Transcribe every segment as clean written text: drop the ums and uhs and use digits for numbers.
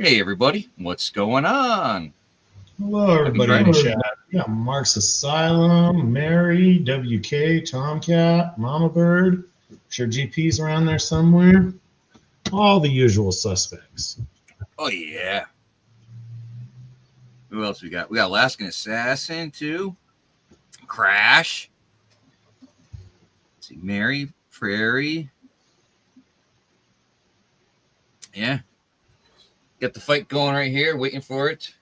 Hey everybody, what's going on? Hello, Happy everybody in Friday. chat. We got Mark's Asylum, Mary, WK, Tomcat, Mama Bird. I'm sure GP's around there somewhere. All the usual suspects. Oh yeah. Who else we got? We got Alaskan Assassin too. Crash. Let's see, Mary, Prairie. Yeah. Got the fight going right here, waiting for it.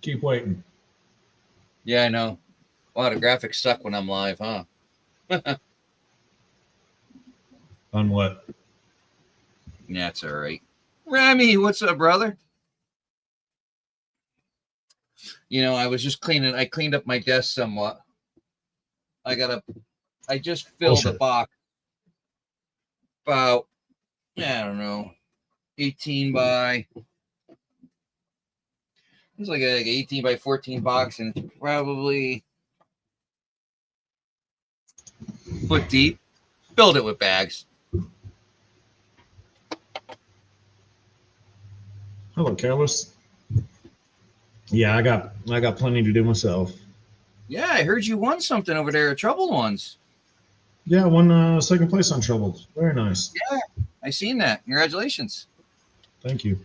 Keep waiting. Yeah, I know. A lot of graphics suck when I'm live, huh? On what? That's all right. Remy, what's up, brother? You know, I was just cleaning. I cleaned up my desk somewhat. I just filled a Bullshit. box about, I don't know, 18 by, it's like a 18 by 14 box, and it's probably foot deep. Filled it with bags. Hello, Careless. Yeah, I got plenty to do myself. Yeah, I heard you won something over there at Troubled Ones. Yeah, I won second place on Troubled. Very nice. Yeah, I seen that. Congratulations. Thank you.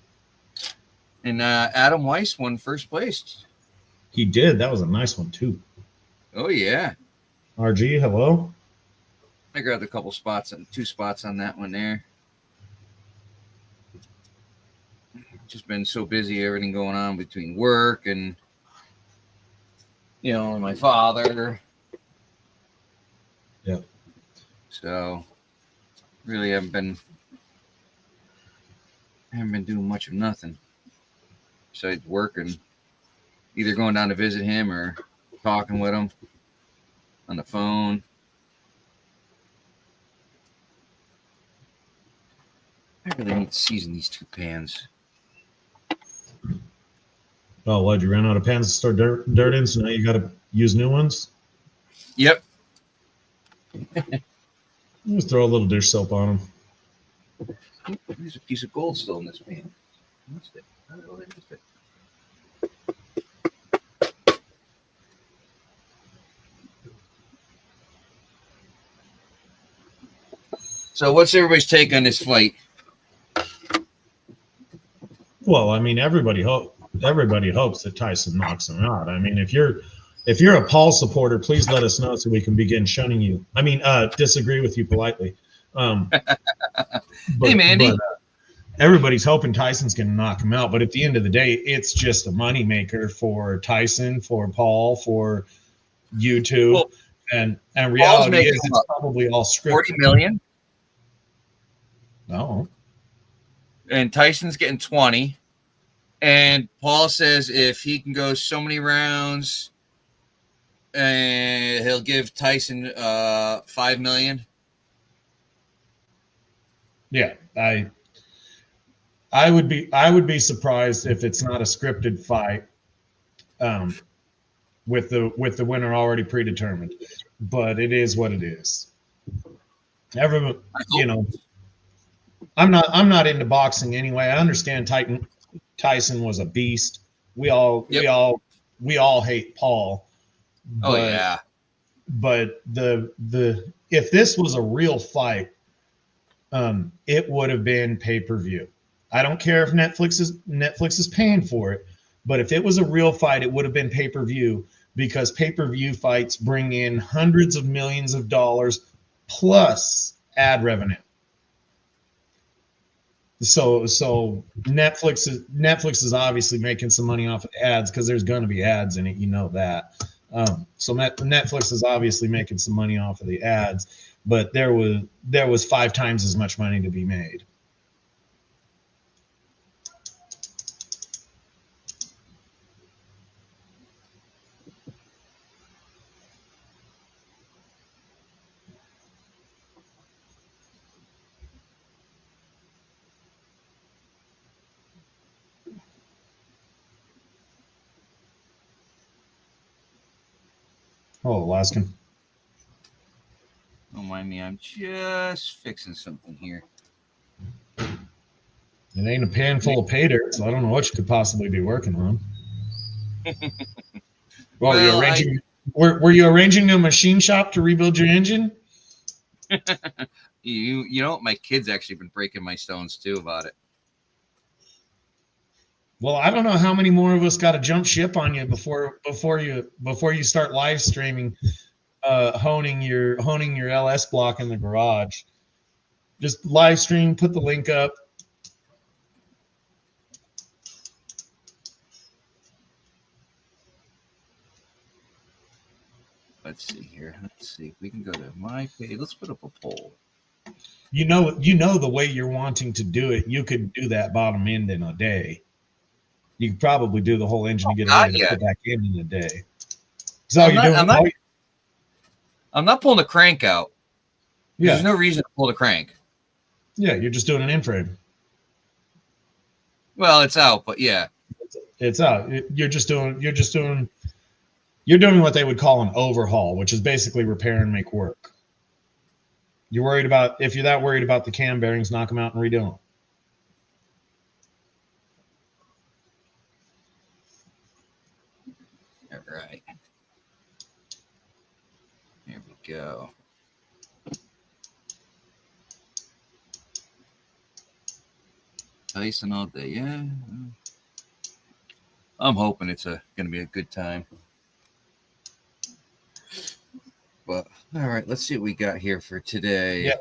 And Adam Weiss won first place. He did. That was a nice one too. Oh yeah, RG, hello. I grabbed a couple spots and 2 spots on that one there. Just been so busy, everything going on between work and my father. Yeah. So really haven't been doing much of nothing besides work and either going down to visit him or talking with him on the phone. I really need to season these 2 pans. Oh, what? You ran out of pans to store dirt in, so now you got to use new ones? Yep. Just throw a little dish soap on them. There's a piece of gold still in this pan. Missed it. How the hell did I miss it? So what's everybody's take on this fight? Well, I mean, everybody hopes that Tyson knocks him out. I mean, if you're a Paul supporter, please let us know so we can begin shunning you. I mean, disagree with you politely. Hey, Mandy. Everybody's hoping Tyson's going to knock him out. But at the end of the day, it's just a moneymaker for Tyson, for Paul, for you two. Well, and reality is it's probably all scripted. 40 million. No. And Tyson's getting 20. And Paul says if he can go so many rounds, he'll give Tyson $5 million. Yeah, I would be surprised if it's not a scripted fight, with the winner already predetermined. But it is what it is. Everyone, I'm not into boxing anyway. I understand Tyson was a beast. We all hate Paul. But, But the if this was a real fight, it would have been pay-per-view. I don't care if Netflix is paying for it, but if it was a real fight, it would have been pay-per-view, because pay-per-view fights bring in hundreds of millions of dollars plus ad revenue. So Netflix is obviously making some money off of ads, because there's going to be ads in it, that. So Netflix is obviously making some money off of the ads, but there was 5 times as much money to be made. Oh, Alaskan. Don't mind me. I'm just fixing something here. It ain't a pan full of pay dirt, so I don't know what you could possibly be working on. Well, were you arranging? Were you arranging a machine shop to rebuild your engine? You know, my kid's actually been breaking my stones too about it. Well, I don't know how many more of us got to jump ship on you before you start live streaming, honing your LS block in the garage. Just live stream, put the link up. Let's see here. Let's see if we can go to my page. Let's put up a poll. You know the way you're wanting to do it. You could do that bottom end in a day. You could probably do the whole engine to get it ready to put back in a day. So you're doing. I'm not pulling the crank out. Yeah. There's no reason to pull the crank. Yeah, you're just doing an in-frame. Well, it's out, but yeah. It's out. You're doing what they would call an overhaul, which is basically repair and make work. If you're that worried about the cam bearings, knock them out and redo them. All right. Here we go. Tyson all day, yeah. I'm hoping it's going to be a good time. But all right, let's see what we got here for today.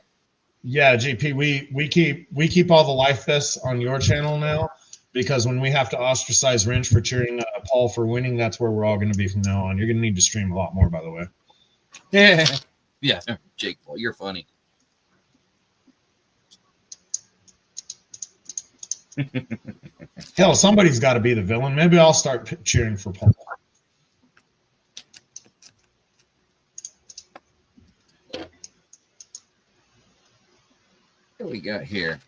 Yeah, GP. We keep all the life vests on your channel now, because when we have to ostracize Wrench for cheering Paul for winning, that's where we're all going to be from now on. You're going to need to stream a lot more, by the way. Yeah, Jake Paul, you're funny. Hell, somebody's got to be the villain. Maybe I'll start cheering for Paul. What do we got here?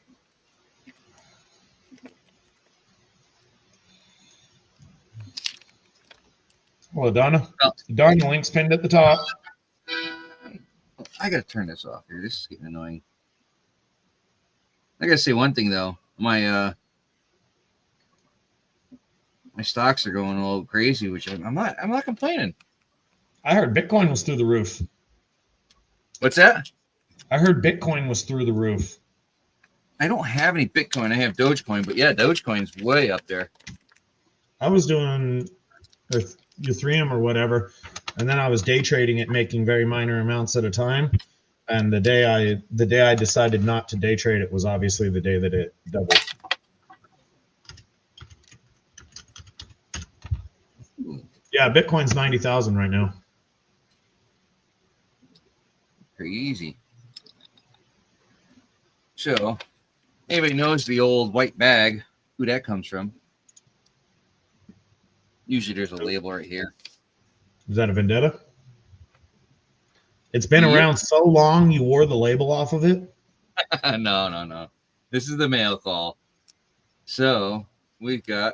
Hello, Donna. Donna, link's pinned at the top. I got to turn this off here. This is getting annoying. I got to say one thing, though. My stocks are going a little crazy, which I'm not complaining. I heard Bitcoin was through the roof. What's that? I heard Bitcoin was through the roof. I don't have any Bitcoin. I have Dogecoin, but yeah, Dogecoin's way up there. I was doing Ethereum or whatever, and then I was day trading it, making very minor amounts at a time. And the day I decided not to day trade it was obviously the day that it doubled. Yeah, Bitcoin's 90,000 right now. Pretty easy. So, anybody knows the old white bag, who that comes from? Usually there's a label right here. Is that a Vendetta? It's been around so long you wore the label off of it? No. This is the mail call. So, we've got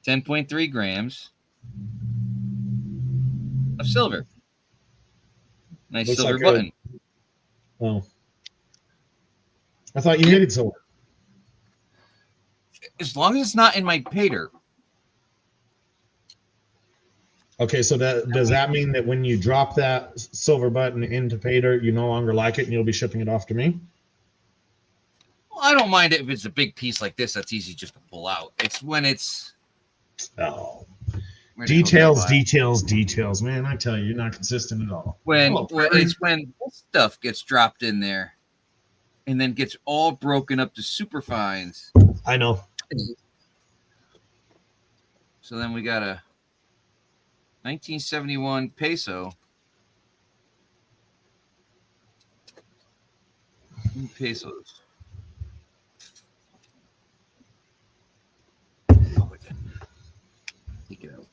$10.3 grams of silver. Nice looks silver like button. Oh. I thought you hated silver. As long as it's not in my pater. Okay, so does that mean that when you drop that silver button into pater, you no longer like it and you'll be shipping it off to me? Well, I don't mind it if it's a big piece like this that's easy just to pull out. It's when it's... Oh. Details. Man, I tell you, you're not consistent at all. It's when stuff gets dropped in there and then gets all broken up to super fines. I know. So then we got a 1971 peso. Pesos. Take it out.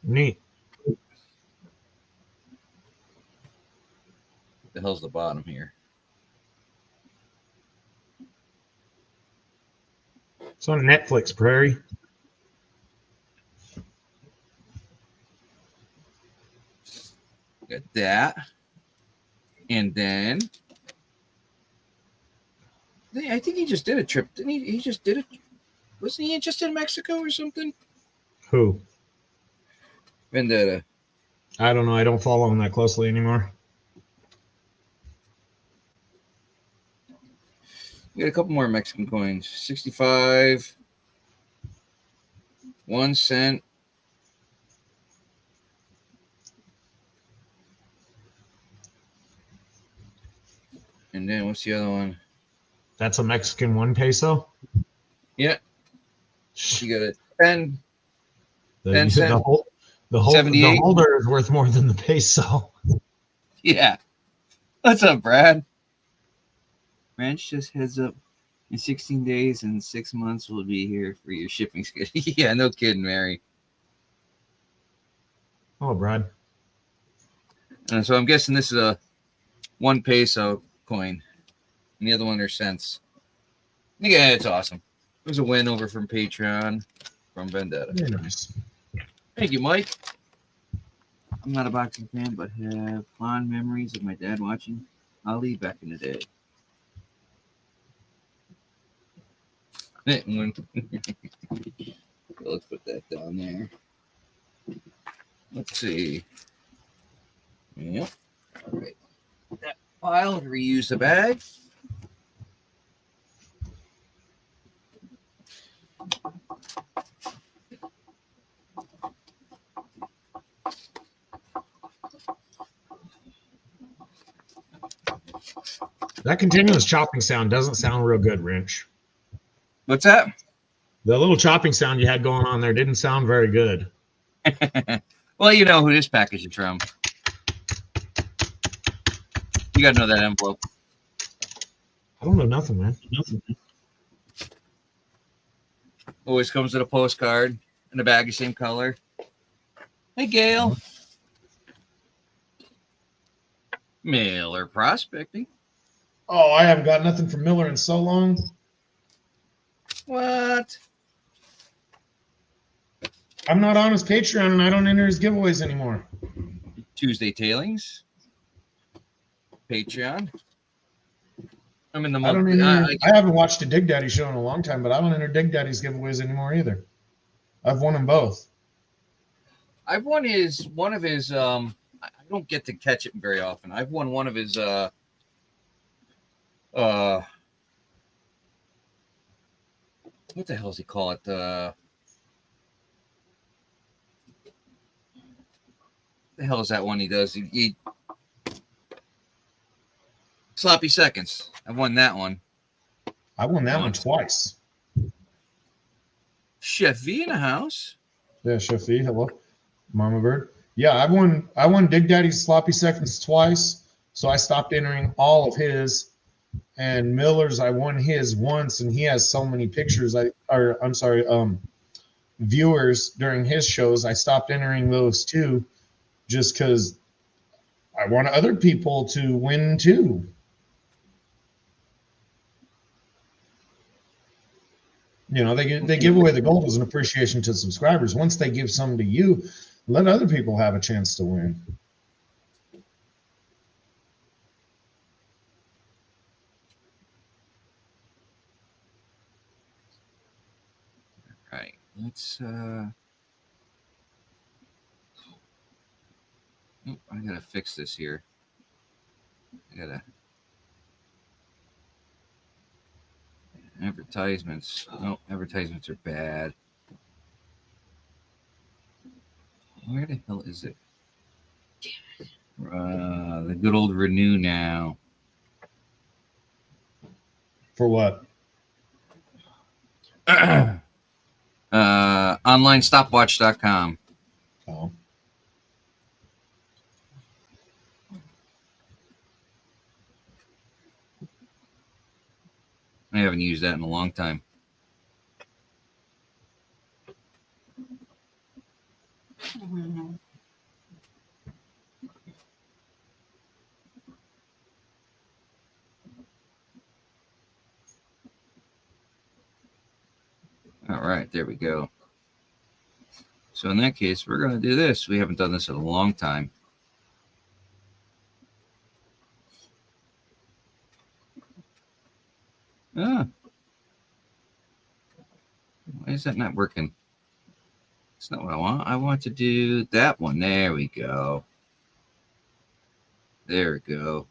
Neat. What the hell's the bottom here? It's on Netflix, Prairie. Got that. And then I think he just did a trip. Didn't he? He just did it. Wasn't he just in Mexico or something? Who? Vendetta. I don't know. I don't follow him that closely anymore. We got a couple more Mexican coins. 65. 1 cent. And then what's the other one? That's a Mexican 1 peso? Yeah. You got a 10. The 10 cent. The holder is worth more than the peso. Yeah. What's up, Brad? Ranch just heads up. In 16 days and 6 months, we'll be here for your shipping schedule. Yeah, no kidding, Mary. Oh, Brad. And so I'm guessing this is a 1 peso coin. And the other one are cents. Yeah, it's awesome. It was a win over from Patreon from Vendetta. Very nice. Thank you, Mike. I'm not a boxing fan, but have fond memories of my dad watching Ali back in the day. Let's put that down there. Let's see. Yep. All right. That file, reuse the bag. That continuous chopping sound doesn't sound real good, Wrench. What's that? The little chopping sound you had going on there didn't sound very good. Well, you know who this package is from. You got to know that envelope. I don't know nothing, man. Always comes with a postcard and a bag of same color. Hey, Gail. Miller Prospecting. Oh, I haven't got nothing from Miller in so long. What? I'm not on his Patreon and I don't enter his giveaways anymore. Tuesday Tailings. Patreon. I'm in the I month. I haven't watched a Dig Daddy show in a long time, but I don't enter Dig Daddy's giveaways anymore either. I've won them both. I've won one of his I don't get to catch it very often. I've won one of his what the hell does he call it? The hell is that one he does? He Sloppy Seconds. I've won that one. I won that one twice. Chef V in the house. Yeah, Chef V, hello. Mama Bird. Yeah, I won Dig Daddy's Sloppy Seconds twice, so I stopped entering all of his. And Miller's, I won his once, and he has so many pictures. Viewers during his shows. I stopped entering those too, just because I want other people to win too. You know, they give away the gold as an appreciation to subscribers. Once they give some to you, let other people have a chance to win. All right. Let's I gotta fix this here. Advertisements. No, advertisements are bad. Where the hell is it? The good old Renew Now. For what? OnlineStopwatch.com. Oh. I haven't used that in a long time. All right, there we go. So in that case, we're going to do this. We haven't done this in a long time. Ah. Why is that not working? That's not what I want. I want to do that one. There we go. There we go.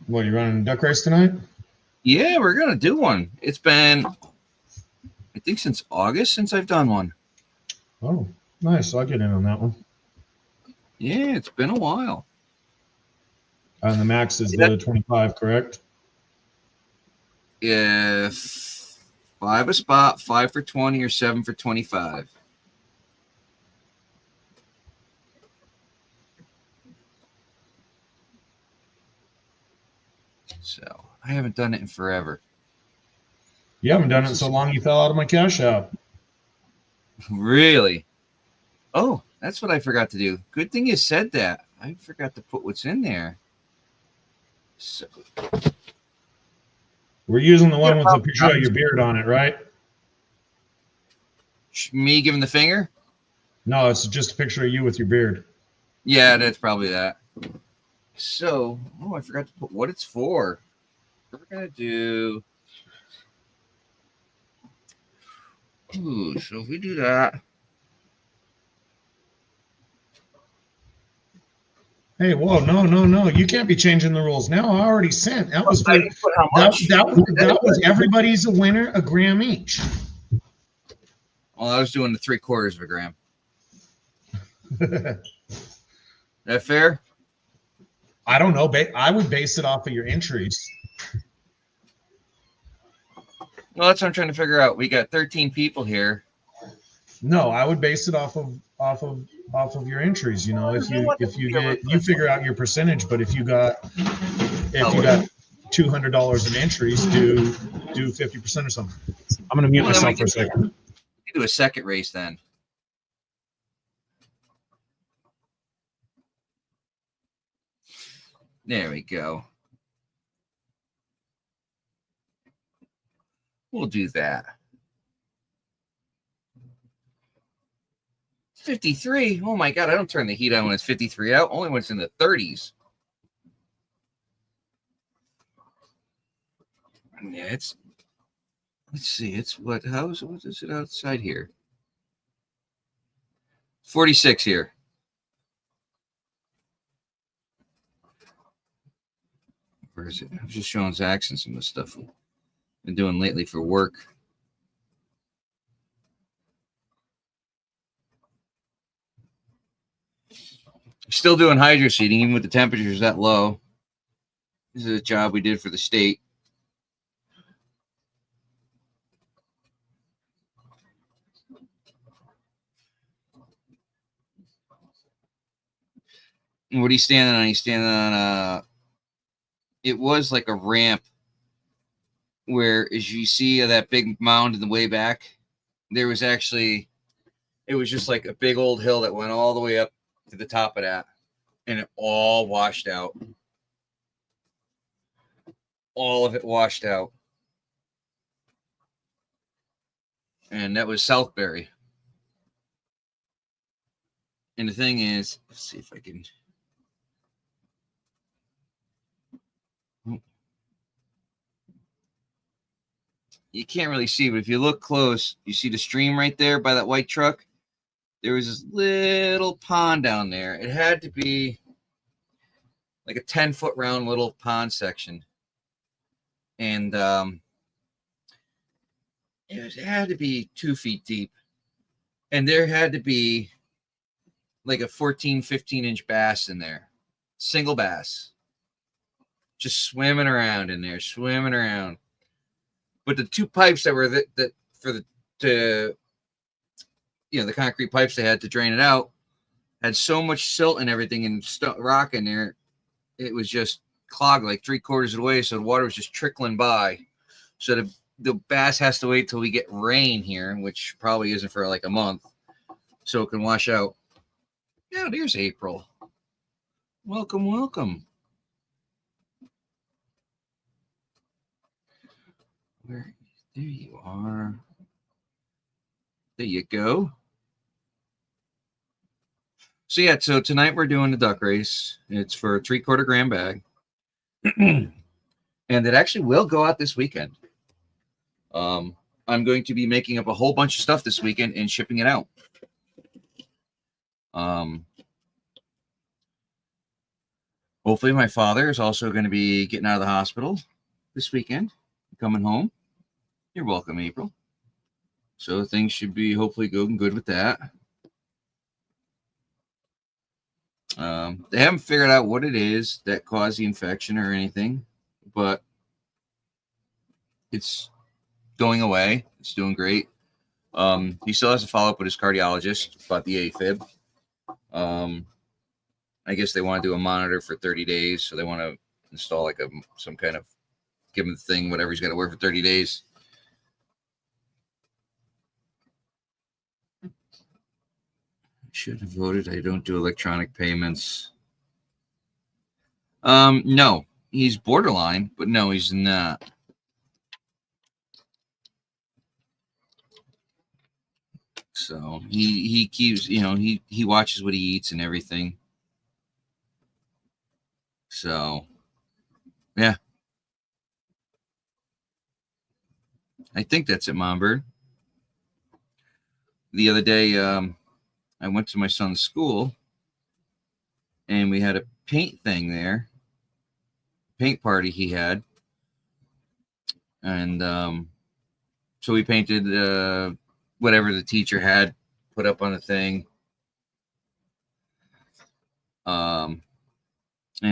What, you running a duck race tonight? Yeah, we're going to do one. It's been, I think, since August since I've done one. Oh, nice. I'll get in on that one. Yeah, it's been a while. And the max is the 25, correct? Yeah, 5 a spot, 5 for 20 or 7 for 25. So I haven't done it in forever. You haven't done it so long you fell out of my cash app. Really? Oh, that's what I forgot to do. Good thing you said that. I forgot to put what's in there. So, we're using the one with the picture of your beard on it, right? Me giving the finger? No, it's just a picture of you with your beard. Yeah, that's probably that. So, oh, I forgot to put what it's for. We're going to do... Ooh, so if we do that... Hey, whoa, no. You can't be changing the rules now. I already sent. That was for that was everybody's a winner, a gram each. Well, I was doing the 3/4 of a gram. That fair? I don't know. I would base it off of your entries. Well, that's what I'm trying to figure out. We got 13 people here. No, I would base it off of your entries. You know, if you figure out your percentage, but if you got $200 in entries, do 50% or something. I'm gonna mute myself for a second. You do a second race then. There we go. We'll do that. 53. Oh my God, I don't turn the heat on when it's 53 out, only when it's in the 30s. Yeah, it's, let's see, it's what is it outside here? 46 here. Where is it? I'm just showing Zaxxon some of the stuff I've been doing lately for work. Still doing hydro seeding, even with the temperatures that low. This is a job we did for the state. And what he's standing on? He's standing on it was like a ramp where, as you see that big mound in the way back, there was actually, it was just like a big old hill that went all the way up to the top of that, and it all washed out. All of it washed out. And that was Southbury. And the thing is, let's see if I can. You can't really see, but if you look close, you see the stream right there by that white truck. There was this little pond down there. It had to be like a 10-foot round little pond section. And it had to be 2 feet deep. And there had to be like a 14, 15-inch bass in there. Single bass. Just swimming around in there, swimming around. But the 2 pipes that were the concrete pipes they had to drain it out had so much silt and everything and rock in there, it was just clogged like 3/4 of the way. So the water was just trickling by. So the bass has to wait till we get rain here, which probably isn't for like a month, so it can wash out. Yeah, there's April. Welcome, welcome. There you are. There you go. So yeah, so tonight we're doing the duck race. It's for a 3/4 gram bag. And it actually will go out this weekend. I'm going to be making up a whole bunch of stuff this weekend and shipping it out. Hopefully my father is also going to be getting out of the hospital this weekend, coming home. You're welcome, April. So things should be hopefully going good with that. They haven't figured out what it is that caused the infection or anything, but it's going away. It's doing great. He still has to follow up with his cardiologist about the AFib. I guess they want to do a monitor for 30 days, so they want to install like some kind of give him the thing, whatever he's got to wear for 30 days. Should have voted. I don't do electronic payments. No, he's borderline, but no, he's not. So he keeps, he watches what he eats and everything. So, yeah. I think that's it, Mom Bird. The other day, I went to my son's school, and we had a paint thing there. Paint party he had. And so we painted whatever the teacher had put up on the thing. And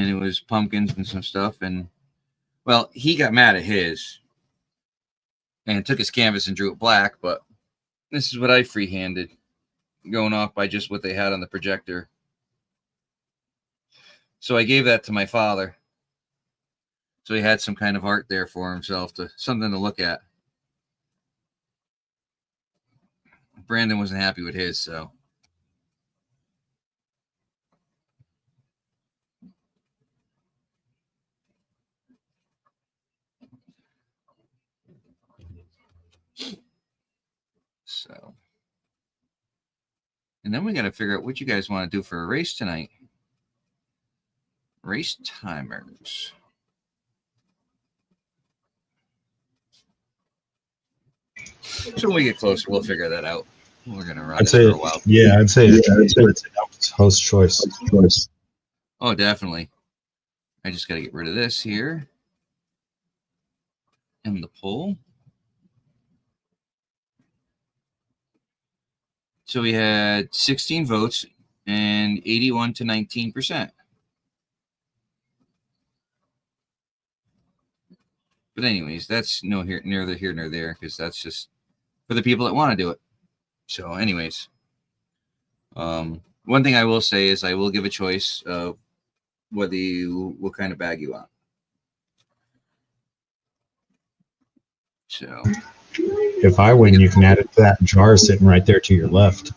it was pumpkins and some stuff. And, well, he got mad at his and took his canvas and drew it black. But this is what I freehanded, going off by just what they had on the projector. So I gave that to my father. So he had some kind of art there for himself, something to look at. Brandon wasn't happy with his, so. And then we got to figure out what you guys want to do for a race tonight. Race timers. So when we get closer, we'll figure that out. We're gonna run this for a while. Yeah, I'd say it's host choice. Oh, definitely. I just got to get rid of this here. And the poll. So we had 16 votes and 81 to 19%. But anyways, that's neither here nor there, because that's just for the people that want to do it. So anyways, one thing I will say is I will give a choice of what kind of bag you want. So if I win, you can add it to that jar sitting right there to your left.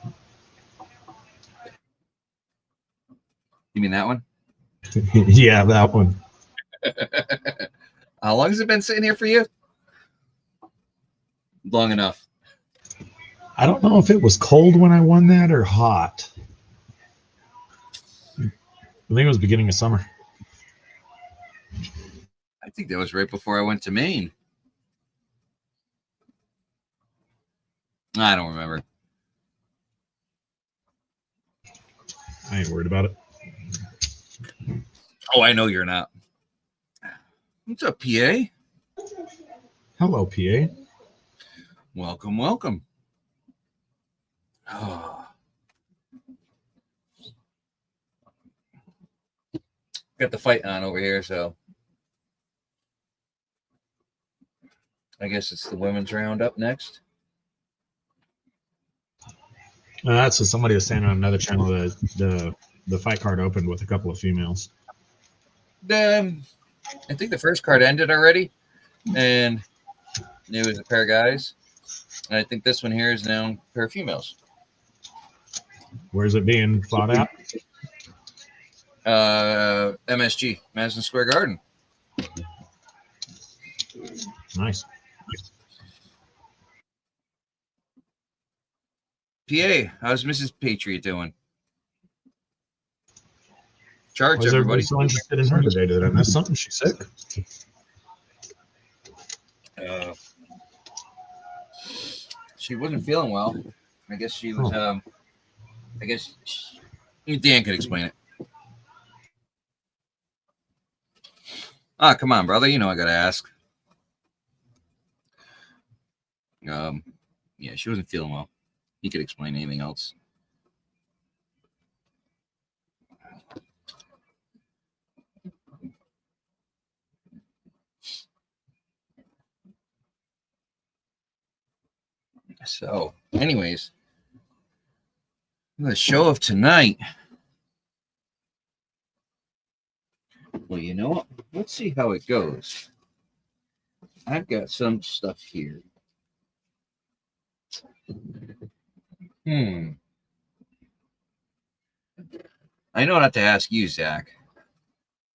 You mean that one? Yeah, that one. How long has it been sitting here for you? Long enough. I don't know if it was cold when I won that or hot. I think it was beginning of summer. I think that was right before I went to Maine. I don't remember. I ain't worried about it. Oh, I know you're not. What's up, PA? Hello, PA. Welcome, welcome. Oh. Got the fight on over here, so I guess it's the women's round up next. That's what somebody was saying on another channel. The fight card opened with a couple of females. I think the first card ended already, and it was a pair of guys. And I think this one here is now a pair of females. Where's it being fought at? MSG, Madison Square Garden. Nice. PA, how's Mrs. Patriot doing? Charge, Why is everybody everybody. so interested in her today? Did I miss something? She's sick? She wasn't feeling well. I guess she was, Dan could explain it. Ah, come on, brother. You know I gotta ask. Yeah, she wasn't feeling well. He could explain anything else. So, anyways, the show of tonight. Well, you know what? Let's see how it goes. I've got some stuff here. I know not to ask you, Zach.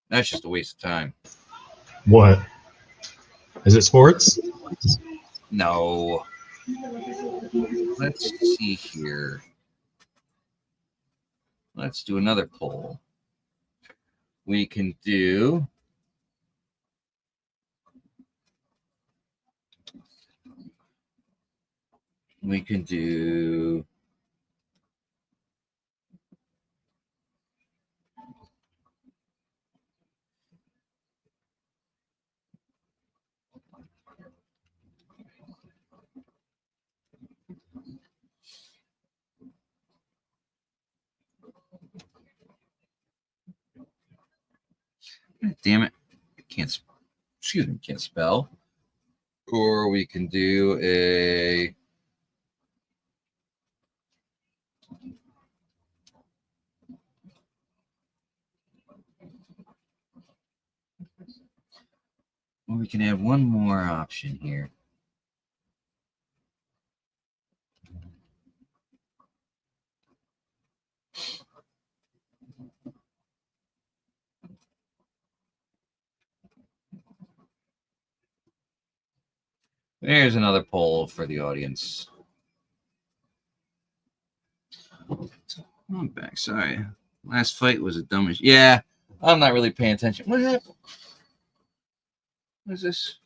That's just a waste of time. What? Is it sports? No. Let's see here. Let's do another poll. We can do... Damn it. Can't spell. Or we can do a... Well, we can add one more option here. There's another poll for the audience. I'm back. Sorry. Last fight was a dumbish. Yeah, I'm not really paying attention. What happened? What is this?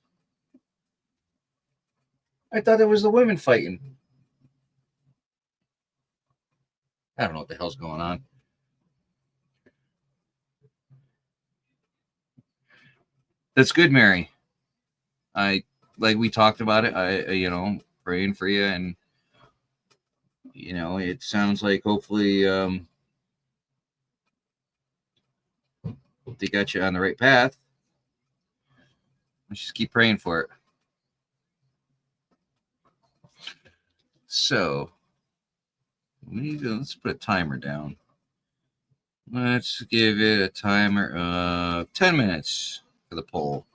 I thought it was the women fighting. I don't know what the hell's going on. That's good, Mary. Like we talked about it. Praying for you, and it sounds like hopefully they got you on the right path. Let's just keep praying for it. So let's put a timer down. Let's give it a timer of 10 minutes for the poll,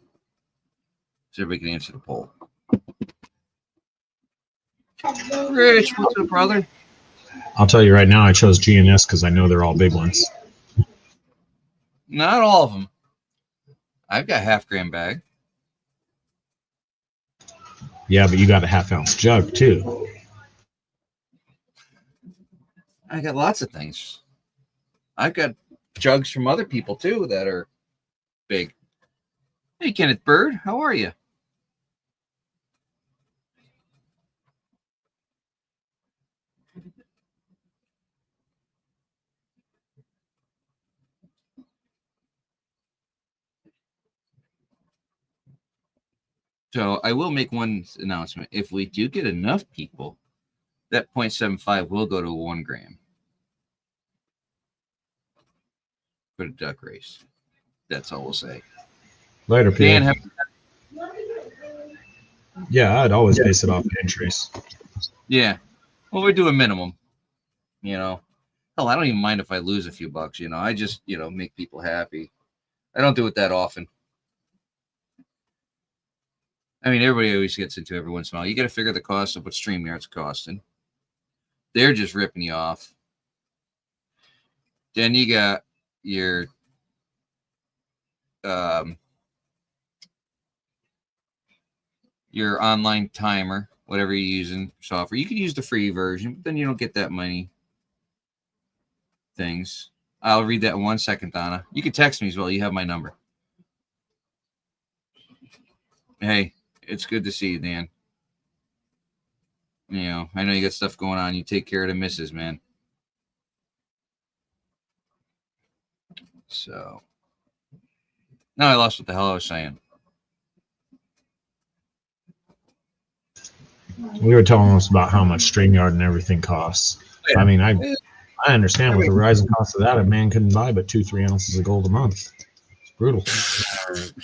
so everybody can answer the poll. Rich, what's up, brother? I'll tell you right now, I chose GNS because I know they're all big ones. Not all of them. I've got half-gram bag. Yeah, but you got a half-ounce jug, too. I got lots of things. I've got jugs from other people, too, that are big. Hey, Kenneth Bird, how are you? So I will make one announcement. If we do get enough people, that 0.75 will go to 1 gram for the duck race. That's all we'll say. Later, Dan, yeah, I'd always base it off entries. Yeah. Well, we do a minimum. Hell, I don't even mind if I lose a few bucks. I just, make people happy. I don't do it that often. I mean, everybody always gets into it every once in a while. You got to figure the cost of what StreamYard's costing. They're just ripping you off. Then you got your online timer whatever you're using software. You can use the free version, but then you don't get that many things. I'll read that in 1 second, Donna. You can text me as well. You have my number. Hey, it's good to see you, Dan. You know, I know you got stuff going on. You take care of the missus, man. So, now I lost what the hell I was saying. We were telling us about how much StreamYard and everything costs. Yeah. I mean, I understand with the rising cost of that, a man couldn't buy but 2-3 ounces of gold a month. It's brutal.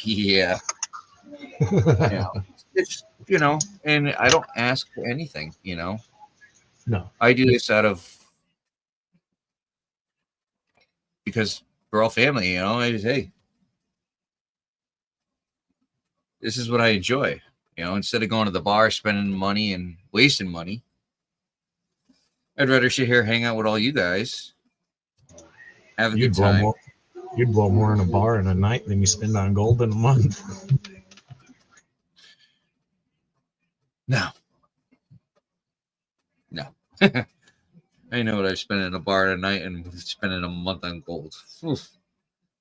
Yeah. Yeah. It's, you know, and I don't ask for anything, you know. No. I do this out of because we're all family, you know. I just, hey, this is what I enjoy. You know, instead of going to the bar, spending money and wasting money, I'd rather sit here, hang out with all you guys, have a good time. You'd blow more in a bar in a night than you spend on gold in a month. No. I know what I spend in a bar at night and spending a month on gold. Oof.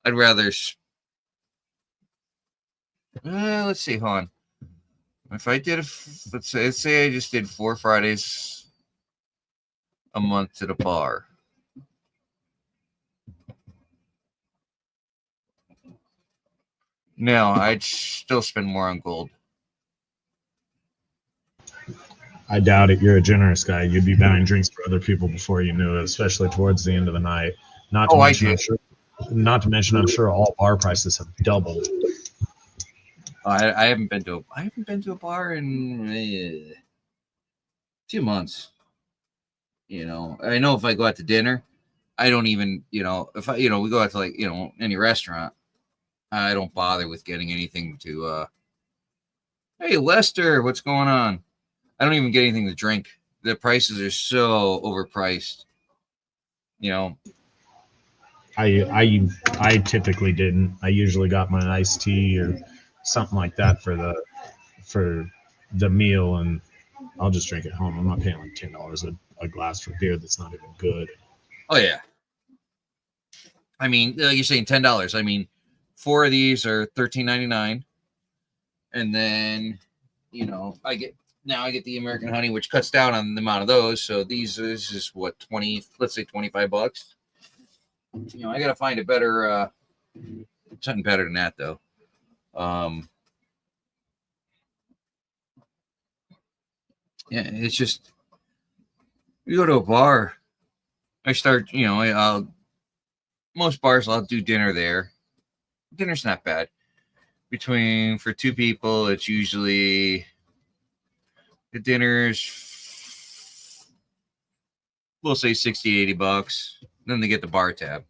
I'd rather. Let's see, hold on. If I did, let's say I just did 4 Fridays a month to the bar. Now I'd still spend more on gold. I doubt it. You're a generous guy. You'd be buying drinks for other people before you knew it, especially towards the end of the night. Not to mention, I'm sure all bar prices have doubled. I haven't been to a bar in 2 months. You know, I know if I go out to dinner, I don't even, you know, if I, you know, we go out to like, you know, any restaurant, I don't bother with getting anything to. Hey, Lester, what's going on? I don't even get anything to drink. The prices are so overpriced. You know, I typically didn't. I usually got my iced tea or something like that for the meal, and I'll just drink at home. I'm not paying like $10 a glass for beer that's not even good. Oh yeah. I mean, you're saying $10. I mean, 4 of these are $13.99, and then, you know, I get the American honey, which cuts down on the amount of those. So these is just what, 20, let's say $25. You know, I gotta find a better something better than that though. Yeah, it's just you go to a bar. I start, you know, most bars I'll do dinner there. Dinner's not bad. For 2 people, it's usually the dinner's, we'll say $60-$80. Then they get the bar tab.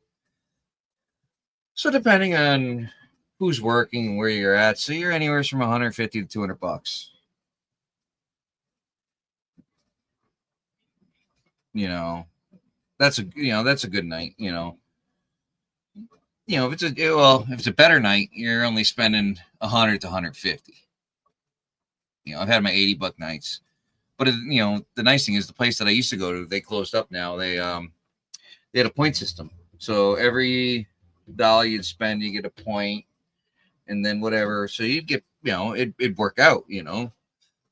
So depending on who's working and where you're at, so you're anywhere from $150 to $200. You know, that's a good night. You know, if it's a better night, you're only spending $100 to $150. You know, I've had my $80 nights, but you know, the nice thing is the place that I used to go to, they closed up now. They had a point system, so every dollar you'd spend, you get a point, and then whatever. So you'd get, you know, it'd work out. You know,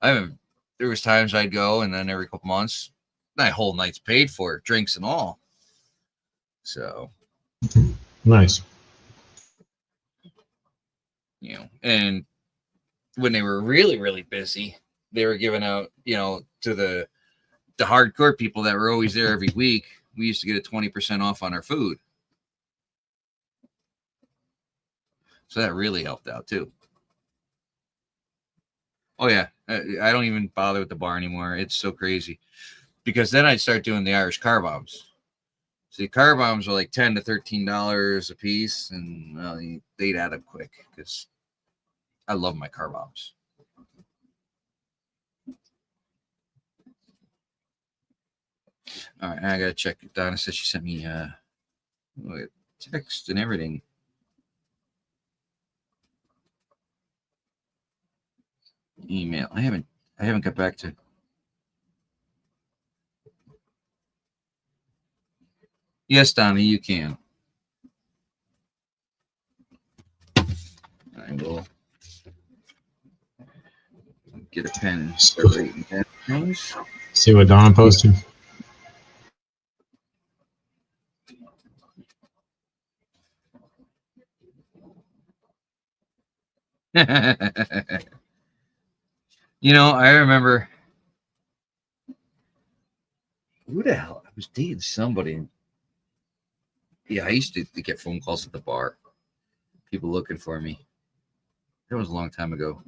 there was times I'd go, and then every couple months, that whole night's paid for, drinks and all. So nice. You know, and when they were really, really busy, they were giving out, you know, to the hardcore people that were always there every week. We used to get a 20% off on our food. So that really helped out too. Oh yeah, I don't even bother with the bar anymore. It's so crazy because then I'd start doing the Irish car bombs. See, car bombs are like $10 to $13 a piece, and they'd add up quick because I love my car bombs. All right, I gotta check. Donna said she sent me text and everything. Email. I haven't got back to Yes, Donnie, you can. I will get a pen and start writing down things. See what Donna posted. You know, I remember who the hell I was dating somebody. Yeah, I used to get phone calls at the bar. People looking for me. That was a long time ago.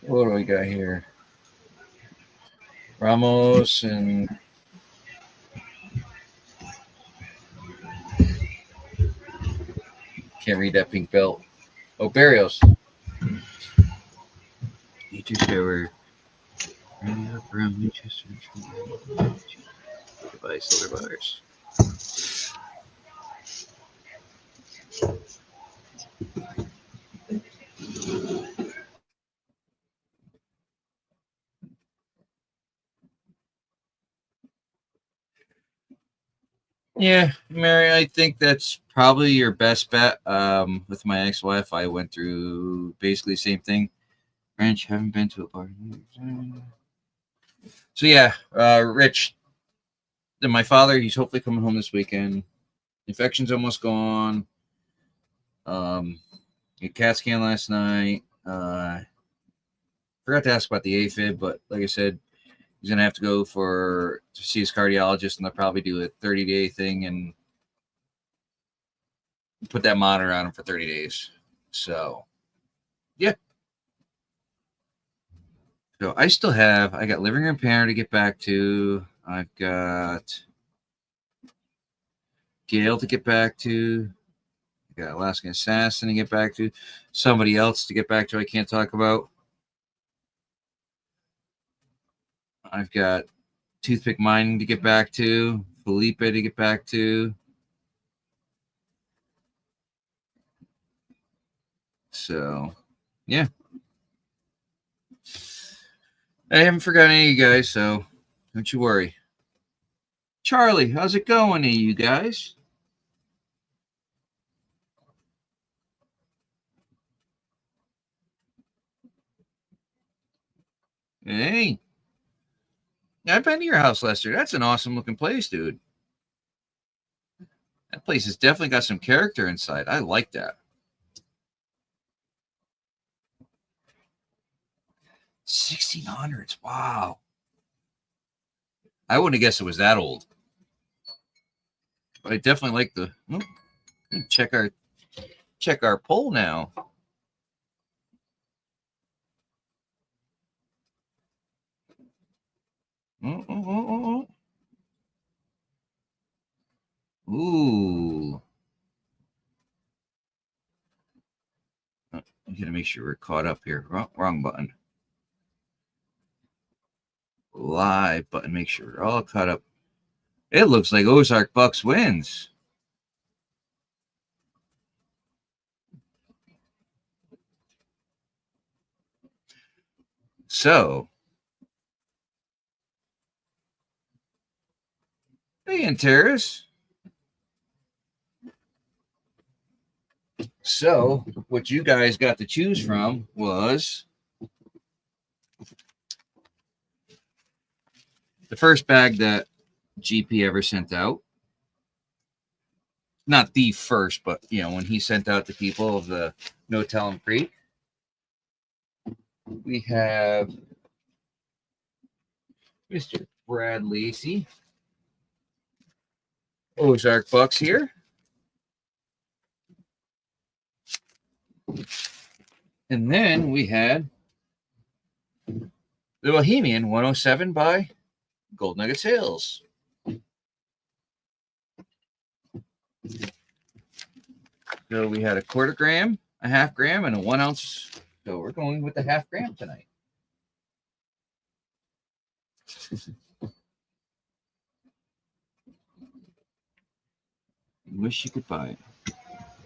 What do we got here? Ramos and can't read that pink belt. Oh, Barrios. You two shower. Brown Winchester. Goodbye, silver bars. Yeah, Mary, I think that's probably your best bet. With my ex-wife, I went through basically the same thing. Ranch, haven't been to a bar. So yeah, Rich, then my father, he's hopefully coming home this weekend. Infection's almost gone. CAT scan last night. Forgot to ask about the AFib, but like I said, he's gonna have to go to see his cardiologist, and they'll probably do a 30-day thing and put that monitor on him for 30 days. So, yeah. So I got living room painter to get back to. I've got Gail to get back to. I got Alaskan Assassin to get back to. Somebody else to get back to I can't talk about. I've got Toothpick Mining to get back to. Felipe to get back to. So, yeah. I haven't forgotten any of you guys, so don't you worry. Charlie, how's it going, you guys? Hey. I've been to your house, Lester. That's an awesome looking place, dude. That place has definitely got some character inside. I like that. 1600s. Wow. I wouldn't have guessed it was that old. But I definitely like the check our poll now. Ooh. I'm gonna make sure we're caught up here. Wrong button. Live button. Make sure we're all caught up. It looks like Ozark Bucks wins. So, hey, Antares. So, what you guys got to choose from was the first bag that GP ever sent out. Not the first, but when he sent out to people of the No Tellin' Creek. We have Mr. Brad Lacey, Ozark Bucks here. And then we had the Bohemian 107 by Gold Nugget Sales. So we had a quarter gram, a half gram, and a 1 ounce So we're going with the 0.5 gram tonight. Wish you could buy it.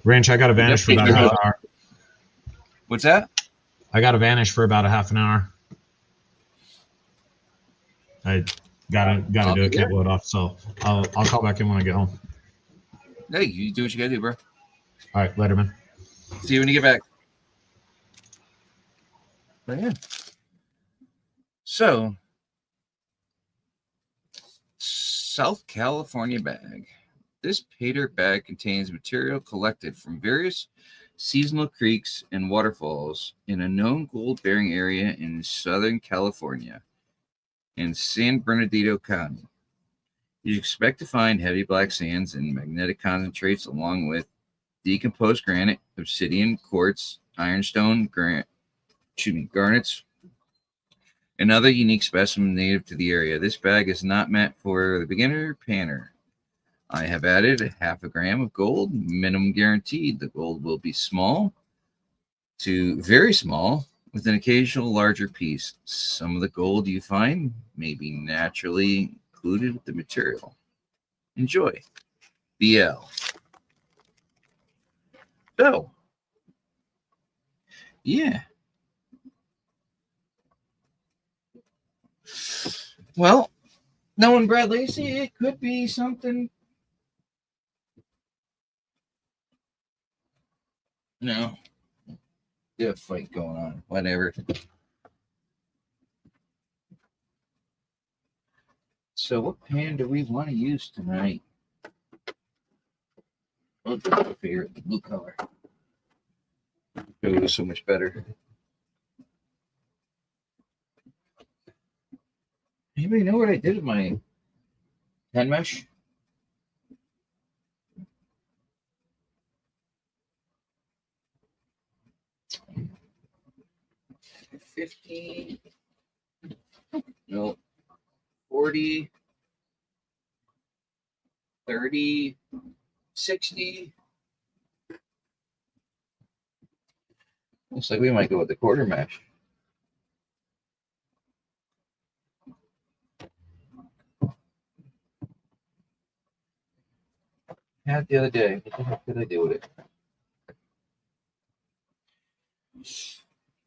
Ranch, I got to vanish for about a half hour. What's that? I got to vanish for about a half an hour. I gotta do a cable load off, so I'll call back in when I get home. Hey, you do what you gotta do, bro. All right, later, man. See you when you get back. But yeah. So, South California bag. This pay dirt bag contains material collected from various seasonal creeks and waterfalls in a known gold-bearing area in Southern California in San Bernardino County. You expect to find heavy black sands and magnetic concentrates along with decomposed granite, obsidian, quartz, ironstone, garnets, and other unique specimens native to the area. This bag is not meant for the beginner panner. I have added 0.5 gram of gold, minimum guaranteed. The gold will be small to very small, with an occasional larger piece. Some of the gold you find may be naturally included with the material. Enjoy. BL. So, yeah. Well, knowing Brad Lacey, it could be something. No. You have a fight going on. Whatever. So what pan do we want to use tonight? Well, my favorite, the blue color. It was so much better. Anybody know what I did with my 10 mesh? $50. No. 40. 30. 60. Looks like we might go with the quarter mesh. Had the other day. What the heck did I do with it?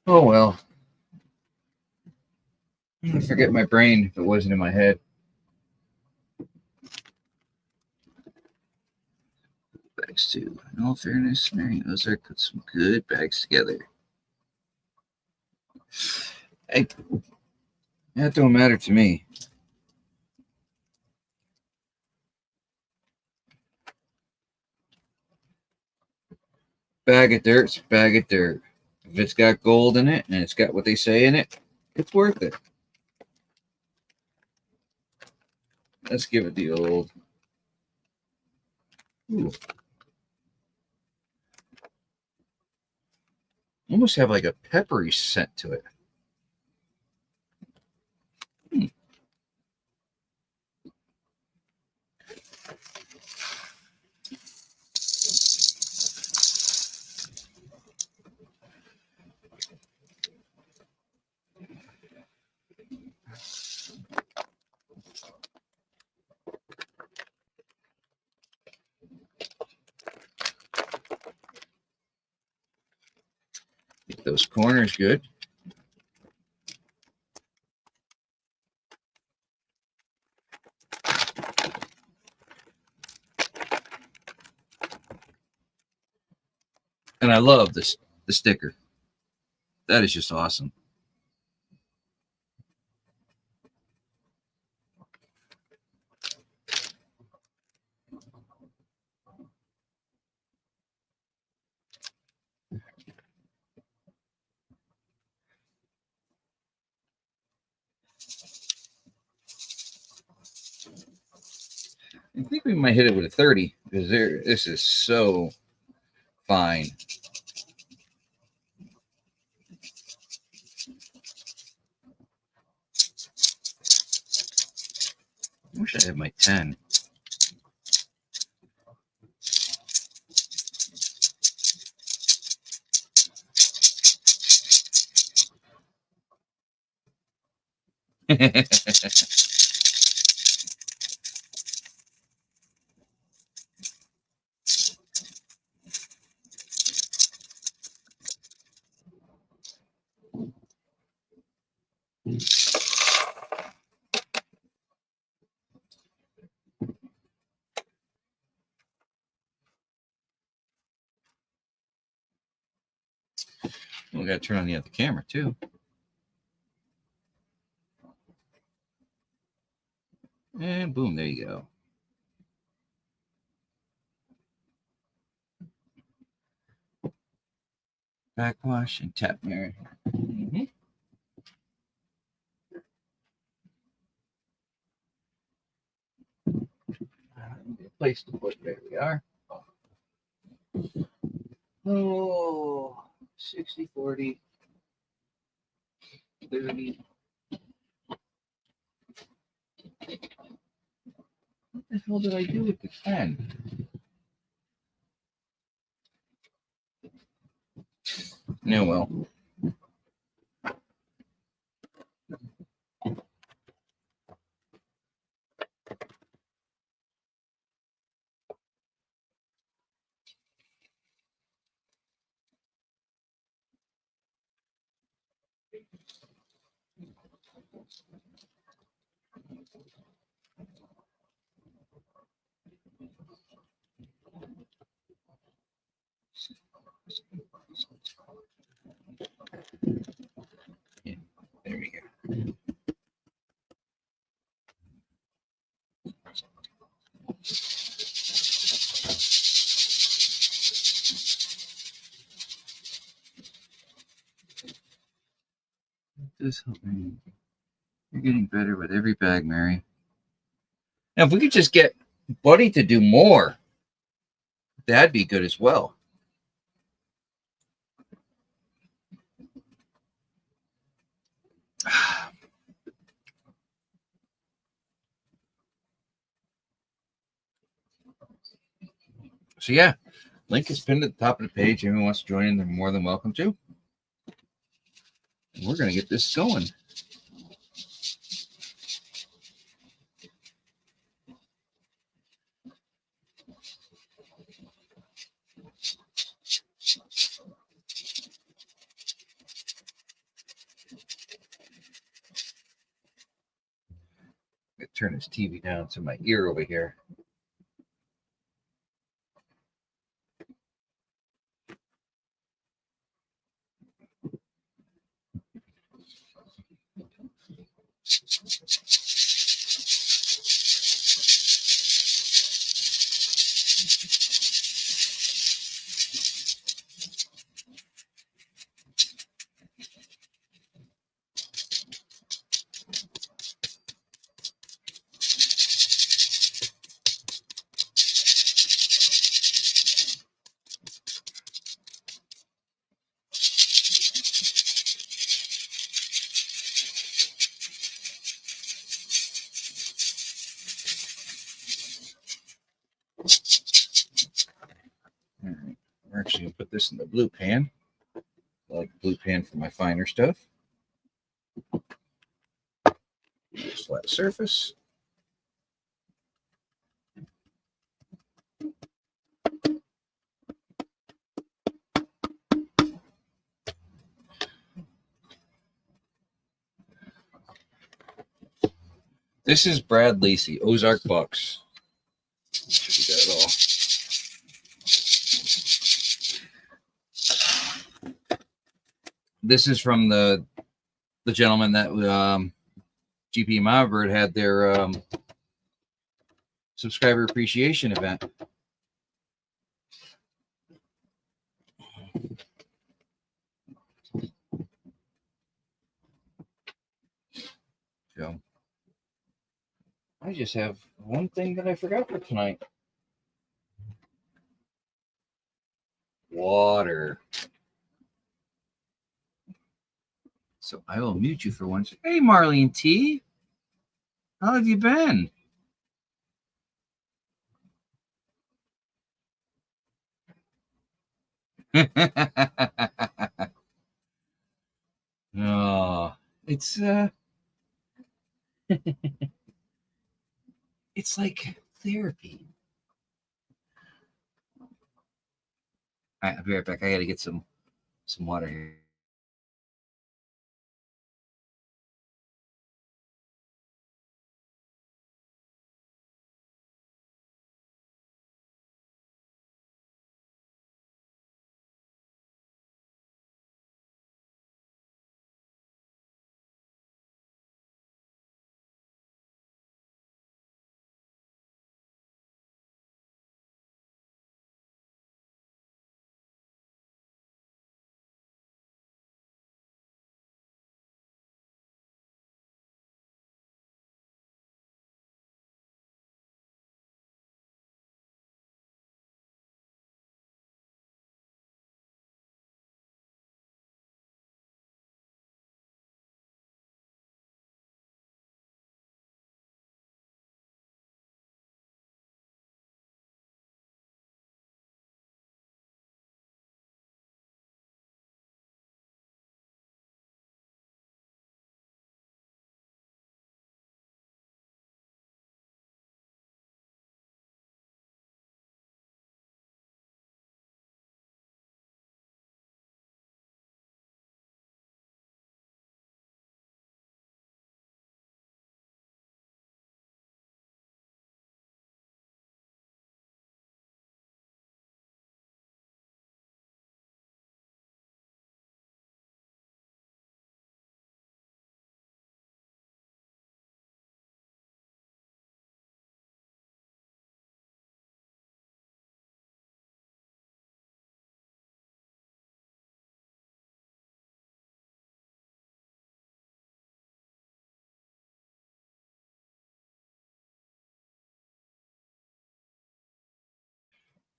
Oh well. I'm gonna forget my brain if it wasn't in my head. Bags too. In all fairness, Mary Ozark put some good bags together. Hey, that don't matter to me. Bag of dirt's a bag of dirt. If it's got gold in it and it's got what they say in it, it's worth it. Let's give it the old. Ooh. Almost have like a peppery scent to it. Get those corners good. And I love this the sticker. That is just awesome. I think we might hit it with a 30 because this is so fine. I wish I had my 10. We got to turn on the other camera too. And boom, there you go. Backwash and tap mirror. Mm-hmm. Place to put. There we are. Oh, 60, 40, 30. What the hell did I do with the pen? No, well. Yeah, there we go. This help me. You're getting better with every bag, Mary. Now, if we could just get Buddy to do more, that'd be good as well. So, yeah, link is pinned at the top of the page. Anyone wants to join in, they're more than welcome to. And we're going to get this going. I'm going to turn this TV down to my ear over here. All right. We're actually going to put this in the blue pan. I like blue pan for my finer stuff. Flat surface. This is Brad Lacey, Ozark Bucks. Should be that at all. This is from the gentleman that GP Mavbird had their subscriber appreciation event. So I just have one thing that I forgot for tonight. Water. So I will mute you for once. Hey, Marlene T. How have you been? Oh, it's It's like therapy. All right, I'll be right back. I got to get some water here.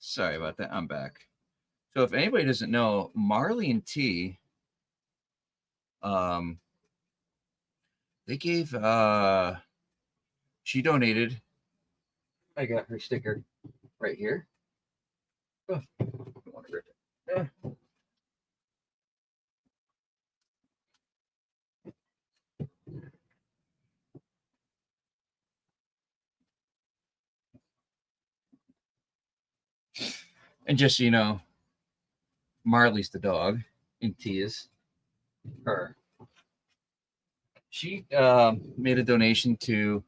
Sorry about that. I'm back. So if anybody doesn't know, Marley and T, um, they gave she donated. I got her sticker right here. Oh, I want to rip it. And just so you know, Marley's the dog, and T is her. She made a donation to.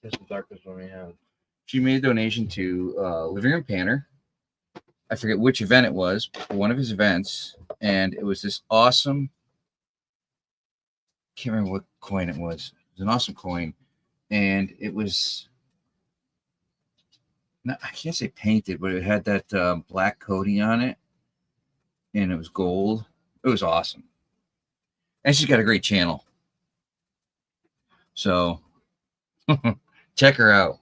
That's the darkest one we have. She made a donation to Living Room Panner. I forget which event it was, one of his events, and it was this awesome. Can't remember what coin it was. It was an awesome coin, and it was. Not, I can't say painted, but it had that black coating on it, and it was gold. It was awesome, and she's got a great channel. So check her out.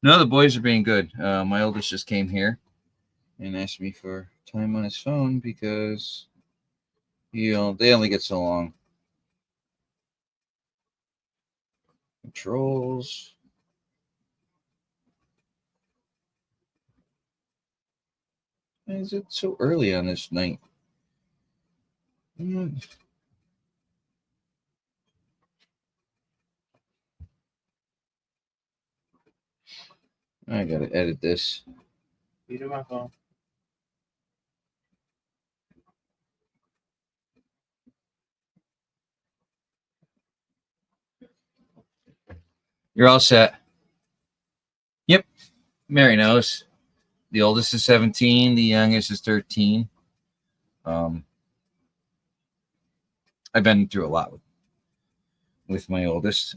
No, the boys are being good. My oldest just came here and asked me for time on his phone because they only get so long. Controls. Why is it so early on this night? I gotta edit this. You do my phone. You're all set. Yep. Mary knows. The oldest is 17. The youngest is 13. I've been through a lot with my oldest.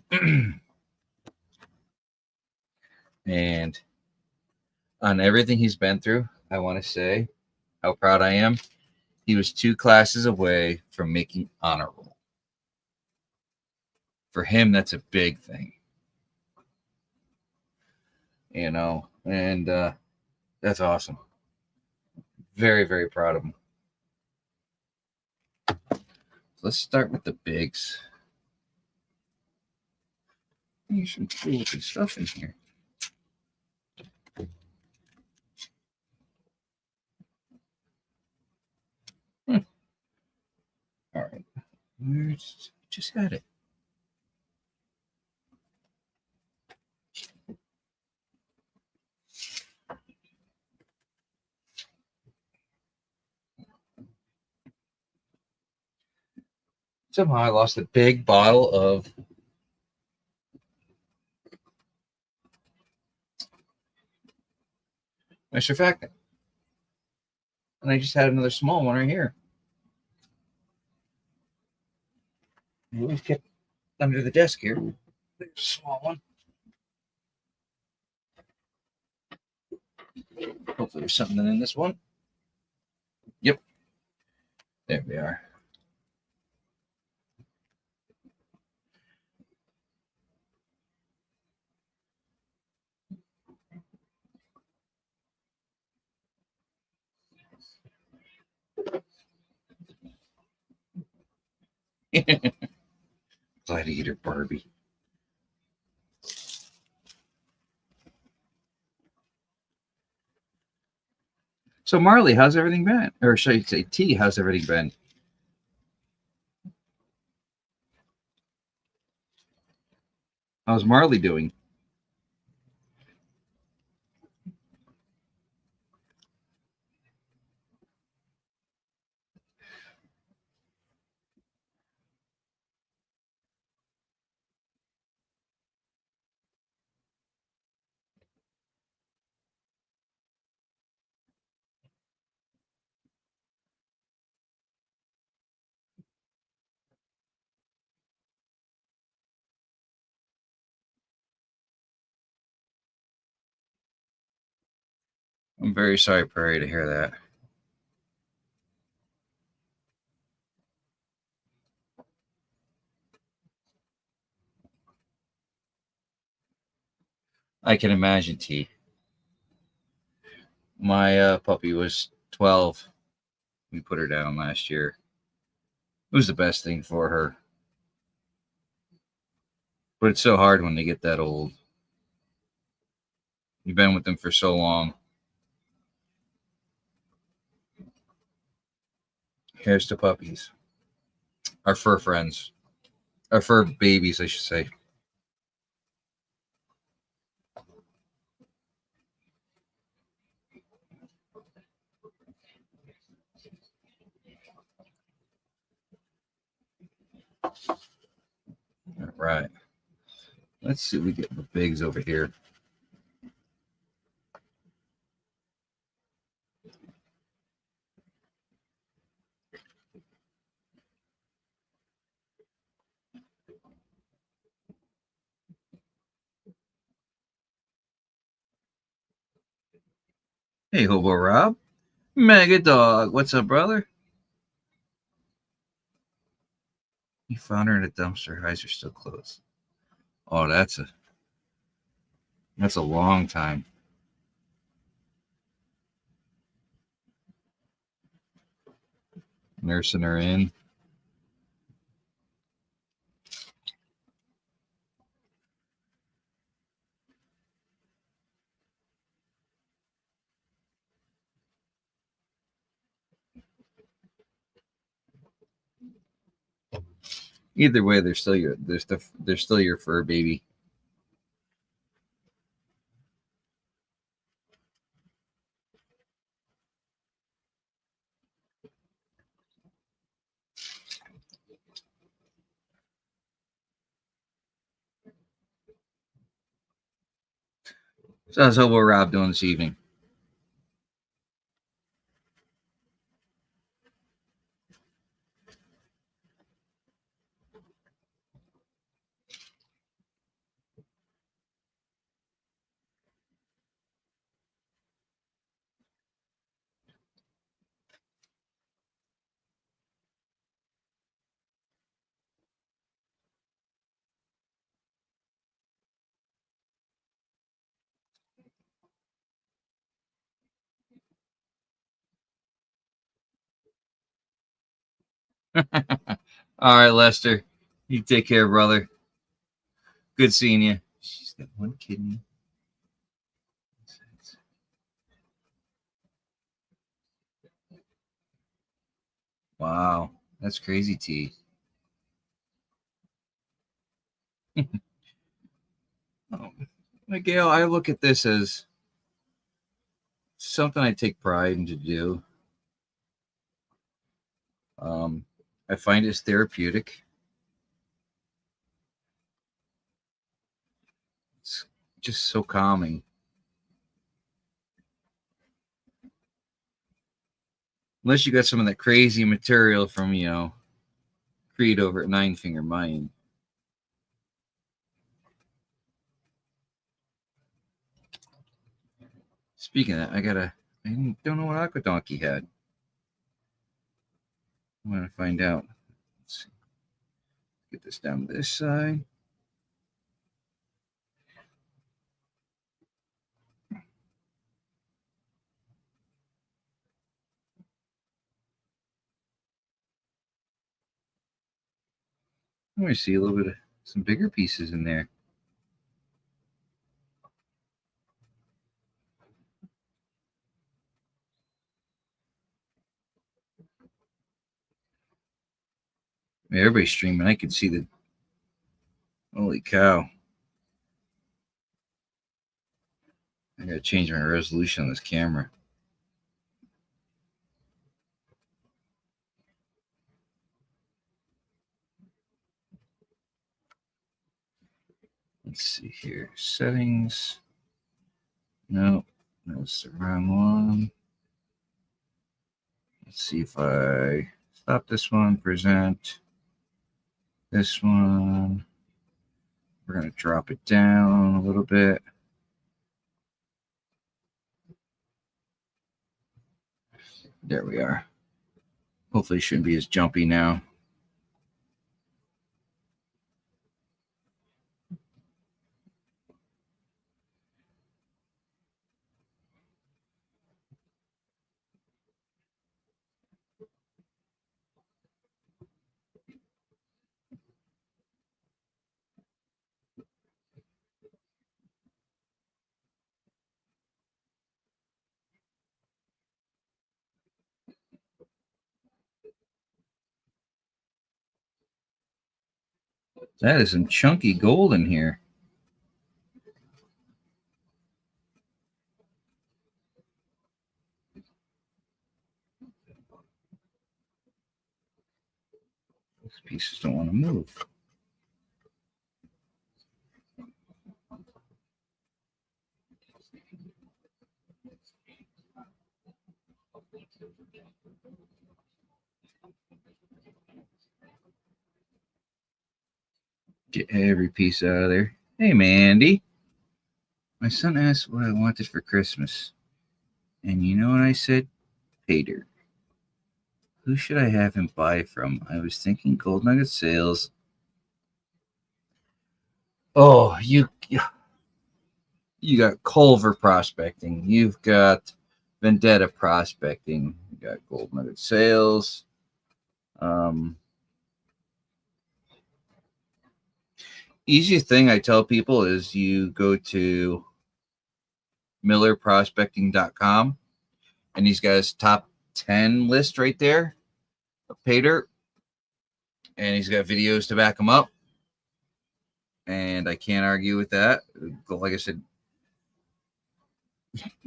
And on everything he's been through, I want to say how proud I am. He was 2 classes away from making honor roll. For him, that's a big thing. And that's awesome. Very, very proud of him. So let's start with the bigs. There's some cool looking stuff in here. All right. We just had it. Somehow I lost a big bottle of my surfactant. And I just had another small one right here. I always kept under the desk here. There's a small one. Hopefully there's something in this one. Yep. There we are. Gladiator Barbie. So Marley, how's everything been? Or should I say T, how's everything been? How's Marley doing? I'm very sorry, Prairie, to hear that. I can imagine, T. My puppy was 12. We put her down last year. It was the best thing for her. But it's so hard when they get that old. You've been with them for so long. Here's to puppies. Our fur friends. Our fur babies, I should say. All right. Let's see if we get the bigs over here. Hey, Hobo Rob. Mega Dog. What's up, brother? You found her in a dumpster. Her eyes are still closed. Oh, that's a long time. Nursing her in. Either way, they're still your fur baby. So how's Hobo Rob doing this evening? All right, Lester. You take care, brother. Good seeing you. She's got one kidney. Wow. That's crazy, T. Gail, I look at this as something I take pride in to do. I find it's therapeutic. It's just so calming. Unless you got some of that crazy material from, Creed over at Nine Finger Mine. Speaking of that, I don't know what Aqua Donkey had. I want to find out. Let's see. Get this down to this side. I want to see a little bit of some bigger pieces in there. I mean, everybody's streaming. I can see the. Holy cow. I gotta change my resolution on this camera. Let's see here. Settings. No, that's the wrong one. Let's see if I stop this one, present this one. We're going to drop it down a little bit. There we are. Hopefully it shouldn't be as jumpy now. That is some chunky gold in here. These pieces don't want to move. Get every piece out of there. Hey, Mandy. My son asked what I wanted for Christmas. And you know what I said? Pater. Who should I have him buy from? I was thinking Gold Nugget Sales. Oh, you got Culver Prospecting. You've got Vendetta Prospecting. You got Gold Nugget Sales. Easiest thing I tell people is you go to millerprospecting.com and he's got his top 10 list right there of Pater, and he's got videos to back him up, and I can't argue with that. Like I said,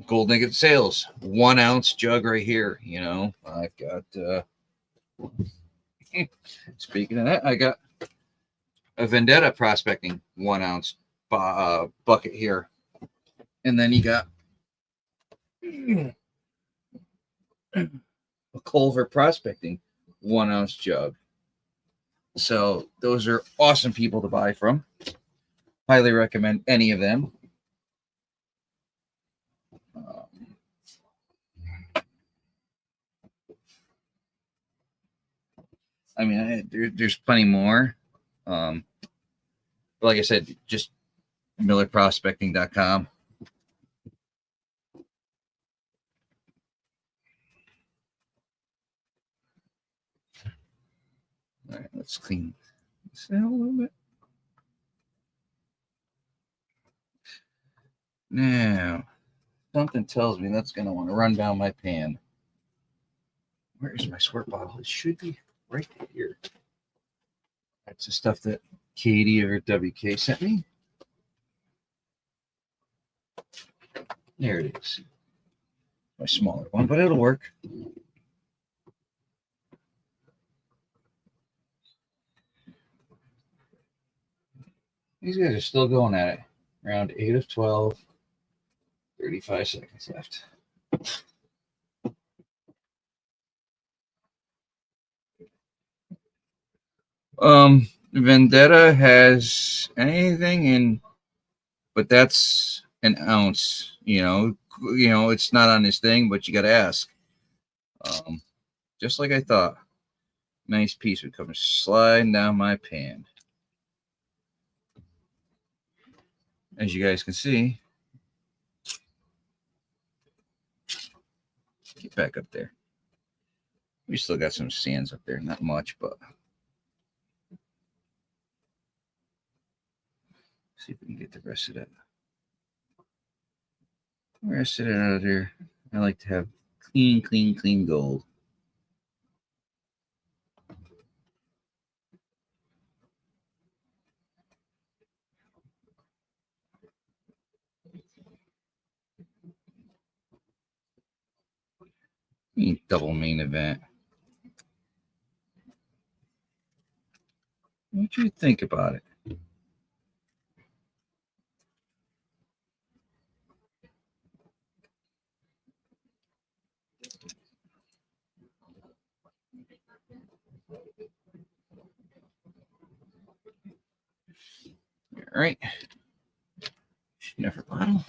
Gold Nugget Sales, 1 ounce jug right here. I've got speaking of that, I got a Vendetta Prospecting 1 ounce bucket here. And then you got a Culver Prospecting 1 ounce jug. So those are awesome people to buy from. Highly recommend any of them. I mean, there's plenty more. But like I said, just millerprospecting.com. All right, let's clean this out a little bit. Now, something tells me that's going to want to run down my pan. Where's my squirt bottle? It should be right here. That's the stuff that Katie or WK sent me. There it is. My smaller one, but it'll work. These guys are still going at it. Round 8 of 12. 35 seconds left. Vendetta has anything in, but that's an ounce. You know, it's not on this thing, but you got to ask. Just like I thought. Nice piece would come sliding down my pan. As you guys can see, get back up there. We still got some sands up there, not much, but see if we can get the rest of that. Rest of it out of there. I like to have clean gold. Double main event. What do you think about it? All right. Never bottle.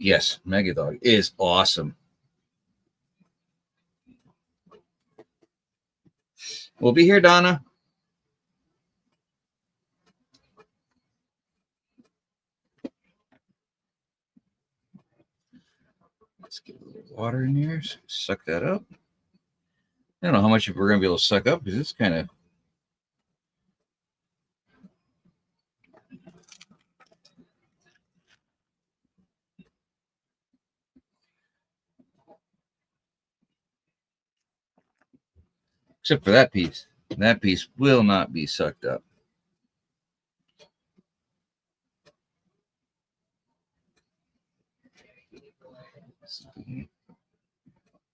Yes, Megadog is awesome. We'll be here, Donna. Let's get a little water in here. Suck that up. I don't know how much we're going to be able to suck up because it's kind of. Except for that piece. That piece will not be sucked up.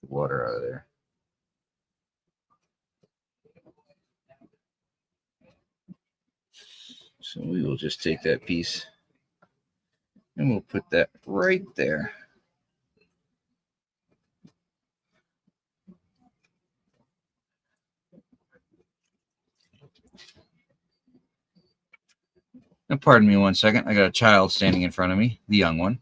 Water out of there. So we will just take that piece and we'll put that right there. Now, pardon me 1 second. I got a child standing in front of me, the young one.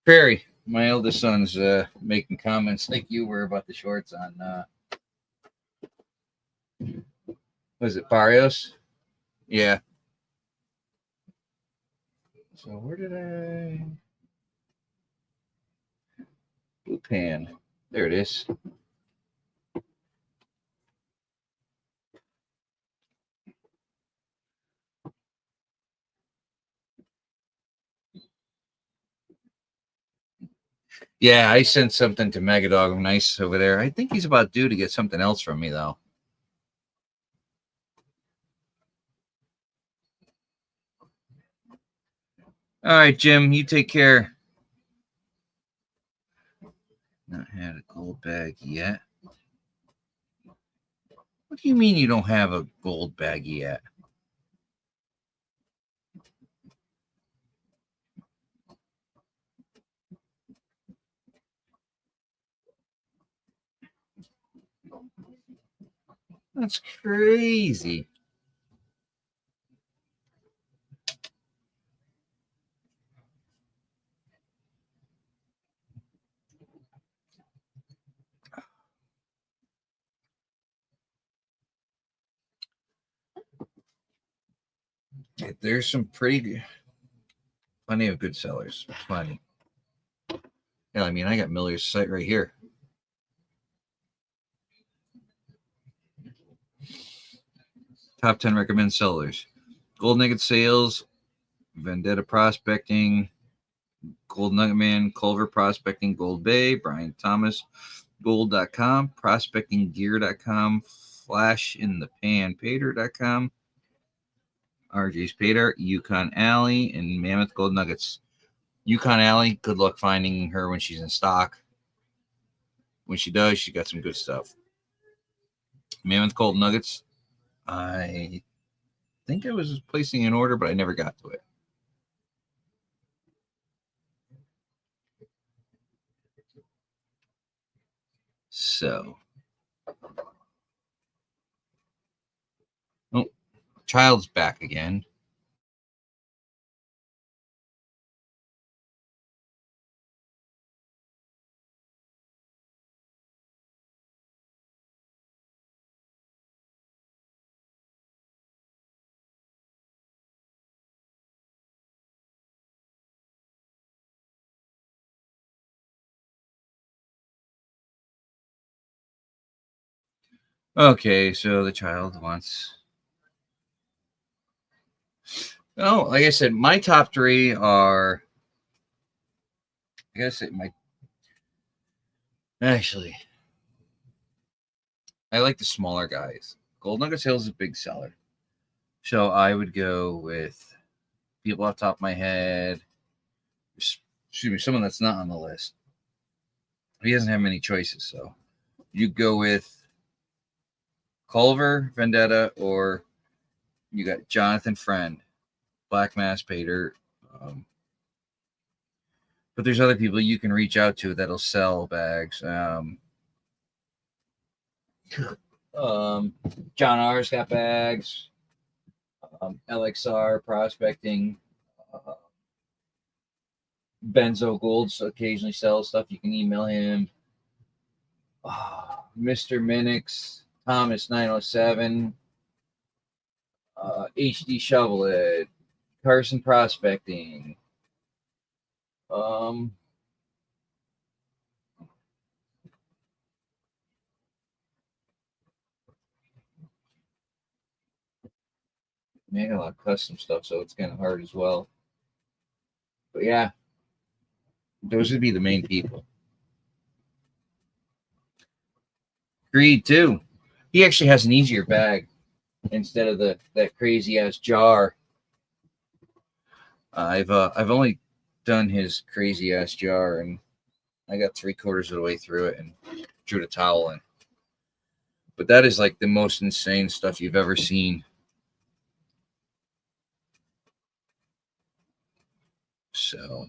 Perry, my eldest son's making comments like you were about the shorts on, was it Barrios? Yeah. So where did I? Blue pan. There it is. Yeah, I sent something to Megadog Nice over there. I think he's about due to get something else from me, though. All right, Jim, you take care. Not had a gold bag yet. What do you mean you don't have a gold bag yet? That's crazy. There's some plenty of good sellers. Plenty. Yeah, I mean, I got Miller's site right here. Top 10 recommend sellers. Gold Nugget Sales, Vendetta Prospecting, Gold Nugget Man, Culver Prospecting, Gold Bay, Brian Thomas, Gold.com, ProspectingGear.com, FlashinThePanPater.com, RJ's Pater, Yukon Alley, and Mammoth Gold Nuggets. Yukon Alley, good luck finding her when she's in stock. When she does, she got some good stuff. Mammoth Gold Nuggets, I think I was placing an order, but I never got to it. So, oh, Child's back again. Okay, so the child wants. Oh, like I said, my top three are. I guess it might. Actually, I like the smaller guys. Gold Nugget Sales is a big seller. So I would go with people off the top of my head. Excuse me, someone that's not on the list. He doesn't have many choices, so you go with Culver, Vendetta, or you got Jonathan Friend, Black Mass Pater. But there's other people you can reach out to that'll sell bags. John R's got bags. LXR Prospecting. Benzo Golds occasionally sells stuff. You can email him. Mr. Minix, Thomas 907, HD Shovelhead, Carson Prospecting. I got a lot of custom stuff, so it's kind of hard as well. But yeah, those would be the main people. Greed too. He actually has an easier bag instead of that crazy ass jar. I've only done his crazy ass jar, and I got 3/4 of the way through it and drew the towel in. But that is like the most insane stuff you've ever seen. So,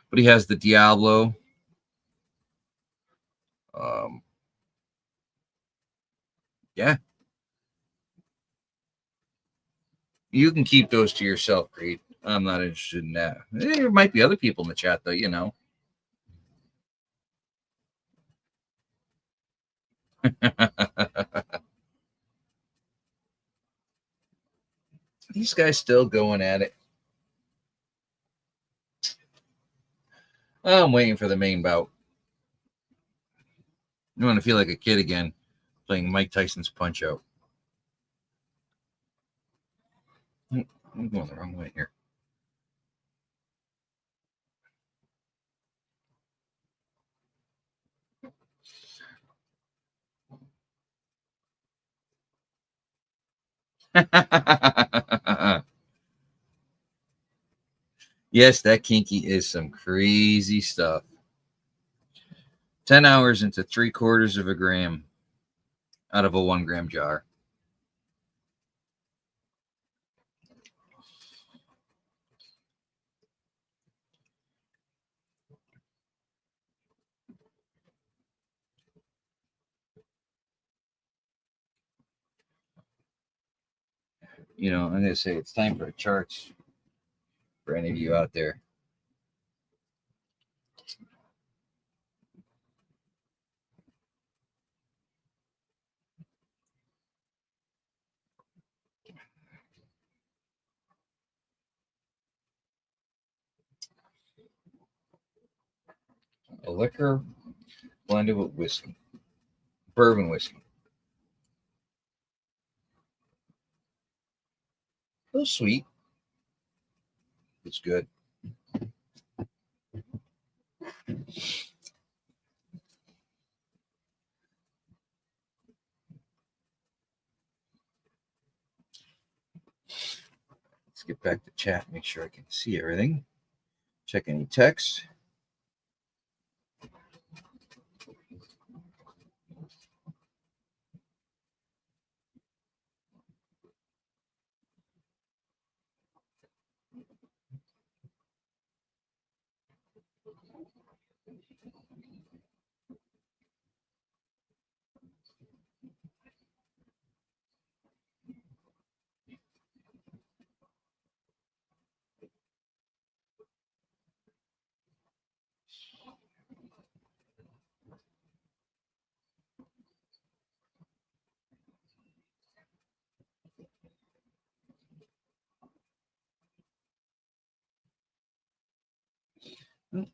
but he has the Diablo. Yeah. You can keep those to yourself, Creed. I'm not interested in that. There might be other people in the chat, though, you know. These guys still going at it. I'm waiting for the main bout. I want to feel like a kid again, playing Mike Tyson's Punch Out. I'm going the wrong way here. Yes, that kinky is some crazy stuff. 10 hours into 3/4 of a gram out of a 1 gram jar. You know, I'm going to say it's time for a charts for any of you out there. liquor blended with whiskey, bourbon whiskey. A little sweet. It's good. Let's get back to chat, make sure I can see everything. Check any text.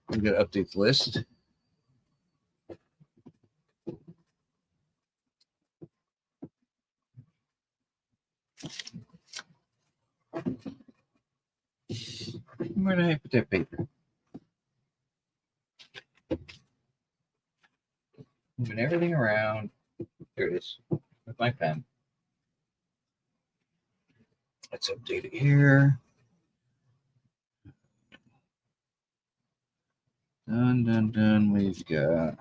We got to update the list. Where did I put that paper? Moving everything around. There it is. With my pen. Let's update it here. Done. We've got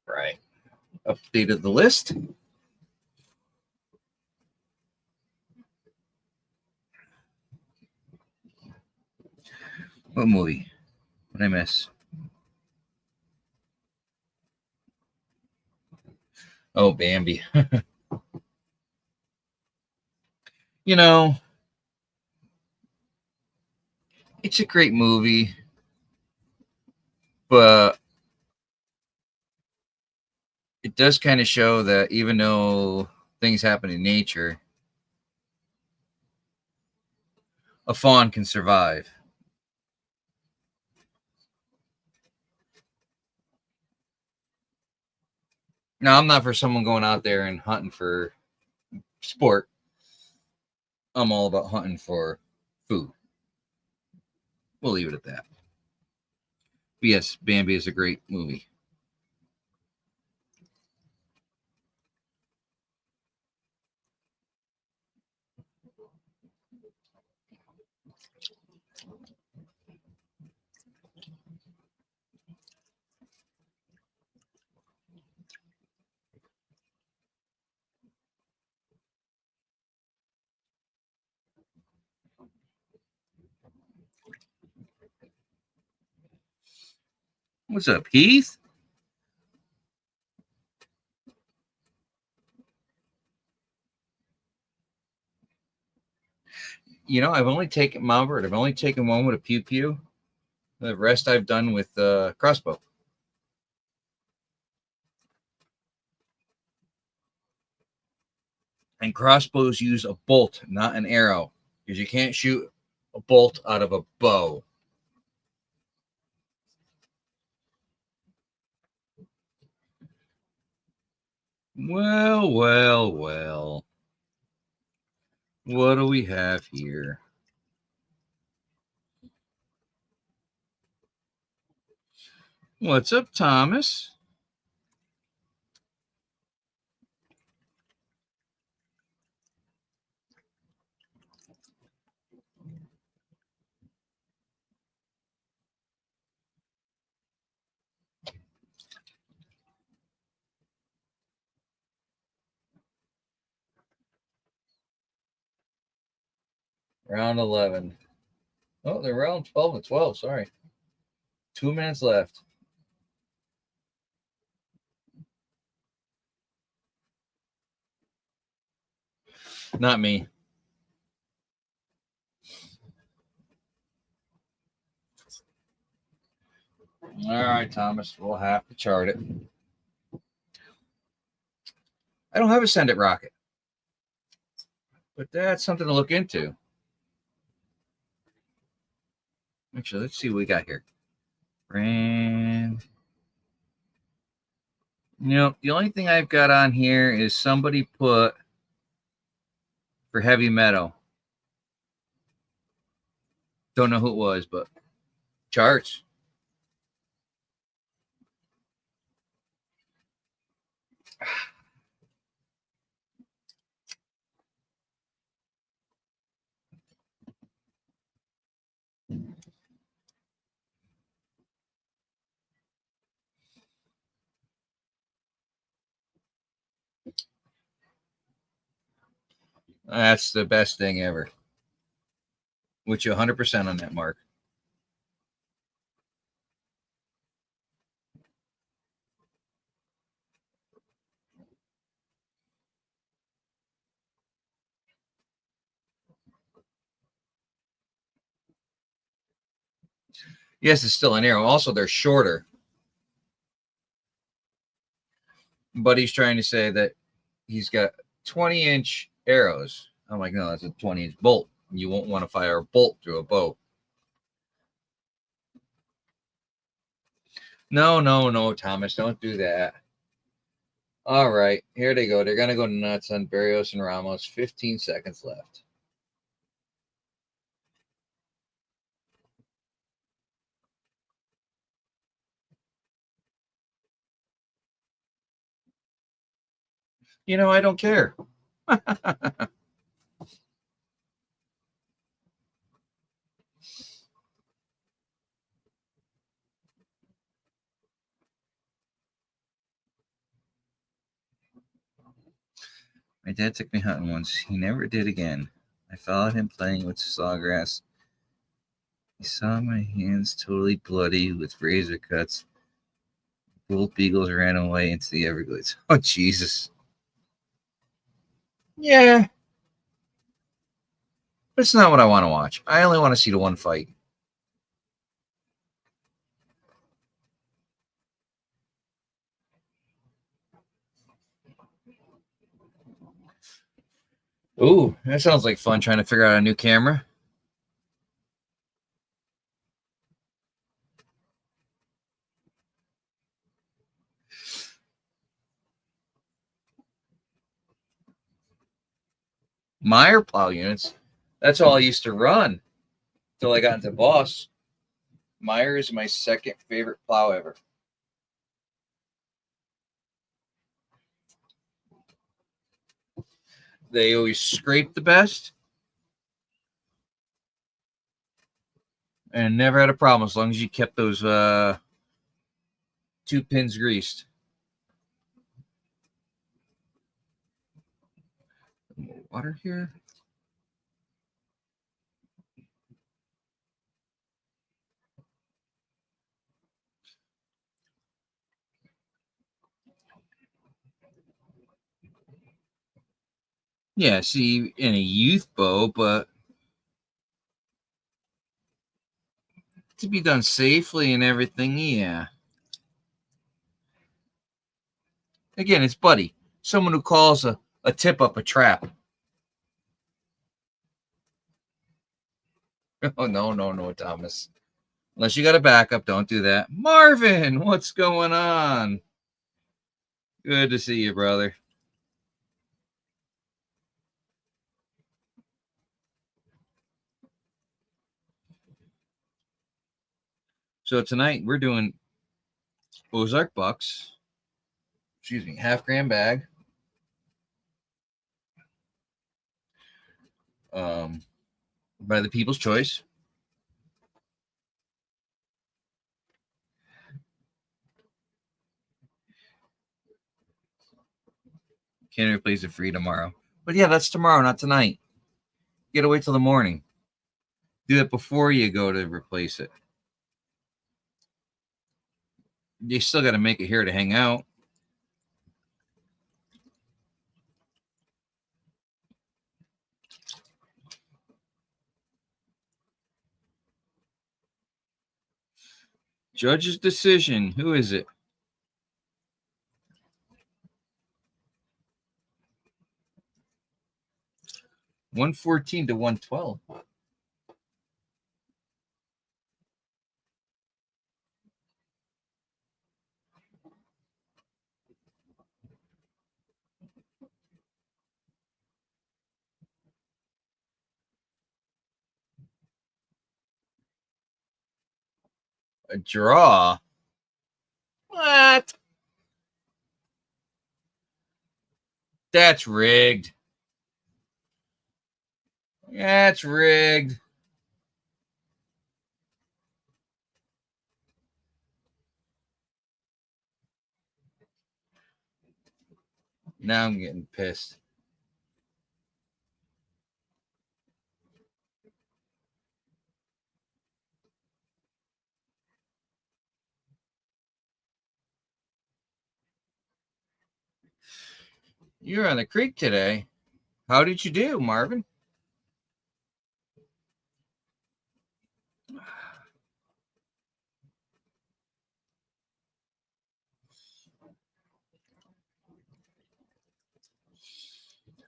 right. Updated the list. What movie? What did I miss? Oh, Bambi. You know, it's a great movie, but it does kind of show that even though things happen in nature, a fawn can survive. Now, I'm not for someone going out there and hunting for sport. I'm all about hunting for food. We'll leave it at that. But yes, Bambi is a great movie. What's up, Heath? You know, I've only taken Malbert. I've only taken one with a pew pew. The rest I've done with crossbow. And crossbows use a bolt, not an arrow, because you can't shoot a bolt out of a bow. Well. What do we have here? What's up, Thomas? Round 11. Oh, they're round 12 and 12. Sorry. 2 minutes left. Not me. All right, Thomas. We'll have to chart it. I don't have a Send It rocket, but that's something to look into. Actually, let's see what we got here. Brand. You know, the only thing I've got on here is somebody put for heavy metal. Don't know who it was, but charts. That's the best thing ever. With you 100% on that, Mark. Yes, it's still an arrow. Also, they're shorter. But he's trying to say that he's got 20-inch arrows. I'm like, no, that's a 20-inch bolt. You won't want to fire a bolt through a bow. No, Thomas, don't do that. All right, here they go. They're going to go nuts on Barrios and Ramos. 15 seconds left. You know, I don't care. My dad took me hunting once. He never did again. I followed him playing with sawgrass. He saw my hands totally bloody with razor cuts. Both beagles ran away into the Everglades. Oh, Jesus. Yeah. But it's not what I want to watch. I only want to see the one fight. Ooh, that sounds like fun trying to figure out a new camera. Meyer plow units. That's all I used to run until I got into Boss. Meyer is my second favorite plow ever. They always scrape the best and never had a problem as long as you kept those 2 pins greased. More water here. Yeah, see, in a youth bow, but to be done safely and everything, yeah. Again, it's Buddy. Someone who calls a tip up a trap. Oh, no, Thomas. Unless you got a backup, don't do that. Marvin, what's going on? Good to see you, brother. So tonight we're doing Ozark Bucks. Excuse me, half-gram bag. By the People's Choice. Canada plays it free tomorrow. But yeah, that's tomorrow, not tonight. You gotta wait till the morning. Do it before you go to replace it. You still got to make it here to hang out. Judge's decision. Who is it? $114 to $112. A draw? What? That's rigged. That's rigged. Now I'm getting pissed. You're on the creek today. How did you do, Marvin?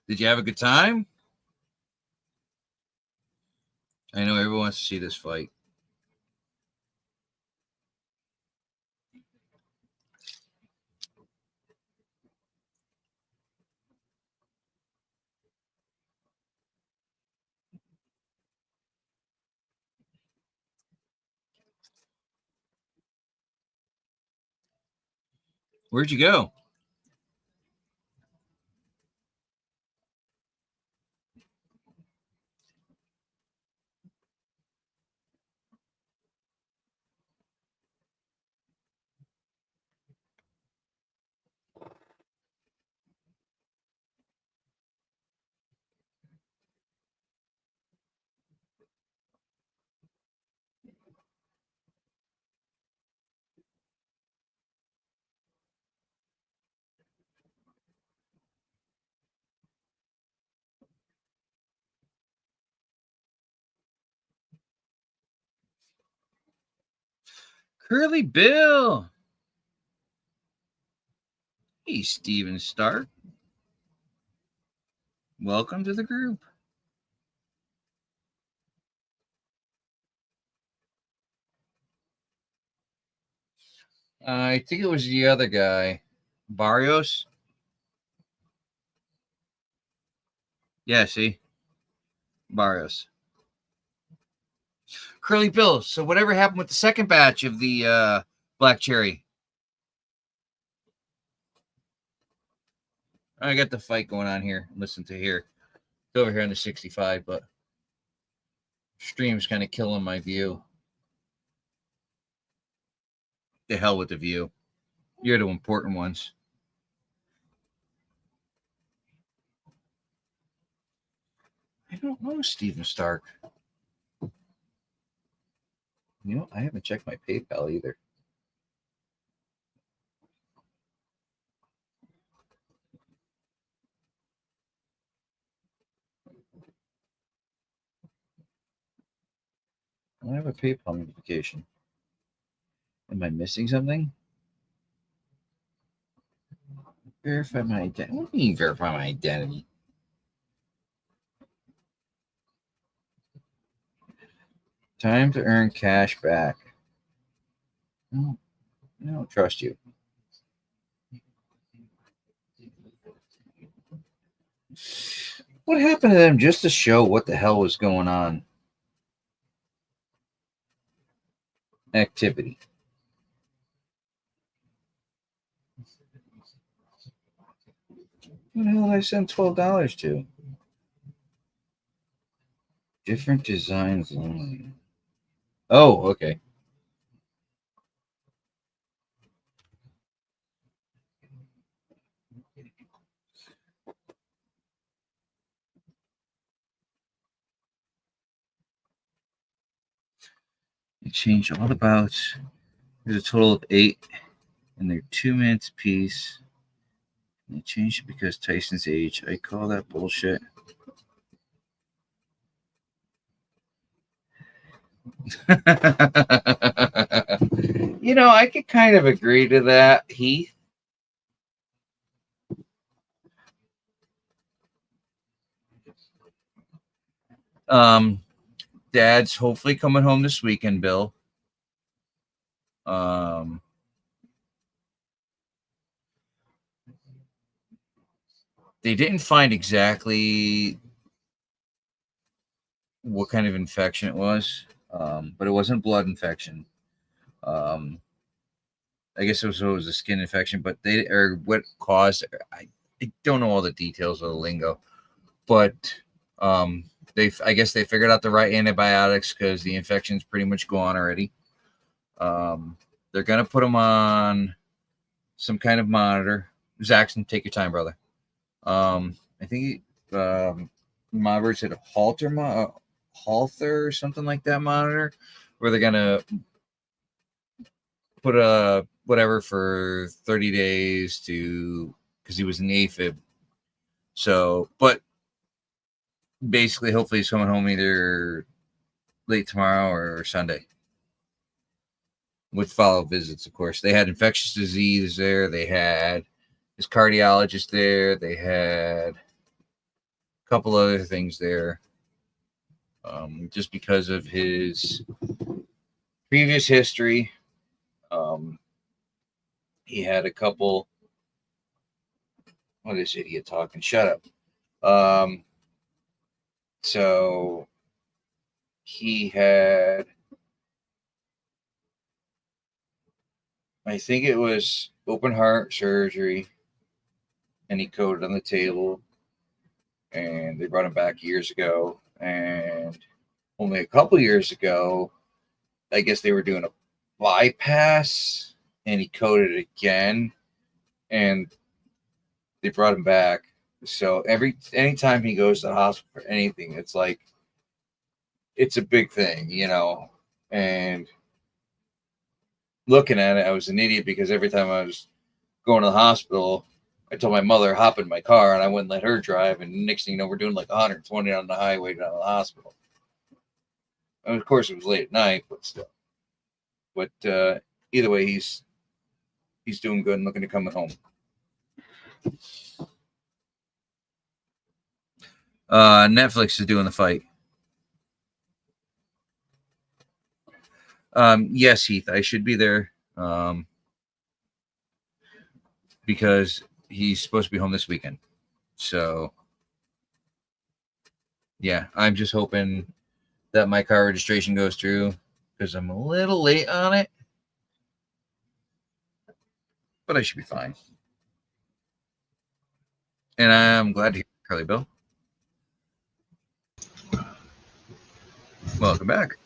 Did you have a good time? I know everyone wants to see this fight. Where'd you go? Curly Bill. Hey, Steven Stark. Welcome to the group. I think it was the other guy. Barrios? Yeah, see? Barrios. Curly Bill. So whatever happened with the second batch of the Black Cherry? I got the fight going on here. Listen to here. It's over here on the 65, but stream's kind of killing my view. The hell with the view. You're the important ones. I don't know Steven Stark. You know, I haven't checked my PayPal either. I don't have a PayPal notification. Am I missing something? Verify my identity. What do you mean verify my identity? Time to earn cash back. No, I don't trust you. What happened to them just to show what the hell was going on? Activity. Who the hell did I send $12 to? Different designs only. Oh, okay. You change all the bouts. There's a total of 8, and they're 2 minutes apiece. And they changed it because Tyson's age. I call that bullshit. You know, I could kind of agree to that, Heath. Dad's hopefully coming home this weekend, Bill. They didn't find exactly what kind of infection it was, but it wasn't a blood infection. I guess it was a skin infection, but what caused it. I don't know all the details of the lingo, but I guess they figured out the right antibiotics because the infection's pretty much gone already. They're gonna put him on some kind of monitor. Zaxton, take your time, brother. I think Robert said Halter or something like that monitor, where they're gonna put a whatever for 30 days because he was an AFib. So, but basically, hopefully he's coming home either late tomorrow or Sunday with follow-up visits. Of course, they had infectious disease there. They had his cardiologist there. They had a couple other things there. Just because of his previous history, he had a couple. What is idiot talking? Shut up. So he had, I think it was open heart surgery, and he coded on the table, and they brought him back years ago. And only a couple years ago, I guess they were doing a bypass, and he coded again, and they brought him back. So anytime he goes to the hospital for anything, it's like it's a big thing, you know. And looking at it, I was an idiot because every time I was going to the hospital, I told my mother hop in my car and I wouldn't let her drive. And next thing you know, we're doing like 120 on the highway down to the hospital. And of course, it was late at night, but still. But either way, he's doing good and looking to come home. Netflix is doing the fight. Yes, Heath, I should be there because he's supposed to be home this weekend. So, yeah, I'm just hoping that my car registration goes through because I'm a little late on it. But I should be fine. And I'm glad to hear Carly Bill. Welcome back.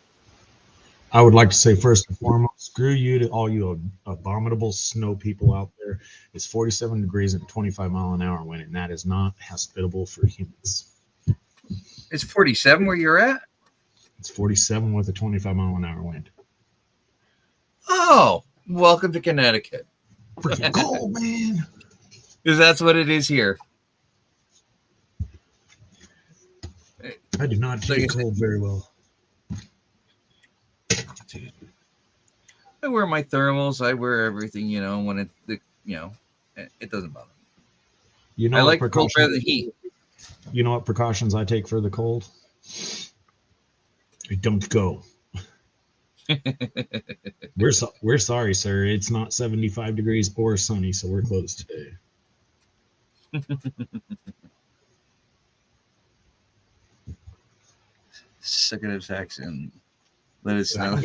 I would like to say first and foremost, screw you to all you abominable snow people out there. It's 47 degrees and 25 mile an hour wind, and that is not hospitable for humans. It's 47 where you're at? It's 47 with a 25 mile an hour wind. Oh, welcome to Connecticut. Freaking cold, man. Because that's what it is here. I do not take cold very well. Dude. I wear my thermals. I wear everything, you know, when it doesn't bother me. You know, I like cold better than heat. You know what precautions I take for the cold? I don't go. We're sorry, sir. It's not 75 degrees or sunny, so we're closed today. Suck it up, Saxon. Let us know.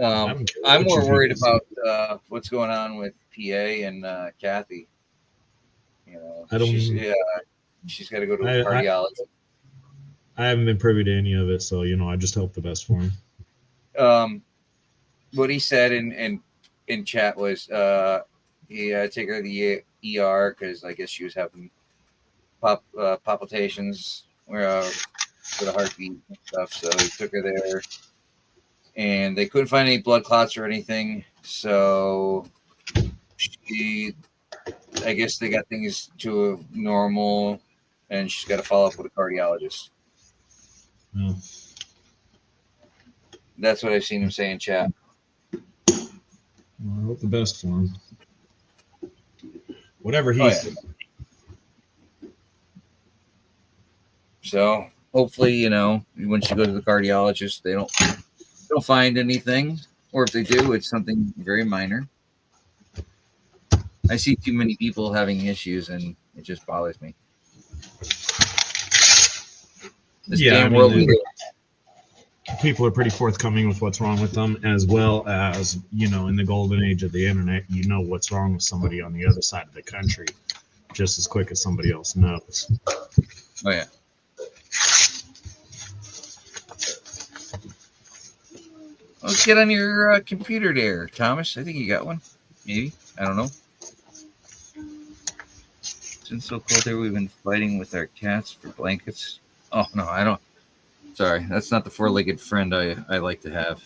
I'm more worried about what's going on with PA and Kathy. You know, she's got to go to a cardiologist. I haven't been privy to any of it, so you know, I just hope the best for him. What he said in chat was he had to take her to the ER because I guess she was having palpitations with a heartbeat and stuff. So he took her there, and they couldn't find any blood clots or anything. So I guess they got things to a normal, and she's got to follow up with a cardiologist. Oh. That's what I've seen him say in chat. hope the best for him. Whatever he's. So hopefully, you know, once you go to the cardiologist, they don't find anything, or if they do, it's something very minor. I see too many people having issues, and it just bothers me. This damn world we live. People are pretty forthcoming with what's wrong with them, as well as, you know, in the golden age of the internet, you know what's wrong with somebody on the other side of the country just as quick as somebody else knows. Oh, yeah. Let's get on your computer there, Thomas. I think you got one. Maybe. I don't know. Since so cold here, we've been fighting with our cats for blankets. Oh, no, I don't. Sorry, that's not the four-legged friend I like to have.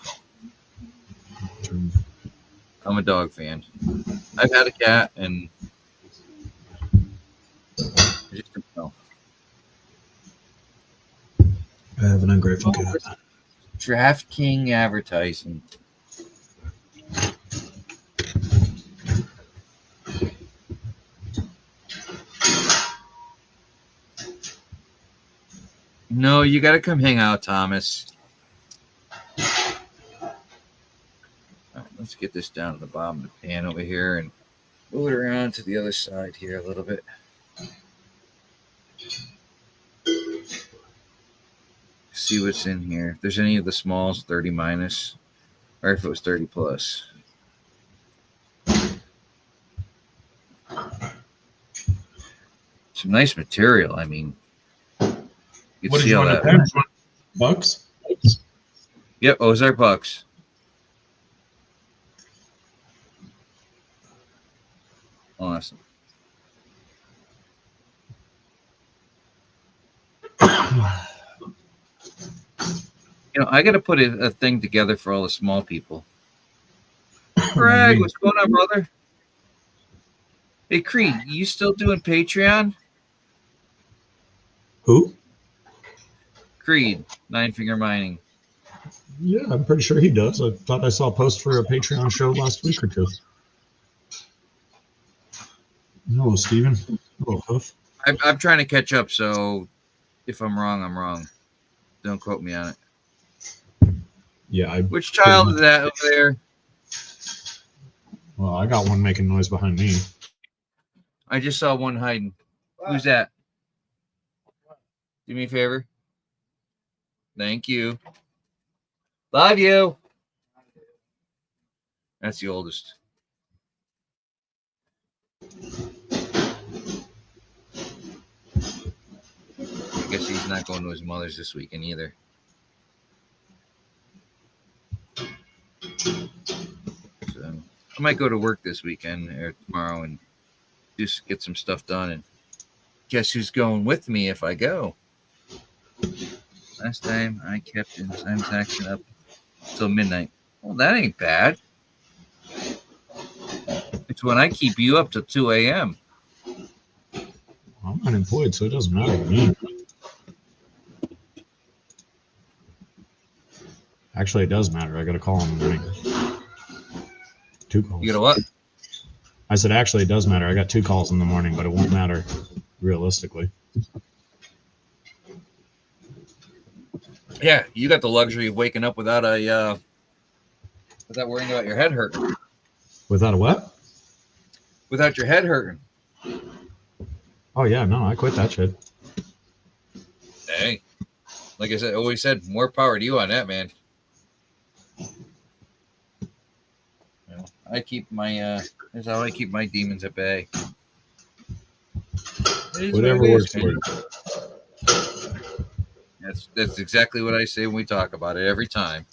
I'm a dog fan. I've had a cat, and I just don't know. I have an ungrateful cat. DraftKings advertising. No, you got to come hang out, Thomas. All right, let's get this down to the bottom of the pan over here and move it around to the other side here a little bit. See what's in here. If there's any of the smalls, 30 minus, or if it was 30 plus. Some nice material. I mean, you what can did you want to pay? Bucks? Yep, Ozark Bucks. Awesome. You know, I got to put a thing together for all the small people. Greg, what's going on, brother? Hey, Creed, you still doing Patreon? Who? Creed, Nine Finger Mining. Yeah, I'm pretty sure he does. I thought I saw a post for a Patreon show last week or two. Hello, Steven. Hello, Huff. I'm trying to catch up, so if I'm wrong, I'm wrong. Don't quote me on it. Yeah. Which child is that over there? Well, I got one making noise behind me. I just saw one hiding. Who's that? Do me a favor. Thank you. Love you. That's the oldest. I guess he's not going to his mother's this weekend either. So I might go to work this weekend or tomorrow and just get some stuff done. And guess who's going with me if I go? Last time I kept in time action up till midnight. Well, that ain't bad. It's when I keep you up till 2 a.m. I'm unemployed, so it doesn't matter to me. Actually, it does matter. I got a call in the morning. 2 calls. You know what? I said, actually, it does matter. I got 2 calls in the morning, but it won't matter realistically. Yeah, you got the luxury of waking up without worrying about your head hurting. Without a what? Without your head hurting. Oh, yeah, no, I quit that shit. Hey, like I said, always said, more power to you on that, man. You know, I keep my that's how I keep my demons at bay. Whatever works for you. That's exactly what I say when we talk about it every time.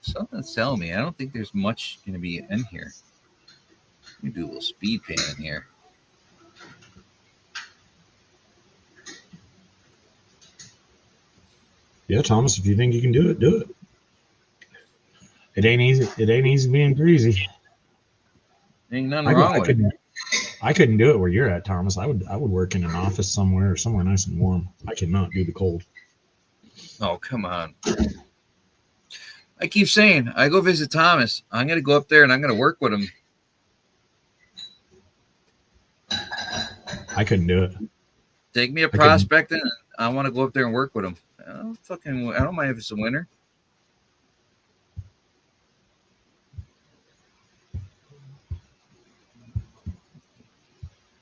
Something's telling me I don't think there's much going to be in here. Let me do a little speed paint in here. Yeah, Thomas, if you think you can do it, do it. It ain't easy. It ain't easy being greasy. Ain't nothing wrong with it. I couldn't do it where you're at, Thomas. I would work in an office somewhere nice and warm. I cannot do the cold. Oh, come on. I keep saying, I go visit Thomas. I'm going to go up there and I'm going to work with him. I couldn't do it. Take me a prospect and I want to go up there and work with him. I don't mind if it's a winter.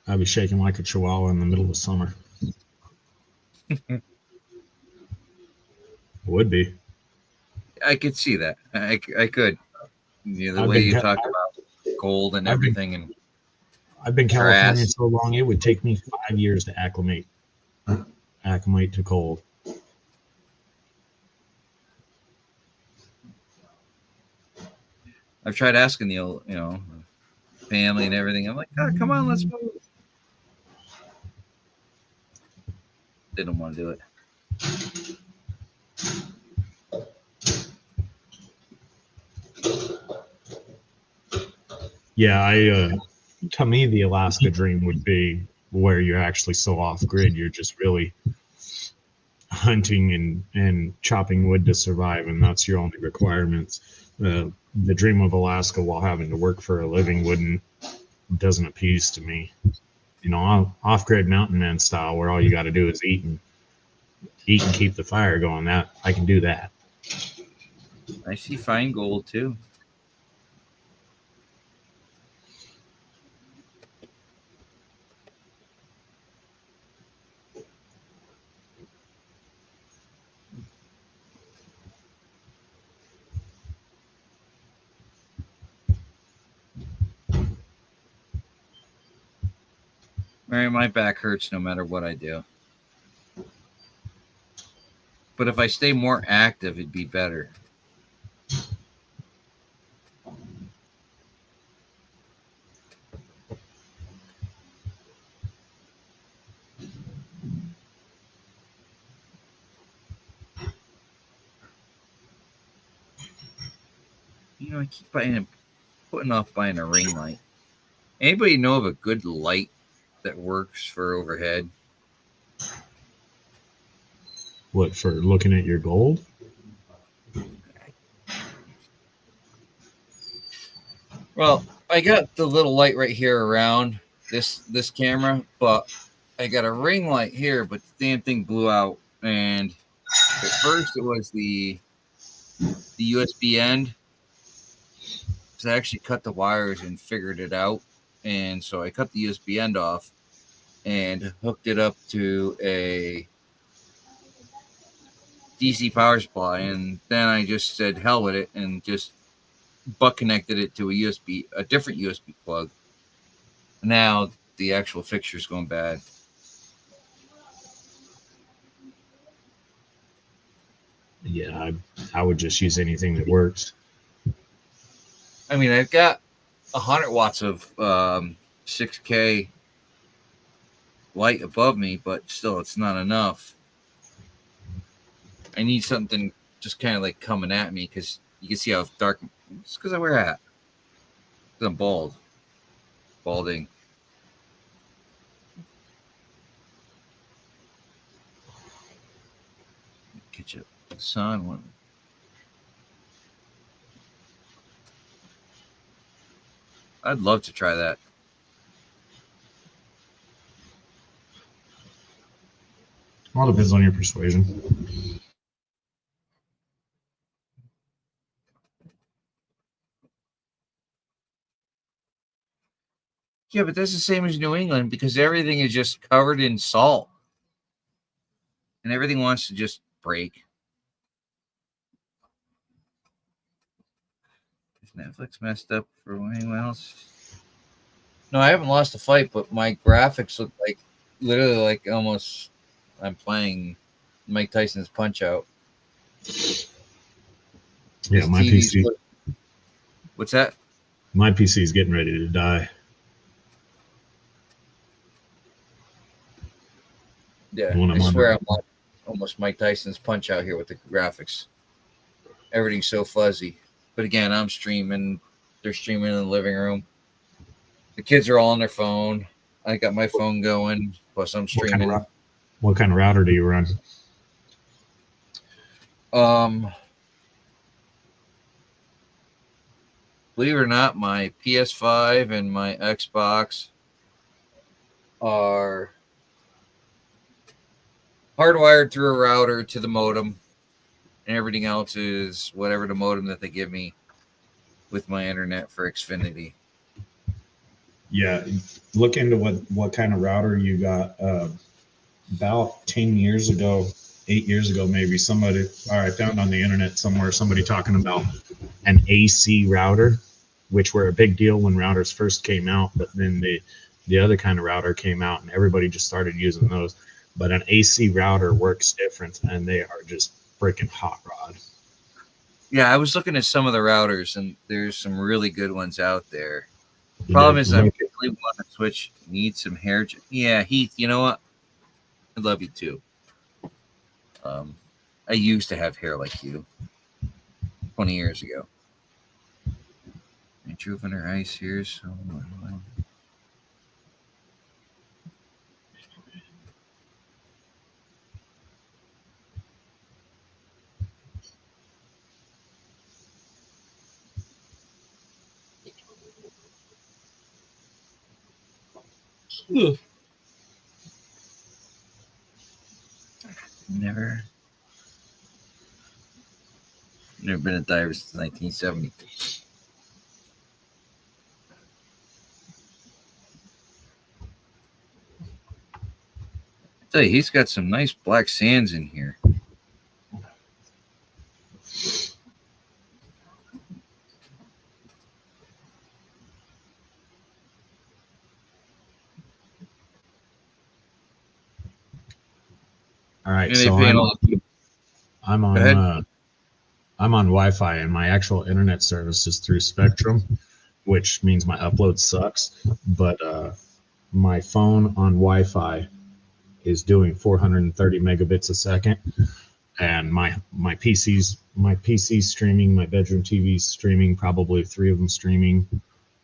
I'd be shaking like a chihuahua in the middle of summer. Would be. I could see that. I could. You know, the I've way been you talked about cold and everything. I've been California so long, it would take me 5 years to acclimate to cold. I've tried asking the old, family and everything. I'm like, oh, come on, let's move. They don't want to do it. Yeah, to me, the Alaska dream would be where you're actually so off grid. You're just really hunting and chopping wood to survive, and that's your only requirements. The dream of Alaska while having to work for a living doesn't appease to me. You know, off grid mountain man style, where all you got to do is eat and keep the fire going. That I can do that. I see fine gold too. Mary, my back hurts no matter what I do. But if I stay more active, it'd be better. You know, I keep putting off buying a ring light. Anybody know of a good light that works for overhead? What, for looking at your gold? Well, I got the little light right here around this camera, but I got a ring light here, but the damn thing blew out. And at first it was the USB end. So I actually cut the wires and figured it out. And so I cut the USB end off and hooked it up to a DC power supply. And then I just said hell with it and just butt connected it to a different USB plug. Now the actual fixture's going bad. Yeah, I would just use anything that works. I mean, I've got 100 watts of 6K light above me, but still, it's not enough. I need something just kind of like coming at me because you can see how dark. It's because I wear a hat. I'm balding. Catch up the sun one. I'd love to try that. All depends on your persuasion. Yeah, but that's the same as New England because everything is just covered in salt. And everything wants to just break. Is Netflix messed up for anyone else? No, I haven't lost a fight, but my graphics look like literally like almost I'm playing Mike Tyson's Punch Out. Yeah, my PC. What's that? My PC is getting ready to die. Yeah, I swear I'm like almost Mike Tyson's Punch Out here with the graphics. Everything's so fuzzy. But again, I'm streaming. They're streaming in the living room. The kids are all on their phone. I got my phone going. Plus, I'm streaming. What kind of router do you run? Believe it or not, my PS5 and my Xbox are hardwired through a router to the modem, and everything else is whatever the modem that they give me with my internet for Xfinity. Yeah, look into what kind of router you got. About 10 years ago, 8 years ago, maybe I found on the internet somewhere somebody talking about an AC router, which were a big deal when routers first came out, but then the other kind of router came out and everybody just started using those. But an AC router works different, and they are just freaking hot rod. Yeah, I was looking at some of the routers, and there's some really good ones out there. Problem is, I really want to switch. Need some hair. Yeah, Heath, you know what? I love you too. I used to have hair like you 20 years ago. I drew on her ice here, so never been a diver since 1970. I tell you, he's got some nice black sands in here. All right, And so I'm on Wi-Fi, and my actual internet service is through Spectrum, which means my upload sucks. But my phone on Wi-Fi is doing 430 megabits a second, and my PC's streaming, my bedroom TV's streaming, probably 3 of them streaming,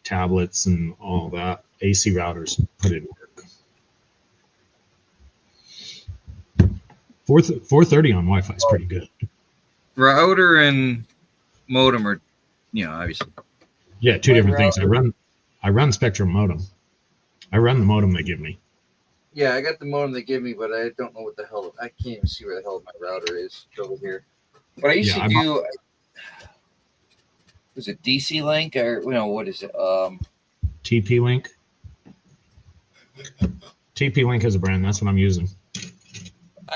tablets and all that. AC routers put in work. 430 on Wi-Fi is pretty good. Router and modem are, obviously. Yeah, two different things. I run Spectrum modem. I run the modem they give me. Yeah, I got the modem they give me, but I don't know what the hell. I can't even see where the hell my router is over here. But I used to do. Was it DC Link or what is it? TP Link. TP Link is a brand. That's what I'm using.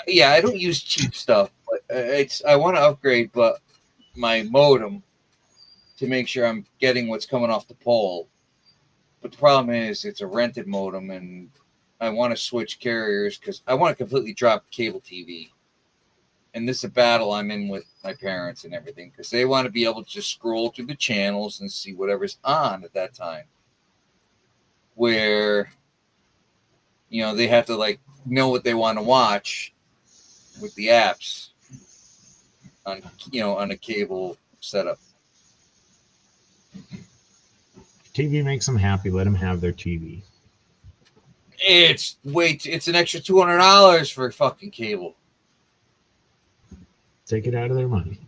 Yeah, I don't use cheap stuff, but I want to upgrade, but my modem to make sure I'm getting what's coming off the pole. But the problem is it's a rented modem, and I want to switch carriers because I want to completely drop cable TV. And this is a battle I'm in with my parents and everything because they want to be able to just scroll through the channels and see whatever's on at that time. Where, they have to know what they want to watch with the apps on a cable setup. TV makes them happy. Let them have their TV. It's an extra $200 for fucking cable. Take it out of their money.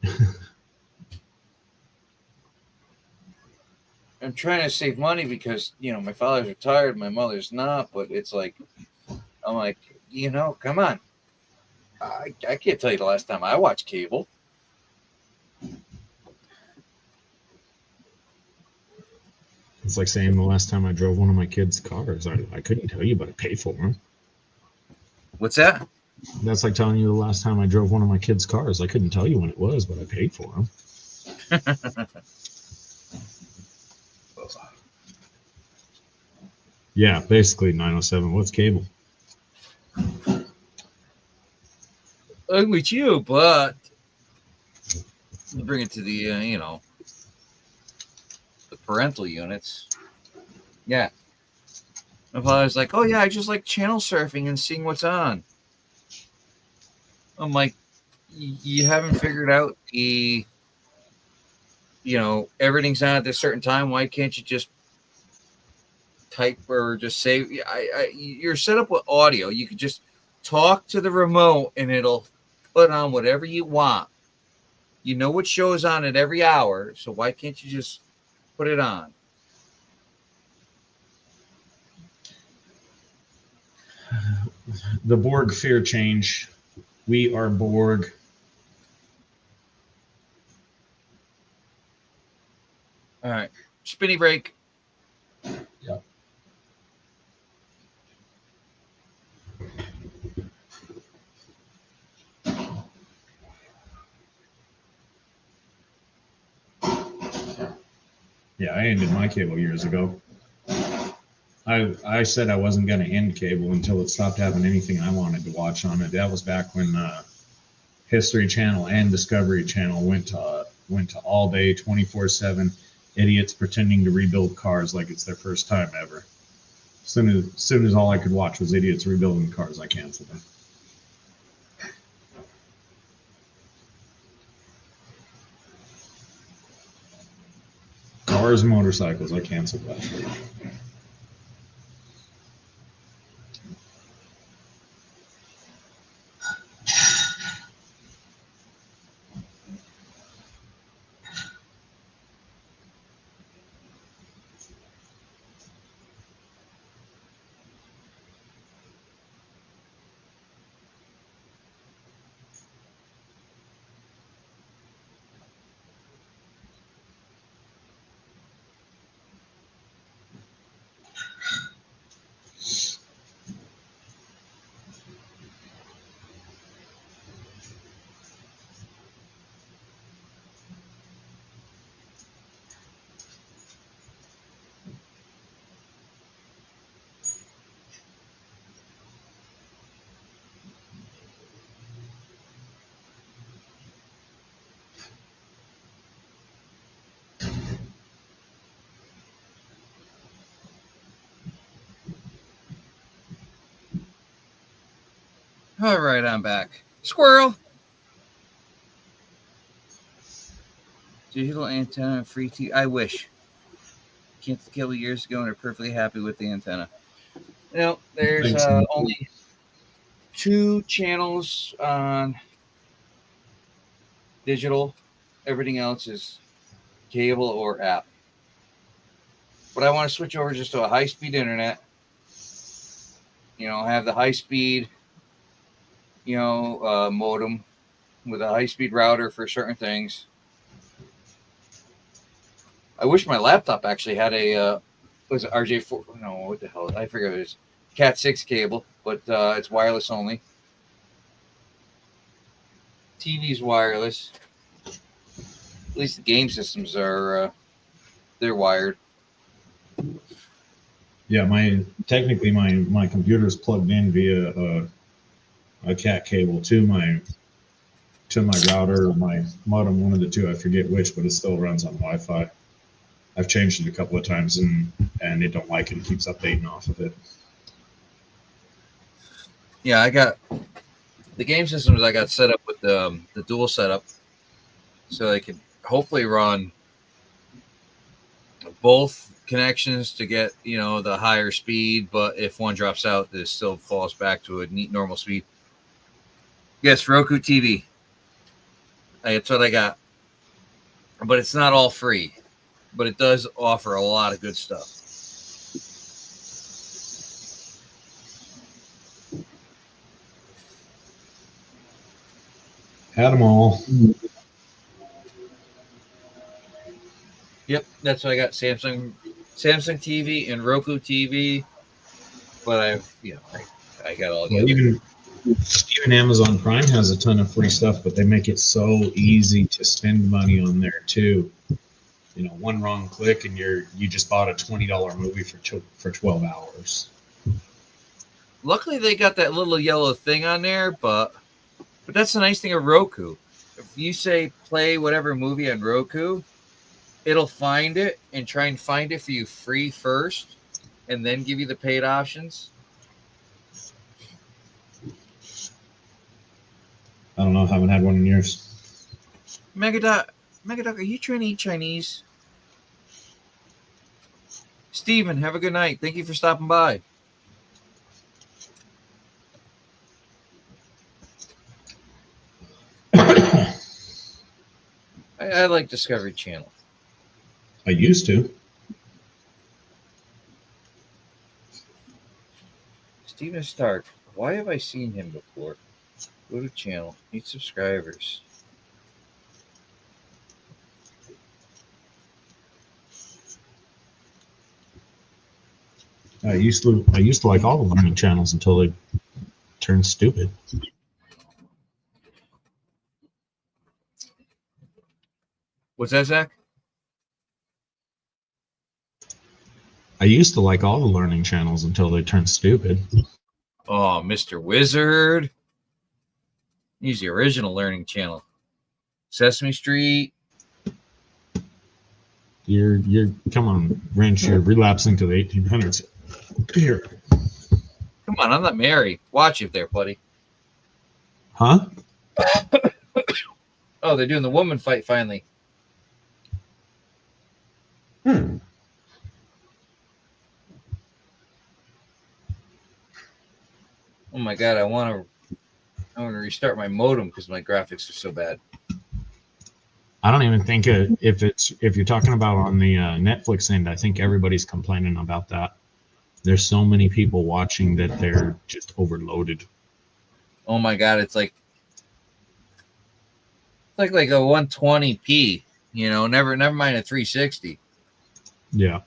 I'm trying to save money because my father's retired, my mother's not, but it's like I'm like, come on. I can't tell you the last time I watched cable. It's like saying the last time I drove one of my kids' cars. I couldn't tell you, but I paid for them. What's that? That's like telling you the last time I drove one of my kids' cars. I couldn't tell you when it was, but I paid for them. Yeah, basically 907. What's cable? I'm with you, but you bring it to the the parental units. Yeah. My father's like, oh yeah, I just like channel surfing and seeing what's on. I'm like, you haven't figured out everything's on at a certain time. Why can't you just type or just say? You're set up with audio. You could just talk to the remote and it'll put on whatever you want. You know what show is on at every hour, so why can't you just put it on? The Borg fear change. We are Borg. All right. Spinny break. Yep. Yeah, I ended my cable years ago. I said I wasn't going to end cable until it stopped having anything I wanted to watch on it. That was back when History Channel and Discovery Channel went to all day 24/7 idiots pretending to rebuild cars like it's their first time ever. Soon as all I could watch was idiots rebuilding cars, I canceled them. Cars and motorcycles, I canceled that. All right, I'm back. Squirrel. Digital antenna, free TV. I wish. Canceled cable years ago and are perfectly happy with the antenna. You know, there's only 2 channels on digital. Everything else is cable or app. But I want to switch over just to a high-speed internet. You know, have the high-speed, modem with a high-speed router for certain things. I wish my laptop actually had a was it RJ4? No, what the hell? I forget it is. Cat 6 cable, but it's wireless only. TV's wireless. At least the game systems are they're wired. Yeah, my computer's plugged in via a cat cable to my router or my modem, one of the two. I forget which, but it still runs on Wi-Fi. I've changed it a couple of times and it don't like it. It keeps updating off of it. Yeah, I got the game systems. I got set up with the dual setup, so they could hopefully run both connections to get the higher speed. But if one drops out, it still falls back to a neat normal speed. Yes, Roku TV. That's what I got, but it's not all free. But it does offer a lot of good stuff. Had them all. Yep, that's what I got. Samsung TV and Roku TV. But I got all the Well, other. Even Amazon Prime has a ton of free stuff, but they make it so easy to spend money on there too. You know, one wrong click and you just bought a $20 movie for 12 hours. Luckily, they got that little yellow thing on there, but that's the nice thing of Roku. If you say play whatever movie on Roku, it'll find it and try and find it for you free first, and then give you the paid options. I don't know. Haven't had one in years. Megadoc, are you trying to eat Chinese? Steven, have a good night. Thank you for stopping by. I like Discovery Channel. I used to. Steven Stark. Why have I seen him before? Go to channel. Need subscribers. I used to like all the learning channels until they turned stupid. What's that, Zach? I used to like all the learning channels until they turned stupid. Oh, Mr. Wizard. He's the original learning channel. Sesame Street. You're come on, Wrench, you're relapsing to the 1800s. Here. Come on, I'm not married. Watch it there, buddy. Huh? Oh, they're doing the woman fight finally. Hmm. Oh my god, I want to restart my modem because my graphics are so bad. I don't even think if you're talking about on the Netflix end, I think everybody's complaining about that. There's so many people watching that they're just overloaded. Oh my god, it's like a 120p, never mind a 360. Yeah.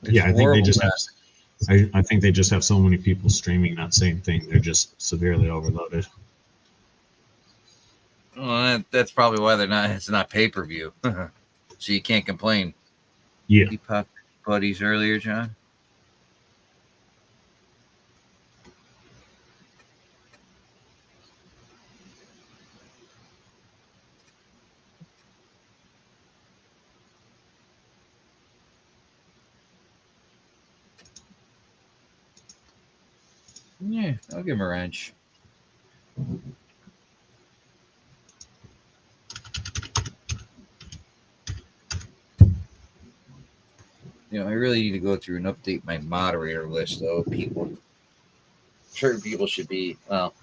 It's yeah, I think they just horrible. I think they just have so many people streaming that same thing. They're just severely overloaded. Well, that's probably why it's not pay-per-view. So you can't complain. Yeah. You popped buddies earlier, John? Yeah, I'll give him a wrench. I really need to go through and update my moderator list, though. Certain people should be, well,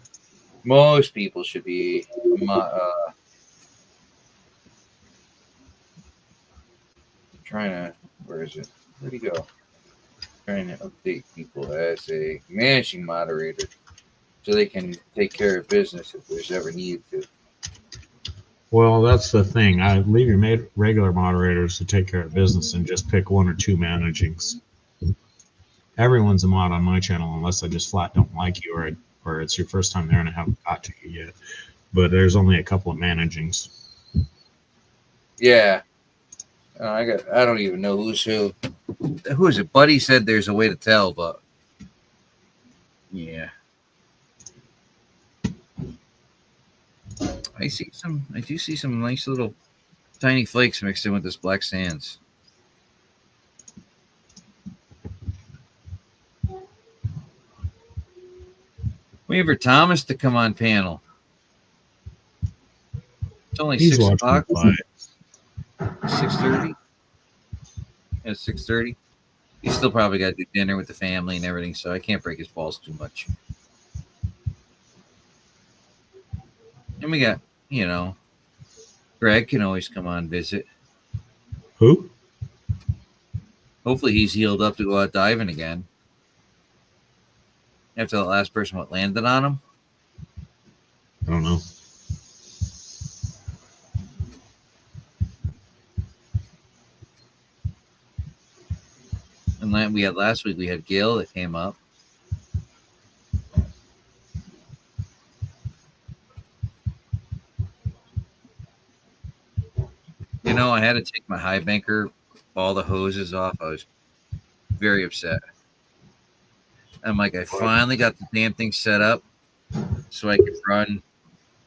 most people should be, trying to, where is it? Where'd he go? Trying to update people as a managing moderator so they can take care of business if there's ever need to. Well, that's the thing. I leave your regular moderators to take care of business and just pick one or two managings. Everyone's a mod on my channel unless I just flat don't like you or it's your first time there and I haven't got to you yet. But there's only a couple of managings. Yeah. I don't even know who's who. Who is it? Buddy said there's a way to tell, but yeah. I do see some nice little tiny flakes mixed in with this black sands. Wait for Thomas to come on panel. It's only 6 o'clock. 6:30. Yeah, 6:30. He's still probably got to do dinner with the family and everything, so I can't break his balls too much. And we got, Greg can always come on visit. Who? Hopefully he's healed up to go out diving again. After the last person what landed on him. I don't know. And we had last week, we had Gail that came up. I had to take my high banker, all the hoses off. I was very upset. I'm like, I finally got the damn thing set up so I could run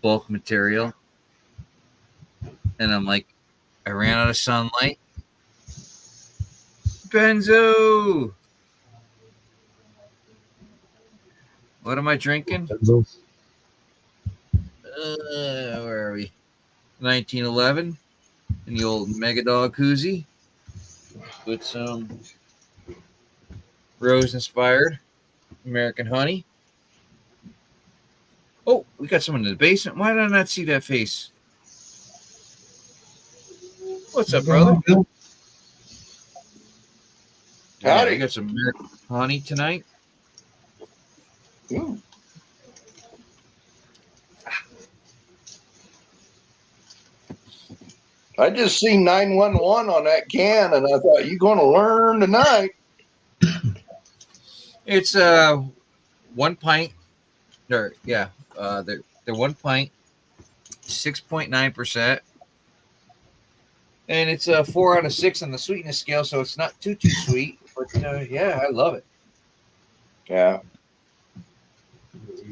bulk material. And I'm like, I ran out of sunlight. Benzo! What am I drinking? Benzo? Where are we? 1911. In the old Mega Dog koozie. With some rose-inspired American honey. Oh, we got someone in the basement. Why did I not see that face? What's up, brother? Bill? Yeah, I got some American honey tonight. Ooh. I just seen 911 on that can, and I thought, you're going to learn tonight. It's 1 pint. They're 1 pint, 6.9%, and it's a 4 out of 6 on the sweetness scale, so it's not too sweet. But yeah, I love it. Yeah.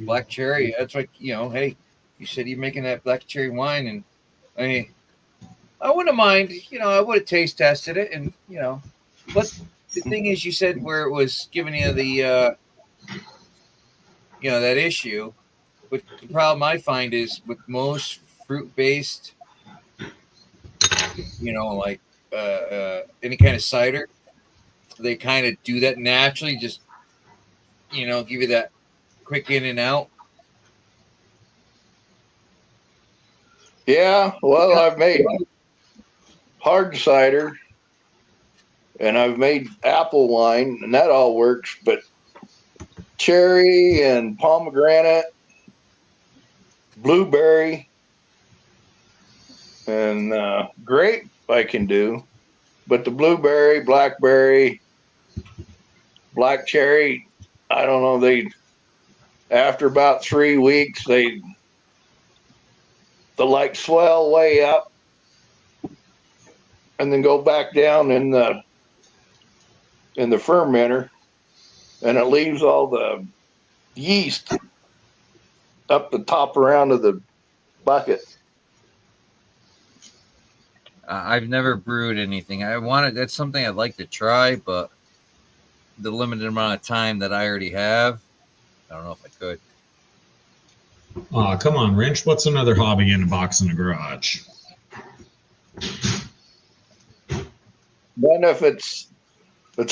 Black cherry. That's like, hey, you said you're making that black cherry wine, and I wouldn't mind. I would have taste tested it, and but the thing is, you said where it was giving you the that issue. But the problem I find is with most fruit-based, like any kind of cider, they kind of do that naturally, just, give you that quick in and out. Yeah, well, I've made hard cider, and I've made apple wine, and that all works, but cherry and pomegranate, blueberry, and grape I can do, but the blueberry, blackberry, black cherry, I don't know, after about 3 weeks, the light swell way up and then go back down in the fermenter, and it leaves all the yeast up the top around of the bucket. I've never brewed anything. That's something I'd like to try, but the limited amount of time that I already have, I don't know if I could. Oh, come on, Wrench. What's another hobby in a box in the garage? Then if it's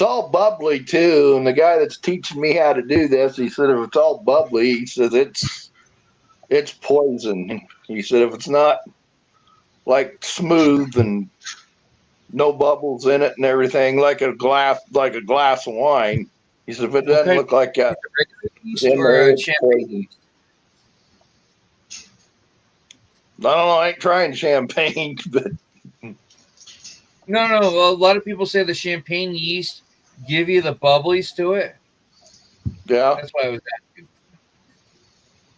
all bubbly too, and the guy that's teaching me how to do this, he said if it's all bubbly, he says it's poison. He said if it's not like smooth and no bubbles in it and everything, like a glass of wine, he said if it doesn't look like that, or champagne. I don't know. I ain't trying champagne, but no. Well, a lot of people say the champagne yeast give you the bubblies to it. Yeah, that's why I was asking.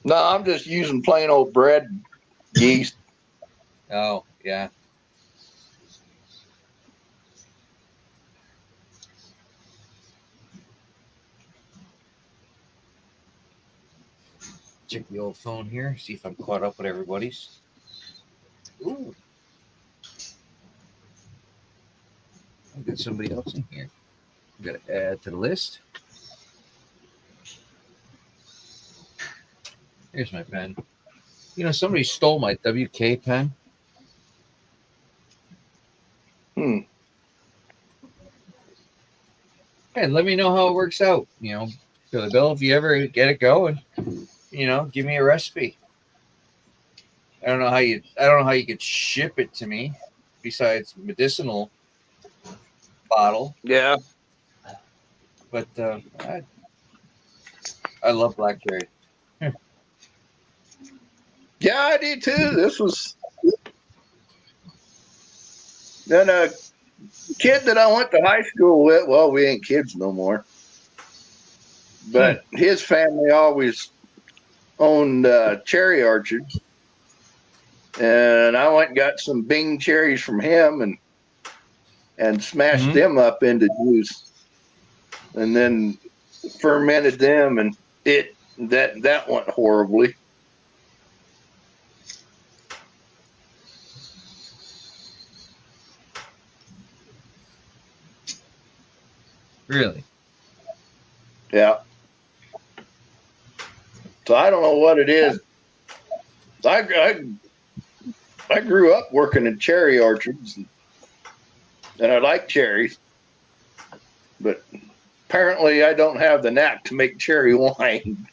No, I'm just using plain old bread yeast. Oh yeah. Check the old phone here, see if I'm caught up with everybody's. Ooh. I've got somebody else in here. I've got to add to the list. Here's my pen. Somebody stole my WK pen. Hey, let me know how it works out. Billy Bill, if you ever get it going, give me a recipe. I don't know how you could ship it to me besides medicinal bottle. Yeah. But I love black cherry. Yeah, I do too. This was then a kid that I went to high school with. Well, we ain't kids no more. But his family always owned cherry orchards. And I went and got some Bing cherries from him and smashed them up into juice, and then fermented them, and that went horribly. Really? Yeah. So I don't know what it is. I grew up working in cherry orchards, and I like cherries, but apparently I don't have the knack to make cherry wine.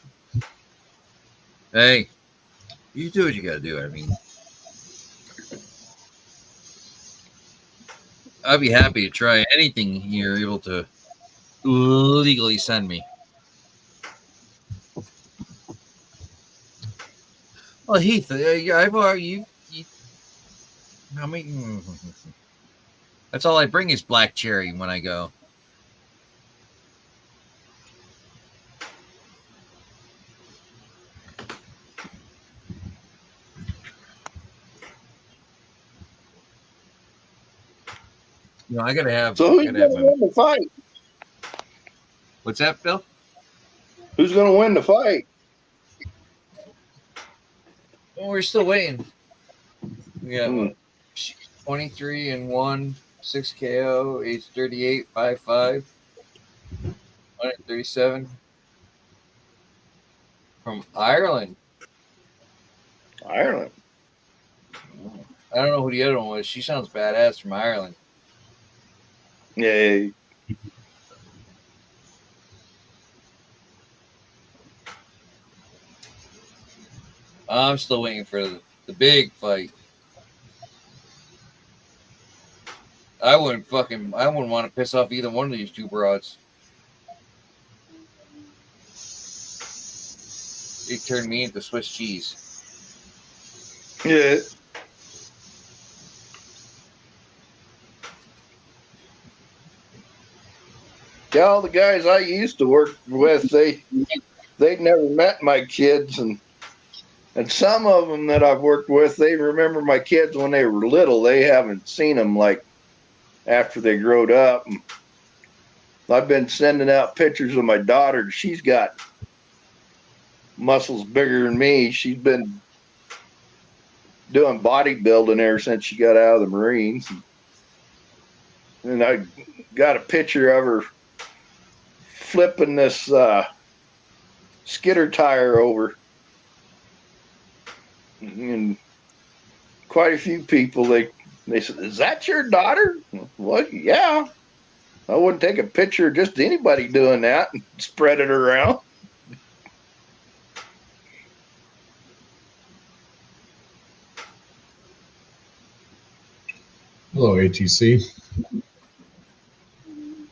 Hey, you do what you got to do. I mean, I'd be happy to try anything you're able to legally send me. Well, Heath, I've already you. I mean, that's all I bring is black cherry when I go. You know, I gotta have. So who's going to win the fight? What's that, Bill? Who's going to win the fight? Well, we're still waiting. We got 23-1, 6 KO, age 38, 5'5", 137 from Ireland. Ireland. I don't know who the other one was. She sounds badass from Ireland. Yeah. I'm still waiting for the big fight. I wouldn't want to piss off either one of these two broads. They turned me into Swiss cheese. Yeah. Yeah, all the guys I used to work with, they'd never met my kids, and some of them that I've worked with, they remember my kids when they were little. They haven't seen them like after they growed up. And I've been sending out pictures of my daughter. She's got muscles bigger than me. She's been doing bodybuilding ever since she got out of the Marines. And I got a picture of her flipping this skidder tire over. And quite a few people, they said, "Is that your daughter?" Well, yeah. I wouldn't take a picture of just anybody doing that and spread it around. Hello, ATC.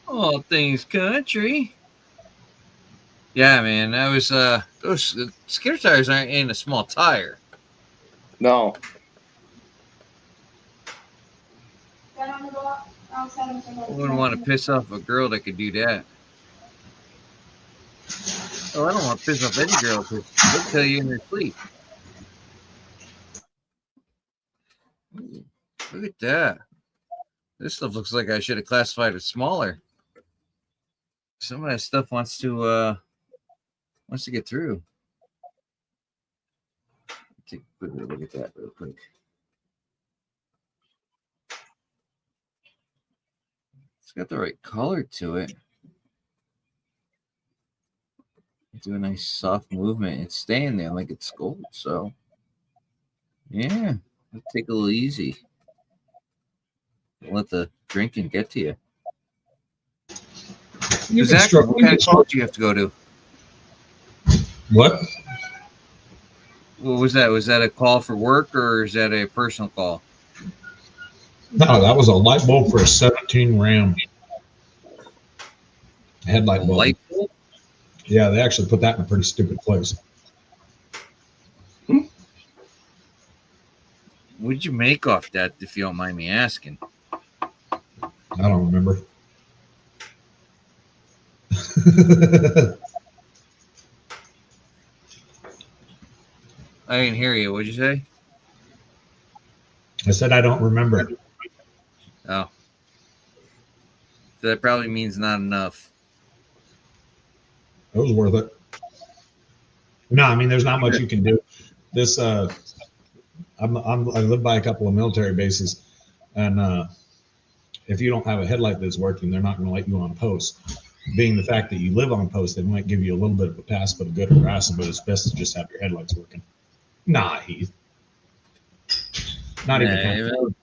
All things country. Yeah, man. That was those skidder tires aren't in a small tire. No. I wouldn't want to piss off a girl that could do that. Oh, I don't want to piss off any girl because they'll tell you in their sleep. Ooh, look at that. This stuff looks like I should have classified it smaller. Some of that stuff wants to get through. Take a quick look at that real quick. It's got the right color to it. Do a nice soft movement. It's staying there like it's gold. So, yeah, let's take a little easy. Don't let the drinking get to you. Zach, what kind of school do you have to go to? What? What was that? Was that a call for work or is that a personal call? No, that was a light bulb for a 17 Ram. Headlight bulb. Light bulb? Yeah, they actually put that in a pretty stupid place. What did you make off that, if you don't mind me asking? I don't remember. I didn't hear you. What'd you say? I said I don't remember. Oh. That probably means not enough. It was worth it. No, I mean, there's not much you can do. This, I live by a couple of military bases, and if you don't have a headlight that's working, they're not going to let you on post. Being the fact that you live on post, they might give you a little bit of a pass, but a good harassment, but it's best to just have your headlights working. Nah, Heath. Not even.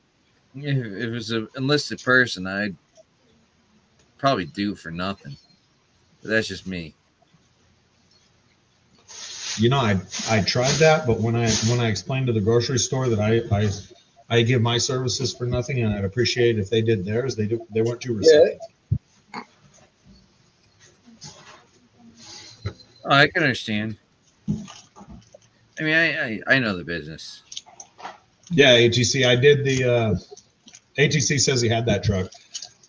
If it was an enlisted person, I'd probably do for nothing. But that's just me. You know, I tried that, but when I explained to the grocery store that I give my services for nothing, and I'd appreciate if they did theirs. They weren't too receptive. Oh, I can understand. I mean, I know the business. Yeah, ATC. I did the ATC says he had that truck.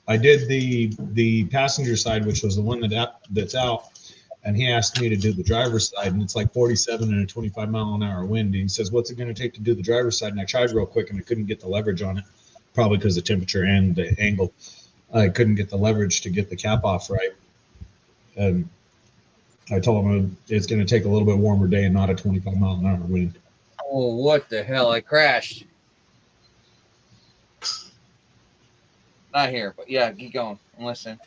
I did the passenger side, which was the one that's out, and he asked me to do the driver's side, and it's like 47 and a 25-mile-an-hour wind. And he says, "What's it going to take to do the driver's side?" And I tried real quick, and I couldn't get the leverage on it, probably because of the temperature and the angle. I couldn't get the leverage to get the cap off right. And I told him it's going to take a little bit warmer day and not a 25-mile-an-hour wind. Oh, what the hell! I crashed. Not here, but yeah, keep going. I'm listening.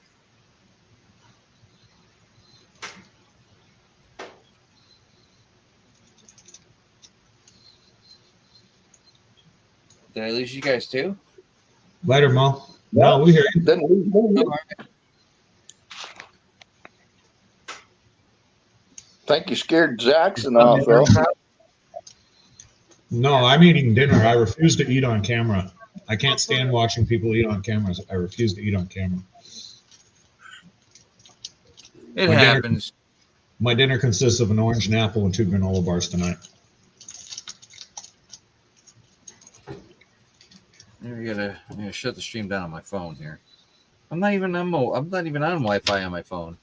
Did I lose you guys too? Later, Mo. No, we hear you. Think you scared Jackson off, though. No, I'm eating dinner. I refuse to eat on camera. I can't stand watching people eat on cameras. I refuse to eat on camera. It happens. My dinner consists of an orange, an apple, and 2 granola bars tonight. I'm gonna shut the stream down on my phone here. I'm not even on Wi-Fi on my phone.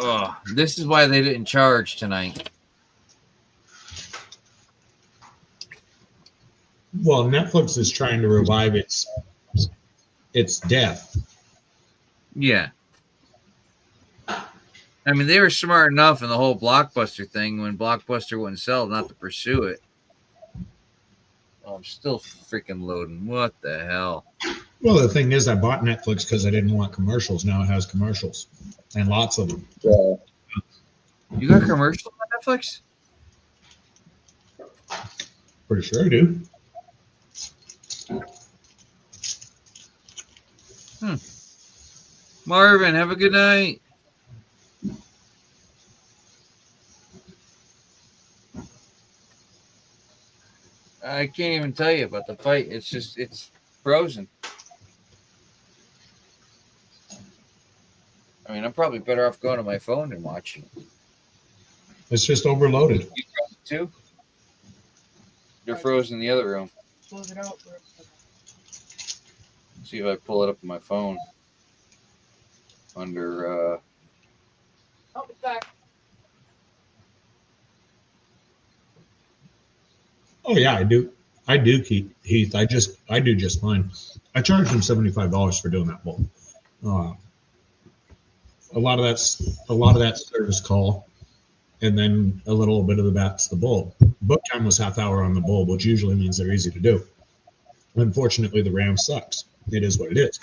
Oh, this is why they didn't charge tonight. Well, Netflix is trying to revive its death. Yeah. I mean, they were smart enough in the whole Blockbuster thing when Blockbuster wouldn't sell not to pursue it. Oh, I'm still freaking loading. What the hell? Well, the thing is, I bought Netflix because I didn't want commercials. Now it has commercials, and lots of them. Yeah. You got commercials on Netflix? Pretty sure I do. Marvin, have a good night. I can't even tell you about the fight. It's frozen. I mean, I'm probably better off going to my phone and watching. It's just overloaded. You frozen too? They're frozen in the other room. Close it out. See if I pull it up on my phone. Under Oh, it's back. Oh yeah, I do. I do, Heath. I do just fine. I charged him $75 for doing that bowl. A lot of that service call, and then a little bit of that's the bowl. Book time was half hour on the bowl, which usually means they're easy to do. Unfortunately, the RAM sucks. It is what it is.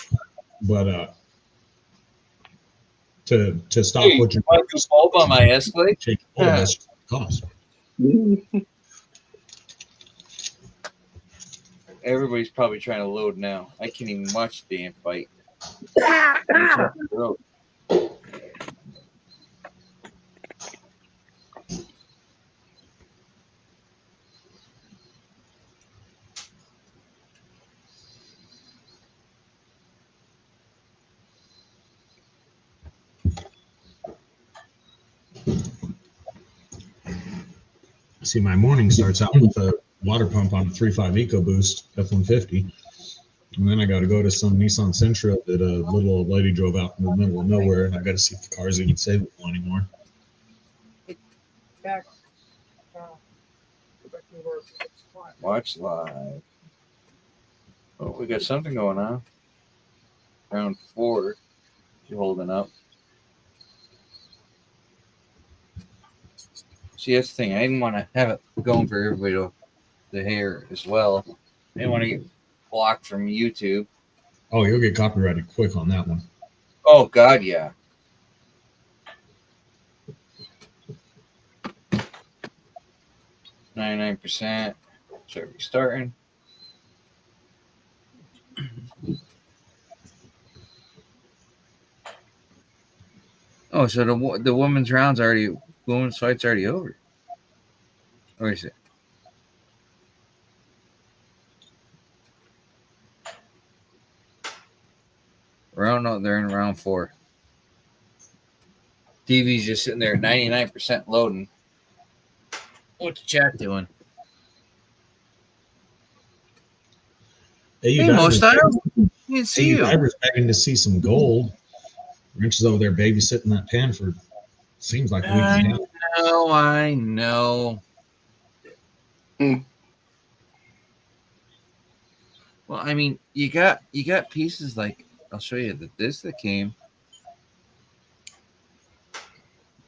But to stop what you're doing, bulb on my Escalade. Change the bowl, that's just the cost. Everybody's probably trying to load now. I can't even watch the damn fight. See, my morning starts out with a water pump on a 3.5 EcoBoost F-150. And then I got to go to some Nissan Sentra that a little old lady drove out in the middle of nowhere, and I got to see if the car's even savable anymore. Back. Watch live. Oh, we got something going on. Round 4. You holding up? See, that's the thing. I didn't want to have it going for everybody to hear as well. I didn't want to get blocked from YouTube. Oh, you'll get copyrighted quick on that one. Oh, God, yeah. %. Start restarting. Oh, so the women's fight's already over. Or is it? No, they're in round 4. TV's just sitting there at 99% loading. What's the chat doing? Hey, most times. Didn't see you. Divers begging to see some gold. Wrench is over there babysitting that pan for seems like a week. I know. Well, I mean, you got pieces like I'll show you that came.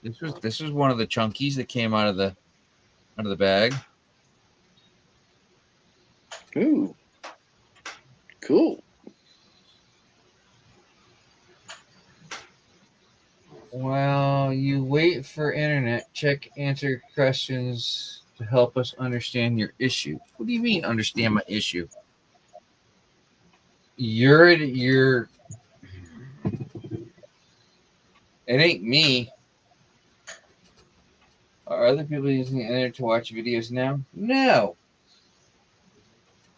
This was one of the chunkies that came out of the bag. Ooh, cool. While you wait for internet, check answer questions to help us understand your issue. What do you mean understand my issue? It ain't me. Are other people using the internet to watch videos now? No.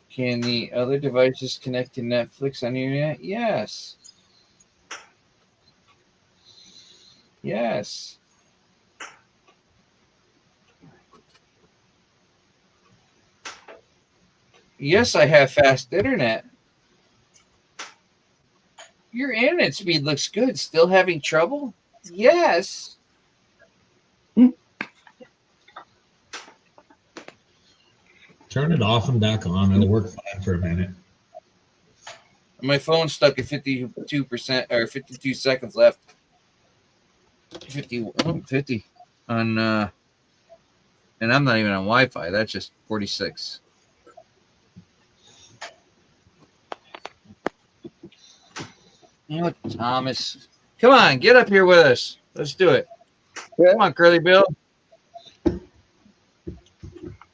Can the other devices connect to Netflix on the internet? Yes. Yes. Yes, I have fast internet. Your internet speed looks good. Still having trouble? Yes. Turn it off and back on. It'll work fine for a minute. My phone's stuck at 52% or 52 seconds left. 50 on and I'm not even on Wi-Fi. That's just 46. You know what, Thomas? Come on, get up here with us. Let's do it. Yeah. Come on, Curly Bill.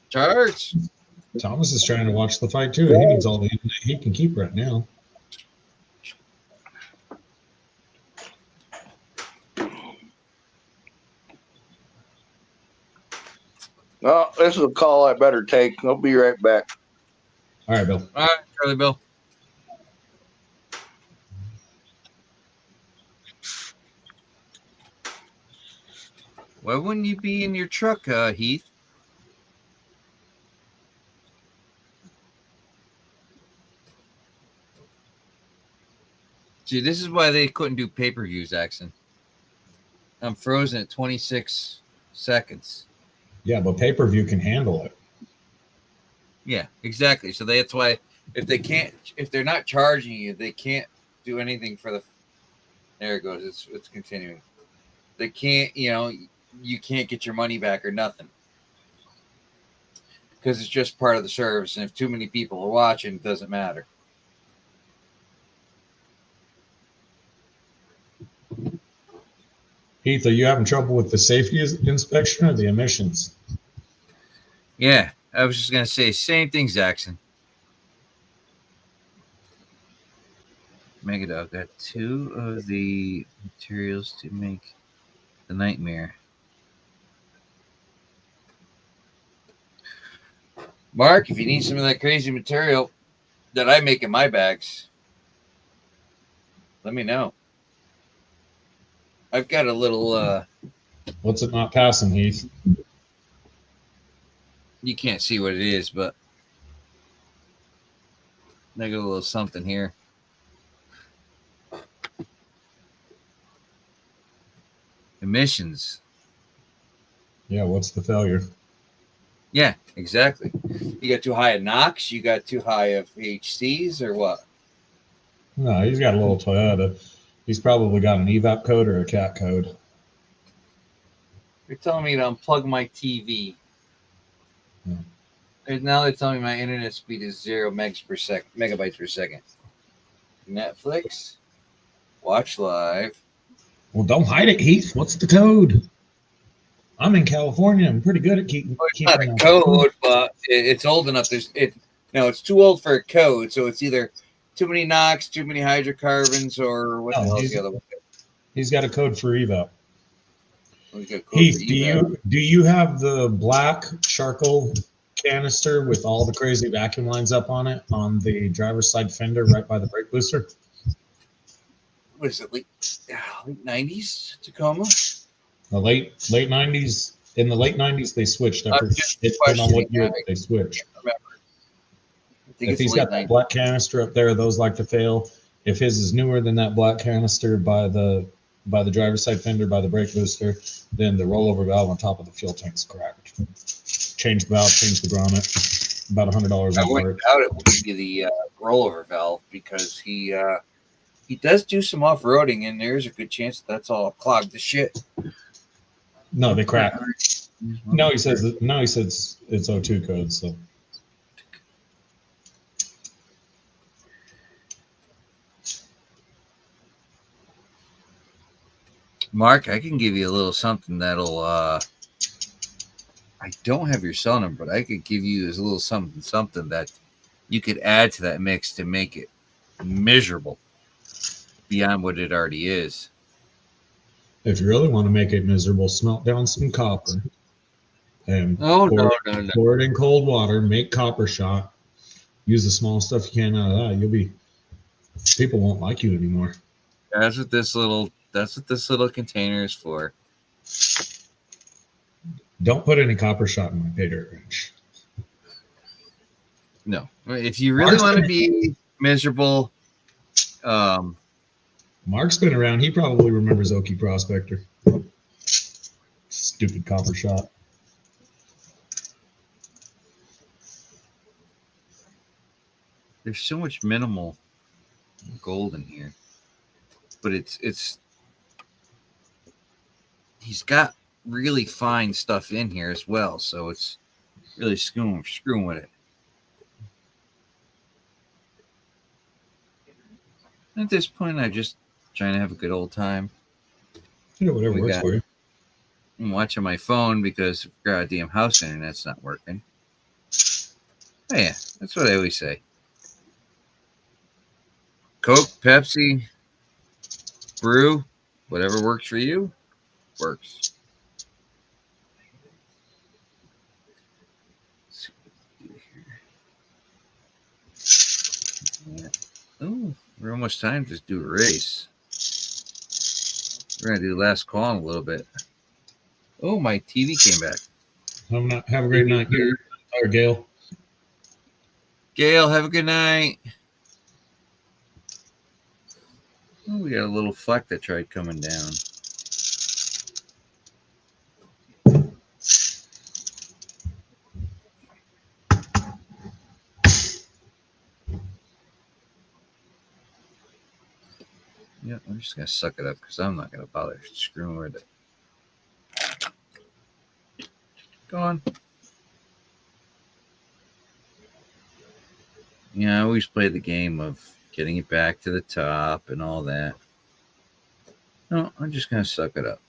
Charge. Thomas is trying to watch the fight too. He needs all the internet he can keep right now. Oh, this is a call I better take. I'll be right back. All right, Bill. All right, Curly Bill. Why wouldn't you be in your truck, Heath? See, this is why they couldn't do pay-per-views, Axon. I'm frozen at 26 seconds. Yeah, but pay-per-view can handle it. Yeah, exactly. So that's why if they're not charging you, they can't do anything for the. There it goes. It's continuing. They can't, you can't get your money back or nothing because it's just part of the service. And if too many people are watching, it doesn't matter. Heath, are you having trouble with the safety inspection or the emissions? Yeah, I was just gonna say same thing, Zaxxon. Megadog got 2 of the materials to make the nightmare. Mark, if you need some of that crazy material that I make in my bags, let me know. I've got a little. What's it not passing, Heath? You can't see what it is, but I got a little something here. Emissions. Yeah, what's the failure? Yeah, exactly. You got too high of NOx? You got too high of HCs or what? No, he's got a little Toyota. He's probably got an evap code or a cat code. They're telling me to unplug my TV. Yeah. And now they're telling me my internet speed is 0 megabytes per second. Netflix, watch live. Well, don't hide it, Heath. What's the code? I'm in California. I'm pretty good at keeping. Well, it's not a code, but it's old enough. It's too old for a code, so it's either too many NOx, too many hydrocarbons, or what the hell's the other one? He's got a code for evap. Heath, do you have the black charcoal canister with all the crazy vacuum lines up on it on the driver's side fender right by the brake booster? What is it, late 90s Tacoma? The late 90s. In the late 90s, they switched. Depending on what year they switched. If he's got that black canister up there, those like to fail. If his is newer than that black canister by the driver's side fender, by the brake booster, then the rollover valve on top of the fuel tank's cracked. Change the valve, change the grommet. About $100 I wouldn't doubt it would be the rollover valve, because he does do some off-roading, and there's a good chance that's all clogged to shit. No, they crack. No, he says it's O2 code. So Mark, I can give you a little something that'll I don't have your cell number, but I could give you a little something that you could add to that mix to make it miserable beyond what it already is. If you really want to make it miserable, smelt down some copper and pour it in cold water, make copper shot, use the small stuff you can out of that. People won't like you anymore. That's what this little container is for. Don't put any copper shot in my pay dirt wrench. No. If you really want to be miserable, Mark's been around. He probably remembers Okie Prospector. Stupid copper shot. There's so much minimal gold in here, but it's he's got really fine stuff in here as well, so it's really screwing with it. At this point, I'm just trying to have a good old time. Whatever works for you. I'm watching my phone because goddamn house internet's not working. Oh yeah, that's what I always say. Coke, Pepsi, brew, whatever works for you, works. Let's see what we do here. Yeah. Oh, we're almost time to do a race. We're going to do last call in a little bit. Oh, my TV came back. Have a great night, Gail. Gail, have a good night. Oh, we got a little fleck that tried coming down. Yeah, I'm just going to suck it up because I'm not going to bother screwing with it. Go on. Yeah, I always play the game of getting it back to the top and all that. No, I'm just going to suck it up.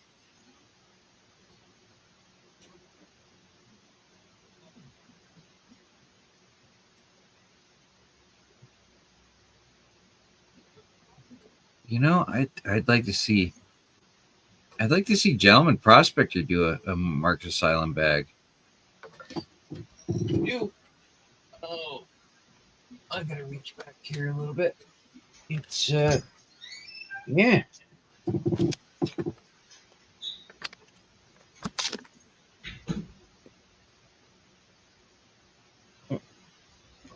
You know, I'd like to see Gentleman Prospector do a Marks Asylum bag. Oh, I gotta reach back here a little bit. It's yeah.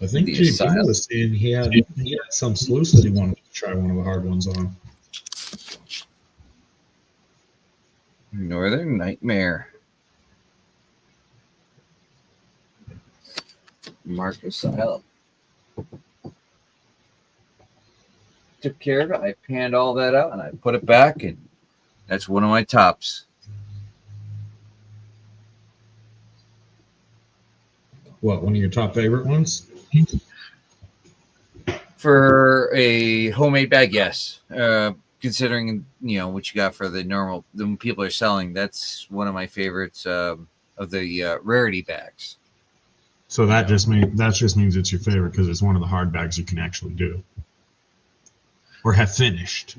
I think JP was saying he had some sluice that he wanted to try one of the hard ones on. Northern Nightmare. Mark Asylum. Took care of it. I panned all that out and I put it back, and that's one of my tops. What, one of your top favorite ones? For a homemade bag, yes. Considering, you know, what you got for the people are selling, that's one of my favorites of the rarity bags. So that just means it's your favorite because it's one of the hard bags you can actually do or have finished.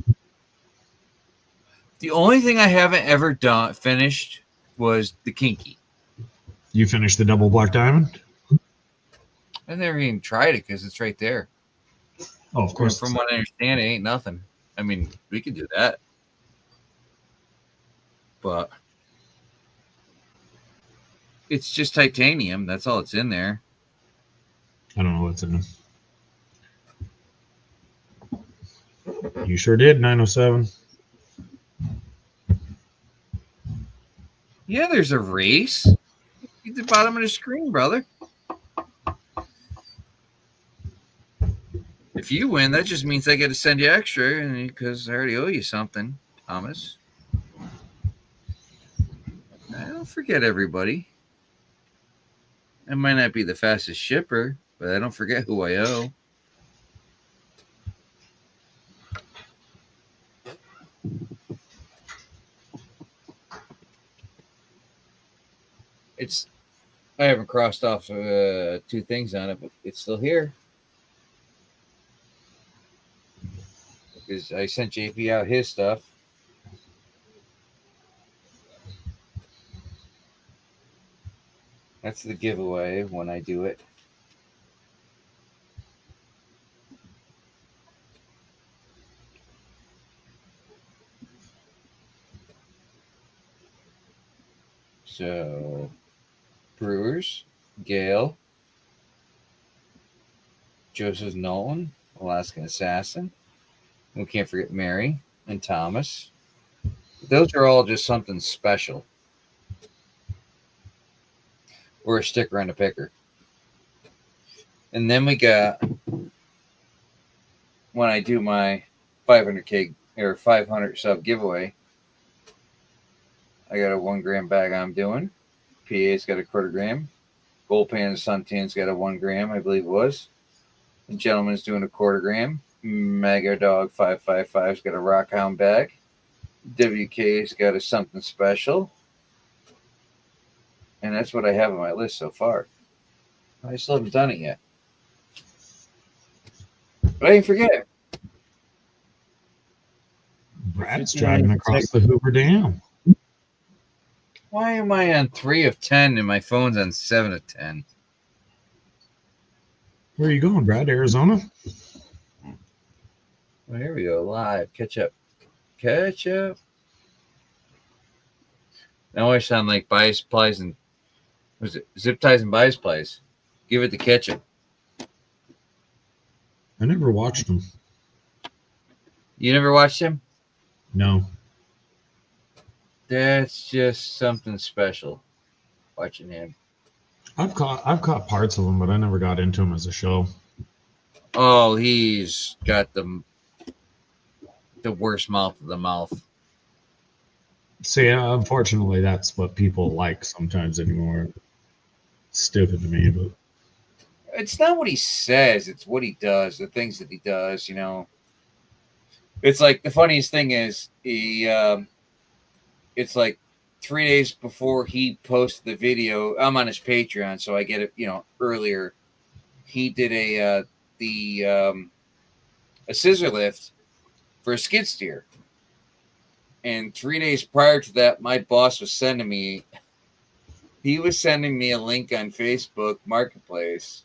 The only thing I haven't ever finished was the kinky. You finished the double black diamond? I never even tried it because it's right there. Oh, of course. From what I understand, it ain't nothing. I mean, we could do that. But it's just titanium. That's all it's in there. I don't know what's in there. You sure did, 907. Yeah, there's a race. At the bottom of the screen, brother. If you win, that just means I got to send you extra because I already owe you something, Thomas. I don't forget everybody. I might not be the fastest shipper, but I don't forget who I owe. I haven't crossed off 2 things on it, but it's still here. Because I sent JP out his stuff. That's the giveaway when I do it. So, Brewers, Gale, Joseph Nolan, Alaskan Assassin. We can't forget Mary and Thomas. Those are all just something special. Or a sticker and a picker. And then we got, when I do my 500K or 500 sub giveaway, I got a 1 gram bag I'm doing. PA's got a 1/4 gram. Gold Pan and Suntan's got a 1 gram, I believe it was. The gentleman's doing a 1/4 gram. Mega Dog 555's got a Rockhound bag. WK's got a something special. And that's what I have on my list so far. I still haven't done it yet. But I didn't forget. Brad's driving across the Hoover Dam. Why am I on 3 of 10 and my phone's on 7 of 10? Where are you going, Brad? Arizona? Well, here we go. Live. Catch up. Catch up. Now I sound like Bias Plies and was it Zip Ties and Bias Plies? Give it the ketchup. I never watched him. You never watched him? No. That's just something special. Watching him. I've caught parts of him, but I never got into him as a show. Oh, he's got the worst mouth of the mouth. See, unfortunately, that's what people like sometimes anymore. It's stupid to me, but It's not what he says; it's what he does. The things that he does, you know. It's like the funniest thing is he. It's like 3 days before he posted the video. I'm on his Patreon, so I get it, you know, earlier. He did a scissor lift for a skid steer. And 3 days prior to that, my boss was sending me a link on Facebook Marketplace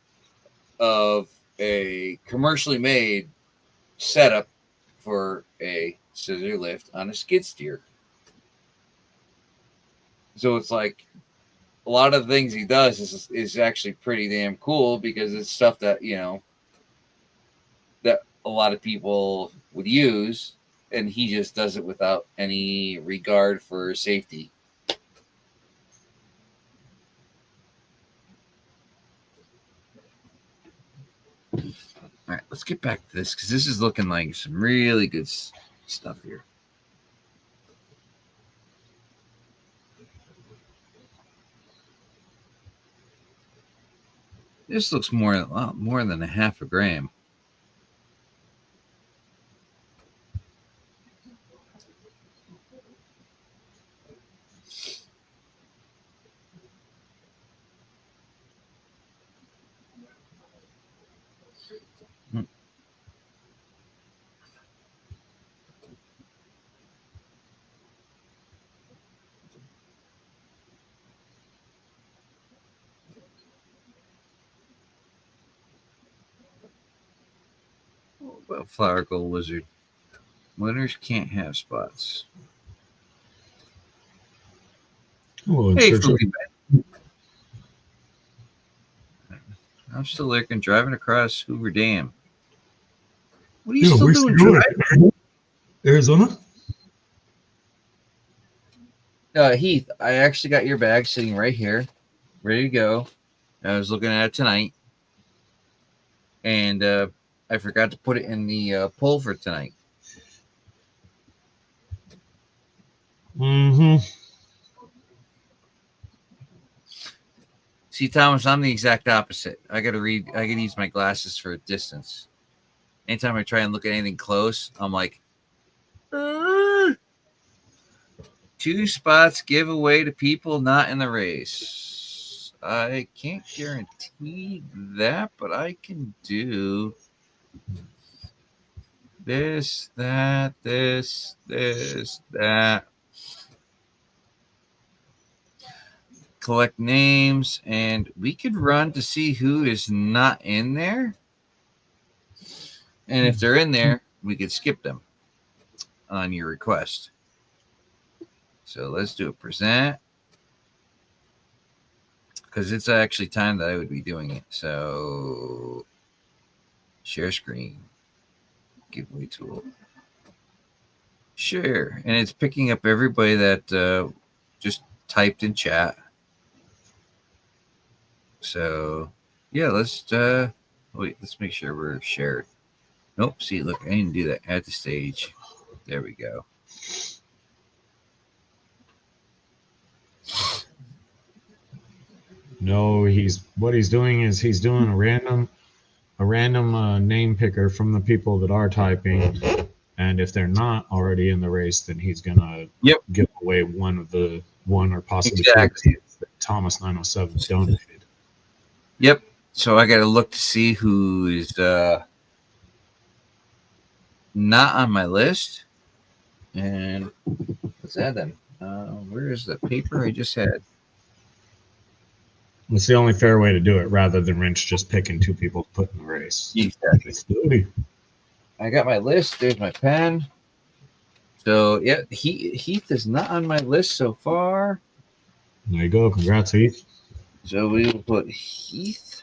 of a commercially made setup for a scissor lift on a skid steer. So it's like a lot of the things he does is actually pretty damn cool because it's stuff that, you know, that a lot of people would use, and he just does it without any regard for safety. All right, let's get back to this because this is looking like some really good stuff here. This looks more than 1/2 gram. Flower Gold Wizard. Winners can't have spots. Oh, Hey, Fruity Man. I'm still lurking, driving across Hoover Dam. What are you still doing, driving? Arizona? Heath, I actually got your bag sitting right here, ready to go. I was looking at it tonight, and I forgot to put it in the poll for tonight. Mm-hmm. See, Thomas, I'm the exact opposite. I gotta use my glasses for distance. Anytime I try and look at anything close, I'm like, 2 spots giveaway to people not in the race. I can't guarantee that, but I can do this, that, that. Collect names, and we could run to see who is not in there. And if they're in there, we could skip them on your request. So let's do a present, because it's actually time that I would be doing it. So share screen, giveaway tool, share, and it's picking up everybody that just typed in chat. So yeah, let's wait. Let's make sure we're shared. Nope. See, look, I didn't do that. Add the stage. There we go. No, what he's doing is he's doing a random name picker from the people that are typing, and if they're not already in the race, then he's gonna give away one or possibly exactly. 2 that Thomas 907 donated. Yep. So I got to look to see who is not on my list, and let's add them. Where is the paper I just had? It's the only fair way to do it, rather than Wrench just picking 2 people to put in the race. Exactly. I got my list. There's my pen. So yeah, Heath is not on my list so far. There you go. Congrats, Heath. So we will put Heath.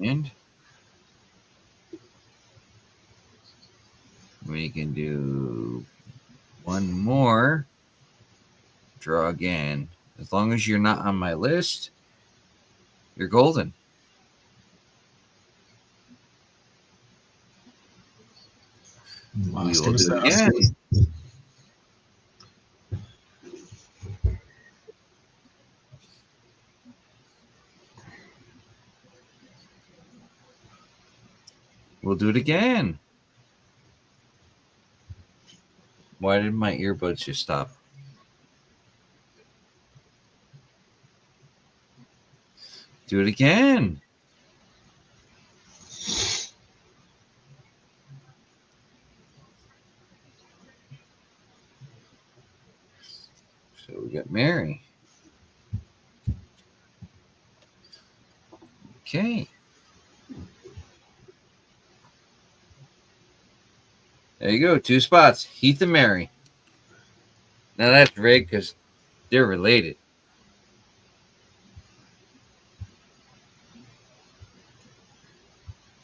And we can do one more. Draw again. As long as you're not on my list, you're golden. We will do it again. We'll do it again. Why did my earbuds just stop? Do it again. So we got Mary. Okay. There you go. 2 spots. Heath and Mary. Now that's rigged because they're related.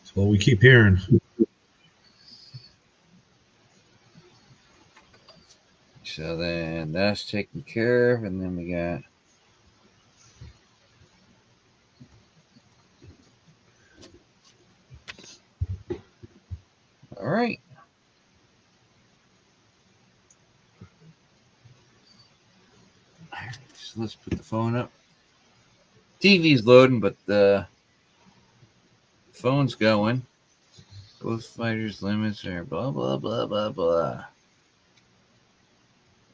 That's what we keep hearing. So then that's taken care of, and then we got all right. So let's put the phone up. TV's loading, but the phone's going. Both fighters' limits are blah blah blah blah blah.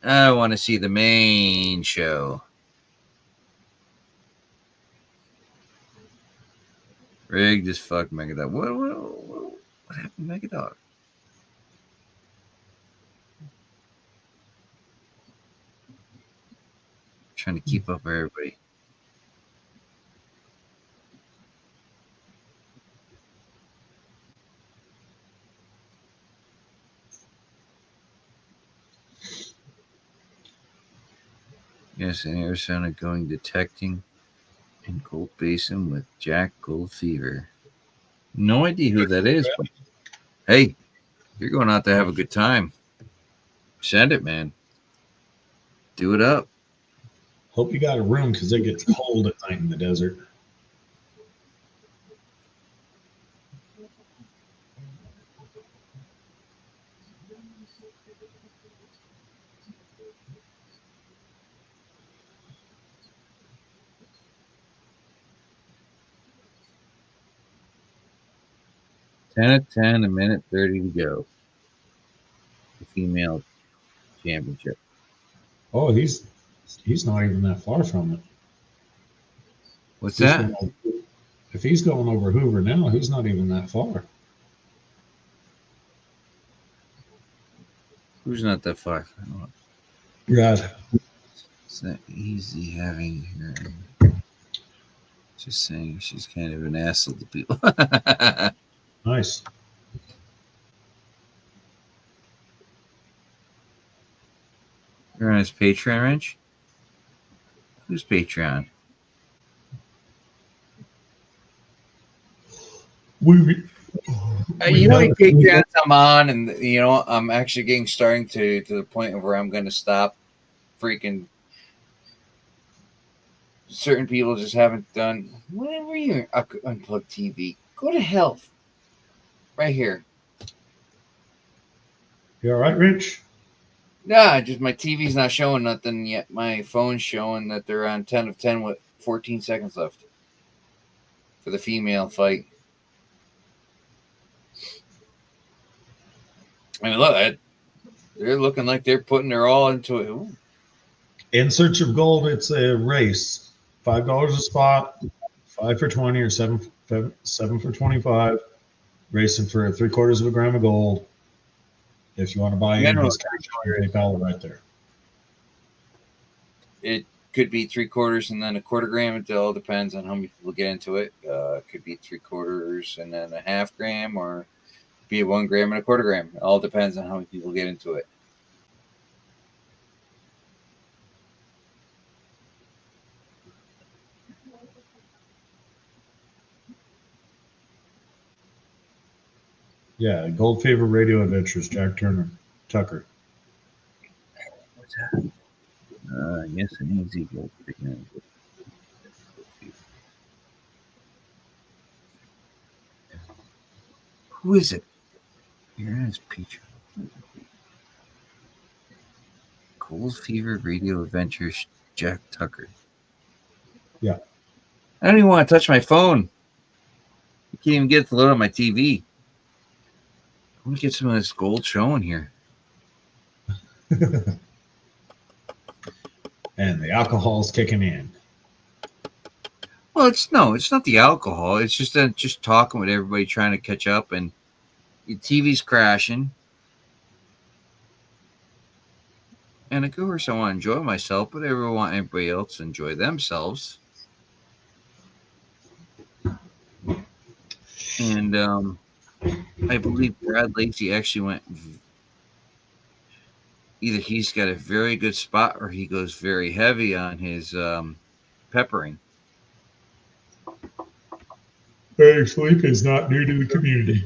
I want to see the main show. Rig just fucked Megadog. What happened to Megadog? Trying to keep up with everybody. U.S. in Arizona going detecting in Gold Basin with Jack Gold Fever. No idea who that is, but hey, you're going out to have a good time. Send it, man. Do it up. Hope you got a room because it gets cold at night in the desert. Ten at 10, a minute 30 to go. The female championship. Oh, he's not even that far from it. What's He's that? If he's going over Hoover now, he's not even that far. Who's not that far? I don't know. Right. It's not easy having her. Just saying she's kind of an asshole to people. Nice. You're on his Patreon, Wrench? Who's Patreon? You know, Patreons I'm on, and you know, I'm actually starting to the point where I'm going to stop freaking. Certain people just haven't done. Whenever you unplug TV, go to health. Right here. You all right, Rich? Nah, just my TV's not showing nothing yet. My phone's showing that they're on 10 of 10 with 14 seconds left for the female fight. I mean, look, they're looking like they're putting their all into it. Ooh. In Search of Gold, it's a race. $5 a spot, 5 for 20 or 7 for 25. Racing for 3/4 of a gram of gold. If you want to buy in, he's cash on PayPal right there. It could be 3/4 and then a quarter gram. It all depends on how many people get into it. It could be 3/4 and then a half gram, or be a 1 gram and a quarter gram. It all depends on how many people get into it. Yeah, Gold Fever Radio Adventures, Jack Tucker. What's that? Yes, an easy gold. Who is it? Here is Peach. Gold Fever Radio Adventures, Jack Tucker. Yeah. I don't even want to touch my phone. I can't even get it to load on my TV. I want to get some of this gold showing here. And the alcohol's kicking in. Well, it's not the alcohol. It's just that just talking with everybody, trying to catch up, and your TV's crashing. And of course, I want to enjoy myself, but I want everybody else to enjoy themselves. And I believe Brad Lacey actually went. Either he's got a very good spot, or he goes very heavy on his peppering. Hey, Felipe is not new to the community.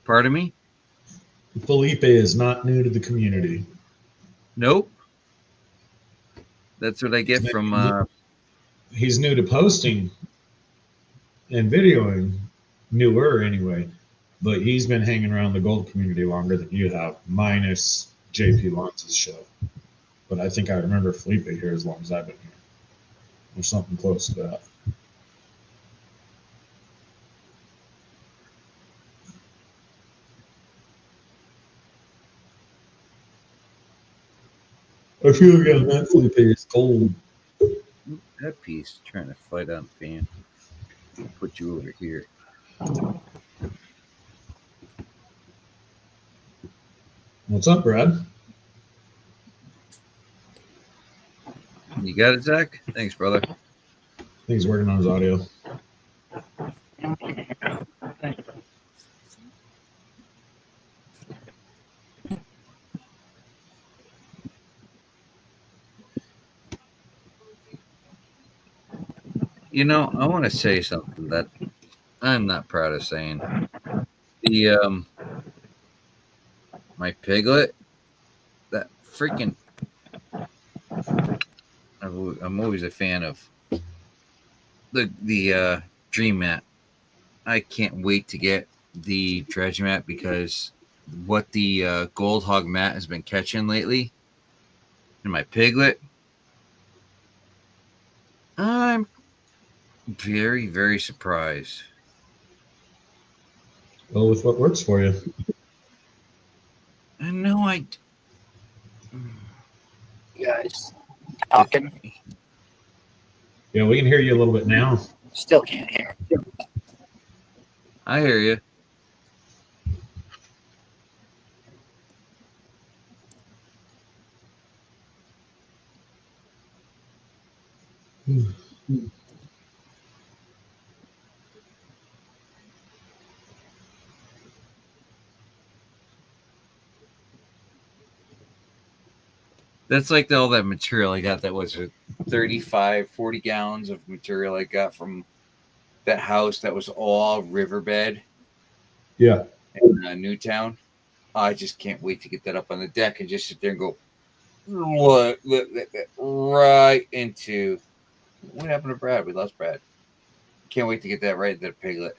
Pardon me? Felipe is not new to the community. Nope. That's what I get from. He's new to posting and videoing, newer anyway. But he's been hanging around the gold community longer than you have, minus JP Lance's show. But I think I remember Felipe here as long as I've been here, or something close to that. I feel like that Felipe is cold. That piece trying to fight on the fan. I'll put you over here. What's up, Brad? You got it, Zach? Thanks, brother. I think he's working on his audio. You know, I want to say something that I'm not proud of saying. The my piglet, that freaking. I'm always a fan of the dream mat. I can't wait to get the dredge mat because what the gold hog mat has been catching lately, and my piglet, I'm very, very surprised. Well, with what works for you. I know I. You guys talking? Yeah, we can hear you a little bit now. Still can't hear. I hear you. That's like all that material I got. That was 35, 40 gallons of material I got from that house that was all riverbed. Yeah. In Newtown. I just can't wait to get that up on the deck and just sit there and go right into what happened to Brad? We lost Brad. Can't wait to get that right into the piglet.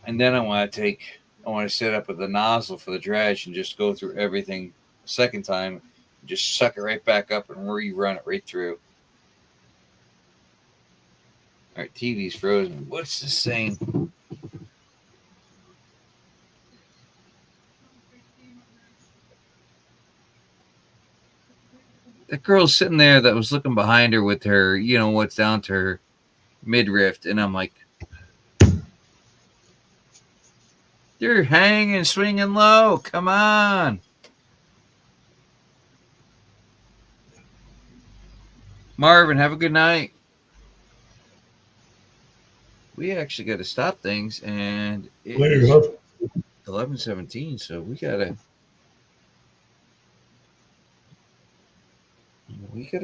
And then I want to set up with the nozzle for the dredge and just go through everything a second time, and just suck it right back up and rerun it right through. All right, TV's frozen. What's this saying? That girl's sitting there that was looking behind her with her, what's down to her midriff, and I'm like, you're hanging, swinging low. Come on. Marvin, have a good night. We actually got to stop things, and it's 11:17, so we gotta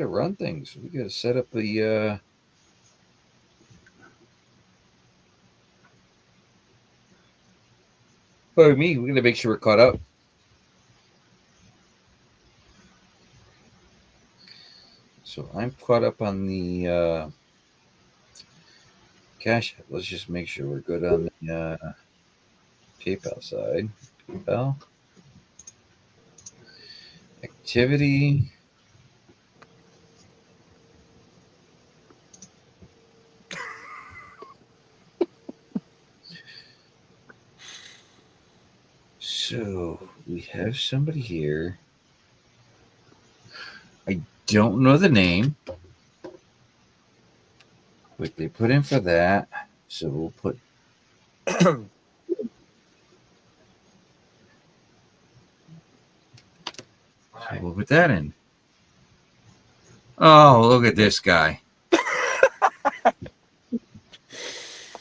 run things. We gotta set up the me. We're gonna make sure we're caught up. So I'm caught up on the cash. Let's just make sure we're good on the PayPal side. PayPal activity. So we have somebody here. I don't know the name, but they put in for that. So we'll put. So we'll put that in. Oh, look at this guy.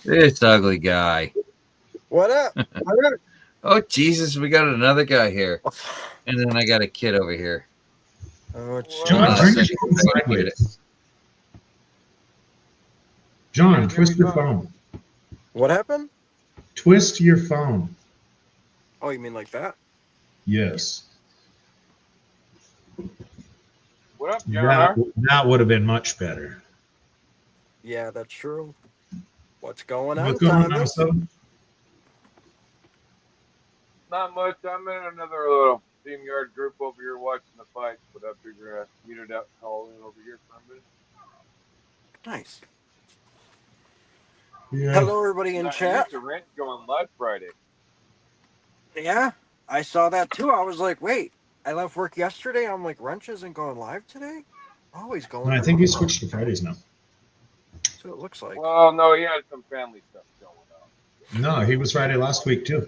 This ugly guy. What up? Oh, Jesus, we got another guy here. And then I got a kid over here. Oh, John, turn your phone sideways. John, twist your phone. What happened? Twist your phone. Oh, you mean like that? Yes. What up, John? That would have been much better. Yeah, that's true. What's going on, What's going on, Thomas? Not much. I'm in another little team yard group over here watching the fights, but I figure I muted out and call in over here for a minute. Nice. Yeah. Hello, everybody in I chat. used to rent going live Friday. Yeah, I saw that too. I was like, wait, I left work yesterday. I'm like, Wrench isn't going live today? Oh, he's going. I think he switched to Fridays now. So it looks like. Well, no, he had some family stuff going on. No, he was Friday last week too.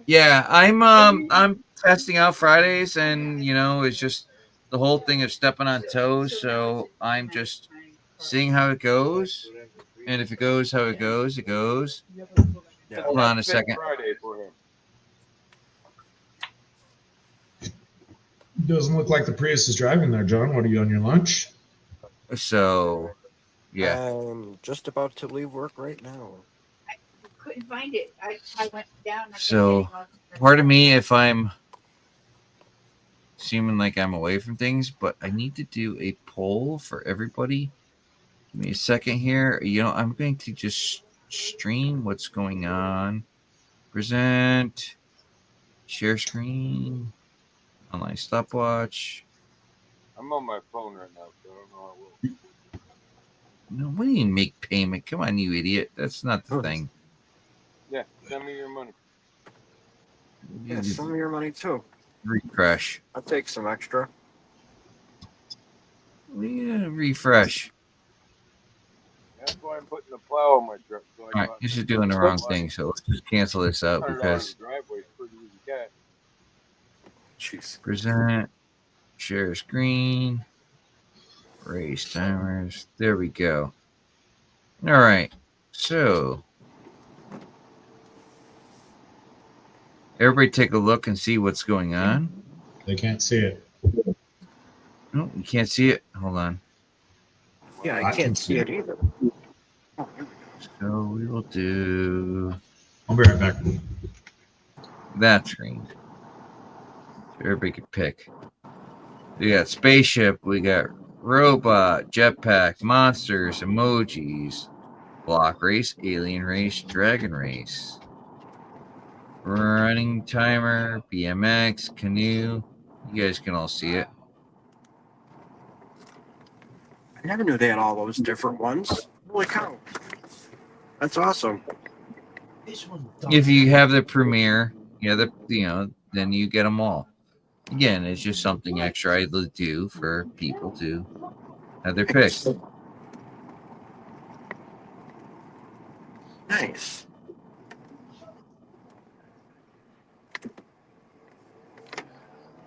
Yeah, I'm testing out Fridays, and it's just the whole thing of stepping on toes. So I'm just seeing how it goes, and if it goes how it goes, it goes. Yeah. Hold on a second. Friday for him. Doesn't look like the Prius is driving there, John. What are you on your lunch? So, yeah. I'm just about to leave work right now. I couldn't find it. I went down. So, part of me, if I'm seeming like I'm away from things, but I need to do a poll for everybody. Give me a second here. I'm going to just stream what's going on. Present. Share screen. Online stopwatch. I'm on my phone right now, so I don't know how it will. No, what do you make payment? Come on, you idiot. That's not the thing. Yeah, send me your money. Yeah, send me your money too. Refresh. I'll take some extra. Yeah, refresh. That's why I'm putting the plow on my truck. So All right, this is doing the wrong thing, so let's just cancel this out because driveway is pretty easy cash. Jeez. present, share screen, race timers. There we go. All right, so everybody take a look and see what's going on. They can't see it. No, you can't see it. Hold on. Yeah, I can't see it either. So we will do I'll be right back. that screen. So everybody can pick. We got spaceship, we got robot, jetpack, monsters, emojis, block race, alien race, dragon race, running timer, BMX, canoe. You guys can all see it. I never knew they had all those different ones. Holy cow. That's awesome. If you have the premiere, then you get them all. Again, it's just something extra I do for people to have their picks. Nice.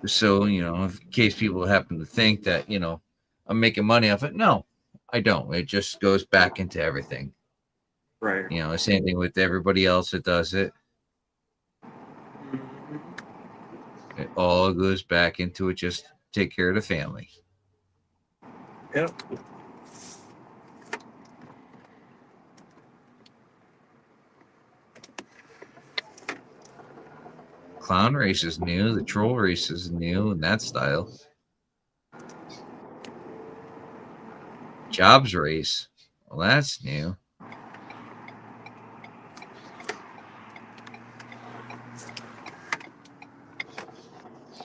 So, in case people happen to think that, I'm making money off it. No, I don't. It just goes back into everything. Right. Same thing with everybody else that does it. It all goes back into it. Just take care of the family. Yep. Clown race is new. The troll race is new in that style. Jobs race. Well, that's new.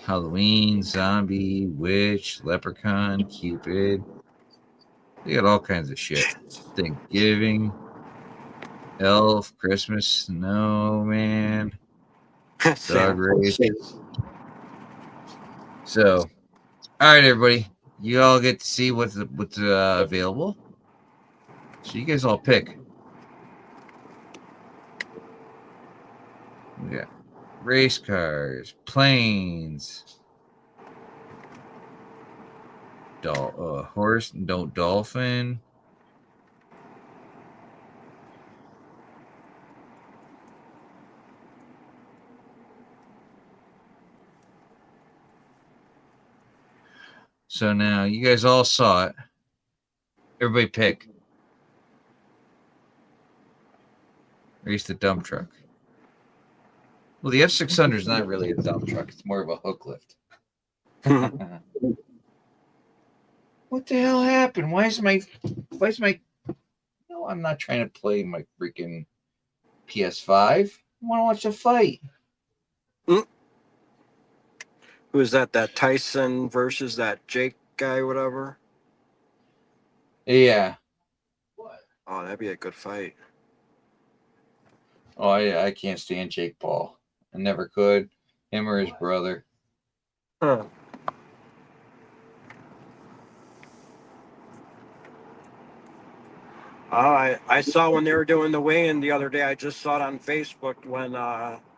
Halloween, zombie, witch, leprechaun, Cupid. They got all kinds of shit. Thanksgiving, elf, Christmas, snowman, dog race. So, all right, everybody, you all get to see what's available. So you guys all pick. We got race cars, planes, horse, dolphin. So now you guys all saw it. Everybody pick. Race the dump truck. Well, the F600 is not really a dump truck. It's more of a hook lift. What the hell happened? Why is my No, I'm not trying to play my freaking PS5. I want to watch a fight. Who is that? That Tyson versus that Jake guy, whatever? Yeah. Oh, that'd be a good fight. Oh, I can't stand Jake Paul. I never could. Him or his brother. Huh. I saw when they were doing the weigh-in the other day. I just saw it on Facebook when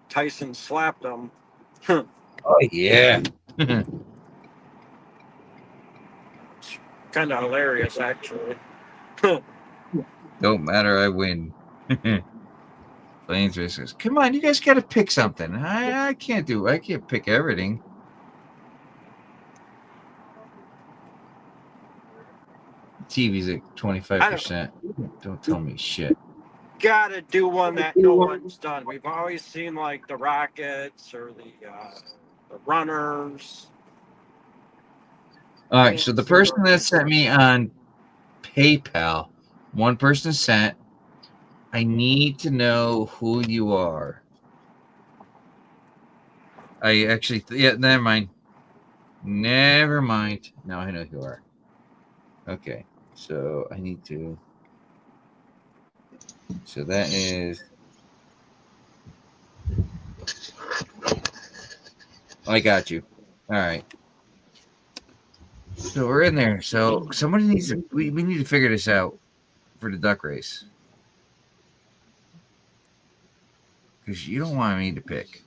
Tyson slapped him. Oh, yeah. Kind of hilarious, actually. Don't matter, I win. Planes races. Come on, you guys got to pick something. I can't pick everything. TV's at 25%. Don't tell me shit. Gotta do one that no one's done. We've always seen like the Rockets or the Runners. All right, so the person that sent me on PayPal, one person sent, I need to know who you are. I actually, yeah, never mind. Never mind. Now I know who you are. Okay, so I need to. So that is. I got you. All right. So we're in there. So somebody needs to. We need to figure this out for the duck race. Because you don't want me to pick.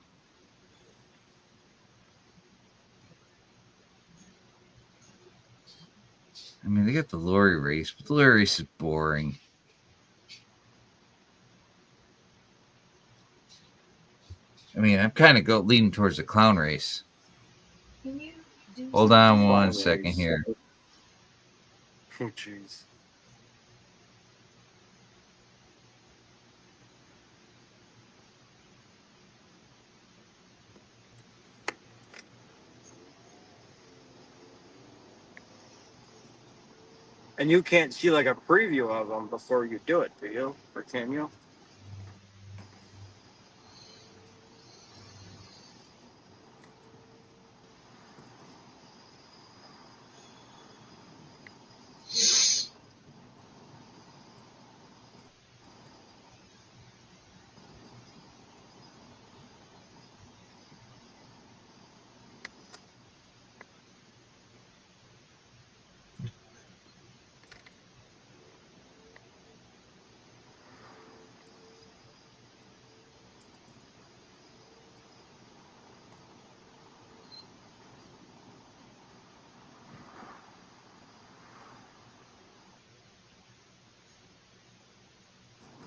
I mean, they got the lorry race, but the lorry race is boring. I mean, I'm kind of leaning towards the clown race. Hold on one second here. Oh, jeez. And you can't see like a preview of them before you do it, do you? Or can you?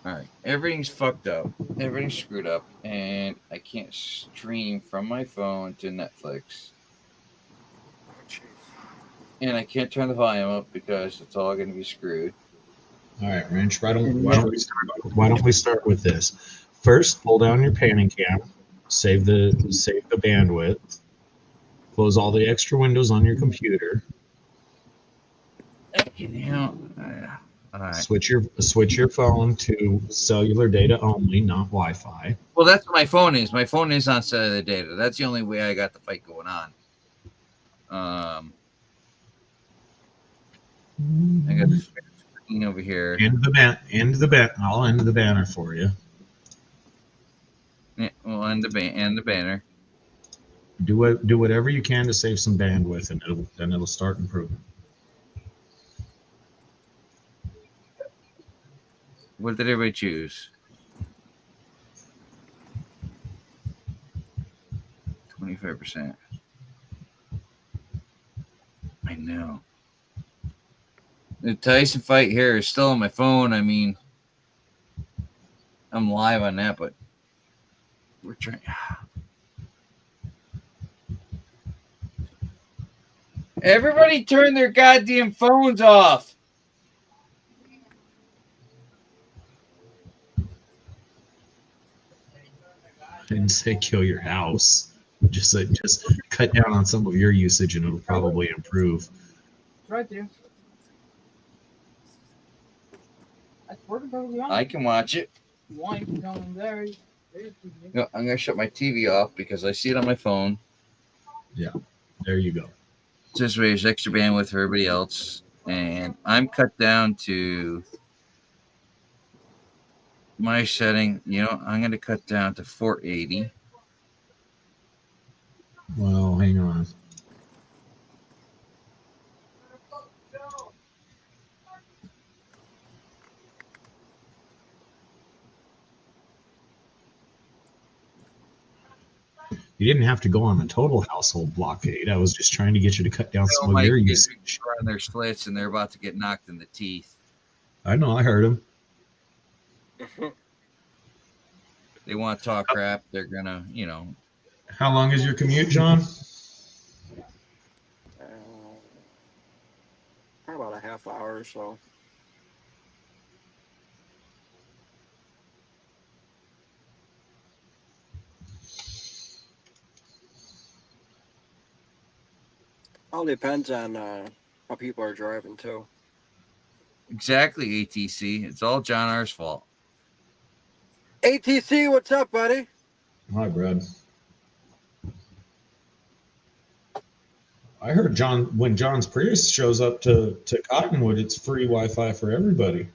All right, everything's fucked up. Everything's screwed up, and I can't stream from my phone to Netflix. Oh, jeez. And I can't turn the volume up because it's all going to be screwed. All right, Wrench. Why don't we start with this? First, pull down your panning cam, save the bandwidth, close all the extra windows on your computer. All right. Switch your phone to cellular data only, not Wi-Fi. Well, that's what my phone is. My phone is on cellular data. That's the only way I got the fight going on. I got the screen over here. End the banner. I'll end the banner for you. Yeah, we'll end the banner. Do whatever you can to save some bandwidth, and it'll start improving. What did everybody choose? 25%. I know. The Tyson fight here is still on my phone. I mean, I'm live on that, but we're trying. Everybody turn their goddamn phones off. I didn't say kill your house. Just cut down on some of your usage, and it'll probably improve. It's right there. That's working perfectly fine. I can watch it. Why you can tell them there? No, I'm gonna shut my TV off because I see it on my phone. Yeah, there you go. This way, there's extra bandwidth for everybody else, and I'm cut down to my setting. You know, I'm gonna cut down to 480. Well, hang on. You didn't have to go on a total household blockade. I was just trying to get you to cut down some of your usage. On their slits, and they're about to get knocked in the teeth. I know. I heard him. They want to talk crap. They're gonna, you know. How long is your commute, John? Probably about a half hour or so. All depends on how people are driving too. Exactly, ATC. It's all John R's fault. ATC, what's up, buddy? Hi, Brad. I heard when John's Prius shows up to Cottonwood, it's free Wi-Fi for everybody.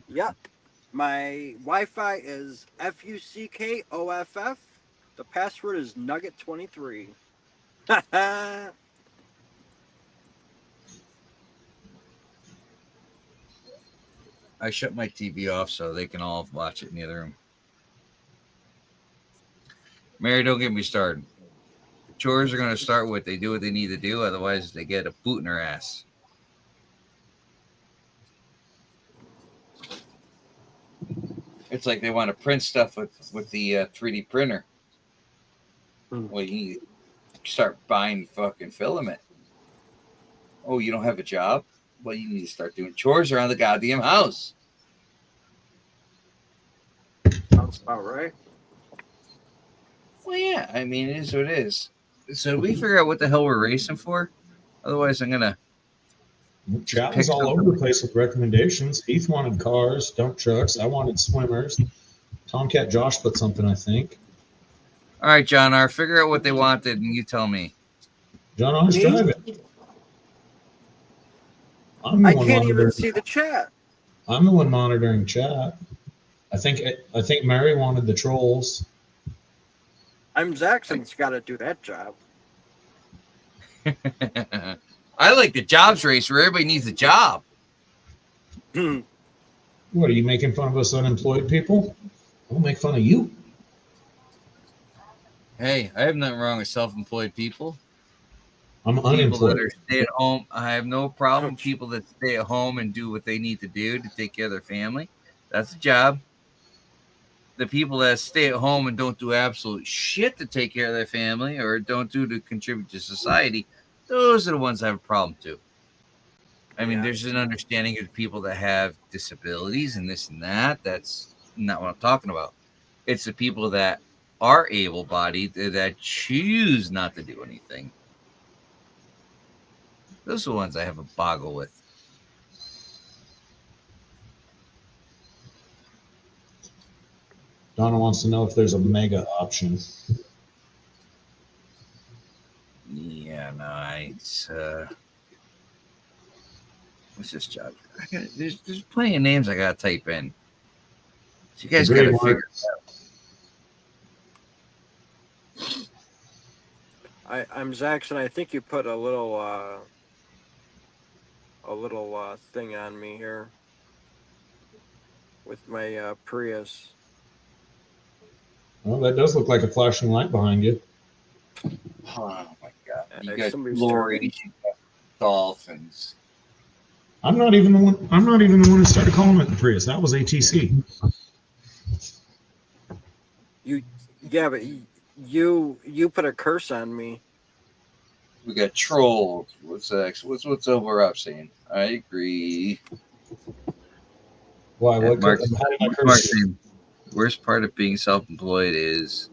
Yep. My Wi-Fi is FUCKOFF. The password is Nugget23. I shut my TV off so they can all watch it in the other room. Mary, don't get me started. Chores are going to start with they do what they need to do. Otherwise, they get a boot in their ass. It's like they want to print stuff with the 3D printer. Well, you need to start buying fucking filament. Oh, you don't have a job? Well, you need to start doing chores around the goddamn house. Sounds about right. Well, yeah. I mean, it is what it is. So we figure out what the hell we're racing for. Otherwise, I'm gonna. Chat was all over the place with recommendations. Heath wanted cars, dump trucks. I wanted swimmers. Tomcat Josh put something, I think. All right, John R. Figure out what they wanted, and you tell me. John R's driving. I can't even see the chat. I'm the one monitoring chat. I think Mary wanted the trolls. I'm Zaxxon's got to do that job. I like the jobs race where everybody needs a job. What, are you making fun of us unemployed people? I'll make fun of you. Hey, I have nothing wrong with self-employed people. I'm people unemployed. That are stay at home. I have no problem. People that stay at home and do what they need to do to take care of their family. That's a job. The people that stay at home and don't do absolute shit to take care of their family or don't do to contribute to society, those are the ones I have a problem too. I mean, there's an understanding of people that have disabilities and this and that. That's not what I'm talking about. It's the people that are able-bodied that choose not to do anything. Those are the ones I have a boggle with. Donna wants to know if there's a mega option. Yeah, nice. What's this job? There's plenty of names I gotta type in. So you guys gotta figure it out. I'm Zaxxon. I think you put a little thing on me here with my Prius. Well, that does look like a flashing light behind you. Oh my god! You got glories, you got dolphins. I'm not even the one who started calling it the Prius. That was ATC. But you put a curse on me. We got trolls. What's next? What's over up saying? I agree. Why? What? Mark's saying, worst part of being self-employed is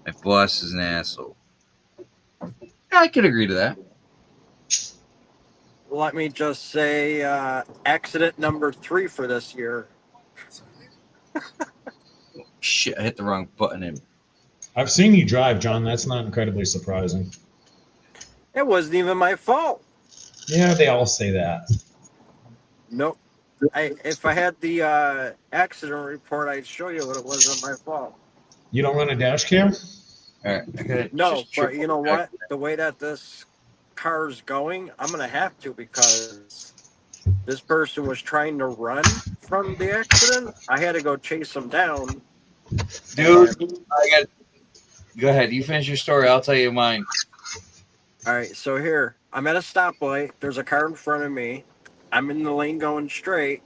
my boss is an asshole. I could agree to that. Let me just say, accident number 3 for this year. Shit, I hit the wrong button. I've seen you drive, John. That's not incredibly surprising. It wasn't even my fault. Yeah, they all say that. Nope. If I had the accident report, I'd show you what it wasn't my fault. You don't run a dash cam? All right. No, but you know what? The way that this car's going, I'm going to have to because this person was trying to run from the accident. I had to go chase him down. Dude, go ahead. You finish your story. I'll tell you mine. All right, so here, I'm at a stoplight. There's a car in front of me. I'm in the lane going straight.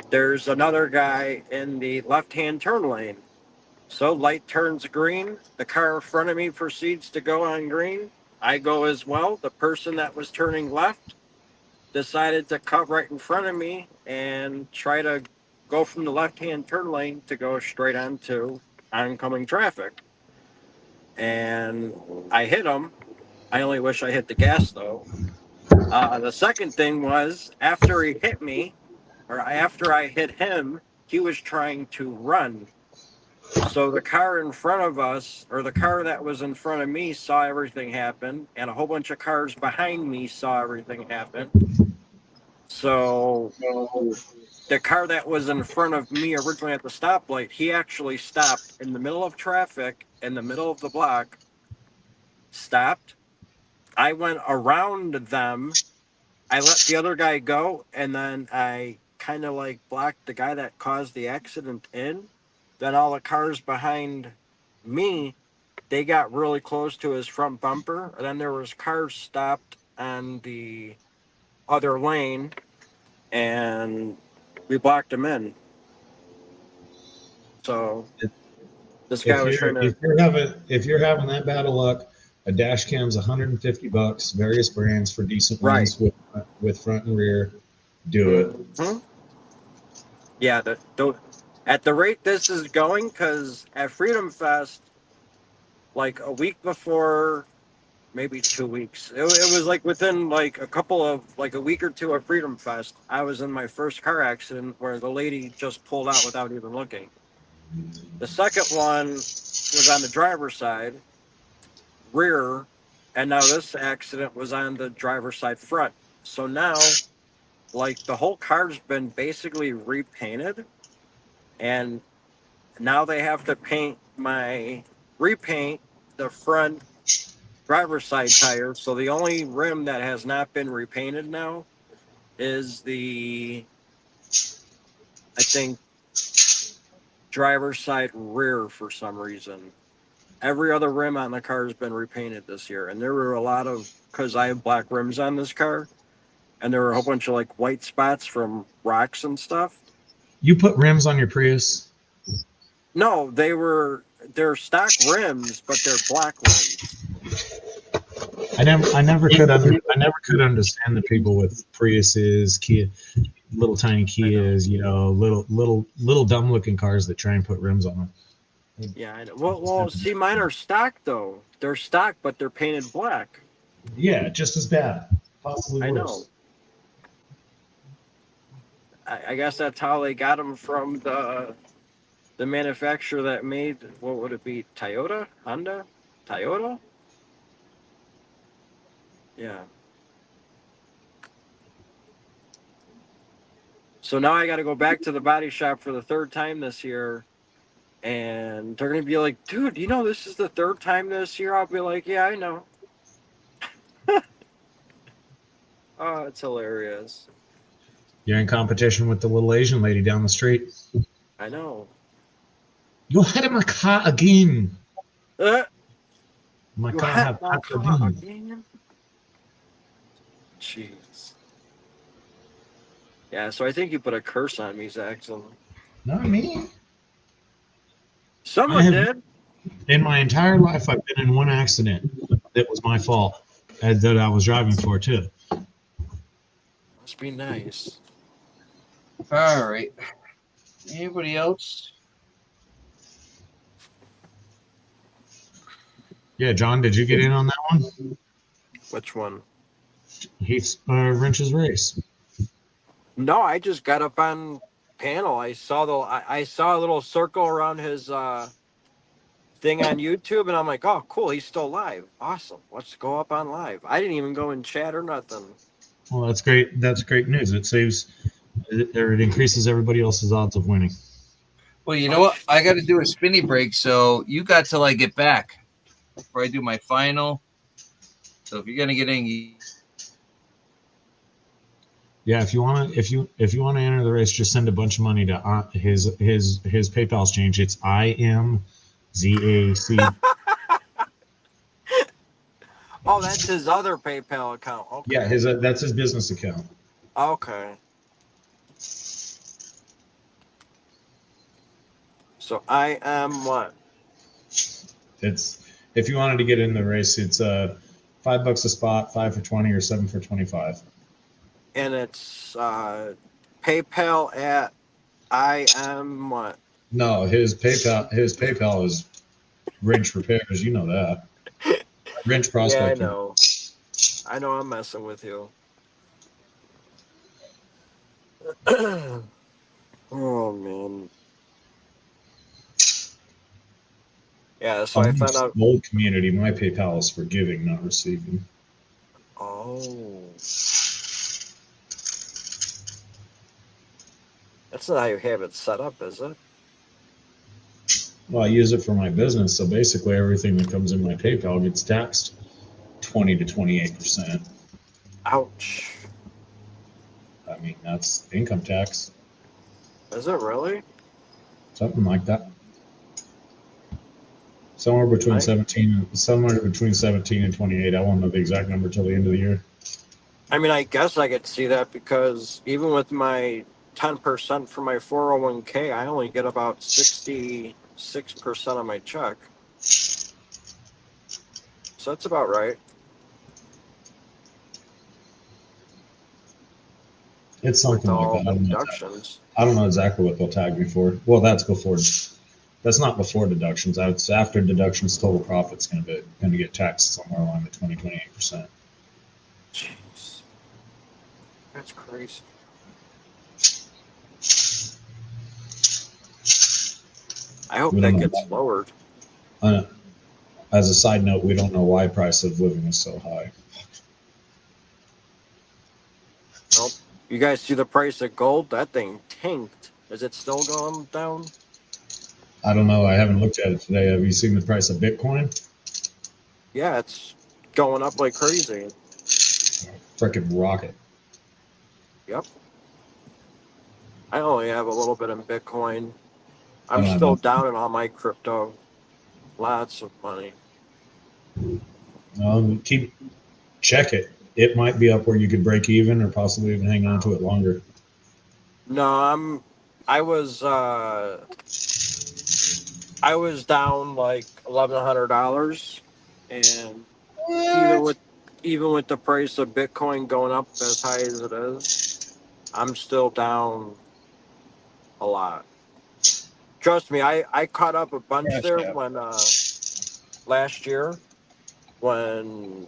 There's another guy in the left-hand turn lane. So light turns green. The car in front of me proceeds to go on green. I go as well. The person that was turning left decided to cut right in front of me and try to go from the left-hand turn lane to go straight onto oncoming traffic. And I hit him. I only wish I hit the gas, though. The second thing was, after he hit me, or after I hit him, he was trying to run. So the car in front of us, or the car that was in front of me, saw everything happen, and a whole bunch of cars behind me saw everything happen. So the car that was in front of me originally at the stoplight, he actually stopped in the middle of traffic, in the middle of the block, stopped. I went around them. I let the other guy go, and then I kind of like blocked the guy that caused the accident in. Then all the cars behind me, they got really close to his front bumper. And then there was cars stopped on the other lane, and we blocked him in. So this guy was trying to. If you're having that bad of luck, a dash cam's $150, various brands for decent ones with front and rear. Do it. Hmm? Yeah, at the rate this is going, because at Freedom Fest, like a week before, maybe 2 weeks, it was like within like a week or two of Freedom Fest, I was in my first car accident where the lady just pulled out without even looking. The second one was on the driver's side, rear, and now this accident was on the driver's side front. So now, like, the whole car's been basically repainted, and now they have to repaint the front driver's side tires. So the only rim that has not been repainted now is I think, driver's side rear for some reason. Every other rim on the car has been repainted this year, and there were a lot of, because I have black rims on this car, and there were a whole bunch of like white spots from rocks and stuff. You put rims on your Prius? No, they're stock rims, but they're black rims. I never could understand the people with Priuses, Kia, little tiny Kias, little dumb looking cars that try and put rims on them. Yeah, I know. Well, see, mine are stock though. They're stock, but they're painted black. Yeah, just as bad, possibly worse. I know. I guess that's how they got them from the manufacturer that made, what would it be? Toyota? Honda? Toyota? Yeah. So now I got to go back to the body shop for the third time this year. And they're going to be like, dude, this is the third time this year? I'll be like, yeah, I know. Oh, it's hilarious. You're in competition with the little Asian lady down the street. I know. You had my car again. My You car had have my car again? Jeez. Yeah, so I think you put a curse on me, Zach. So. Not me. Someone did. In my entire life, I've been in one accident that was my fault, that I was driving for, too. Must be nice. All right. Anybody else? Yeah, John, did you get in on that one? Which one? Heath Wrench's race. No, I just got up on panel. I saw a little circle around his thing on YouTube, and I'm like, oh, cool, he's still live. Awesome. Let's go up on live. I didn't even go in chat or nothing. Well, that's great. That's great news. It increases everybody else's odds of winning. Well, you know what? I got to do a spinny break, so you got till I get back before I do my final. So if you're gonna get in, yeah, if you want to enter the race, just send a bunch of money to his PayPal's change. It's IMZAC. Oh, that's his other PayPal account. Okay. Yeah, that's his business account. Okay. So I am what? It's, if you wanted to get in the race, it's $5 a spot, 5 for 20 or 7 for 25. and it's PayPal at IM what? No, his PayPal is Wrench Repairs. You know that. Wrench Yeah, Prospect. I know. I know I'm messing with you. Oh man. Yeah, so I found out. Old community, my PayPal is for giving, not receiving. Oh. That's not how you have it set up, is it? Well, I use it for my business, so basically everything that comes in my PayPal gets taxed 20 to 28%. Ouch. I mean, that's income tax, Is it really? something like that. Somewhere between 17 and 28. I won't know the exact number till the end of the year. I mean, I guess I could see that because even with my 10% for my 401k, I only get about 66% of my check. So that's about right. It's something with like all that. the deductions. I don't know exactly what they'll tag me for. Well, that's before. That's not before deductions. That's after deductions. Total profit's going to get taxed somewhere along the 28%. Jeez, that's crazy. I hope that gets lowered. As a side note, we don't know why price of living is so high. Well, you guys see the price of gold? That thing tanked. Is it still going down? I don't know. I haven't looked at it today. Have you seen the price of Bitcoin? Yeah, it's going up like crazy. Frickin' rocket. Yep. I only have a little bit in Bitcoin. I'm still down in all my crypto. Lots of money. Check it. It might be up where you could break even or possibly even hang on to it longer. No, I was down like $1,100, and even with the price of Bitcoin going up as high as it is, I'm still down a lot. Trust me, I caught up a bunch there when last year when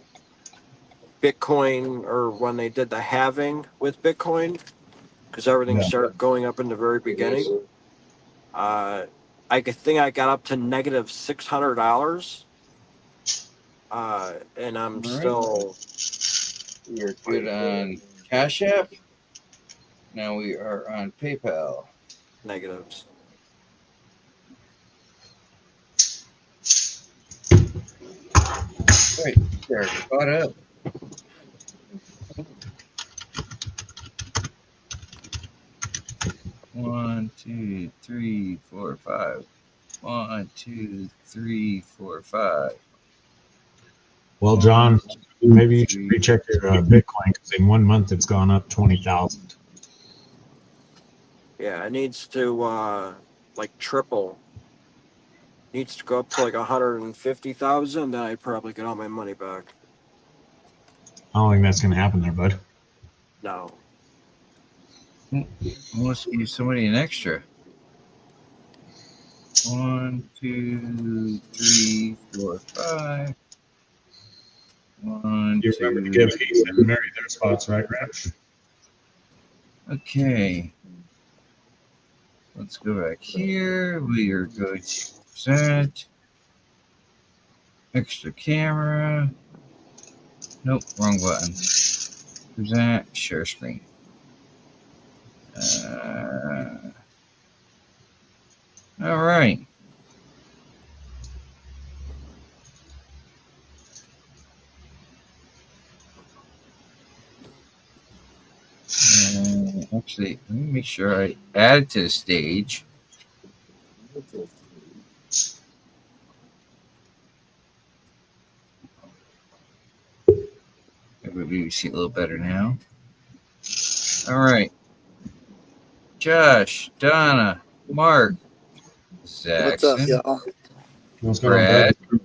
Bitcoin, or when they did the halving with Bitcoin, because everything started going up in the very beginning. I think I got up to negative $600, and I'm still. We're good on Cash App. Now we are on PayPal. Negatives. Right, they're caught up. One, two, three, four, five. 1, 2, 3, 4, 5. Well, John, maybe you should recheck your Bitcoin, because in 1 month it's gone up 20,000. Yeah, it needs to like triple. Needs to go up to like 150,000. Then I'd probably get all my money back. I don't think that's going to happen there, bud. No. Unless you give somebody an extra. 1, 2, 3, 4, 5. 1, You 2. remember to give Heath and Mary their spots, right, Rich? Okay. Let's go back here. We are going to present. Extra camera. Nope, wrong button. Present, share screen. All right. Actually, let me make sure I add it to the stage. Maybe we see a little better now. All right. Josh, Donna, Mark, Zaxxon. What's up, y'all? What's going on, bud?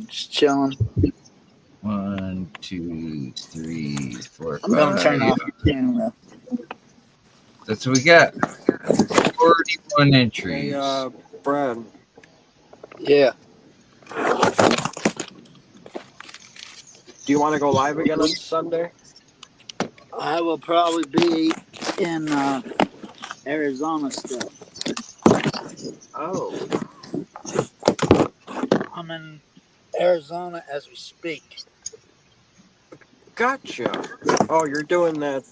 Just chilling. 1, 2, 3, 4, I'm going to turn 5. off the camera. That's what we got. 41 entries. Hey, Brad. Yeah. Do you want to go live again on Sunday? I will probably be in Arizona still. Oh. I'm in Arizona as we speak. Gotcha. Oh, you're doing that,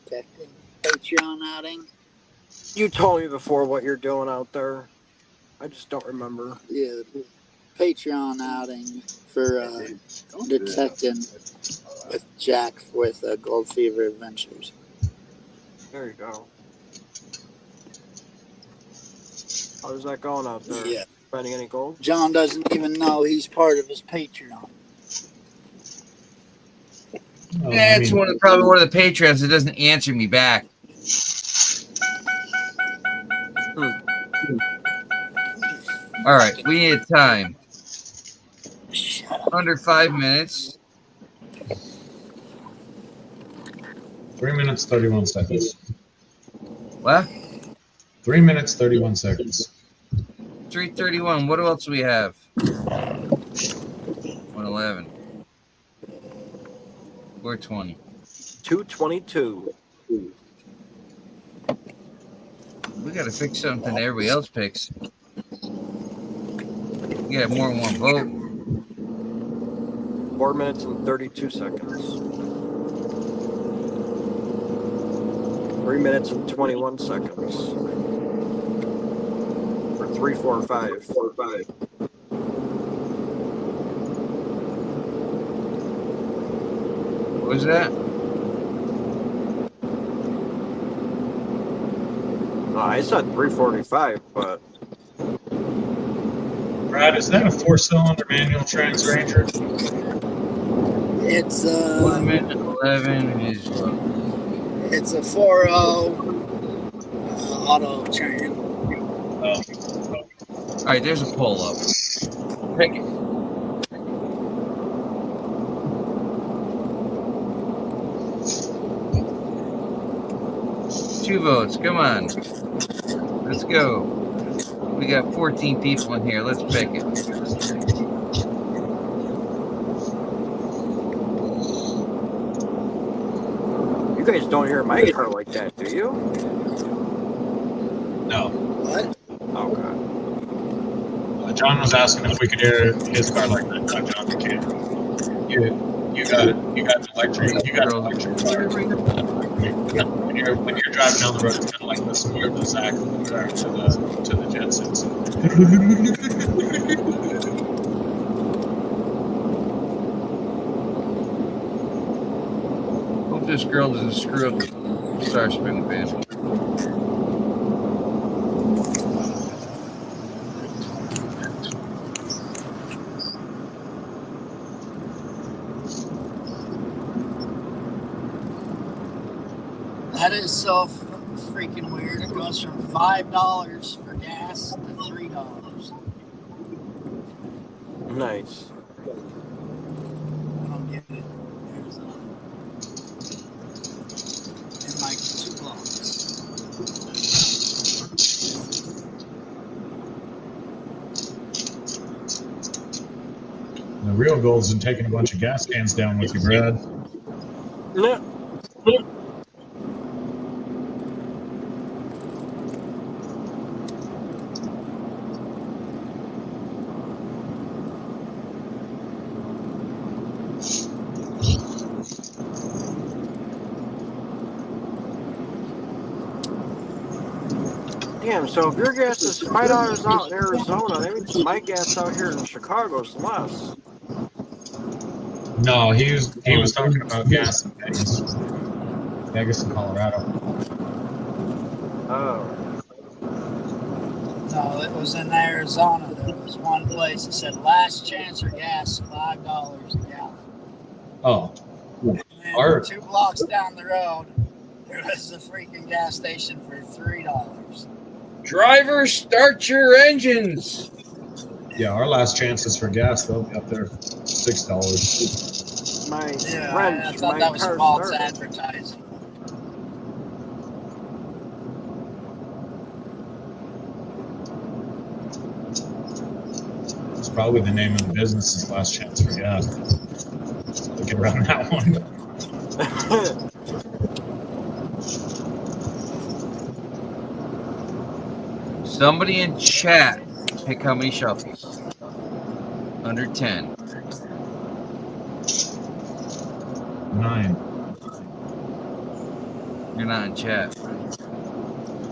Detecting Patreon outing. you told me before what you're doing out there. I just don't remember. Yeah, Patreon outing for detecting with Jack with Gold Fever Adventures. There you go. How's that going out there? Yeah. Finding any gold? John doesn't even know he's part of his Patreon. That's probably one of the patrons that doesn't answer me back. All right, we need time. Under 5 minutes. 3 minutes, 31 seconds. What? 3 minutes, 31 seconds. 3:31. What else do we have? 111. 420. 222. We got to fix something that everybody else picks. You got more than one vote. 4 minutes and 32 seconds. 3 minutes and 21 seconds. For 3, 4, 5. What was that? I said 345, but Brad, is that a 4-cylinder manual Transranger? It's 1 minute 11 is what? It's a 4.0 auto train. Oh. All right, there's a poll up. Pick it. Two votes. Come on. Let's go. We got 14 people in here. Let's pick it. you guys don't hear my car like that, do you? No. What? Okay. John was asking if we could hear his car like that. No, John, we can't. You got it. You got an electric. You got an electric car. When you're driving down the road, it's kind of like listening to the Zach drive to the Jetsons. Hope this girl doesn't screw up the Star Spin band. That is so freaking weird. It goes from $5 for gas to $3. Nice. I don't get it. Arizona. In like 2 blocks. The real goal is in taking a bunch of gas cans down with you, Brad. No. Damn, so if your gas is $5 out in Arizona, that means my gas out here in Chicago is less. No, he was talking about gas in Vegas and Colorado. Oh. No, it was in Arizona. There was one place that said last chance for gas, $5 a gallon. Oh. And then 2 blocks down the road, there was a freaking gas station for $3. Driver, start your engines. Yeah, our last chances for gas, they'll be up there $6. My Yeah, wrench, I thought my that was car false started. advertising. It's probably the name of the business is Last Chance for Gas. Looking around that one. Somebody in chat, pick how many shuffles. Under 10. 9. You're not in chat. I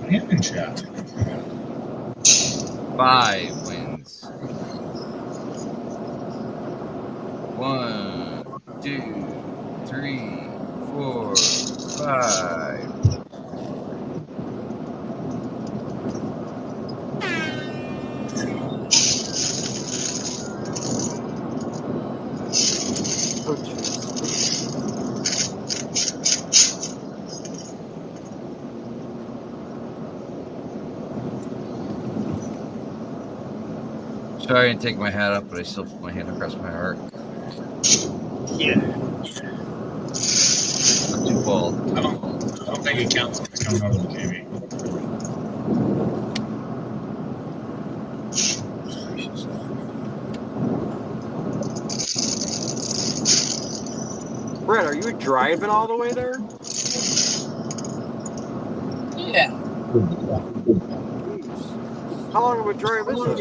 am in chat. 5 wins. 1, 2, 3, 4, 5. Oh, jeez. Sorry I didn't take my hat up, but I still put my hand across my heart. Yeah. I'm too bald. I don't think it counts if it's coming out of the TV. Brett, are you driving all the way there? Yeah. How long of a drive is it?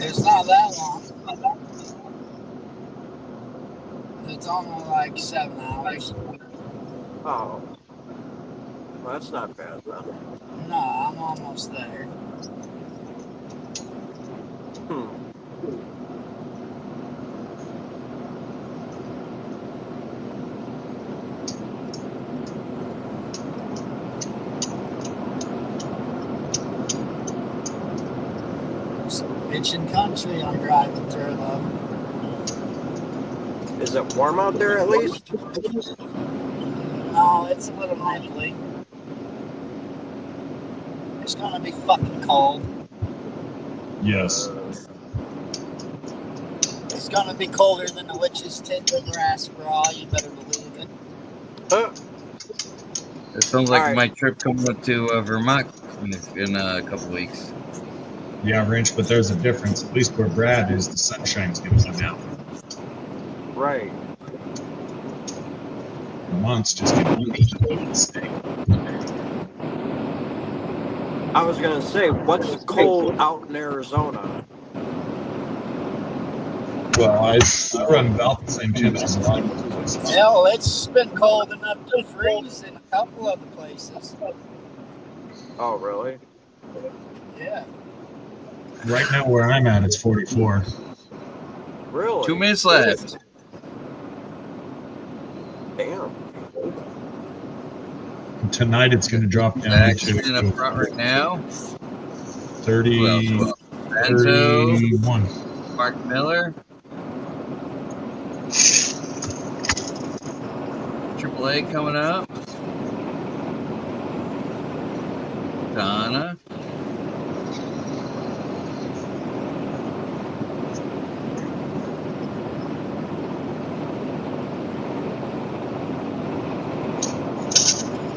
It's not that long. It's only like 7 hours. Oh. Well, that's not bad, then. No, I'm almost there. Bitchin' country I'm driving through, though. Is it warm out there at least? No, it's a little nipply. It's gonna be fucking cold. Yes. It's gonna be colder than the witch's tit in grass, bro. You better believe it. It sounds like All my right. trip coming up to Vermont in a couple weeks. Yeah, Wrench, but there's a difference. At least where Brad is, the sunshine's going to come out. Right. Vermont's just going to stay. I was going to say, what's cold out in Arizona? Well, I run about the same temps as a lot of places. Hell, it's been cold enough to freeze in a couple other places. Oh, really? Yeah. Right now where I'm at, it's 44. Really? 2 minutes left. Damn. Tonight it's going to drop down Zach's to in up front right now. 30, Who else? Enzo, 31. Mark Miller. AAA coming up. Donna.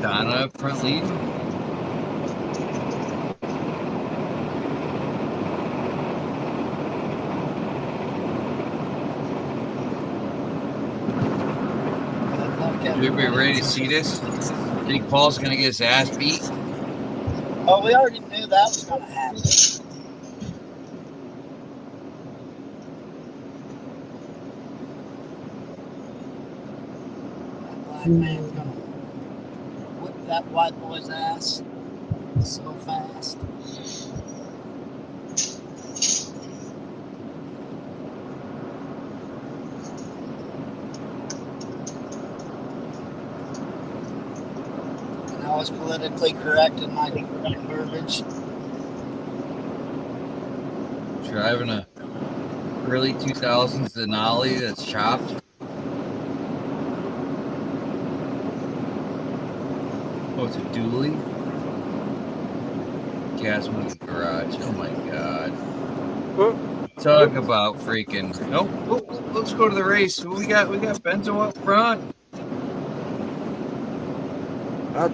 Donna up front lead. Everybody ready to see this? Think Paul's gonna get his ass beat? Oh, we already knew that was gonna happen. That black man's gonna whip that white boy's ass so fast. I was politically correct in my verbiage. Driving a early 2000s Denali that's chopped. Oh, it's a dually. cats in the garage. Oh my god. Oh, Talk about freaking. Nope. Oh, let's go to the race. Who we got? We got Benzo up front.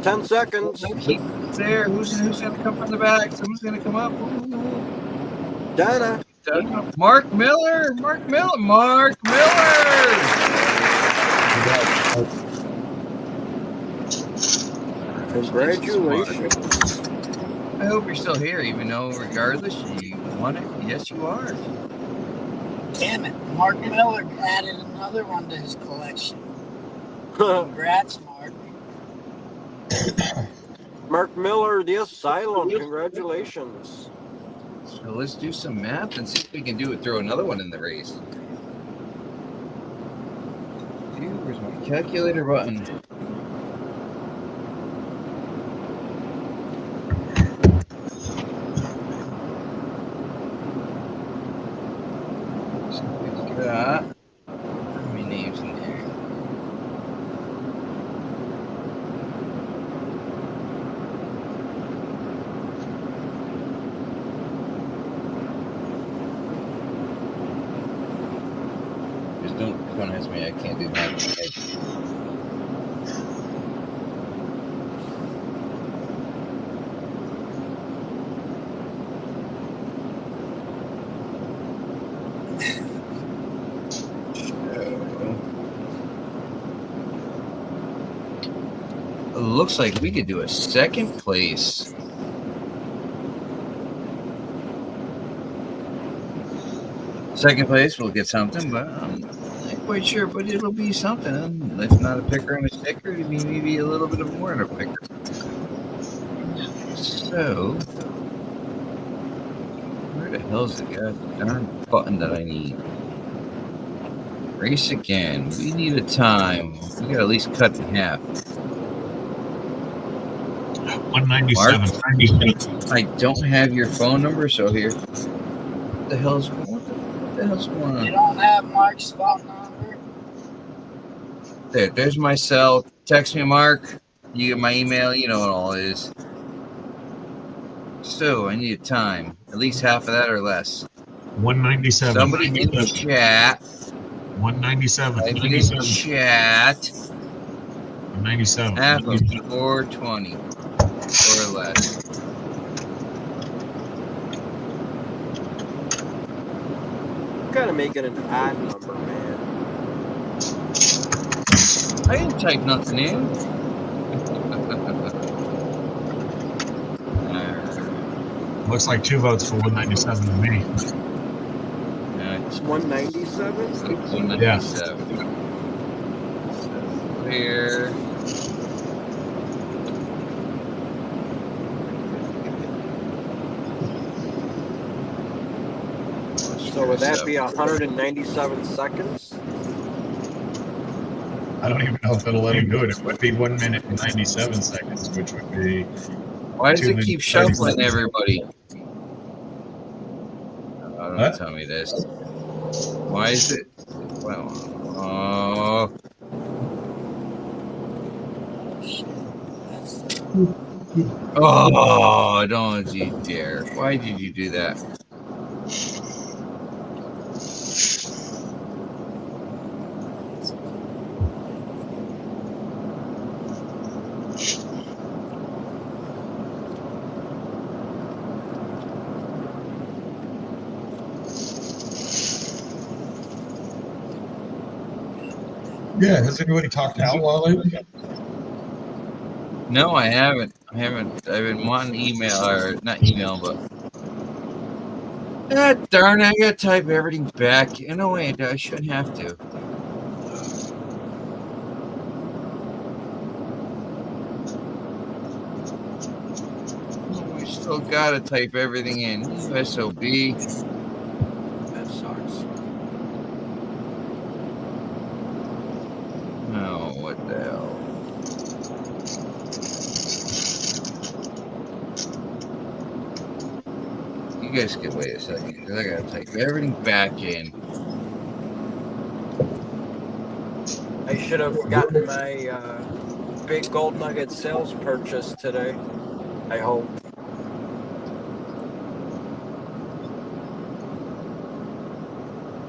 10 seconds. He's there. Who's gonna come from the back? Someone's gonna come up. Ooh. Donna. Mark Miller. Mark Miller. Mark Miller. Congratulations. I hope you're still here, even though regardless you won it. Yes, you are. Damn it. Mark Miller added another one to his collection. Congrats, Mark. Mark Miller, the Asylum. Congratulations. So let's do some math and see if we can throw another one in the race. Dude, where's my calculator button? So we've got how many names in there? Just don't ask me. I can't do math. Looks like we could do a second place. Second place, we'll get something, but I'm not quite sure. But it'll be something. If not a picker and a sticker, it'll be maybe a little bit of more than a picker. So, where the hell's the darn button that I need? Race again. We need a time. We gotta at least cut in half. 197. I don't have your phone number, so here. What the hell's going on? You don't have Mark's phone number? There's my cell. Text me, Mark. You get my email. You know what all it is. So I need a time. At least half of that or less. 197. Somebody in the chat. 197. In the chat. 197. Half of 420 or less. Gotta make it an odd number, man. I didn't type nothing in. Looks like 2 votes for 197 to me. It's 197? 197. Yeah. So clear. So would that be 197 seconds? I don't even know if it'll let him do it. It would be 1 minute and 97 seconds, which would be. Why does it keep shuffling 37. everybody? Don't What? tell me this. Why is it? Well, oh, don't you dare. Why did you do that? Yeah, has anybody talked to Outlaw lately? No, I haven't. I've been wanting email, or not email, but darn it, I gotta type everything back. No, wait, I shouldn't have to. We still gotta type everything in. SOB. That sucks. Oh, what the hell? You guys can wait a second, because I gotta type everything back in. I should have gotten my big gold nugget sales purchase today. I hope.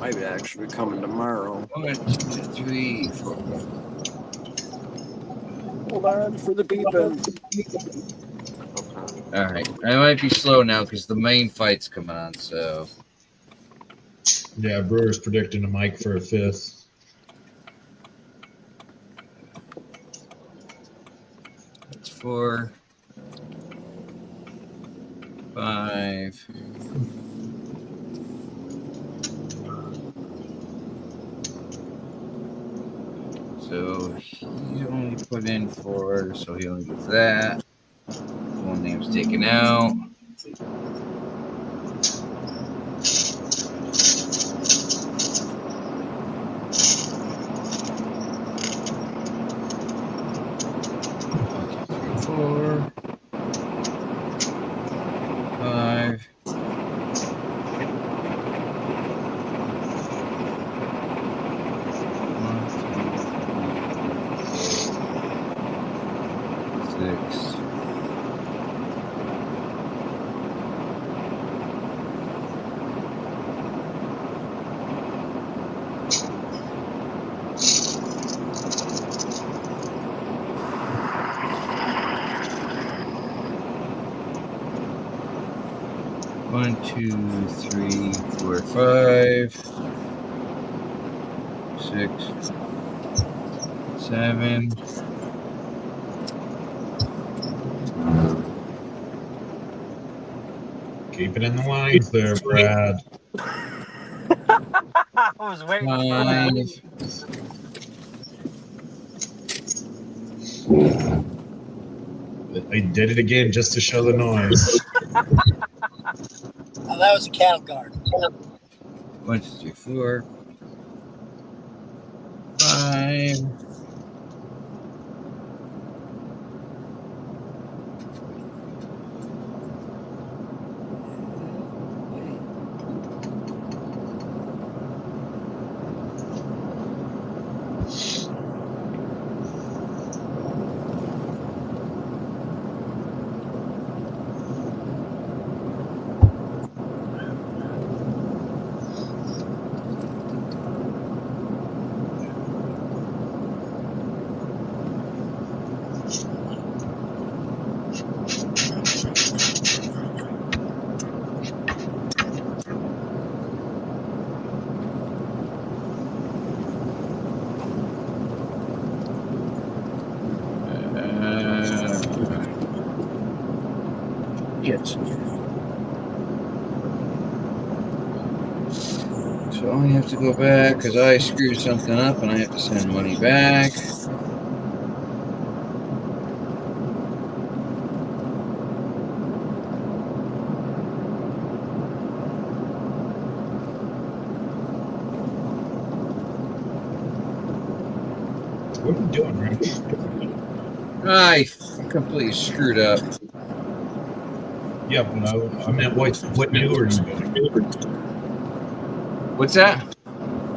Might be actually coming tomorrow. 1, 2, 3, 4. Hold on for the beeping. Okay. All right, I might be slow now because the main fight's coming on. So Yeah, Brewer's predicting a mic for a 5th. that's 4, 5. So he only put in 4, so he only gets that. One name's taken out. Four, 5. Six. One, 2, 3, 4, 5, 6, 7. Keep it in the lines there, Brad. I was waiting for that. 5. I did it again just to show the noise. Oh, that was a cattle guard. 1, 2, 3, 4, 5. Yes. So I have to go back because I screwed something up and I have to send money back. What are you doing, Rich? I completely screwed up. Yeah, but I meant what new are you doing? What's that?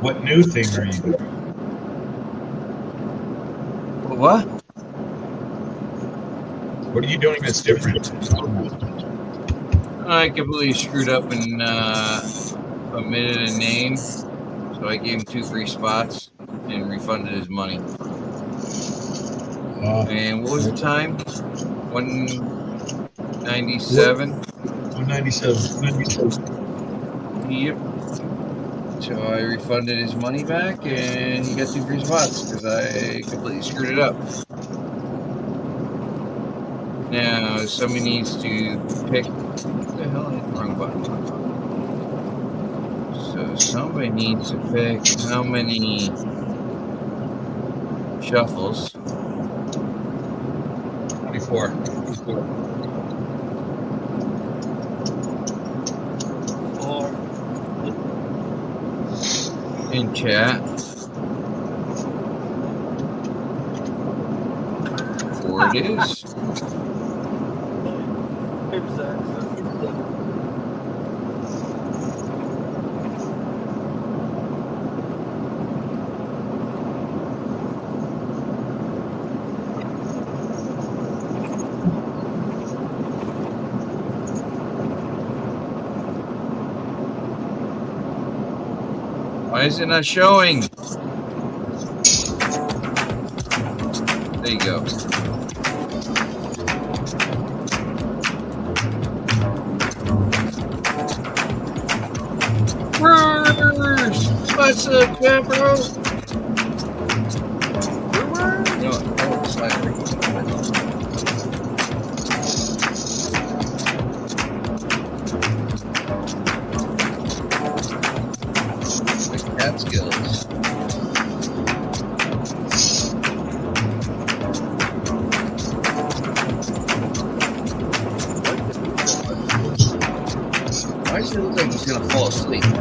What new thing are you doing? What? What are you doing that's different? I completely screwed up and omitted a name, so I gave him 2 free spots and refunded his money. And what was the time? 197. 197. Yep. So I refunded his money back, and he got 2 free spots because I completely screwed it up. Now somebody needs to pick. What the hell? I hit the wrong button. So somebody needs to pick how many shuffles. 24. Or In chat. 4 it is. Why is it not showing? There you go. Bruce! What's up, bro? No, it's like the cat skills. Why does it look like he's gonna fall asleep? Why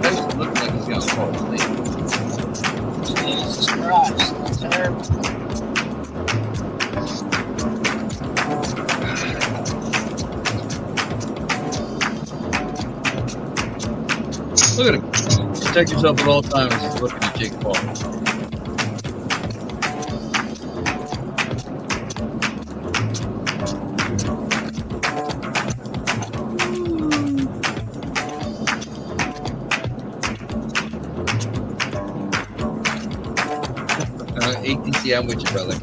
does it look like he's gonna fall asleep? Jesus Christ, that's terrible. Look at him. Protect yourself at all times as he's looking at Jake Paul. ATC, I'm with you, brother.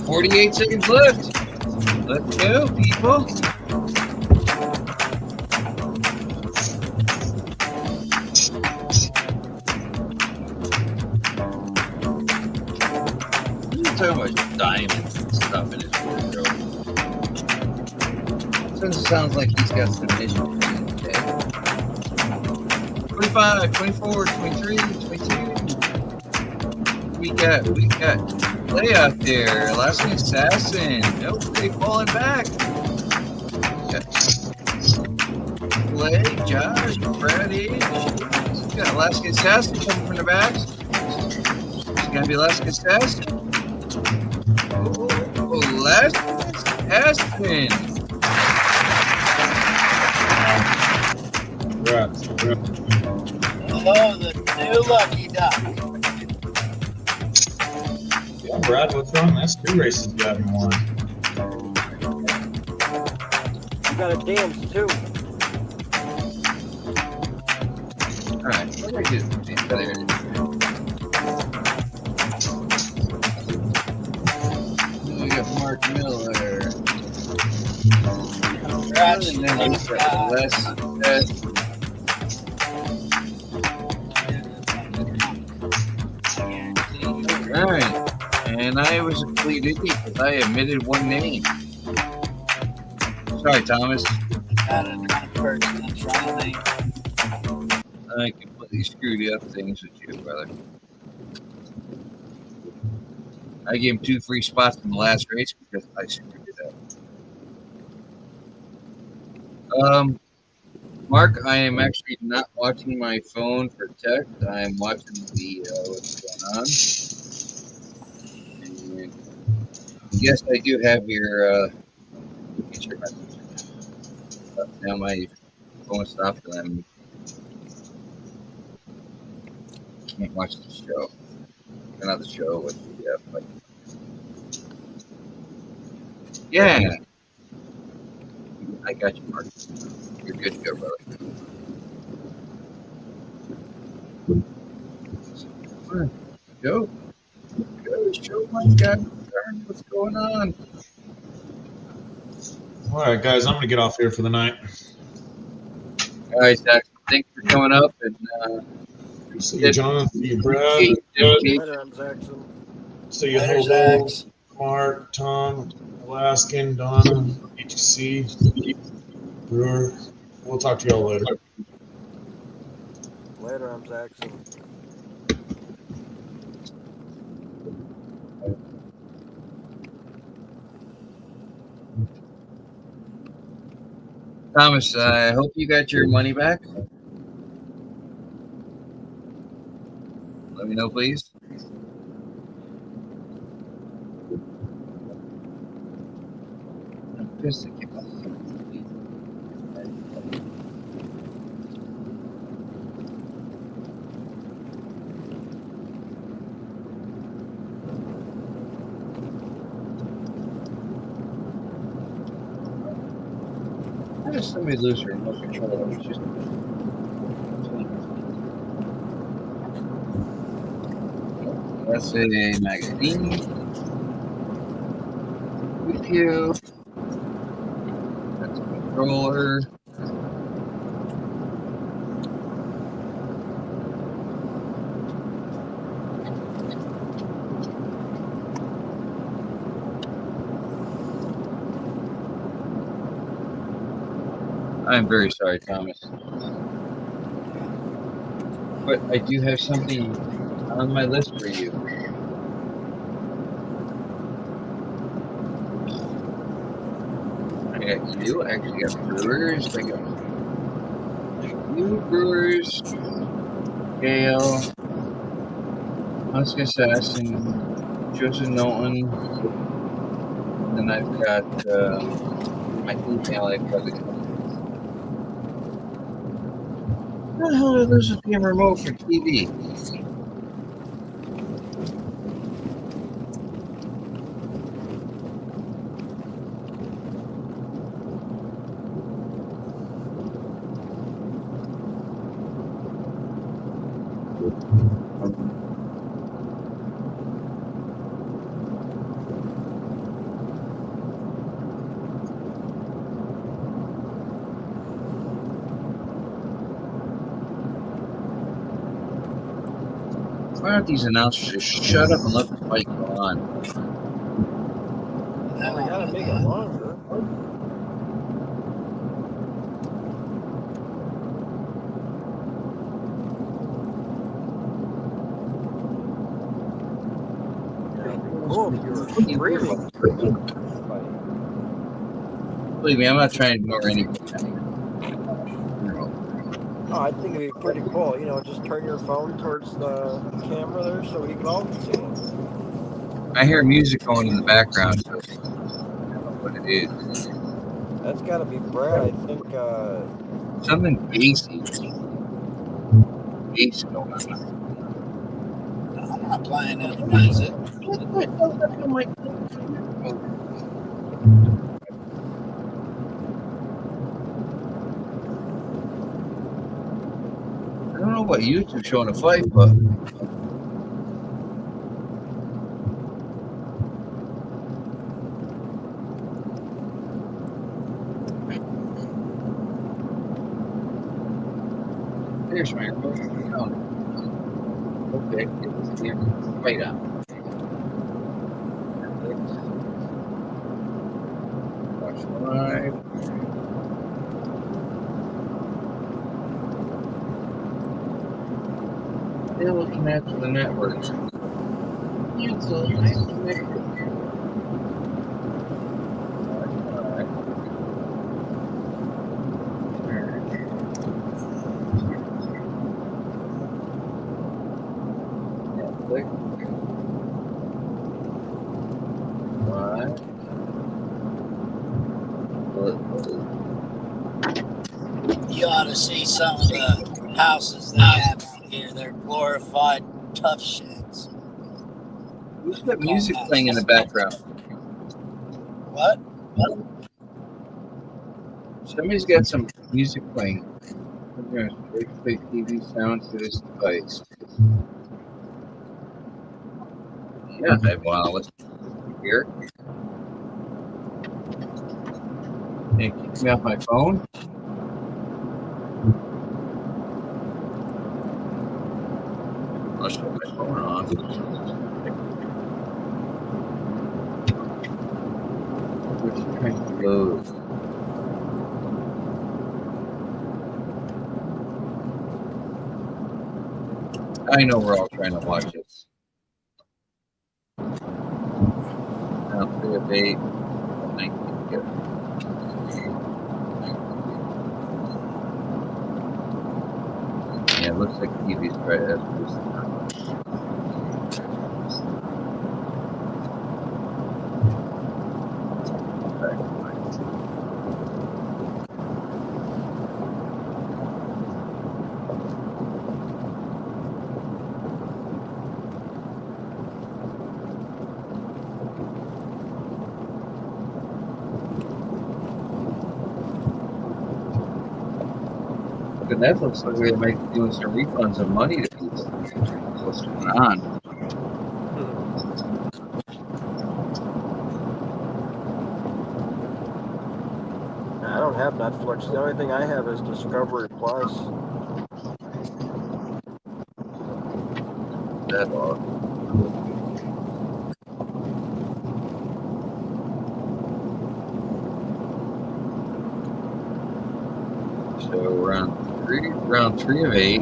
"48 seconds left. Let's go, people." He's talking about diamonds and stuff in his wardrobe. It sounds like he's got some issues today. 25, 24, 23, 22. We got Play out there. Alaskan Assassin. Nope, they falling back. Play, Josh, Brad H. We got Alaskan Assassin coming from the back. It's gonna be Alaskan Assassin. Oh, Alaskan Assassin. Oh, the new Lucky Duck. Yeah, Brad, what's wrong? That's 2 races you haven't won. You got to dance too. Alright, what do I do? There it is. We got Mark Miller. Congrats, And then we got Les. Alright. And I was a complete idiot because I omitted one name. Sorry, Thomas. Got another person in front of me. I completely screwed up things with you, brother. I gave him 2 free spots in the last race because I screwed it up. Mark, I am actually not watching my phone for text. I am watching the what's going on. And yes, I do have your message. Now my phone stopped and I can't watch the show. Not the show, but like, yeah. I got you, Mark. You're good to go, brother. Go. Go, show my God. What's going on? All right, guys, I'm going to get off here for the night. All right, Zach. Thanks for coming up. And see you, Jonathan. See you, Brad. See you, Hobo, Mark, Tom, Alaskan, Donna, ETC, Brewer. We'll talk to y'all later. Later, I'm Jackson. Thomas, I hope you got your money back. Let me know, please. I'm pissed at you. Why does somebody lose their remote control? It's just that's a magazine. Review. That's a controller. I'm very sorry, Thomas. But I do have something on my list for you. I got you. I actually got Brewers. I got you, Brewers, Gale, Husk Assassin, Joseph Nolan. Then I've got my email. I've got the. How the hell did I lose the damn remote for TV? Why don't these announcers just shut up and let the fight go on? Well, we gotta make it longer. Cool if you were streaming. Believe me, I'm not trying to ignore anything. Oh, I think it'd be pretty cool. You know, just turn your phone towards the camera there so we can all see it. I hear music going in the background, so I don't know what it is. That's gotta be Brad. I think, Something bassy. Bass going on. I'm not playing any music. I don't know what YouTube showing a fight, but there's my remote. Okay, it was the fight on. Watch live. They're looking after the network. Cancel. I'm connected. Netflix. Live. You ought to see some of the houses they have out here. They're glorified tough sheds. Who's got music playing in the background? What? Somebody's got some music playing. We're going to play TV sound to this device. Yeah, I want to listen here. Can you keep me off my phone? I'll shut my phone off. Which is trying to load. I know we're all trying to watch this. Now, 3 of 8, 19 here. Yeah, it looks like TV's right as this. Facebook and that looks like they might be doing some refunds of money to people. What's going on? I don't have Netflix. The only thing I have is Discovery Plus. That all. So round three of 8.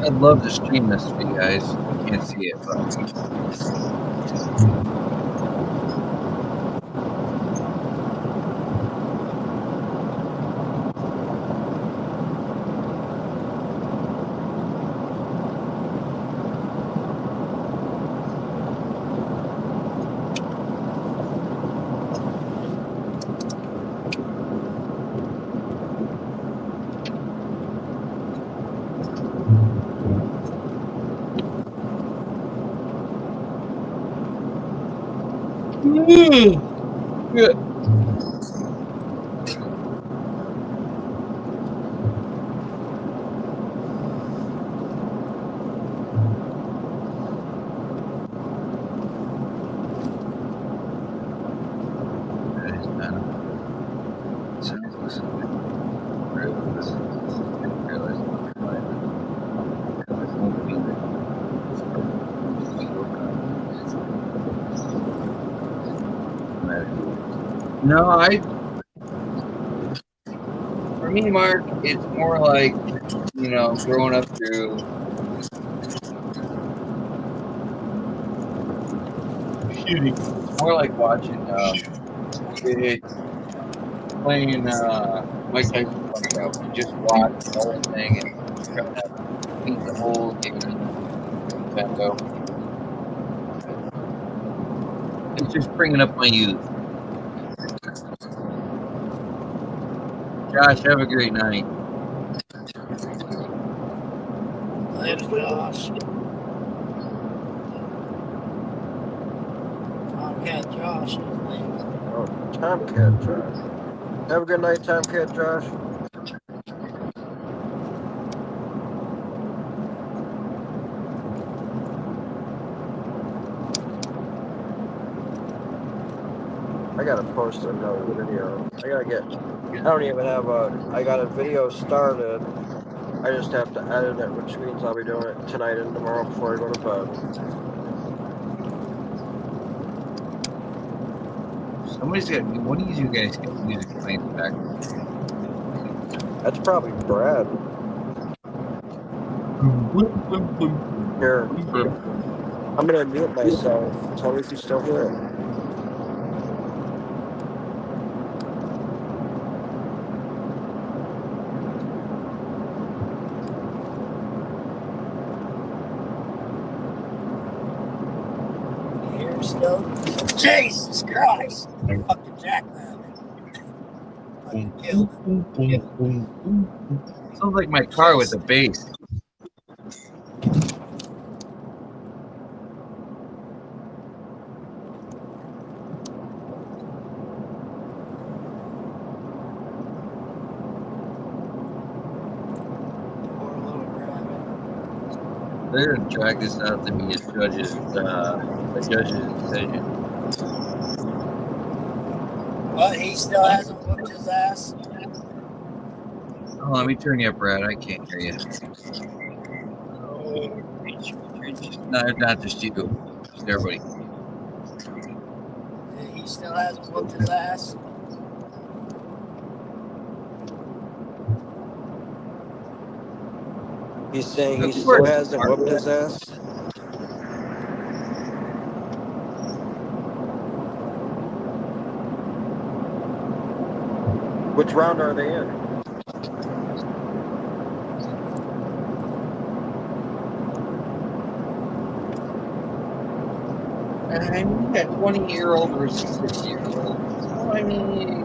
I'd love to stream this for you guys. You can't see it, but yeah. No, for me, Mark, it's more like, growing up through shooting. It's more like watching playing Mike Tyson Punch Out. You just watch the whole thing and try to beat the whole game of Nintendo. It's just bringing up my youth. Josh, have a great night. Later, Josh. Tomcat Josh. Oh, Tomcat Josh. Have a good night, Tomcat Josh. I gotta post another video. I don't even have I got a video started. I just have to edit it, which means I'll be doing it tonight and tomorrow before I go to bed. One of you guys got music playing in the background. That's probably Brad. Here. I'm gonna mute myself. Tell me if you still hear it. Here still. Jesus Christ! Fucking jackrabbit. Fucking killed it. Sounds like my car with the bass. They're gonna drag this out to be a judge's decision. But he still hasn't whooped his ass. Oh, let me turn you up, Brad. I can't hear you. No, not just you. Just everybody. He still hasn't whooped his ass. He's saying he still hasn't whooped his ass. Which round are they in? I mean, you got 20-year-old versus 60-year-old. So, I mean,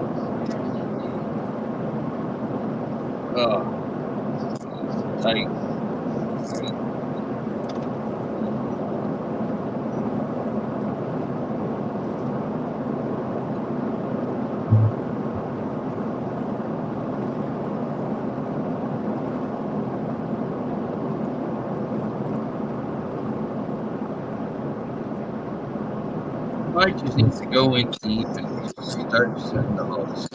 tight. Mike just needs to go in deep and start setting the hooks.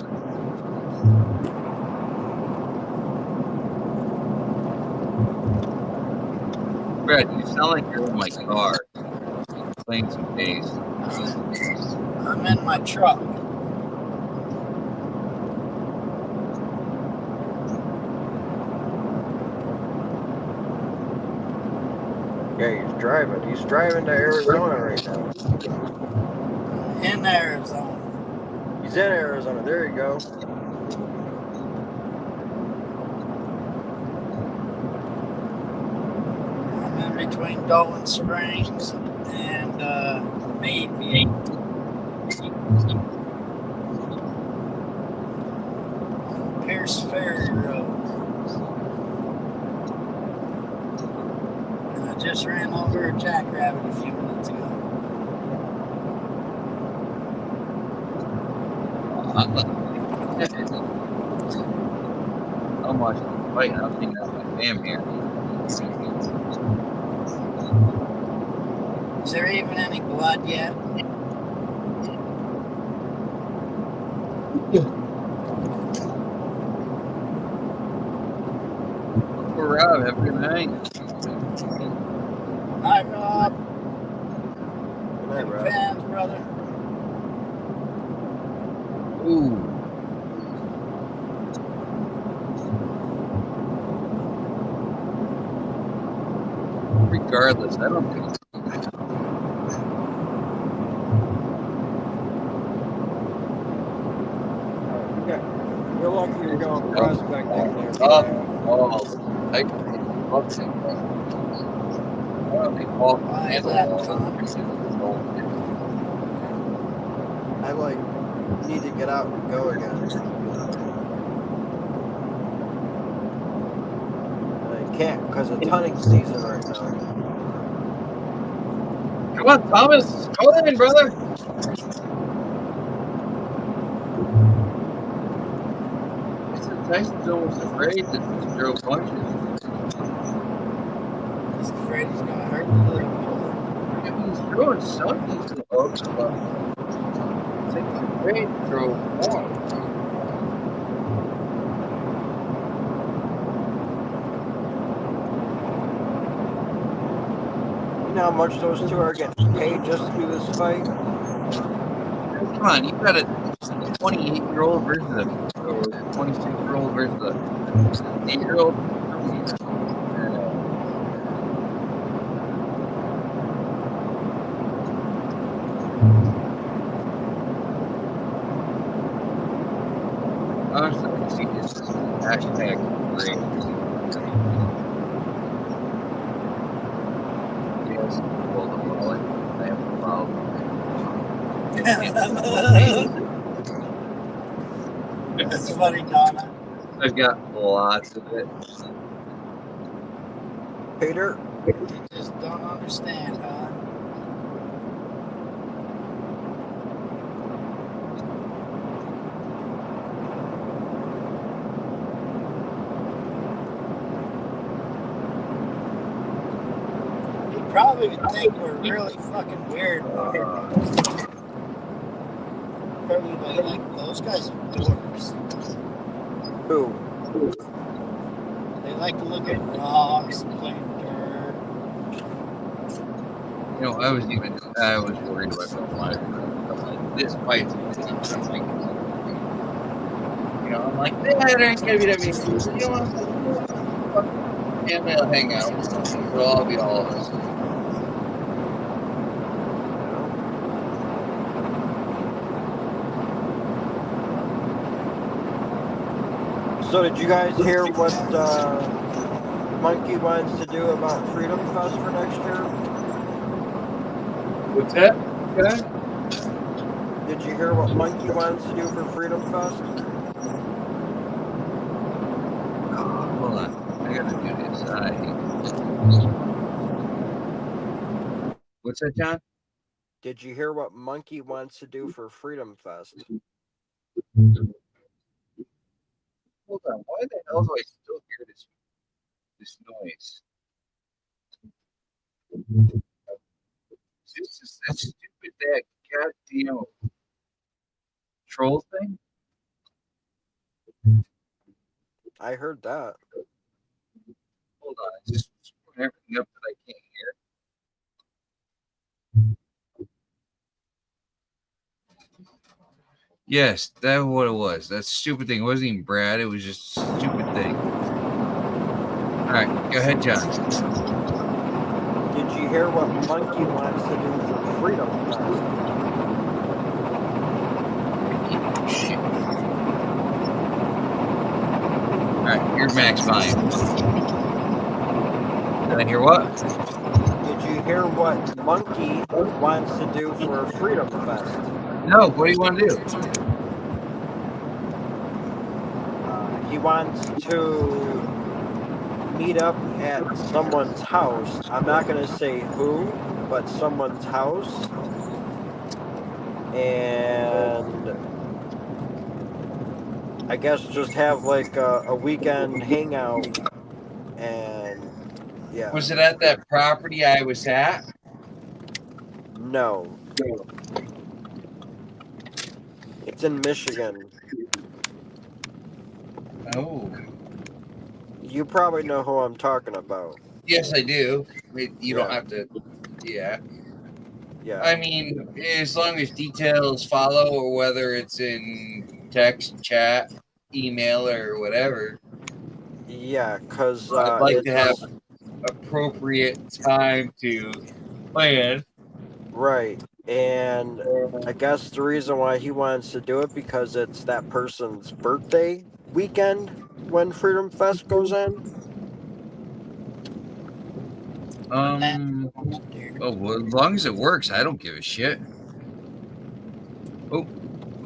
Brad, you sound like you're in my car playing some bass. I'm in my truck. Yeah, he's driving. He's driving to Arizona right now. In Arizona. He's in Arizona. There you go. I'm in between Dolan Springs and Mayview. Pierce Ferry Road. And I just ran over a jackrabbit a few minutes ago. I'm watching the fight. I'm thinking that's my fam here. Is there even any blood yet? Uncle Rob, have a good night. Hi, Rob. Good night, Big Rob. fans, brother. Ooh. Regardless, I don't think You're lucky you're going prospecting there. Oh, I love it. Why don't they call Why is handle that, all Tom? I need to get out and go again. And I can't because it's hunting season right now. Come on, Thomas. Go in, brother. Tyson's almost afraid to throw punches. He's afraid he's gonna hurt the little boy. I mean, he's throwing some decent hooks, but I think he's afraid to throw more. You know how much those two are getting paid just to do this fight? Come on, you got a 28-year-old versus a 26-year-old versus a 8-year-old. Honestly, I see this hashtag great. Yes, well, the wallet. I have a problem. That's funny, Donna. I've got lots of it. Peter? You just don't understand, huh? You probably would think we're really fucking weird. Probably like those guys are dorks. Who? They like to look at rocks and play dirt. You know, I was worried about something like this fight's like, you know, I'm like, they're in WWE. You know what? And they'll hang out. It'll all be all of us. So did you guys hear what Monkey wants to do about Freedom Fest for next year? What's that? Okay. Did you hear what Monkey wants to do for Freedom Fest? Hold on. I gotta do this. What's that, John? Did you hear what Monkey wants to do for Freedom Fest? Hold on. Why the hell do I still hear this noise? This is that stupid goddamn troll thing? I heard that. Hold on, I just screwing everything up that I can't hear. Yes, that's what it was. That stupid thing. It wasn't even Brad. It was just a stupid thing. All right, go ahead, John. Did you hear what Monkey wants to do for Freedom Fest? Shit. All right, here's max volume. Did I hear what? Did you hear what Monkey wants to do for Freedom Fest? No, what do you want to do? He wants to meet up at someone's house. I'm not going to say who, but someone's house. And I guess just have like a weekend hangout. And yeah. Was it at that property I was at? No. It's in Michigan. Oh. You probably know who I'm talking about. Yes, I do. You don't Yeah. have to. Yeah. Yeah. I mean, as long as details follow, or whether it's in text, chat, email, or whatever. Yeah, because I'd like to have appropriate time to plan. Right. And I guess the reason why he wants to do it because it's that person's birthday weekend when Freedom Fest goes on. Oh, well, as long as it works, I don't give a shit. Oh,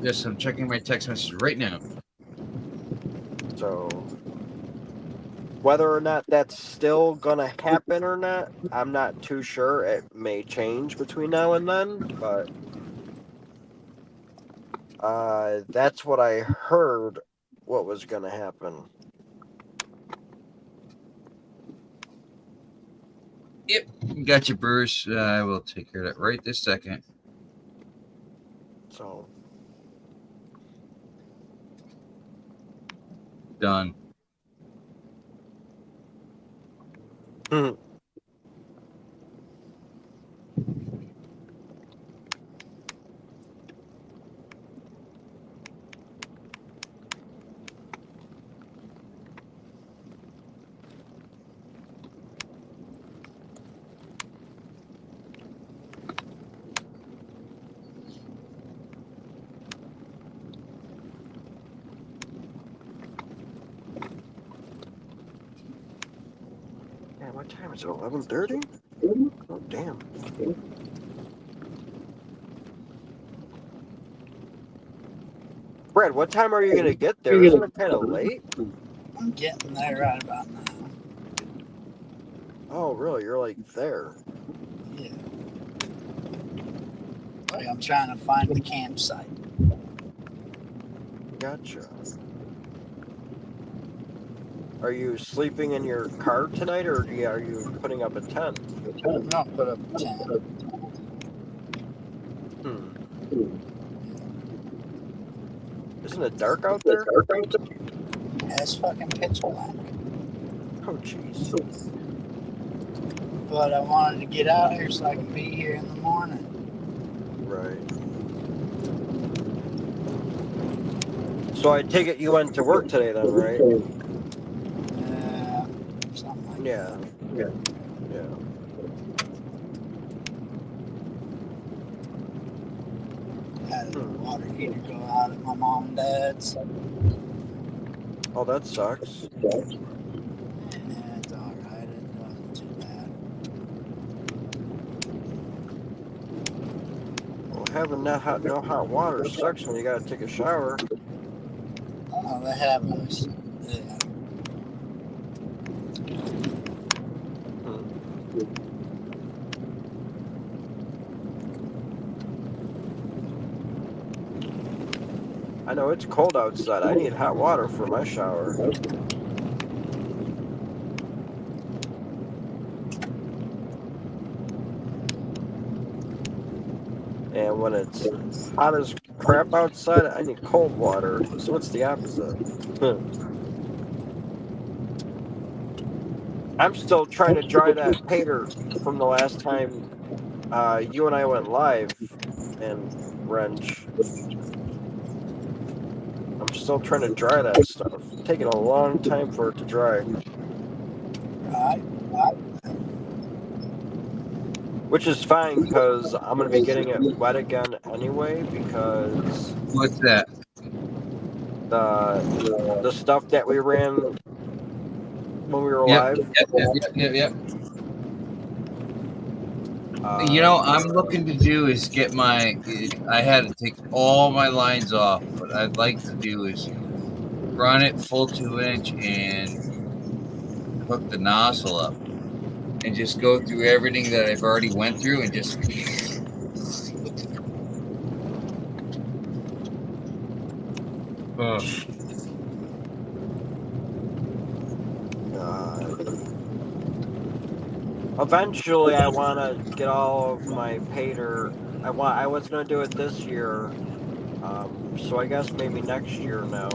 yes, I'm checking my text message right now. So whether or not that's still gonna happen or not, I'm not too sure. It may change between now and then, but that's what I heard what was gonna happen. Yep, got you, Bruce. I will take care of that right this second. So done. Man, what time is it? 11:30? Oh, damn. Brad, what time are you going to get there? Isn't it kind of late? I'm getting there right about now. Oh, really? You're like there? Yeah. Like I'm trying to find the campsite. Gotcha. Are you sleeping in your car tonight, or are you putting up a tent? I'm gonna put up a tent. Isn't it dark out there? Yeah, it's fucking pitch black. Oh, jeez. But I wanted to get out here so I can be here in the morning. Right. So I take it you went to work today then, right? Something like Yeah. that. Yeah. Had a water heater go out at my mom and dad's. Oh, that sucks. Yeah, it's alright. It wasn't too bad. Well, having no hot water sucks when you gotta take a shower. Oh, they have us. Yeah. I know it's cold outside. I need hot water for my shower. And when it's hot as crap outside, I need cold water. So it's the opposite. I'm still trying to dry that pater from the last time you and I went live and wrench. I'm still trying to dry that stuff. It's taking a long time for it to dry. Which is fine because I'm going to be getting it wet again anyway because... What's that? The stuff that we ran when we were live. Yep. You know, I'm looking to do is get I had to take all my lines off. What I'd like to do is run it full 2-inch and hook the nozzle up and just go through everything that I've already went through and just Eventually, I want to get all of my pater. I was going to do it this year, so I guess maybe next year now.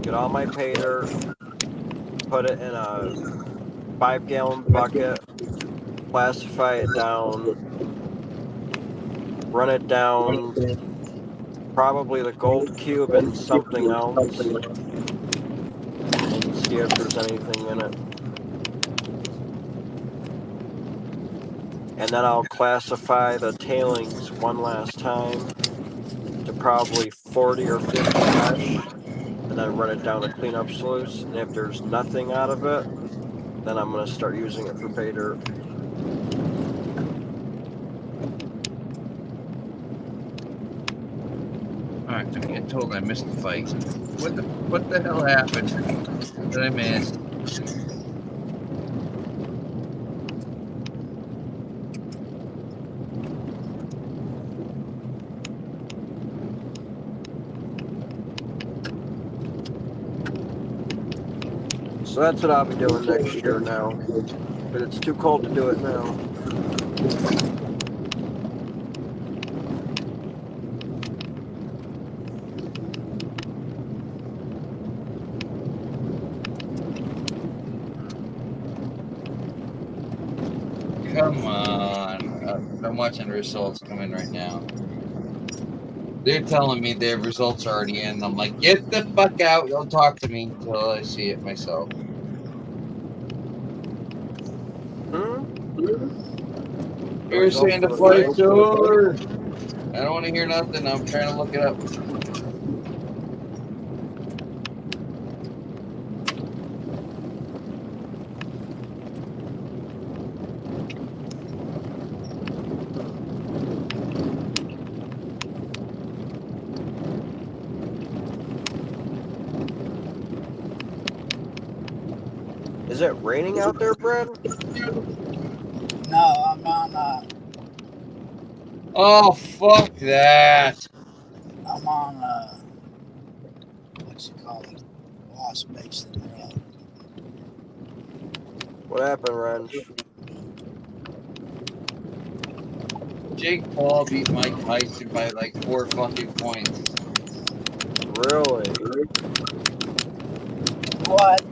Get all my pater, put it in a 5-gallon bucket, classify it down, run it down, probably the gold cube and something else, and see if there's anything in it. And then I'll classify the tailings one last time to probably 40 or 50 mesh, and then run it down a cleanup sluice. And if there's nothing out of it, then I'm going to start using it for pay dirt. Alright, I'm getting told I missed the fight. What the hell happened? Did I miss? So that's what I'll be doing next year now. But it's too cold to do it now. Come on. I'm watching the results come in right now. They're telling me their results are already in. I'm like, get the fuck out. Don't talk to me until I see it myself. You're saying the fight's over. I don't want to hear nothing. I'm trying to look it up. Is it raining out there, Brad? No, I'm on. Oh, fuck that. I'm on. What's it called? Lost base in the road. What happened, Wrench? Jake Paul beat Mike Tyson by like 4 fucking points. Really? What?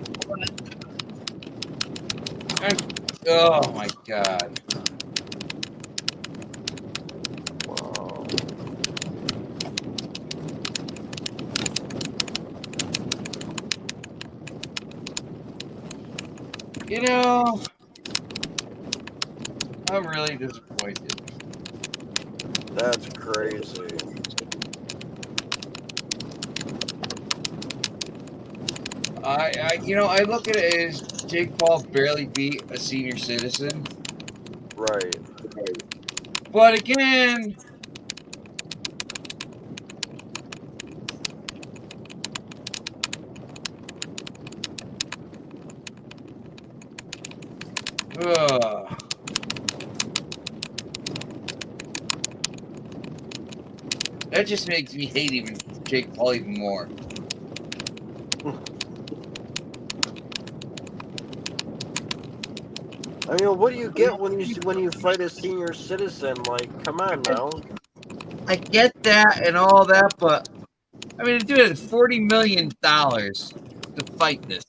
Oh my god. Wow. You know, I'm really disappointed. That's crazy. I look at it as Jake Paul barely beat a senior citizen. Right. But again, that just makes me hate even Jake Paul even more. I mean, what do you get when you fight a senior citizen? Like, come on now. I get that and all that, but I mean, dude, it's $40 million to fight this.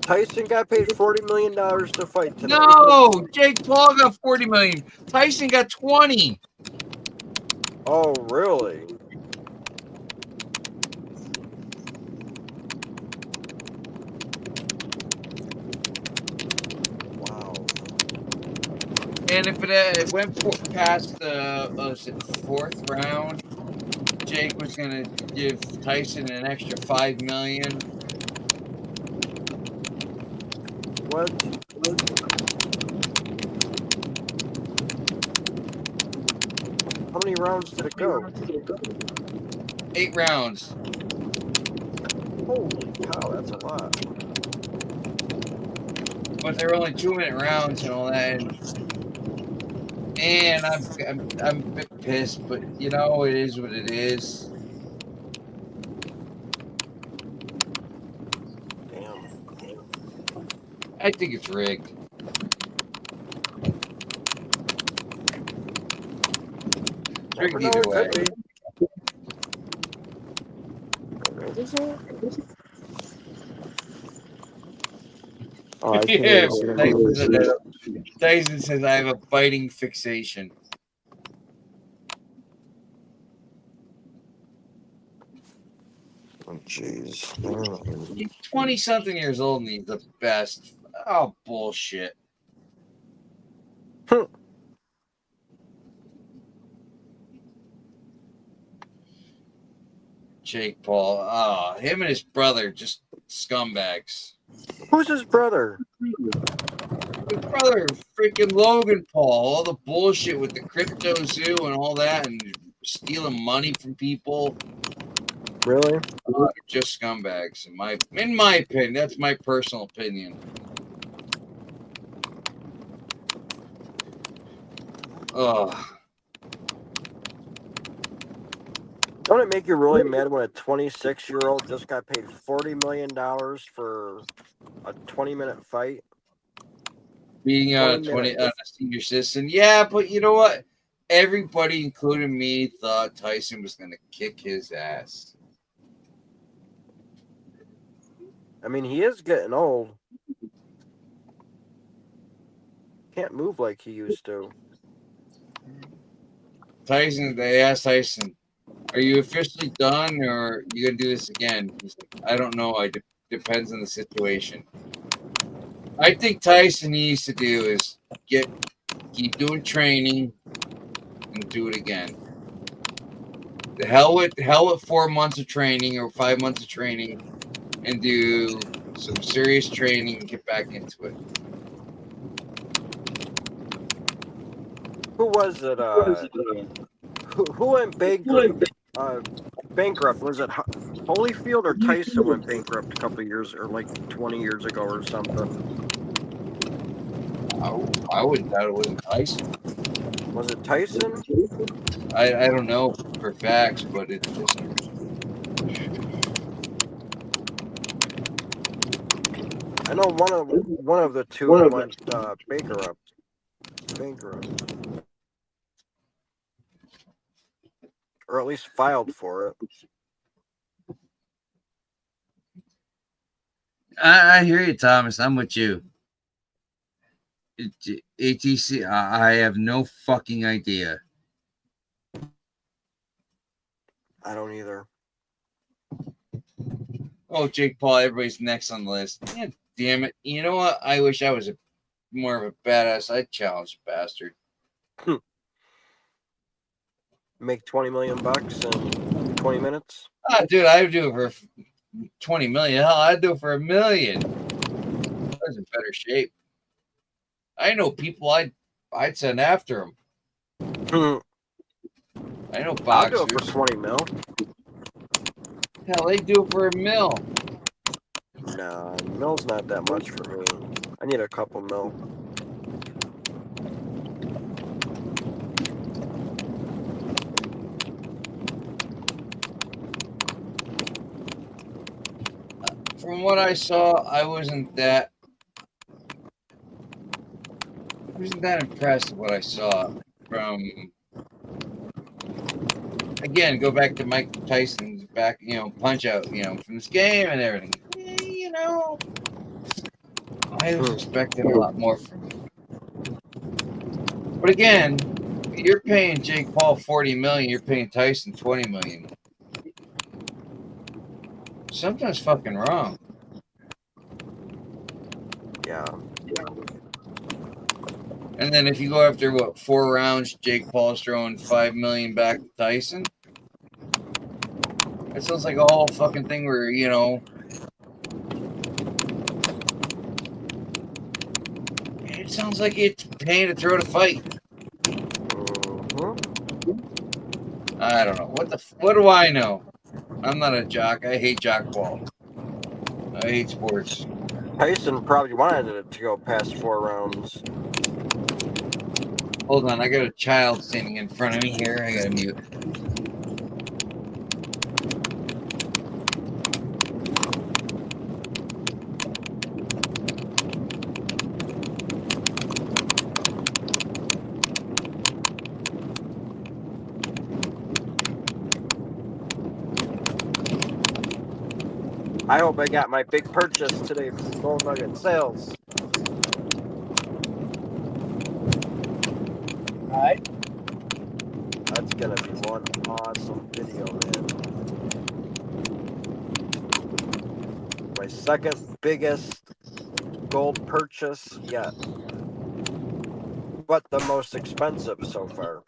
Tyson got paid $40 million to fight tonight. No, Jake Paul got $40 million. Tyson got 20. Oh, really? Wow. And if it went past the fourth round, Jake was gonna give Tyson an extra $5 million. What? How many rounds did it go? 8 rounds. Holy cow, that's a lot. But they were only 2-minute rounds and all that. And I'm a bit pissed, but you know, it is what it is. Damn. I think it's rigged. Rigged either way. Oh, I Yeah, can't. Tyson says I have a biting fixation. Oh, jeez. 20-something years old and he's the best. Oh, bullshit. Jake Paul. Oh, him and his brother, just scumbags. Who's his brother? His brother, freaking Logan Paul. All the bullshit with the crypto zoo and all that and stealing money from people. Really? They're just scumbags, in my opinion. That's my personal opinion. Oh. Don't it make you really mad when a 26-year-old just got paid $40 million for a 20-minute fight? Being a senior citizen. Yeah, but you know what? Everybody, including me, thought Tyson was going to kick his ass. I mean, he is getting old. Can't move like he used to. Tyson, they asked Tyson, are you officially done or are you going to do this again? He's like, I don't know. It depends on the situation. I think Tyson needs to do is keep doing training and do it again. The hell with 4 months of training or 5 months of training and do some serious training and get back into it. Who was it? Who went bankrupt? Bankrupt, was it Holyfield or Tyson went bankrupt a couple of years or like 20 years ago or something? I wouldn't doubt it wasn't Tyson. Was it Tyson? I don't know for facts, but it's just. I know one of the two went bankrupt. Or at least filed for it. I hear you, Thomas. I'm with you. ATC, I have no fucking idea. I don't either. Oh, Jake Paul, everybody's next on the list. Yeah, damn it. You know what? I wish I was more of a badass. I'd challenge the bastard. Make $20 million in 20 minutes? Ah, dude, I'd do it for 20 million. Hell, I'd do it for $1 million. I was in better shape. I know people I'd send after him. I know boxers. I'll do it for 20 mil. Hell, they do it for $1 million. Nah, mil's not that much for me. I need a couple mil. From what I saw, I wasn't that wasn't that impressed with what I saw from. Again, go back to Mike Tyson's punch out, from this game and everything. I was expecting a lot more from him. But again, you're paying Jake Paul $40 million. You're paying Tyson $20 million. Something's fucking wrong. Yeah. And then if you go after 4 rounds, Jake Paul's throwing $5 million back to Tyson. That sounds like a whole fucking thing where it sounds like it's paying to throw to fight. I don't know. What do I know? I'm not a jock. I hate jock ball. I hate sports. Tyson probably wanted it to go past 4 rounds. Hold on, I got a child standing in front of me here. I gotta mute. I hope I got my big purchase today from Gold Nugget Sales. Right? That's gonna be one awesome video, man. My second biggest gold purchase yet. But the most expensive so far.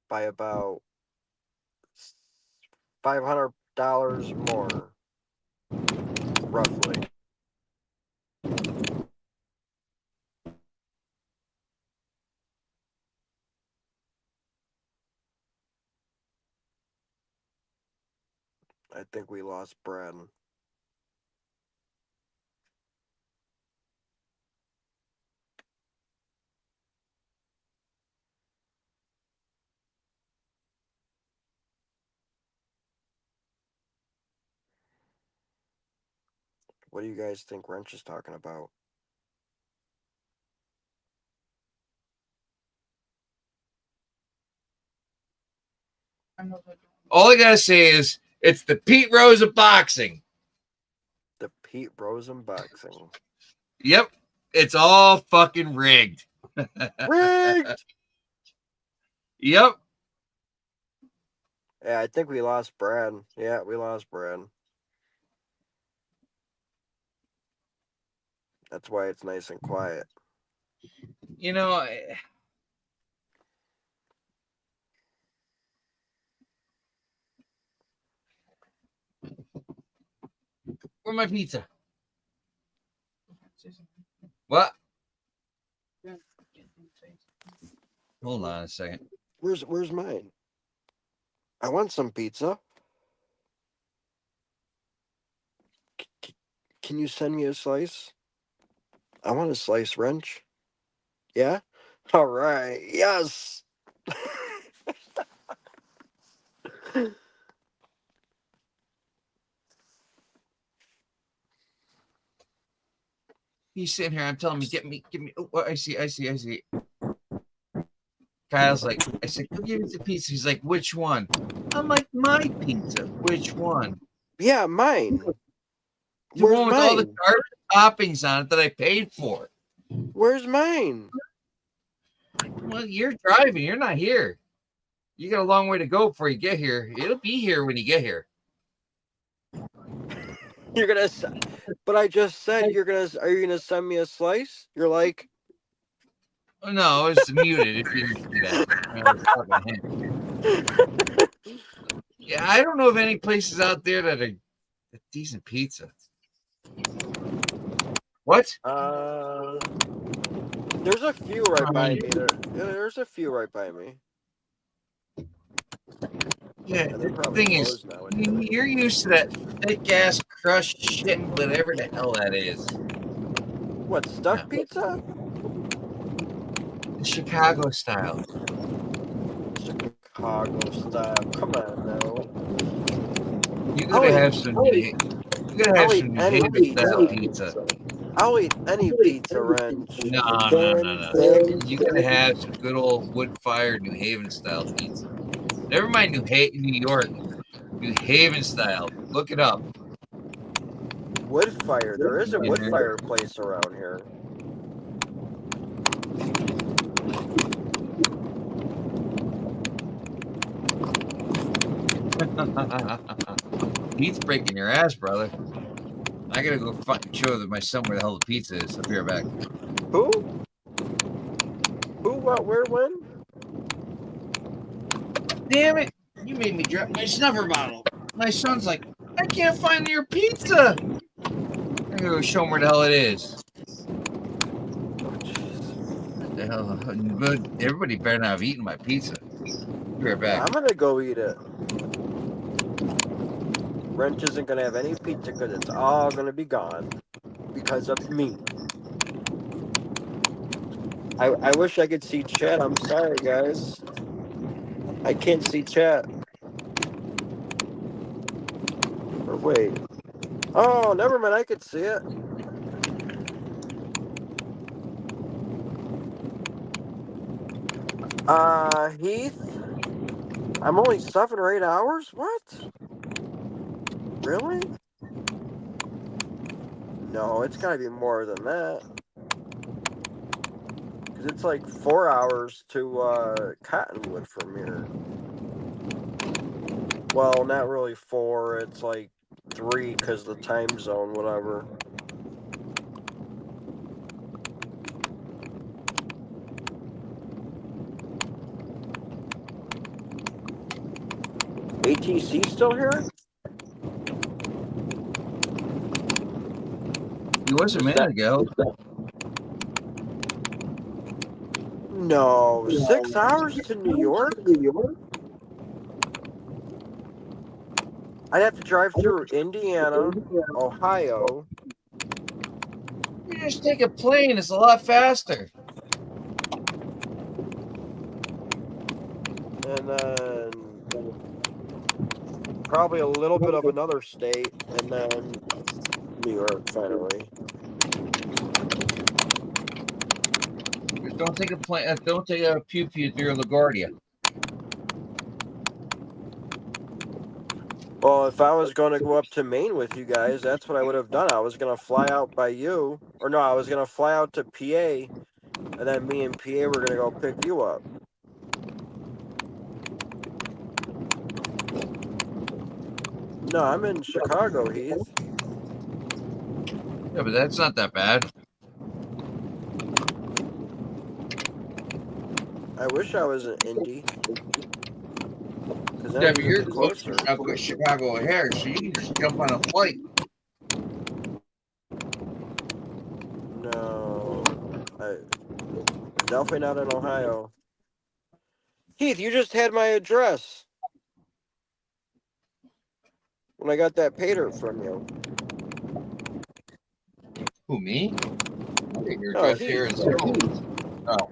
By about $500 more, roughly. I think we lost Brad. What do you guys think Wrench is talking about? All I gotta say is it's the Pete Rose of boxing. The Pete Rose unboxing. Yep, it's all fucking rigged. Rigged. Yep. Yeah, I think we lost Brad. Yeah, we lost Brad. That's why it's nice and quiet. Where's my pizza? What? Hold on a second. Where's mine? I want some pizza. Can you send me a slice? I want a slice, Wrench. Yeah? All right. Yes. He's sitting here. I'm telling him, get me. Oh, I see. Kyle's like, I said, go give me the pizza. He's like, which one? I'm like, my pizza. Which one? Yeah, mine. The one with all the garbage toppings on it that I paid for. Where's mine? Well, you're driving. You're not here. You got a long way to go before you get here. It'll be here when you get here. You're gonna, but I just said you're gonna. Are you gonna send me a slice? You're like, oh, no, it's muted. If you didn't see that, yeah, I don't know of any places out there that are a decent pizza. What? There's a few right by me. There's a few right by me. Yeah, the thing is, you're used to that thick ass crushed shit, whatever the hell that is. What, stuffed pizza? The Chicago style. Chicago style. Come on now. You gotta have some. You gotta have I'll eat some New any Haven style pizza. pizza. I'll eat any pizza wrench. No. You gotta have some good old wood-fired New Haven style pizza. Never mind New York, New Haven style. Look it up. Wood fire. There is a wood fire place around here. Pete's breaking your ass, brother. I gotta go show my son where the hell the pizza is. I'll be right back. Who? Who? What? Where? When? Damn it! You made me drop my snuffer bottle. My son's like, I can't find your pizza. I'm gonna go show him where the hell it is. What the hell? But everybody better not have eaten my pizza. Be right back. I'm gonna go eat it. Wrench isn't gonna have any pizza because it's all gonna be gone because of me. I wish I could see chat. I'm sorry, guys. I can't see chat. Or wait. Oh, never mind. I could see it. Heath, I'm only 7 or 8 hours? What? Really? No, it's gotta be more than that. Because it's like 4 hours to Cottonwood from here. Well, not really 4. It's like 3 because the time zone, whatever. ATC still here? He was a minute ago. No, 6 hours to New York? I'd have to drive through Indiana, Ohio. You just take a plane. It's a lot faster. And then probably a little bit of another state, and then New York finally. Just don't take a plane. Don't take a pew through LaGuardia. Well, if I was going to go up to Maine with you guys, that's what I would have done. I was going to fly out by you. Or no, I was going to fly out to PA, and then me and PA were going to go pick you up. No, I'm in Chicago, Heath. Yeah, but that's not that bad. I wish I was in Indy. Yeah, but you're closer. Chicago O'Hare, so you can just jump on a flight. No, definitely not in Ohio. Heath, you just had my address when I got that pay dirt from you. Who, me? Your No, address here is oh.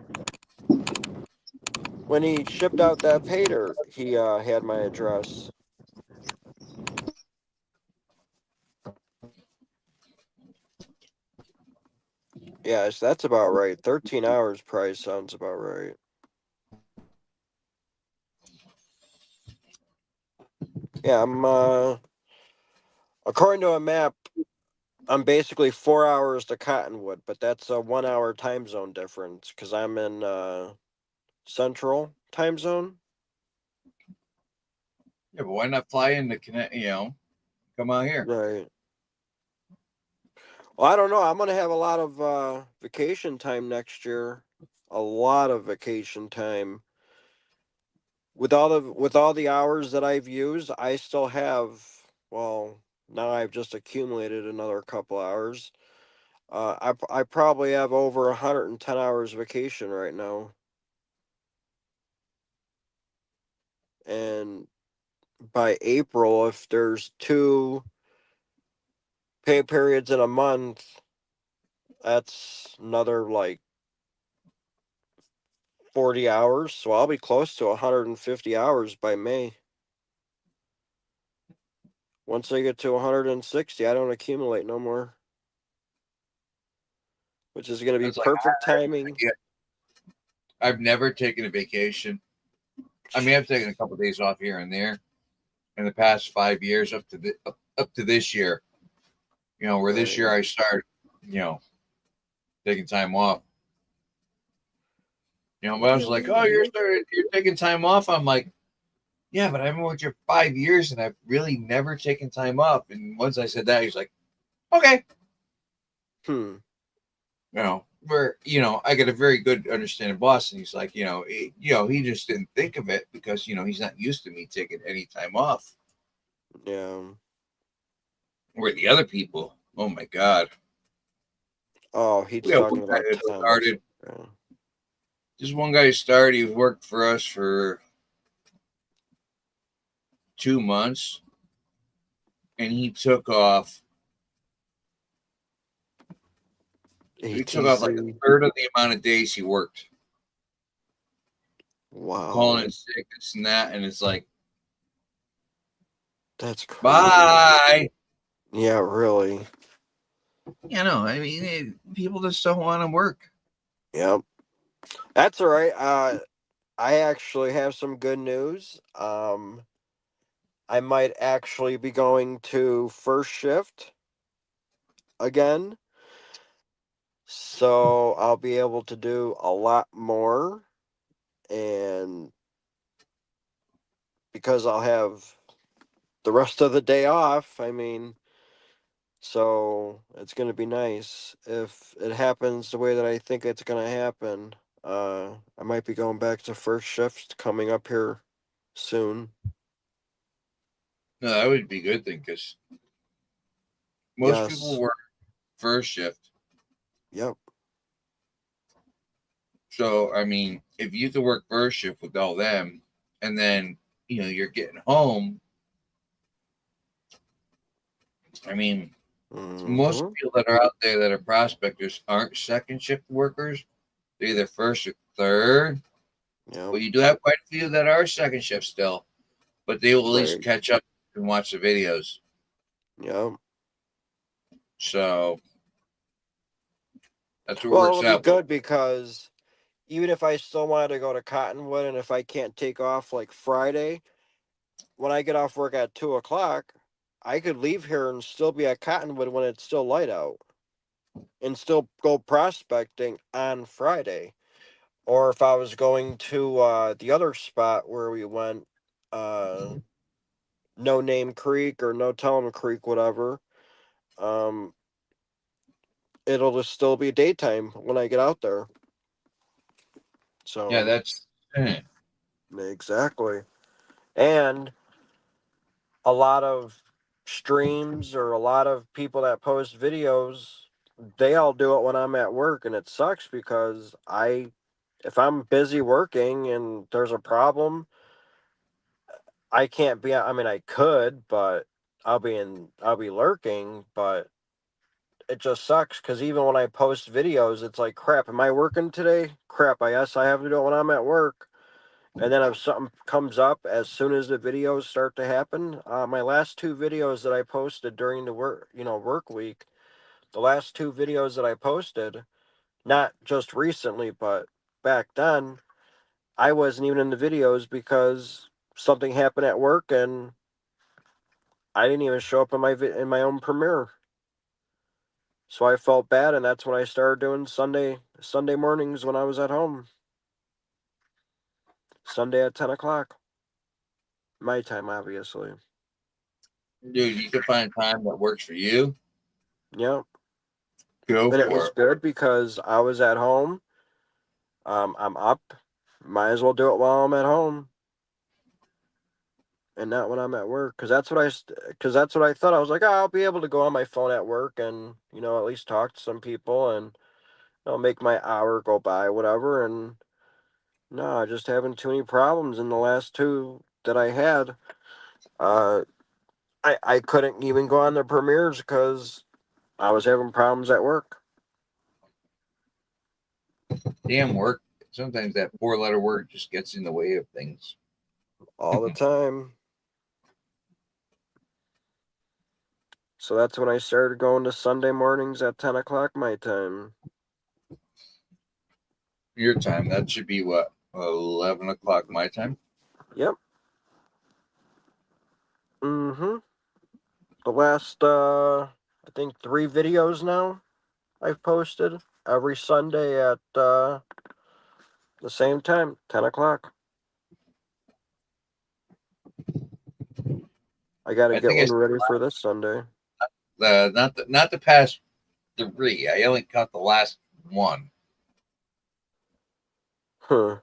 When he shipped out that pay dirt, he had my address. Yes, that's about right. 13 hours probably sounds about right. Yeah, I'm according to a map, I'm basically 4 hours to Cottonwood, but that's a 1 hour time zone difference because I'm in Central time zone. Yeah, but why not fly into Connecticut? Come out here. Right. Well, I don't know. I'm gonna have a lot of vacation time next year. A lot of vacation time. With all the hours that I've used, I still have. Well, now I've just accumulated another couple hours. I probably have over 110 hours vacation right now, and by April, if there's 2 pay periods in a month, that's another like 40 hours. So I'll be close to 150 hours by May. Once I get to 160, I don't accumulate no more. Which is going to be It's like, perfect timing. Yeah. I've never taken a vacation. I mean, I've taken a couple of days off here and there in the past 5 years up to this year. You know, where this Right. year I started, you know, taking time off. You know, but I was like, "Oh, you're taking time off." I'm like, "Yeah, but I've been with you 5 years, and I've really never taken time off." And once I said that, he's like, "Okay." You know, where I get a very good understanding boss, and he's like, he just didn't think of it because he's not used to me taking any time off. Yeah. Where the other people, oh my god. Oh, he's We have talking one guy about that tons. started. Yeah. Just one guy started. He worked for us for 2 months, and he took off. He took off like a third of the amount of days he worked. Wow. Calling in sick, this and that, and it's like, that's crazy. Bye. Yeah, really. Yeah, no, I mean, people just don't want to work. Yep. That's all right. I actually have some good news. I might actually be going to first shift again. So I'll be able to do a lot more. And because I'll have the rest of the day off, I mean, so it's going to be nice. If it happens the way that I think it's going to happen, I might be going back to first shift coming up here soon. No, that would be a good thing because most people work first shift. Yep. So, I mean, if you could work first shift with all them, and then, you're getting home, I mean, most people that are out there that are prospectors aren't second shift workers. They're either first or third. Yep. Well, you do have quite a few that are second shift still, but they will at least catch up and watch the videos. Yep. So that's what Well, works it'll be out. good because even if I still wanted to go to Cottonwood and if I can't take off like Friday, when I get off work at 2:00, I could leave here and still be at Cottonwood when it's still light out and still go prospecting on Friday. Or if I was going to the other spot where we went, No Name Creek or No Tell'em Creek, whatever, it'll just still be daytime when I get out there. So yeah, that's exactly. And a lot of streams or a lot of people that post videos, they all do it when I'm at work, and it sucks because if I'm busy working and there's a problem, I can't be. I mean, I could, but I'll be lurking. But it just sucks because even when I post videos, it's like, crap. Am I working today? Crap. I guess I have to do it when I'm at work. And then if something comes up as soon as the videos start to happen, my last two videos that I posted during the work week, the last two videos that I posted, not just recently, but back then, I wasn't even in the videos because something happened at work and I didn't even show up in my own premiere. So I felt bad, and that's when I started doing Sunday mornings when I was at home. Sunday at 10:00, my time, obviously. Dude, you can find time that works for you. Yep. Go And for it was good because I was at home. I'm up. Might as well do it while I'm at home, and not when I'm at work. Because that's what I thought. I was like, oh, I'll be able to go on my phone at work and at least talk to some people and make my hour go by, whatever. And no, I just having too many problems in the last two that I had. I couldn't even go on the premieres because I was having problems at work. Damn work. Sometimes that four-letter word just gets in the way of things. All the time. So that's when I started going to Sunday mornings at 10 o'clock my time. Your time. That should be what? 11 o'clock my time? Yep. Mm-hmm. The last, I think 3 videos now I've posted every Sunday at the same time, 10 o'clock. I got to I get think one it's ready for this Sunday. not the past 3. I only caught the last one. Huh.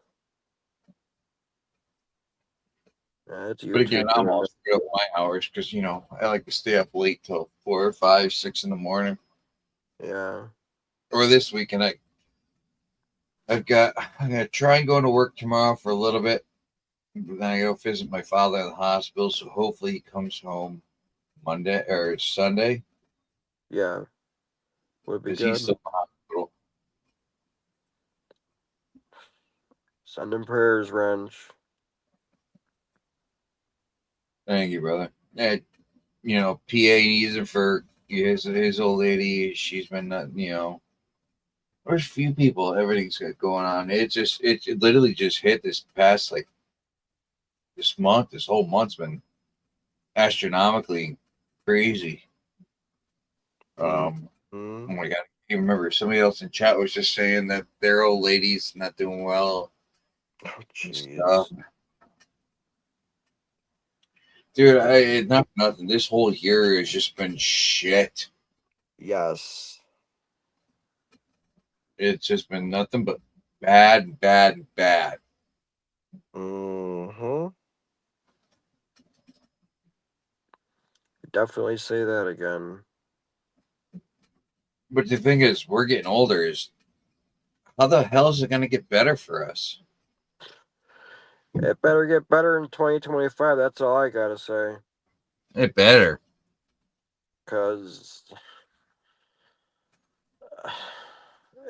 Yeah, it's But again, YouTube I'm doing all that. screwed up my hours because I like to stay up late till 4, 5, 6 in the morning. Yeah. Or this weekend, I'm gonna try and go to work tomorrow for a little bit. Then I go visit my father in the hospital, so hopefully he comes home Monday or Sunday Yeah. Would be because he's good. still in the hospital. Send him prayers, Wrench. Thank you, brother. And, PA needs him for his old lady. She's been, there's a few people. Everything's got going on. It literally just hit this past this month. This whole month's been astronomically crazy. Mm-hmm. Oh my god, I can't remember. Somebody else in chat was just saying that their old lady's not doing well. Oh, And jeez. stuff. Dude, not nothing. This whole year has just been shit. Yes. It's just been nothing but bad, bad, bad. Mm-hmm. Definitely say that again. But the thing is, we're getting older. Is how the hell is it going to get better for us? It better get better in 2025. That's all I gotta say. It better. Because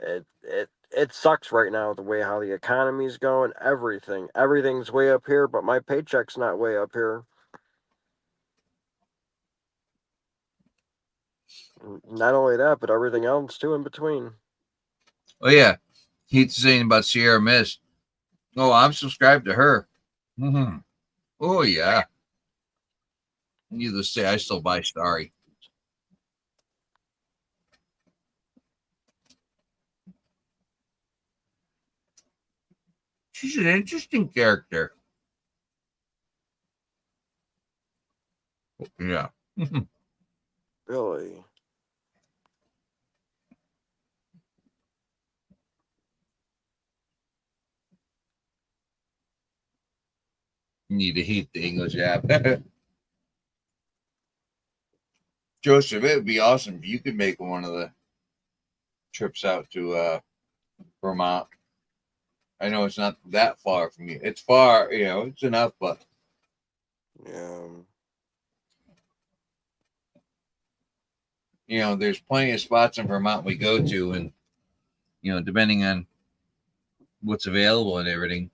it sucks right now the way how the economy's going. Everything's way up here, but my paycheck's not way up here. Not only that, but everything else too in between. Oh yeah, he's saying about Sierra Mist. Oh, I'm subscribed to her. Mm-hmm. Oh yeah. Needless to say, I still buy Starry. She's an interesting character. Yeah. Really. Need to hate the English app. Joseph, it would be awesome if you could make one of the trips out to Vermont. I know it's not that far from you. It's far, it's enough, but Yeah. there's plenty of spots in Vermont we go to, and depending on what's available and everything.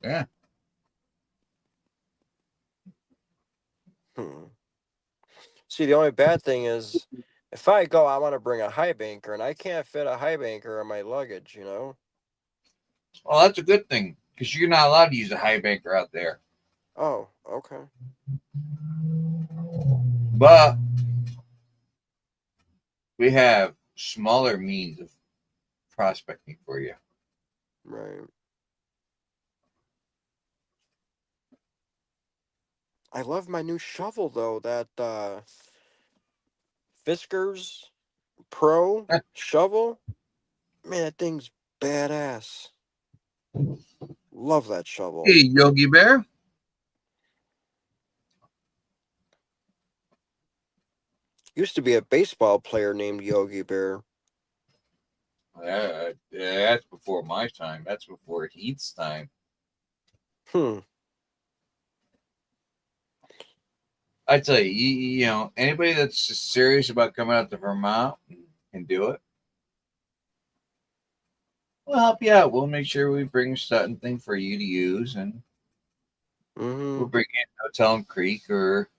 Yeah. See, the only bad thing is, if I go, I want to bring a high banker, and I can't fit a high banker in my luggage. Well, that's a good thing because you're not allowed to use a high banker out there. Oh, okay. But we have smaller means of prospecting for you. Right. I love my new shovel though. That Fiskars Pro shovel. Man, that thing's badass. Love that shovel. Hey, Yogi Bear. Used to be a baseball player named Yogi Bear. That's before my time. That's before Heath's time. I tell you, anybody that's serious about coming out to Vermont can do it. We'll help you out. We'll make sure we bring a Sutton thing for you to use, and we'll bring in Hotel Creek or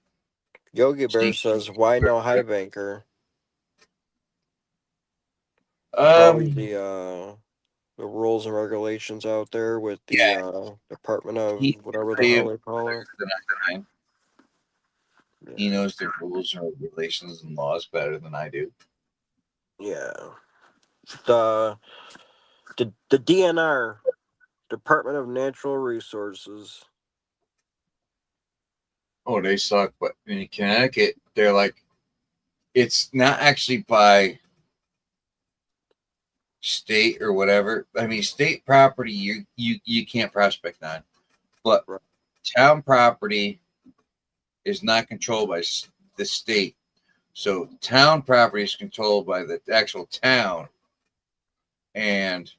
Yogi Bear says, "Why no high banker?" Probably the rules and regulations out there with the Department of whatever the hell they call it. He knows the rules and regulations and laws better than I do. Yeah. The DNR, Department of Natural Resources. Oh, they suck. But in Connecticut, they're like, it's not actually by state or whatever. I mean, state property you can't prospect on, but town property is not controlled by the state. So town property is controlled by the actual town, and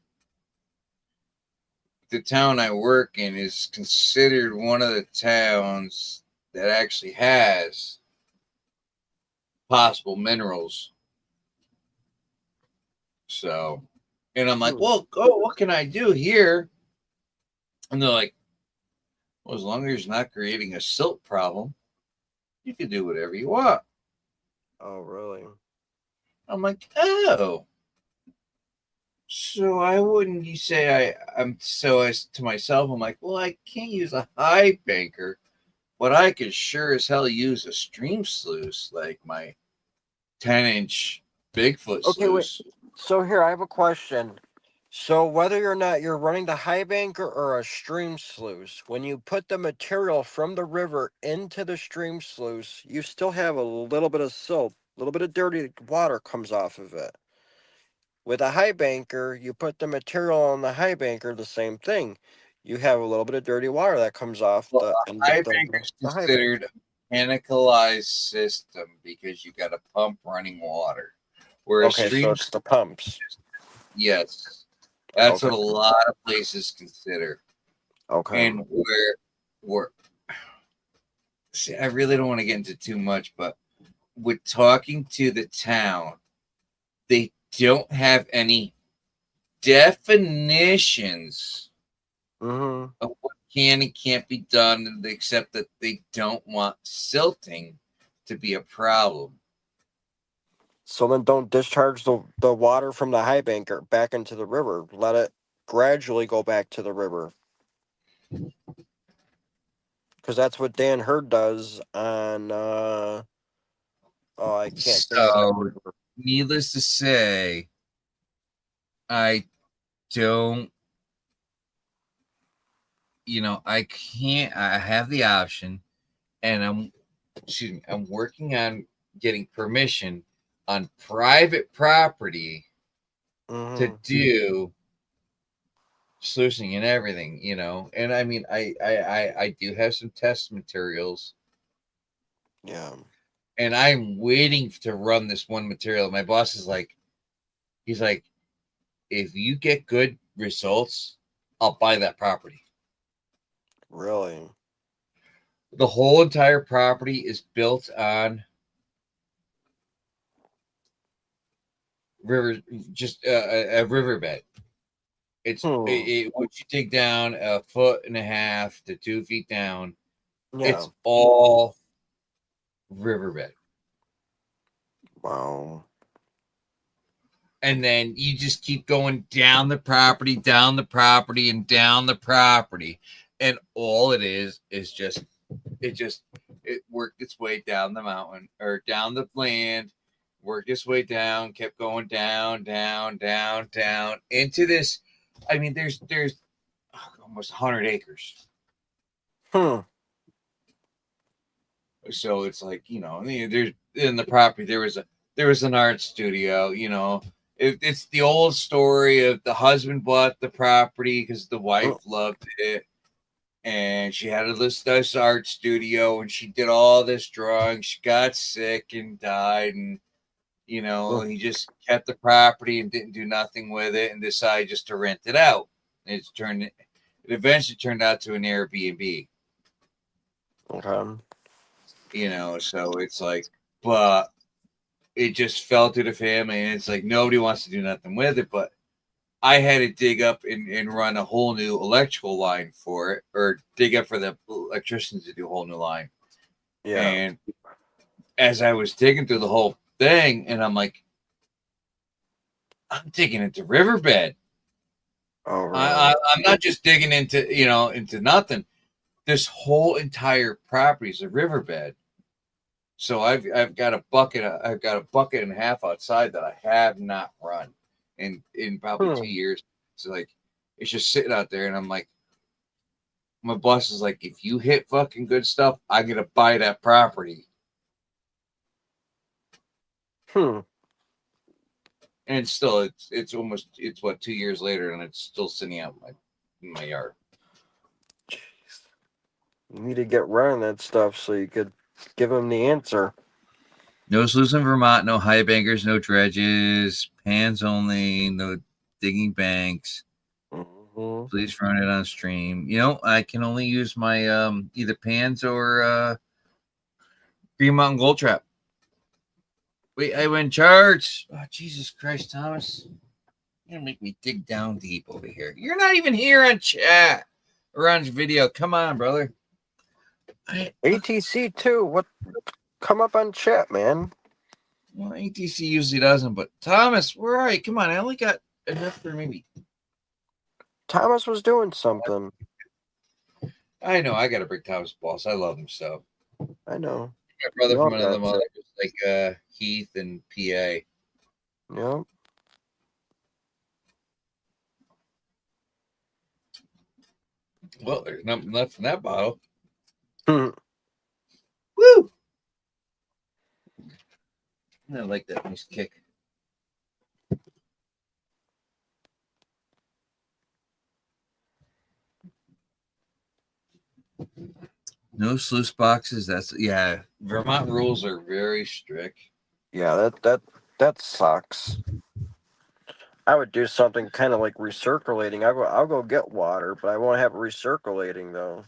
the town I work in is considered one of the towns that actually has possible minerals. So, and I'm like, well, what can I do here? And they're like, well, as long as you're not creating a silt problem, you can do whatever you want. Oh, really? I'm like, oh. So I wouldn't you say I'm so as to myself, I'm like, well, I can't use a high banker, but I could sure as hell use a stream sluice like my 10-inch Bigfoot sluice. Wait. So here I have a question. So whether or not you're running the high banker or a stream sluice, when you put the material from the river into the stream sluice, you still have a little bit of silt, a little bit of dirty water comes off of it. With a high banker, you put the material on the high banker, the same thing. You have a little bit of dirty water that comes off Well, the a high banker is considered a mechanicalized system because you got a pump running water. Whereas so it's the pumps. Yes. That's what a lot of places consider. Okay. And where see, I really don't want to get into too much, but with talking to the town, they don't have any definitions of what can and can't be done, except that they don't want silting to be a problem. So then don't discharge the water from the high banker back into the river. Let it gradually go back to the river. Because that's what Dan Hurd does on, I can't think of it. Needless to say, I don't, I can't, I have the option, and I'm working on getting permission on private property to do sluicing and everything, and I mean, I do have some test materials. Yeah. And I'm waiting to run this one material. My boss is like, he's like, if you get good results, I'll buy that property. Really? The whole entire property is built on river, just a riverbed. It's once you dig down 1.5 to 2 feet down, it's all riverbed. Wow. And then you just keep going down the property, and down the property, and all it is just it worked its way down the mountain or down the land, worked its way down, kept going down into this. I mean, there's almost 100 acres. So it's like, there's in the property there was an art studio. It's the old story of the husband bought the property because the wife loved it, and she had this art studio, and she did all this drawing. She got sick and died, and he just kept the property and didn't do nothing with it, and decided just to rent it out. It eventually turned out to an Airbnb. Okay. So it's like, but it just fell to the family, and it's like nobody wants to do nothing with it. But I had to dig up and run a whole new electrical line for it, or dig up for the electricians to do a whole new line. Yeah. And as I was digging through the whole thing, and I'm like, I'm digging into riverbed. Oh, really? I'm not just digging into nothing. This whole entire property is a riverbed. So I've got a bucket and a half outside that I have not run in probably 2 years. So like it's just sitting out there, and I'm like, my boss is like, if you hit fucking good stuff, I'm gonna buy that property. And still, it's what 2 years later, and it's still sitting out in my yard. Jeez. You need to get running that stuff so you could give him the answer. No sluice in Vermont, no high bankers, no dredges, pans only, no digging banks. Mm-hmm. Please run it on stream. I can only use my either pans or Green Mountain Gold Trap. Wait, I went charged. Oh, Jesus Christ, Thomas. You're gonna make me dig down deep over here. You're not even here on chat or on video. Come on, brother. ATC too. What? Come up on chat, man. Well, ATC usually doesn't, but Thomas, where are you? Come on, I only got enough for maybe. Thomas was doing something. I know. I got to bring Thomas boss. I love him so. I know. My brother from another mother, just like Heath and PA. Yep. Well, there's nothing left in that bottle. Woo! I like that nice kick. No sluice boxes. Vermont rules are very strict. Yeah, that sucks. I would do something kind of like recirculating. I'll go get water, but I won't have it recirculating though.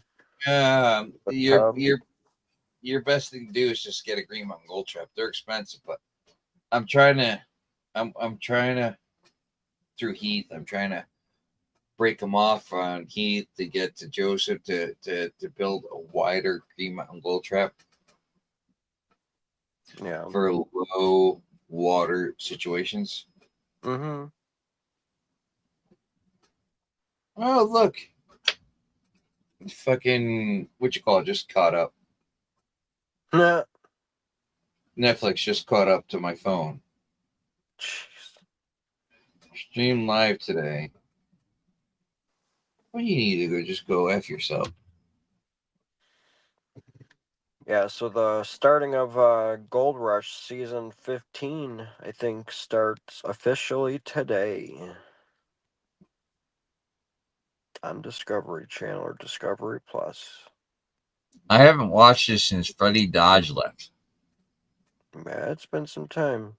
Your best thing to do is just get a Green Mountain Gold Trap. They're expensive, but I'm trying to through Heath. I'm trying to break them off on Heath to get to Joseph to build a wider Green Mountain Gold Trap. Yeah. For low water situations. Mm-hmm. Oh, look. Fucking, what you call it, just caught up. Netflix just caught up to my phone. Jeez. Stream live today. Well, you need to just go F yourself. Yeah, so the starting of Gold Rush season 15, I think, starts officially today on Discovery Channel or Discovery Plus. I haven't watched this since Freddie Dodge left. Yeah, it's been some time.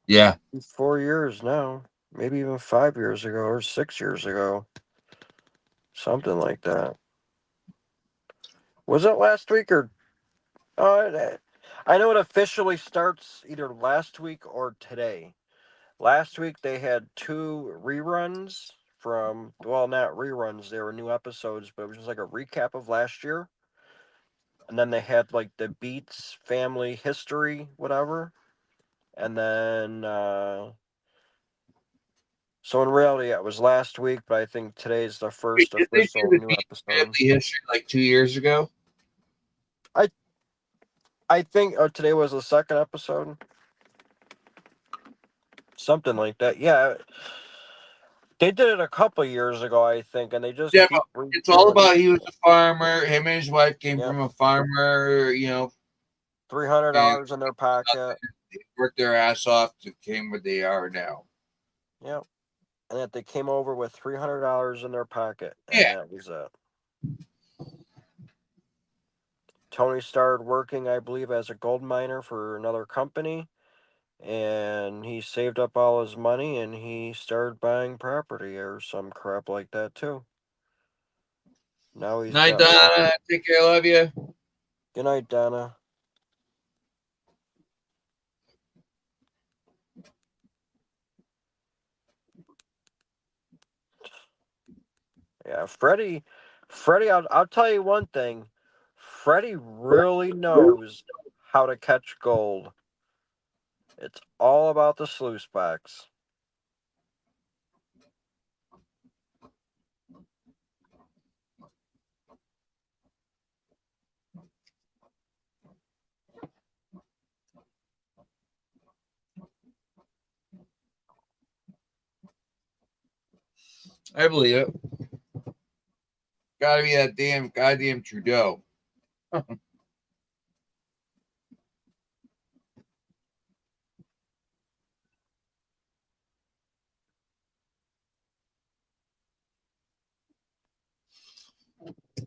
Yeah. 4 years now. Maybe even 5 years ago or 6 years ago. Something like that. Was it last week or... I know it officially starts either last week or today. Last week they had 2 reruns from... Well, not reruns. They were new episodes, but it was just like a recap of last year. And then they had like the Beats family history, whatever. And then... So in reality, it was last week, but I think today's the first official new episode. Family history like 2 years ago? I think today was the second episode. Something like that. Yeah. They did it a couple years ago, I think, and they just keep it's all about he was a farmer. Him and his wife came from a farmer, $300 in their pocket. They worked their ass off to came where they are now. Yep. And that they came over with $300 in their pocket. And that was it. Tony started working, I believe, as a gold miner for another company. And he saved up all his money and he started buying property or some crap like that, too. Now he's Night, Donna. Take care. Love you. Good night, Donna. Yeah, Freddie, I'll tell you one thing. Freddie really knows how to catch gold. It's all about the sluice box. I believe it. Gotta be that damn goddamn Trudeau.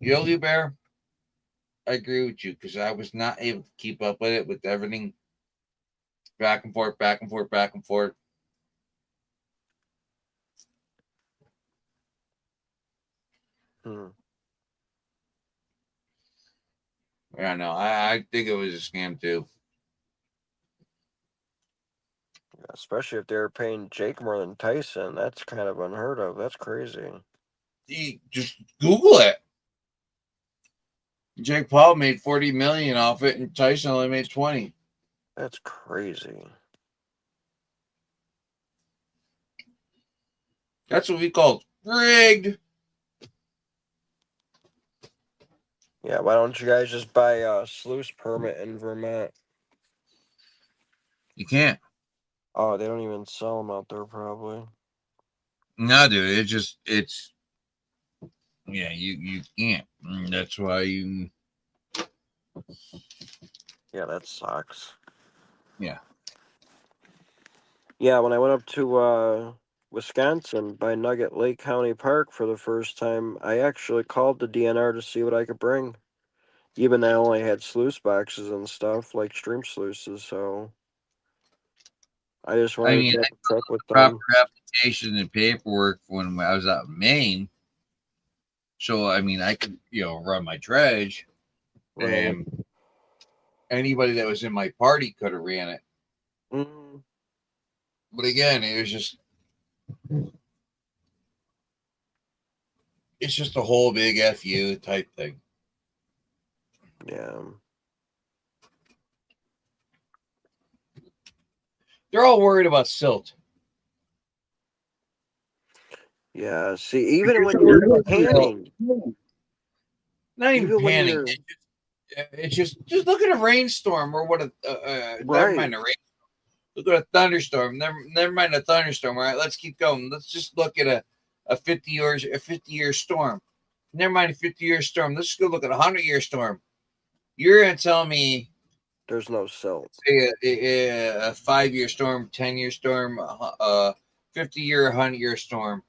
Yogi Bear, I agree with you because I was not able to keep up with it with everything back and forth, back and forth, back and forth. Yeah, no, I think it was a scam too. Especially if they're paying Jake more than Tyson. That's kind of unheard of. That's crazy. Just Google it. Jake Paul made $40 million off it, and Tyson only made 20. That's crazy. That's what we call rigged. Yeah, why don't you guys just buy a sluice permit in Vermont? You can't. Oh, they don't even sell them out there, probably. No, dude. It's. Yeah, you can't. That's why you. Yeah, that sucks. Yeah. Yeah, when I went up to Wisconsin by Nugget Lake County Park for the first time, I actually called the DNR to see what I could bring. Even though I only had sluice boxes and stuff, like stream sluices, so I just wanted to double check with proper them. application and paperwork when I was out in Maine. So I could run my dredge, and anybody that was in my party could have ran it. Mm. But again, it's just a whole big FU type thing. Yeah. They're all worried about silt. Yeah, see, even when you're panning, not even when panning. you're It's just look at a rainstorm or what never mind a rain. Look at a thunderstorm. Never mind a thunderstorm. All right, let's keep going. Let's just look at a 50-year storm. Never mind a 50-year storm. Let's just go look at a 100-year storm. You're gonna tell me there's no silt. Say a 5-year storm, 10-year storm, 50-year, 100-year storm.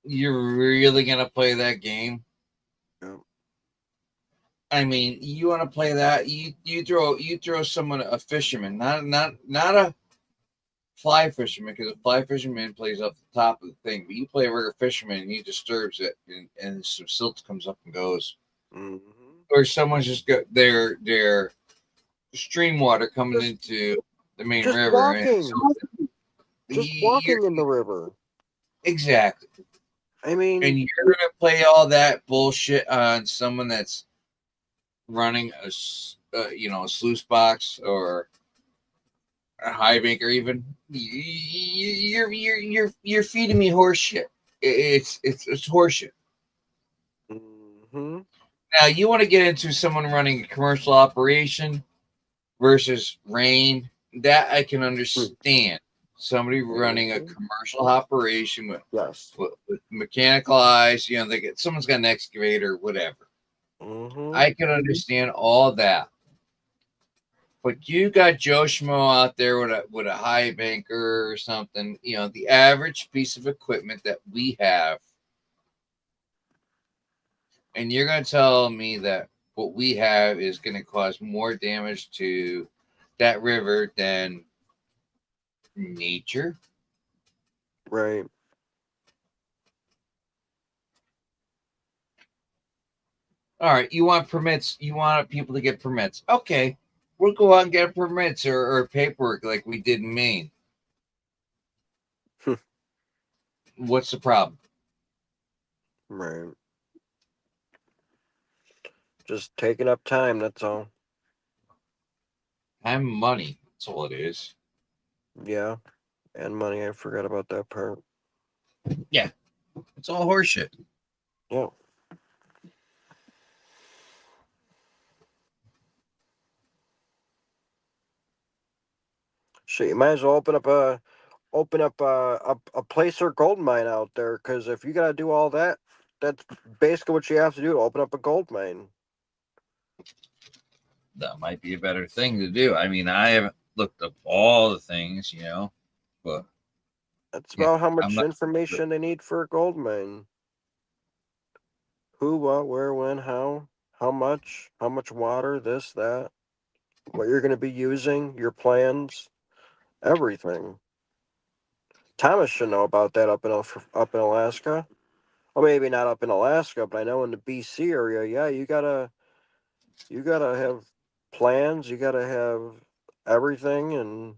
You're really gonna play that game? Yeah. I mean, you want to play that? You throw someone, a fisherman, not a fly fisherman, because a fly fisherman plays off the top of the thing. But you play a regular fisherman, and he disturbs it, and some silt comes up and goes. Mm-hmm. Or someone's just got their stream water coming into the main river. Walking. Just walking in the river. Exactly. I mean, and you're gonna play all that bullshit on someone that's running a sluice box or a high bank, or even you're feeding me horse shit. It's horse shit. Mm-hmm. Now you want to get into someone running a commercial operation versus rain. That I can understand. Somebody running a commercial operation with mechanical eyes, someone's got an excavator, whatever. Mm-hmm. I can understand all that. But you got Joe Schmo out there with a high banker or something, the average piece of equipment that we have. And you're going to tell me that what we have is going to cause more damage to that river than nature? Right. All right, you want permits. You want people to get permits. Okay, we'll go out and get permits or paperwork like we did in Maine. What's the problem? Right. Just taking up time, that's all. Time and money. That's all it is. Yeah. And money, I forgot about that part. Yeah. It's all horseshit. Yeah. Shit, you might as well open up a placer gold mine out there, because if you gotta do all that, that's basically what you have to do to open up a gold mine. That might be a better thing to do. I mean, I haven't looked up all the things, but That's about how I'm much not. information they need for a gold mine. Who, what, where, when, how much water, this, that, what you're going to be using, your plans, everything. Thomas should know about that up in Alaska. Well, maybe not up in Alaska, but I know in the BC area, yeah, you gotta have plans, you gotta have everything and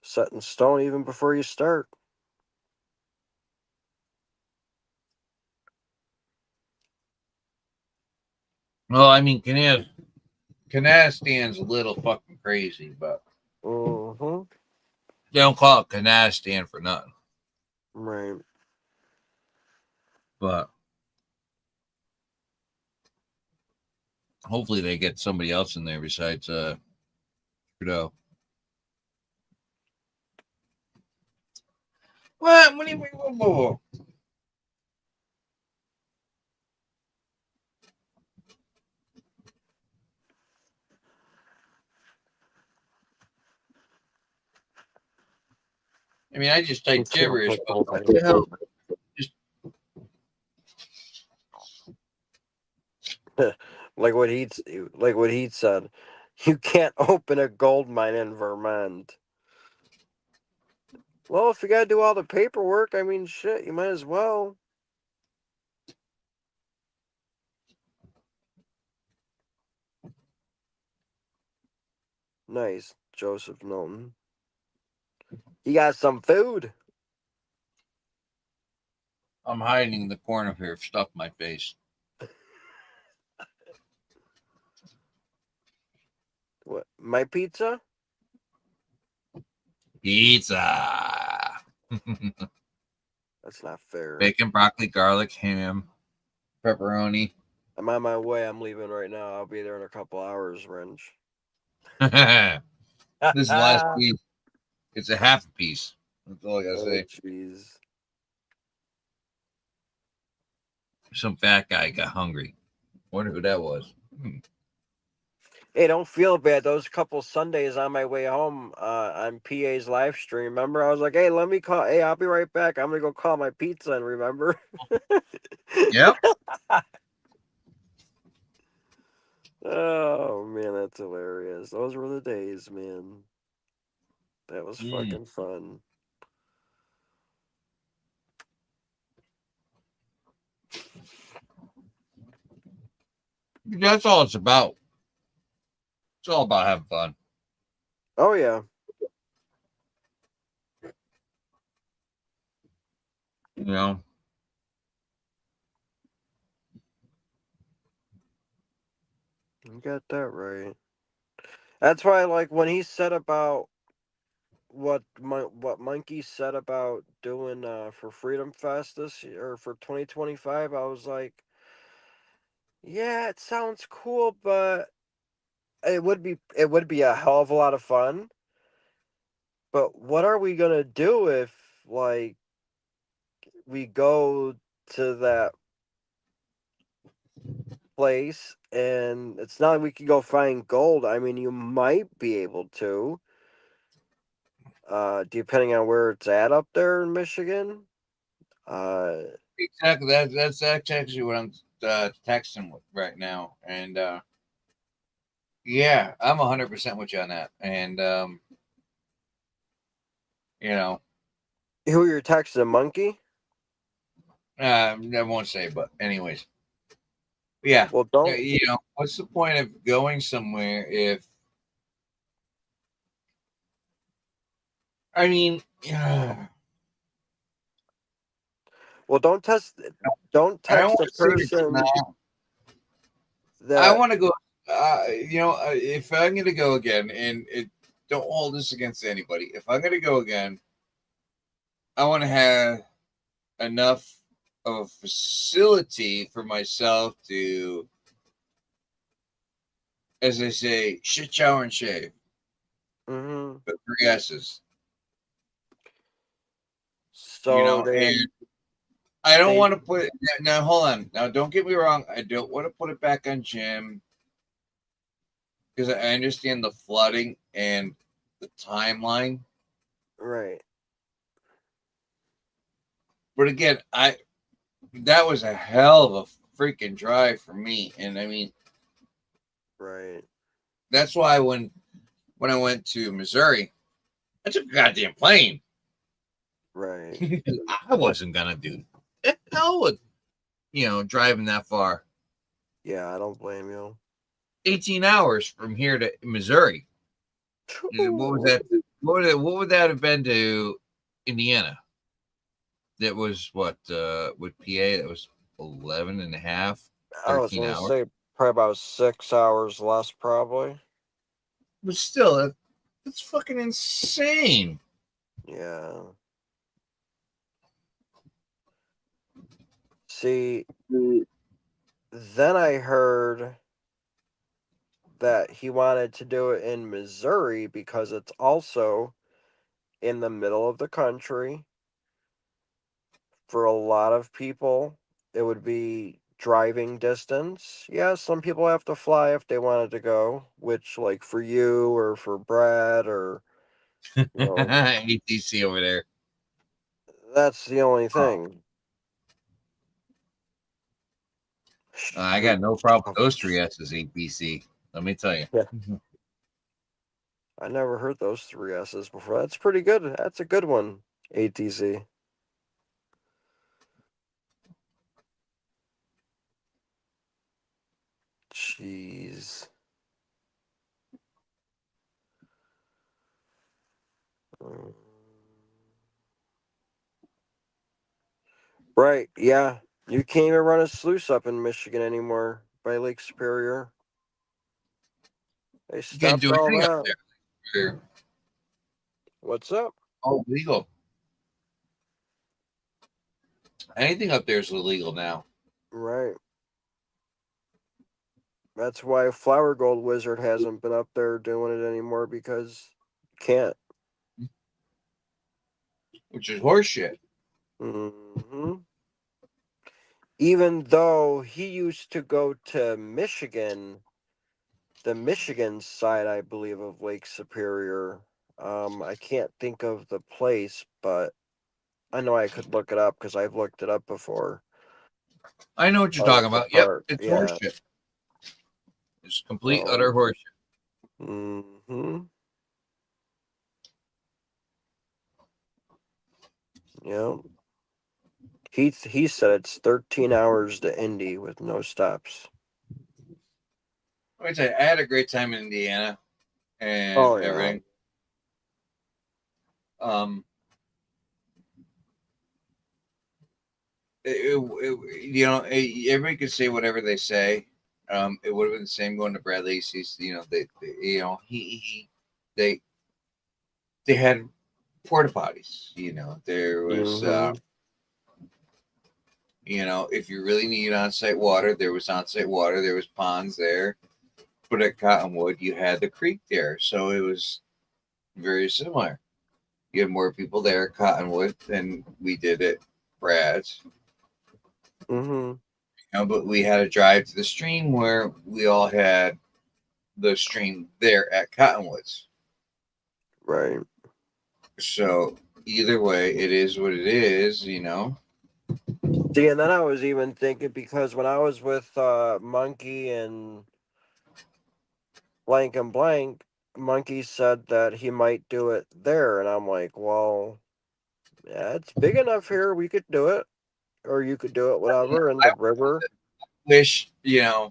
set in stone even before you start. Well, I mean, Canadistan's a little fucking crazy, but Mm-hmm. they don't call it Canadistan for nothing. Right. But hopefully they get somebody else in there besides Trudeau. What? What do you mean? Whoa. I mean, I just typed gibberish. But what the hell? Just like what he said. You can't open a gold mine in Vermont. Well, if you gotta do all the paperwork, I mean, shit, you might as well. Nice, Joseph Knowlton. You got some food. I'm hiding in the corner here, stuff my face. What? My pizza? Pizza. That's not fair. Bacon, broccoli, garlic, ham, pepperoni. I'm on my way. I'm leaving right now. I'll be there in a couple hours, Wrench. This is the last piece. It's a half a piece. That's all I gotta say. Jeez. Some fat guy got hungry. Wonder who that was. Hey, don't feel bad. Those couple Sundays on my way home on PA's live stream, remember? I was like, hey, let me call. Hey, I'll be right back. I'm going to go call my pizza and remember? Yep. Oh, man, that's hilarious. Those were the days, man. That was fucking fun. That's all it's about. It's all about having fun. Oh, yeah. You know? You got that right. That's why, like, when he said about what Monkey said about doing for Freedom Fest this year, or for 2025, I was like, yeah, it sounds cool, but it would be a hell of a lot of fun. But what are we gonna do if, like, we go to that place and it's not like we can go find gold? I mean, you might be able to, depending on where it's at up there in Michigan. Exactly. That's actually what I'm texting with right now. And yeah, I'm 100% with you on that. And you know, Who you're texting, a monkey? I won't say, but anyways, yeah. Well, don't. What's the point of going somewhere if? I mean, yeah. Well, don't text I don't a want to say it's person. not. I want to go. If I'm going to go again, and don't hold this against anybody. If I'm going to go again, I want to have enough of a facility for myself to, as I say, shit, shower, and shave. Mm-hmm. But 3 S's. So And I don't want to put it now. Hold on. Now, don't get me wrong. I don't want to put it back on Jim because I understand the flooding and the timeline. right. But again, that was a hell of a freaking drive for me. And I mean, Right. that's why when I went to Missouri, I took a goddamn plane. Right. I wasn't gonna do the hell with driving that far. Yeah, I don't blame you. 18 hours from here to Missouri. What was that? What would that have been to Indiana? That was what with PA that was 11 and a half, I was 13 gonna hours. say probably about 6 hours less, probably. But still, that's fucking insane. Yeah. See, then I heard that he wanted to do it in Missouri because it's also in the middle of the country. For a lot of people, it would be driving distance. Yeah, some people have to fly if they wanted to go, which, like, for you or for Brad or, ATC over there. that's the only Oh. thing. I got no problem with those 3S's APC. Let me tell you. Yeah. I never heard those 3S's before. That's pretty good. That's a good one, ATC. Jeez. Right, yeah. You can't even run a sluice up in Michigan anymore by Lake Superior. They You can't stopped do all anything up that. there. What's up? Oh, legal. Anything up there is illegal now. Right. That's why Flower Gold Wizard hasn't been up there doing it anymore because can't. Which is horseshit. Mm-hmm. Even though he used to go to Michigan, the Michigan side, I believe, of Lake Superior. I can't think of the place, but I know I could look it up because I've looked it up before. I know what you're talking about. Yep, it's horseshit. It's complete, utter horseshit. Mm-hmm. Yeah. He said it's 13 hours to Indy with no stops. I had a great time in Indiana and everything. Everybody could say whatever they say. It would have been the same going to Brad Lacey's. They had porta potties. There was, if you really needed on-site water, there was on-site water. There was ponds there. But at Cottonwood, you had the creek there, so it was very similar. You had more people there at Cottonwood than we did at Brad's. But we had a drive to the stream where we all had the stream there at Cottonwoods. Right. So either way, it is what it is, See, and then I was even thinking because when I was with Monkey and Blank, Monkey said that he might do it there, and I'm like, well, yeah, it's big enough here. We could do it, or you could do it, whatever, in the river. Wish, the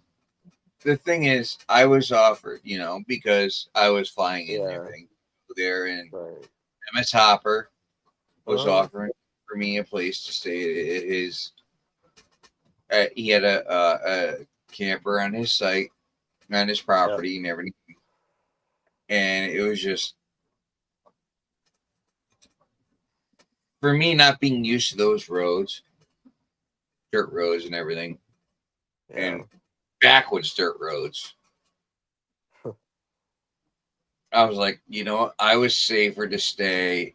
thing is, I was offered, because I was flying in and everything there, and MS Hopper was offering for me a place to stay at his. He had a camper on his site, on his property and everything. And it was just, for me, not being used to those roads, dirt roads and everything, and backwoods dirt roads. I was like, I was safer to stay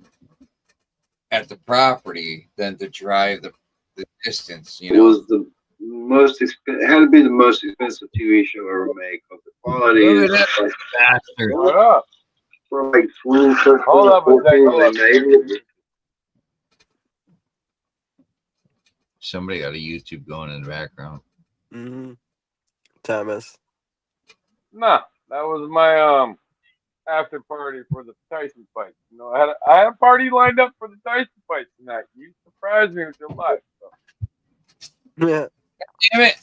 at the property than to drive the distance. It was the most it had to be the most expensive TV show ever made. Because the quality is like bastard. What up? For like 2013, Hold up a second. they made it. Somebody got a YouTube going in the background. Mm-hmm. Thomas. Nah, that was my after party for the Tyson fight. I had a party lined up for the Tyson fight tonight. You surprised me with your life. So. Yeah. Damn it!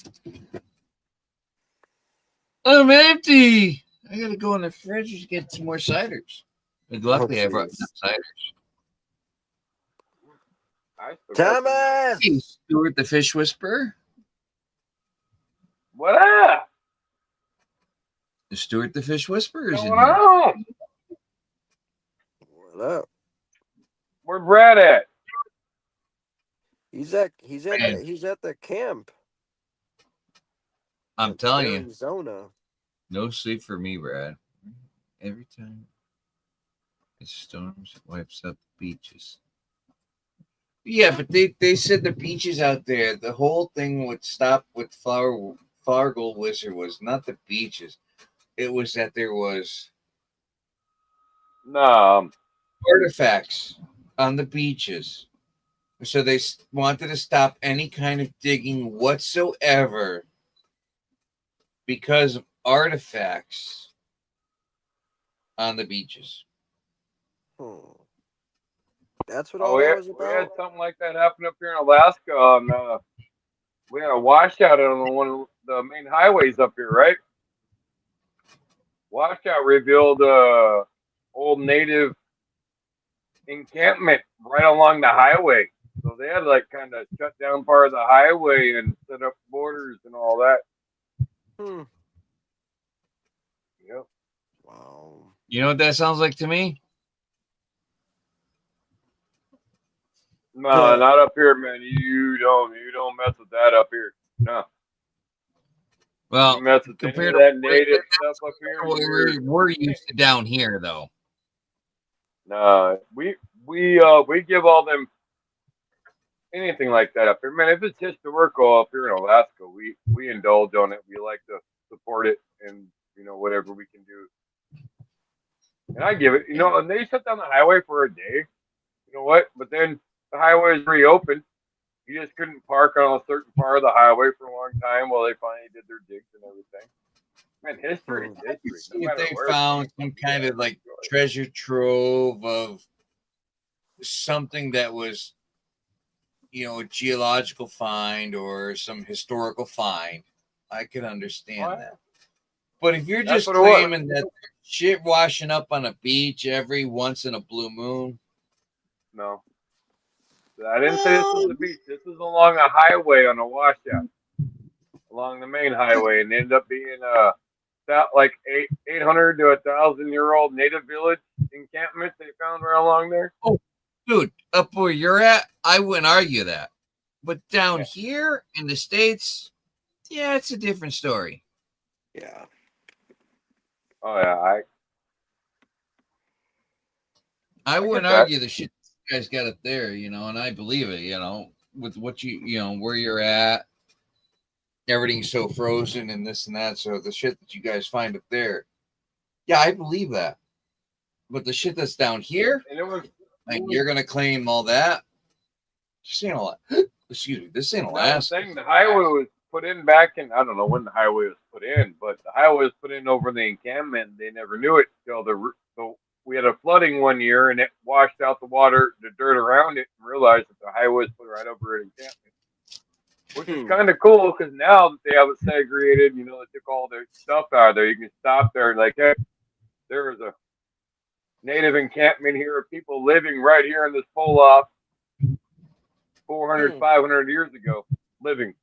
I'm empty. I gotta go in the fridge to get some more ciders. But luckily, I brought enough ciders. Thomas! Hey, Stuart the Fish Whisperer. What up? Stuart the Fish Whisperer is in What here. up? What up? Where Brad at? He's at the camp. I'm telling you, Arizona. no sleep for me, Brad. Every time it storms, it wipes out the beaches. Yeah, but they said the beaches out there, the whole thing would stop with Flower Gold Wizard was not the beaches. It was that there was artifacts on the beaches. So they wanted to stop any kind of digging whatsoever because of artifacts on the beaches. That's what all that was about? We had something like that happen up here in Alaska. We had a washout on one of the main highways up here, right? Washout revealed old native encampment right along the highway. So they had to kind of shut down part of the highway and set up borders and all that. Yep. Wow. You know what that sounds like to me? No, not up here, man. You don't mess with that up here. No. Well, you mess with compared any of to that native stuff up here. We're used to down here, though. No, we give all them anything like that up here, man. If it's historical up here in Alaska, we indulge on it. We like to support it, and whatever we can do. And I give it, and they shut down the highway for a day. You know what? But then the highway is reopened. You just couldn't park on a certain part of the highway for a long time while they finally did their digs and everything. Man, history is history. See if they found some kind of treasure trove of something that was, a geological find or some historical find. I could understand that. But if you're just claiming that shit washing up on a beach every once in a blue moon. No. I didn't say this was the beach. This is along a highway on a washout. Along the main highway, and ended up being like 800 to 1,000-year-old native village encampment they found right along there. Oh, dude, up where you're at, I wouldn't argue that. But down here in the States, yeah, it's a different story. Yeah. Oh yeah, I wouldn't argue the shit you guys got up there, and I believe it, with what where you're at. Everything's so frozen and this and that. So the shit that you guys find up there, yeah, I believe that. But the shit that's down here, and you're gonna claim all that. This ain't all that. Excuse me. This ain't Alaska. The highway was put in back in, I don't know when the highway was put in, but the highway was put in over the encampment. They never knew it till we had a flooding one year, and it washed out the dirt around it, and realized that the highway was put right over an encampment. Which is kind of cool because now that they have it segregated, they took all their stuff out of there. You can stop there and hey, there was a native encampment here of people living right here in this pull-off 400, 500 years ago, living.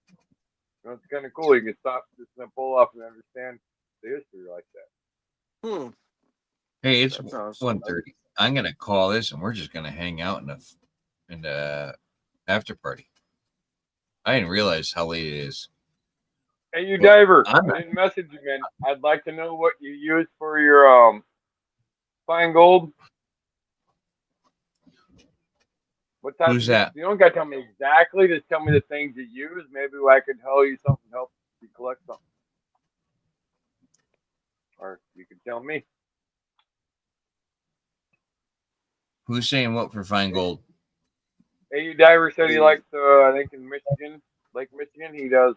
It's kind of cool. You can stop just and pull off and understand the history like that. Hey, it's That's awesome. 1:30. I'm gonna call this, and we're just gonna hang out in the after party. I didn't realize how late it is. Hey, you Well, diver! I'm I didn't message you, man. I'd like to know what you use for your fine gold. What type? Who's that? You don't got to tell me exactly. Just tell me the things you use. Maybe I could tell you something, help you collect something, or you could tell me. Who's saying what for fine gold? Hey, you diver said he likes, I think in Michigan, Lake Michigan, he does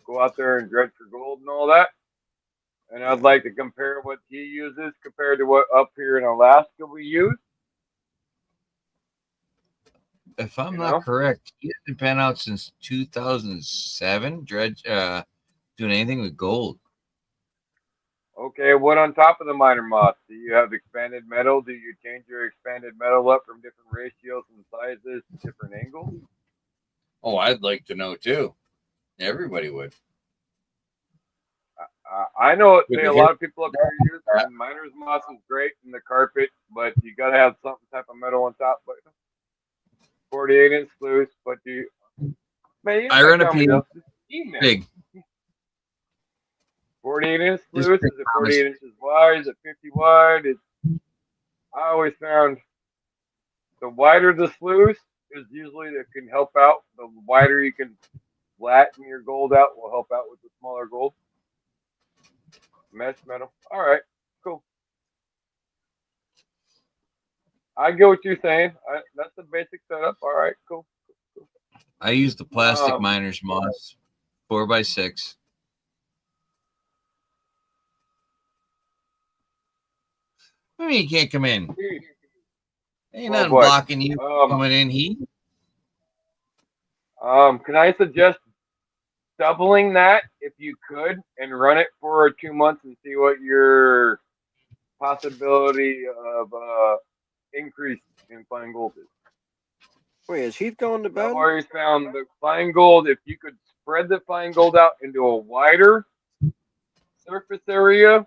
go out there and dredge for gold and all that. And I'd like to compare what he uses compared to what up here in Alaska we use. If I'm not correct, he hasn't been out since 2007. Dredge, doing anything with gold. Okay, what on top of the minor moss? Do you have expanded metal? Do you change your expanded metal up from different ratios and sizes to different angles? Oh, I'd like to know too. Everybody would. I know a lot of people up here use it, and miner's moss is great in the carpet, but you got to have some type of metal on top. But 48-inch sluice, but you, man, you I run a big. 48-inch sluice, is it 48 inches wide? Is it 50 wide? I always found the wider the sluice is usually that can help out. The wider you can flatten your gold out will help out with the smaller gold. Mesh metal. All right, cool. I get what you're saying. That's the basic setup. All right, cool. I use the plastic miner's moss, 4x6. I mean, you can't come in. Ain't nothing blocking you coming in. Can I suggest doubling that if you could and run it for 2 months and see what your possibility of increase in fine gold is? Wait, is Heath going to bed? I've always found the fine gold, if you could spread the fine gold out into a wider surface area,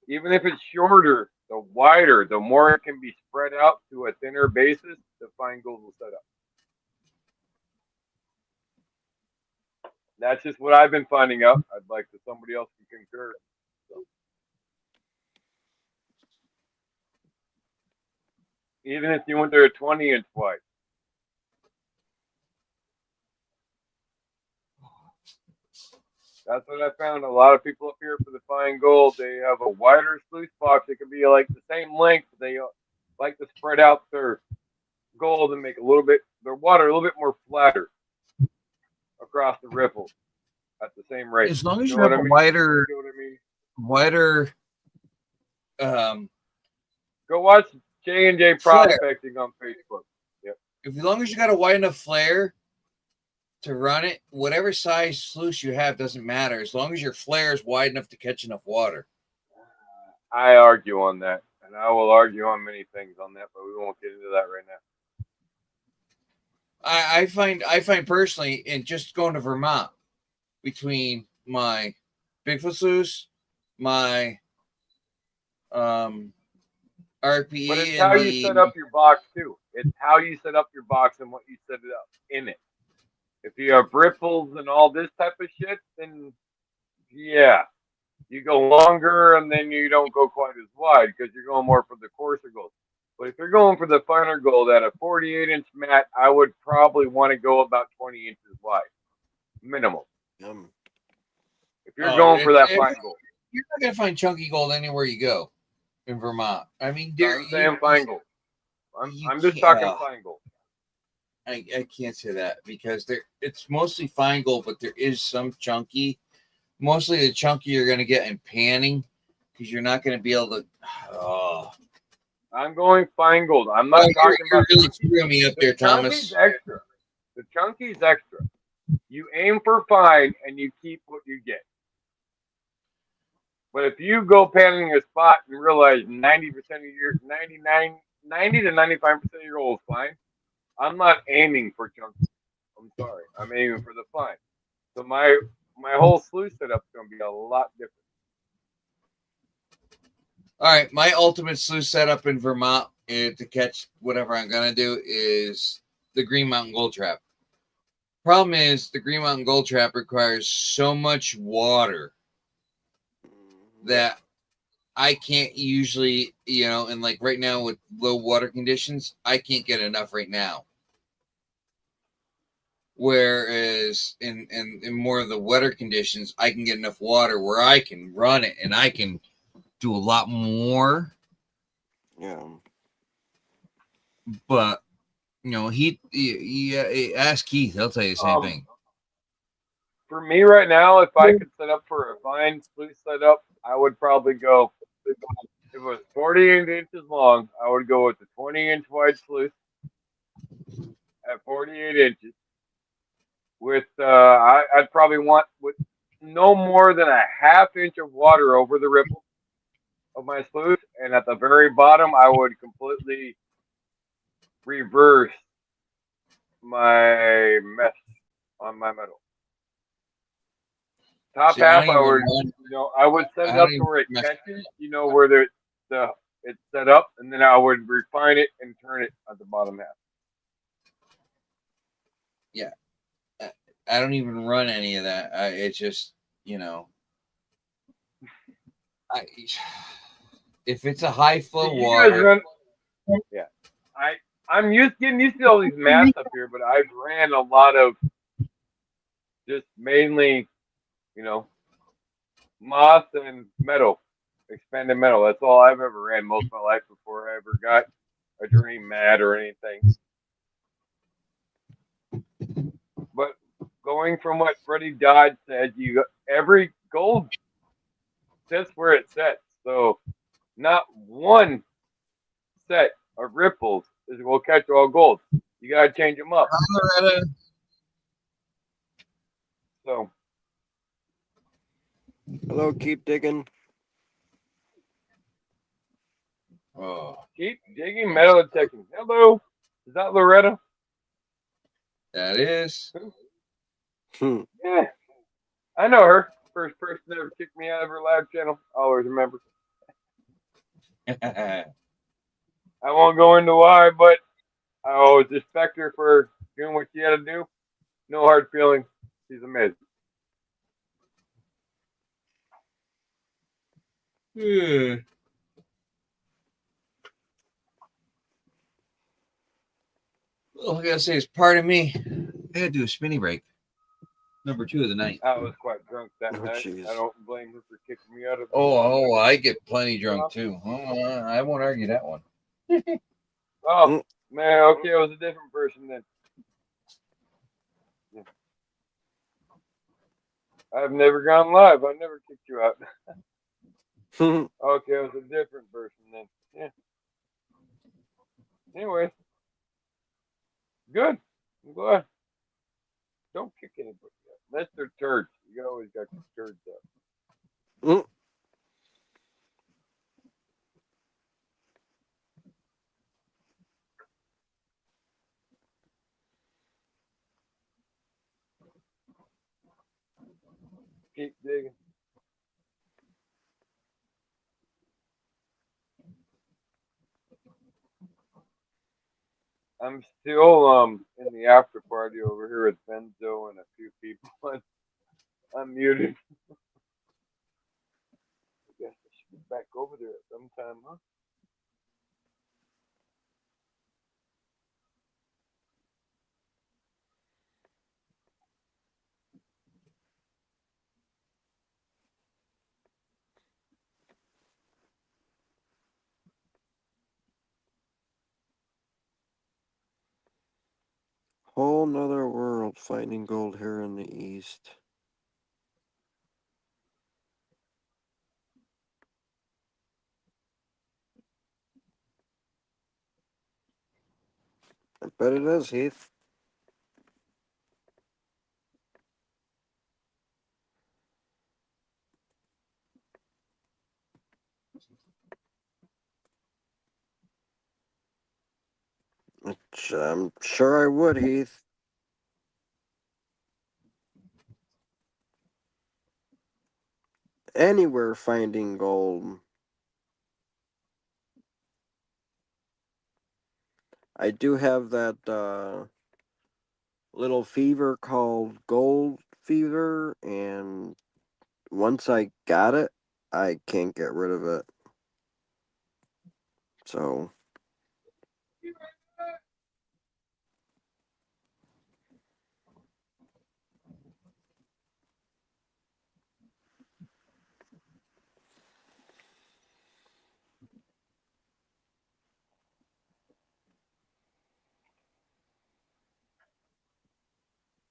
even if it's shorter, the wider, the more it can be spread out to a thinner basis, the fine gold will set up. That's just what I've been finding out. I'd like that somebody else can concur. So. Even if you went there a 20-inch wide. That's what I found. A lot of people up here for the fine gold, they have a wider sluice box. It can be like the same length. They like to spread out their gold and make their water a little bit more flatter across the ripples at the same rate. As long as you have a wider, go watch J&J Prospecting on Facebook. Yep. As long as you got a wide enough flare to run it, whatever size sluice you have doesn't matter. As long as your flare is wide enough to catch enough water. I argue on that, and I will argue on many things on that, but we won't get into that right now. I find personally, in just going to Vermont, between my Bigfoot sluice, my RPE, but it's how you set up your box too. It's how you set up your box and what you set it up in it. If you have ripples and all this type of shit, then yeah, you go longer and then you don't go quite as wide because you're going more for the coarser gold. But if you're going for the finer gold at a 48-inch mat, I would probably want to go about 20 inches wide, minimum. If you're going for that fine gold, you're not gonna find chunky gold anywhere you go in Vermont. I mean, I'm saying fine gold. I'm just talking fine gold. I can't say that because it's mostly fine gold, but there is some chunky. Mostly the chunky you're going to get in panning because you're not going to be able to. Oh. I'm going fine gold. I'm not talking about. You're really screwing me up there, Thomas. Extra. The chunky's extra. You aim for fine and you keep what you get. But if you go panning a spot and realize 90% of your 90 to 95% of your gold is fine, I'm not aiming for chunky. I'm sorry. I'm aiming for the fine. So my whole sluice setup's gonna be a lot different. All right, my ultimate sluice setup in Vermont to catch whatever I'm gonna do is the Green Mountain Gold Trap. Problem is, the Green Mountain Gold Trap requires so much water that I can't usually, and like right now with low water conditions, I can't get enough right now. Whereas in more of the wetter conditions, I can get enough water where I can run it and I can do a lot more. Yeah. But he ask Keith, he'll tell you the same thing. For me right now, if I could set up for a fine sluice setup, I would probably go. If it was 48 inches long, I would go with the 20-inch wide sluice at 48 inches. With I'd probably want with no more than a half inch of water over the ripple of my sluice, and at the very bottom, I would completely reverse my mesh on my metal. Top See, half, I would, I would set it up to where it catches, where it's set up, and then I would refine it and turn it at the bottom half. Yeah, I don't even run any of that. It's just, if it's a high flow water. Yeah, I'm getting used to all these maps up here, but I've ran a lot of just mainly, moss and metal, expanded metal. That's all I've ever ran most of my life before I ever got a dream mat or anything. But going from what Freddie Dodd said, every gold sits where it sets. So not one set of ripples will catch all gold. You gotta change them up. So hello, keep digging. Oh, keep digging, metal detecting. Hello, is that Loretta? That is. Yeah, I know her. First person that ever kicked me out of her live channel. I always remember. I won't go into why, but I always respect her for doing what she had to do. No hard feelings. She's amazing. Yeah. Well, I gotta say, it's part of me. I gotta do a spinny break. Number 2 of the night. I was quite drunk that night. Geez. I don't blame her for kicking me out of. I get plenty drunk too. I won't argue that one. Oh man, okay, it was a different person then. Yeah. I've never gone live. I never kicked you out. Okay, it was a different person then. Yeah. Anyway, good. I'm glad. Don't kick anybody out. Unless they're turds. You always got your turds out. Keep digging. I'm still in the after party over here with Benzo and a few people. I'm muted. I guess I should be back over there at some time, huh? Whole nother world finding gold here in the east. I bet it is, Heath. I'm sure I would, Heath. anywhere finding gold. I do have that little fever called gold fever, and once I got it, I can't get rid of it. So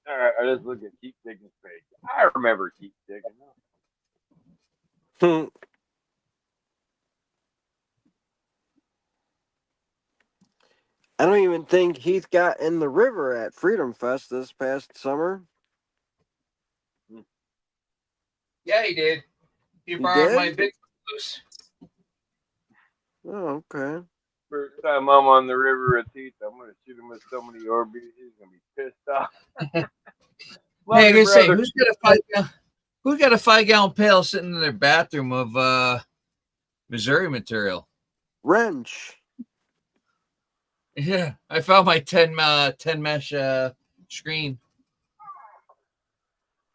All right, I just look at Keep Digging's page. I remember Keep Digging. I don't even think Heath got in the river at Freedom Fest this past summer. Yeah, he did. He borrowed my big loose. Oh, okay. First time I'm on the river with Heath, I'm gonna shoot him with so many Orbeez. He's gonna be pissed off. Love Hey, I you, gotta say, brother. who's got a 5-gallon pail sitting in their bathroom of Missouri material? Wrench. Yeah, I found my 10 mesh screen.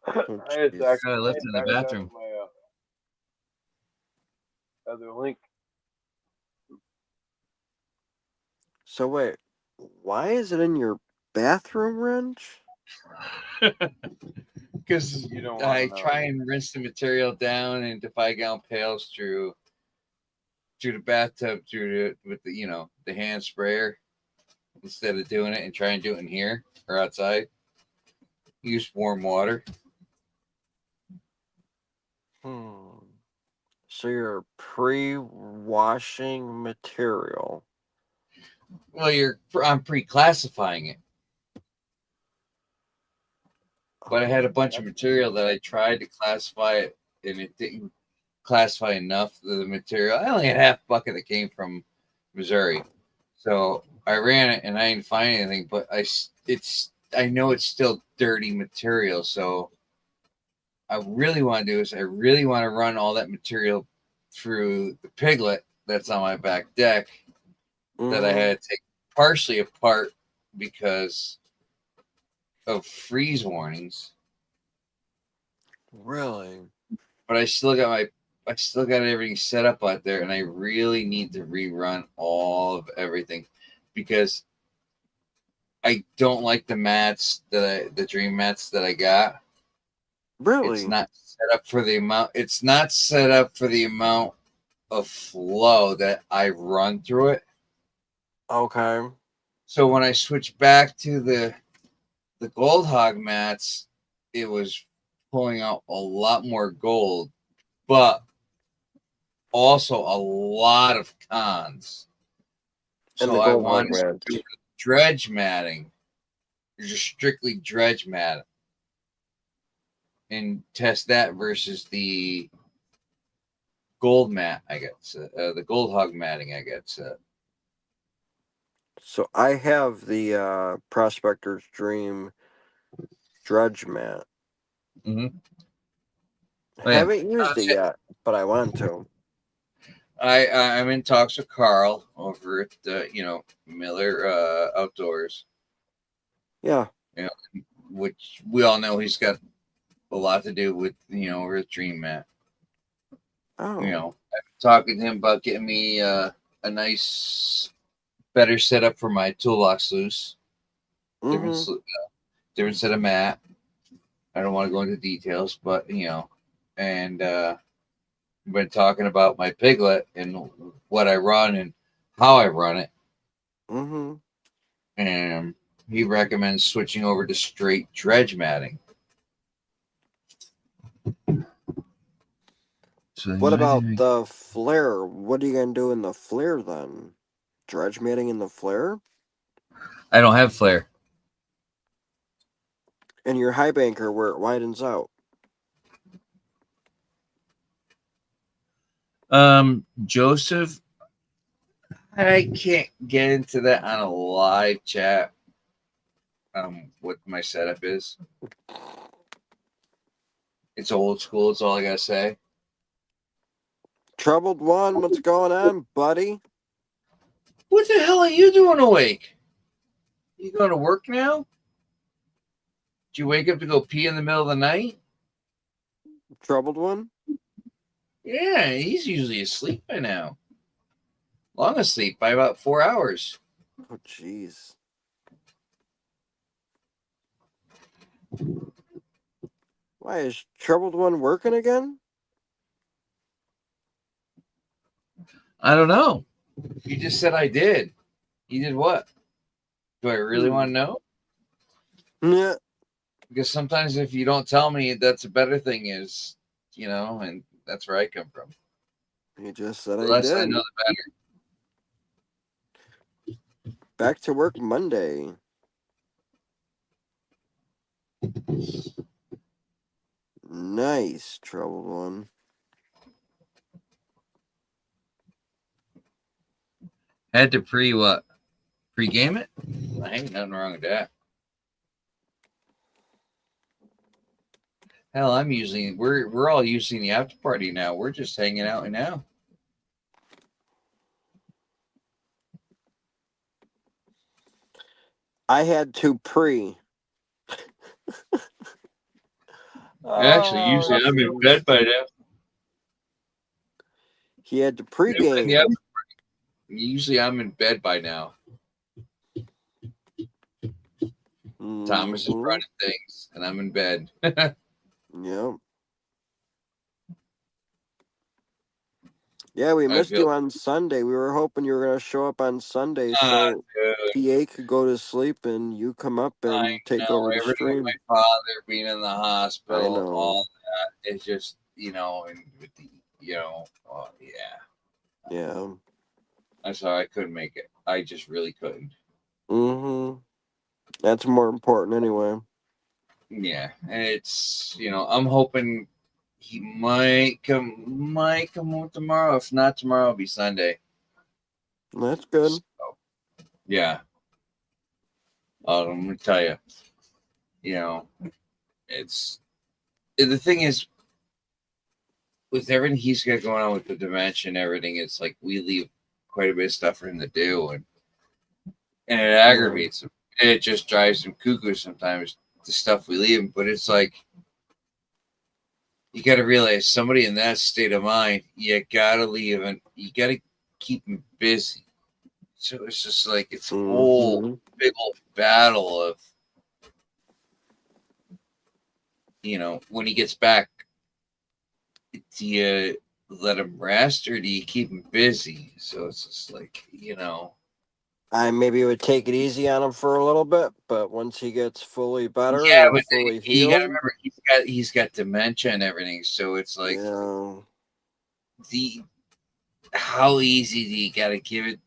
Oh, I just actually I left it in the backed bathroom. up my other link. So wait, why is it in your bathroom, Wrench? Because You don't want I to know. try and rinse the material down into 5-gallon pails through the bathtub with the hand sprayer instead of doing it and try and do it in here or outside. Use warm water. So you're pre-washing material. Well, I'm pre-classifying it. But I had a bunch of material that I tried to classify it, and it didn't classify enough of the material. I only had half a bucket that came from Missouri, so I ran it and I didn't find anything. But I know it's still dirty material, so I really want to do is I really want to run all that material through the piglet that's on my back deck that I had to take partially apart because of freeze warnings. Really? But I still got everything set up out there, and I really need to rerun all of everything because I don't like the dream mats that I got. Really? It's not set up for the amount. It's not set up for the amount of flow that I run through it. Okay. So when I switched back to the gold hog mats, it was pulling out a lot more gold, but also a lot of cons. And the So I gold hog wanted to mats. do dredge matting, just strictly dredge mat, and test that versus the gold mat I got, the gold hog matting I got set. So I have the Prospector's Dream dredge mat. Mm-hmm. Haven't used it yet, but I want to. I'm in talks with Carl over at Miller Outdoors. Yeah. Which we all know he's got a lot to do with with Dream Mat. Oh. I've been talking to him about getting me a nice, better setup for my toolbox loose. Different set of mat. I don't want to go into details, but and been talking about my piglet and what I run and how I run it. And he recommends switching over to straight dredge matting. So what about the flare? What are you going to do in the flare then? Dredge matting in the flare? I don't have flare. And your high banker where it widens out? Joseph, I can't get into that on a live chat. What my setup is. It's old school. It's all I gotta say. Troubled One, what's going on, buddy? What the hell are you doing awake? You going to work now? Did you wake up to go pee in the middle of the night? Troubled One? Yeah, he's usually asleep by now. Long asleep by about 4 hours. Oh, jeez. Why, is Troubled One working again? I don't know. You just said I did. You did what? Do I really want to know? Yeah. Because sometimes if you don't tell me, that's a better thing is, and that's where I come from. You just said The I less did. I know, the better. Back to work Monday. Nice, Troubled One. Had to pre-game it? Ain't nothing wrong with that. Hell, we're all using the after party now. We're just hanging out now. I had to pre. Actually, usually I'm in bed by now. He had to pregame. Usually I'm in bed by now. Thomas is running things, and I'm in bed. Yep. Yeah, we missed you on Sunday. We were hoping you were going to show up on Sunday so PA could go to sleep and you come up and take over the stream. My father being in the hospital, I know. all that. It's just, and with the, yeah. Yeah. I'm sorry, I couldn't make it. I just really couldn't. Mm-hmm. That's more important anyway. Yeah, it's, I'm hoping he might come home tomorrow. If not tomorrow, it'll be Sunday. That's good. So, yeah. I'm gonna tell you, it's the thing is with everything he's got going on with the dementia and everything. It's like we leave quite a bit of stuff for him to do, and it aggravates him. It just drives him cuckoo sometimes. The stuff we leave him, but it's like you got to realize somebody in that state of mind, you got to leave and you got to keep him busy. So it's just like it's a whole big old battle of, when he gets back, do you let him rest or do you keep him busy? So it's just like, I maybe would take it easy on him for a little bit, but once he gets fully better and fully healed, you got to remember he's got dementia and everything. So it's like how easy do you got to give it?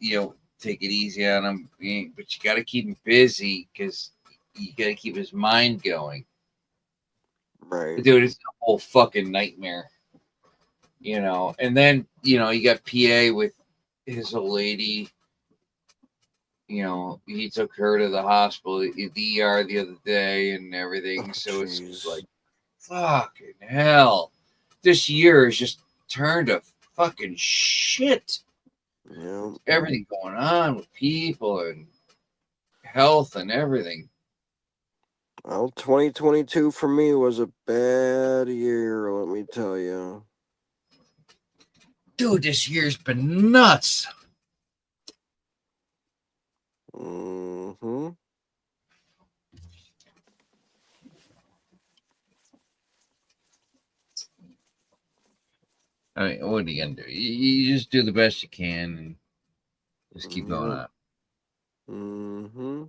Take it easy on him, but you got to keep him busy because you got to keep his mind going. Right, dude, it's a whole fucking nightmare. And then you got PA with his old lady. He took her to the hospital, the ER the other day and everything. So it's just like, fucking hell. This year has just turned to fucking shit. Yeah. Everything going on with people and health and everything. Well, 2022 for me was a bad year, let me tell you. Dude, this year's been nuts. Mm-hmm. I mean, what are you gonna do? You just do the best you can and just keep going on. Mm-hmm.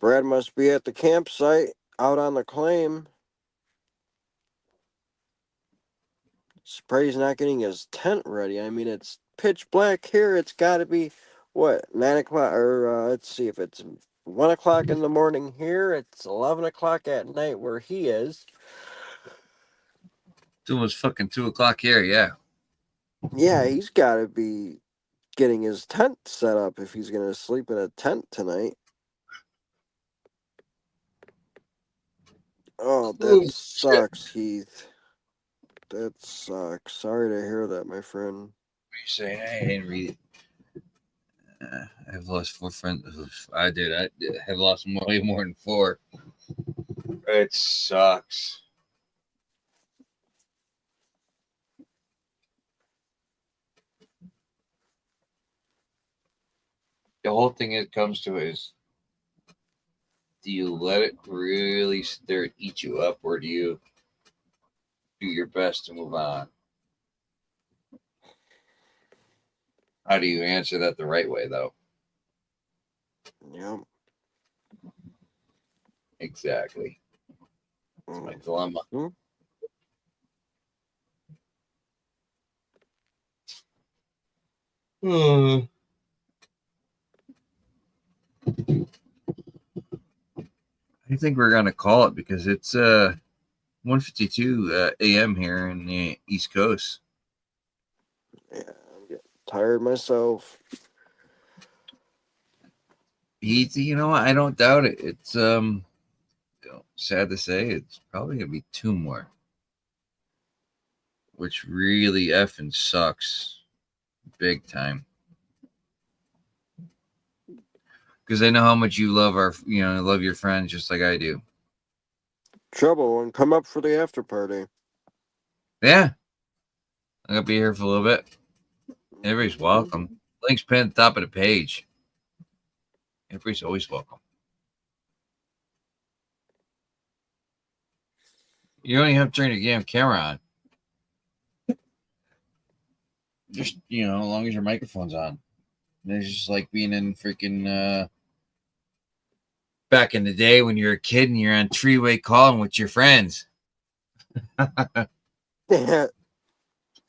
Brad must be at the campsite out on the claim. Surprised he's not getting his tent ready. I mean, it's pitch black here. It's got to be, 9 o'clock? Or let's see, if it's 1 o'clock in the morning here, it's 11 o'clock at night where he is. It's almost fucking 2 o'clock here, yeah. Yeah, he's got to be getting his tent set up if he's going to sleep in a tent tonight. Oh, that sucks, Heath. That sucks. Sorry to hear that, my friend. What are you saying? I didn't read it. I've lost 4 friends. I did. I have lost way more than 4. It sucks. The whole thing it comes to is, do you let it really eat you up, or do you do your best to move on? How do you answer that the right way, though? Yep. Exactly. That's my dilemma. I think we're gonna call it because it's 1:52 a.m. here in the East Coast. Yeah, I'm getting tired myself. You know what? I don't doubt it. It's sad to say, it's probably gonna be 2 more, which really effing sucks, big time. Because I know how much you love love your friends just like I do. Trouble, and come up for the after party. Yeah, I'm gonna be here for a little bit. Everybody's welcome. Link's pinned at the top of the page. Everybody's always welcome. You don't even have to turn your damn camera on. Just, as long as your microphone's on. It's just like being in freaking back in the day when you're a kid and you're on three-way calling with your friends.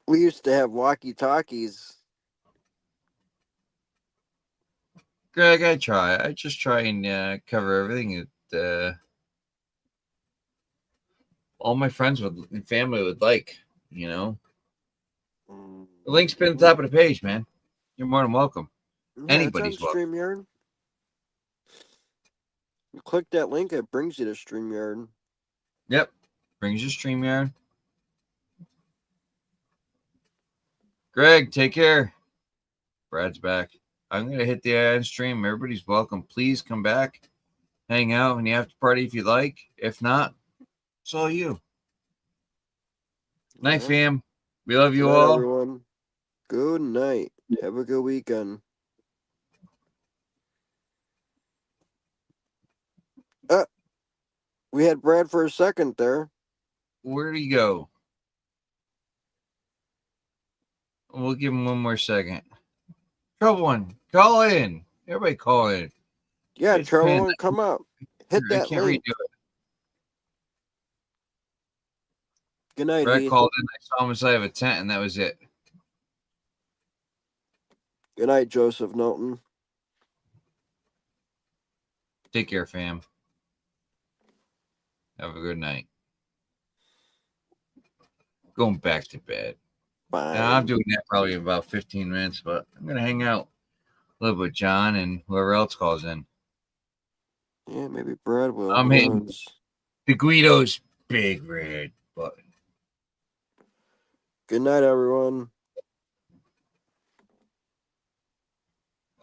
We used to have walkie-talkies. Greg, I just try and cover everything that all my friends and family would like, The link's been at the top of the page, man. You're more than welcome. Yeah, Anybody's it's on welcome. StreamYard. You click that link, it brings you to StreamYard. Yep. Brings you StreamYard. Greg, take care. Brad's back. I'm going to hit the end stream. Everybody's welcome. Please come back. Hang out in the after party if you like. If not, it's all you. Night, fam. We love you all. Everyone. Good night. Have a good weekend. We had Brad for a second there. Where'd he go? We'll give him one more second. Trouble One, call in. Everybody call in. Yeah, Trouble One, come up. Hit that link. Redo it. Good night, Brad Heath. called in. I saw him inside of a tent, and that was it. Good night, Joseph Knowlton. Take care, fam. Have a good night. Going back to bed. Bye. Now, I'm doing that probably in about 15 minutes, but I'm going to hang out a little with John and whoever else calls in. Yeah, maybe Brad will. I'm hitting the Guido's big red button. Good night, everyone.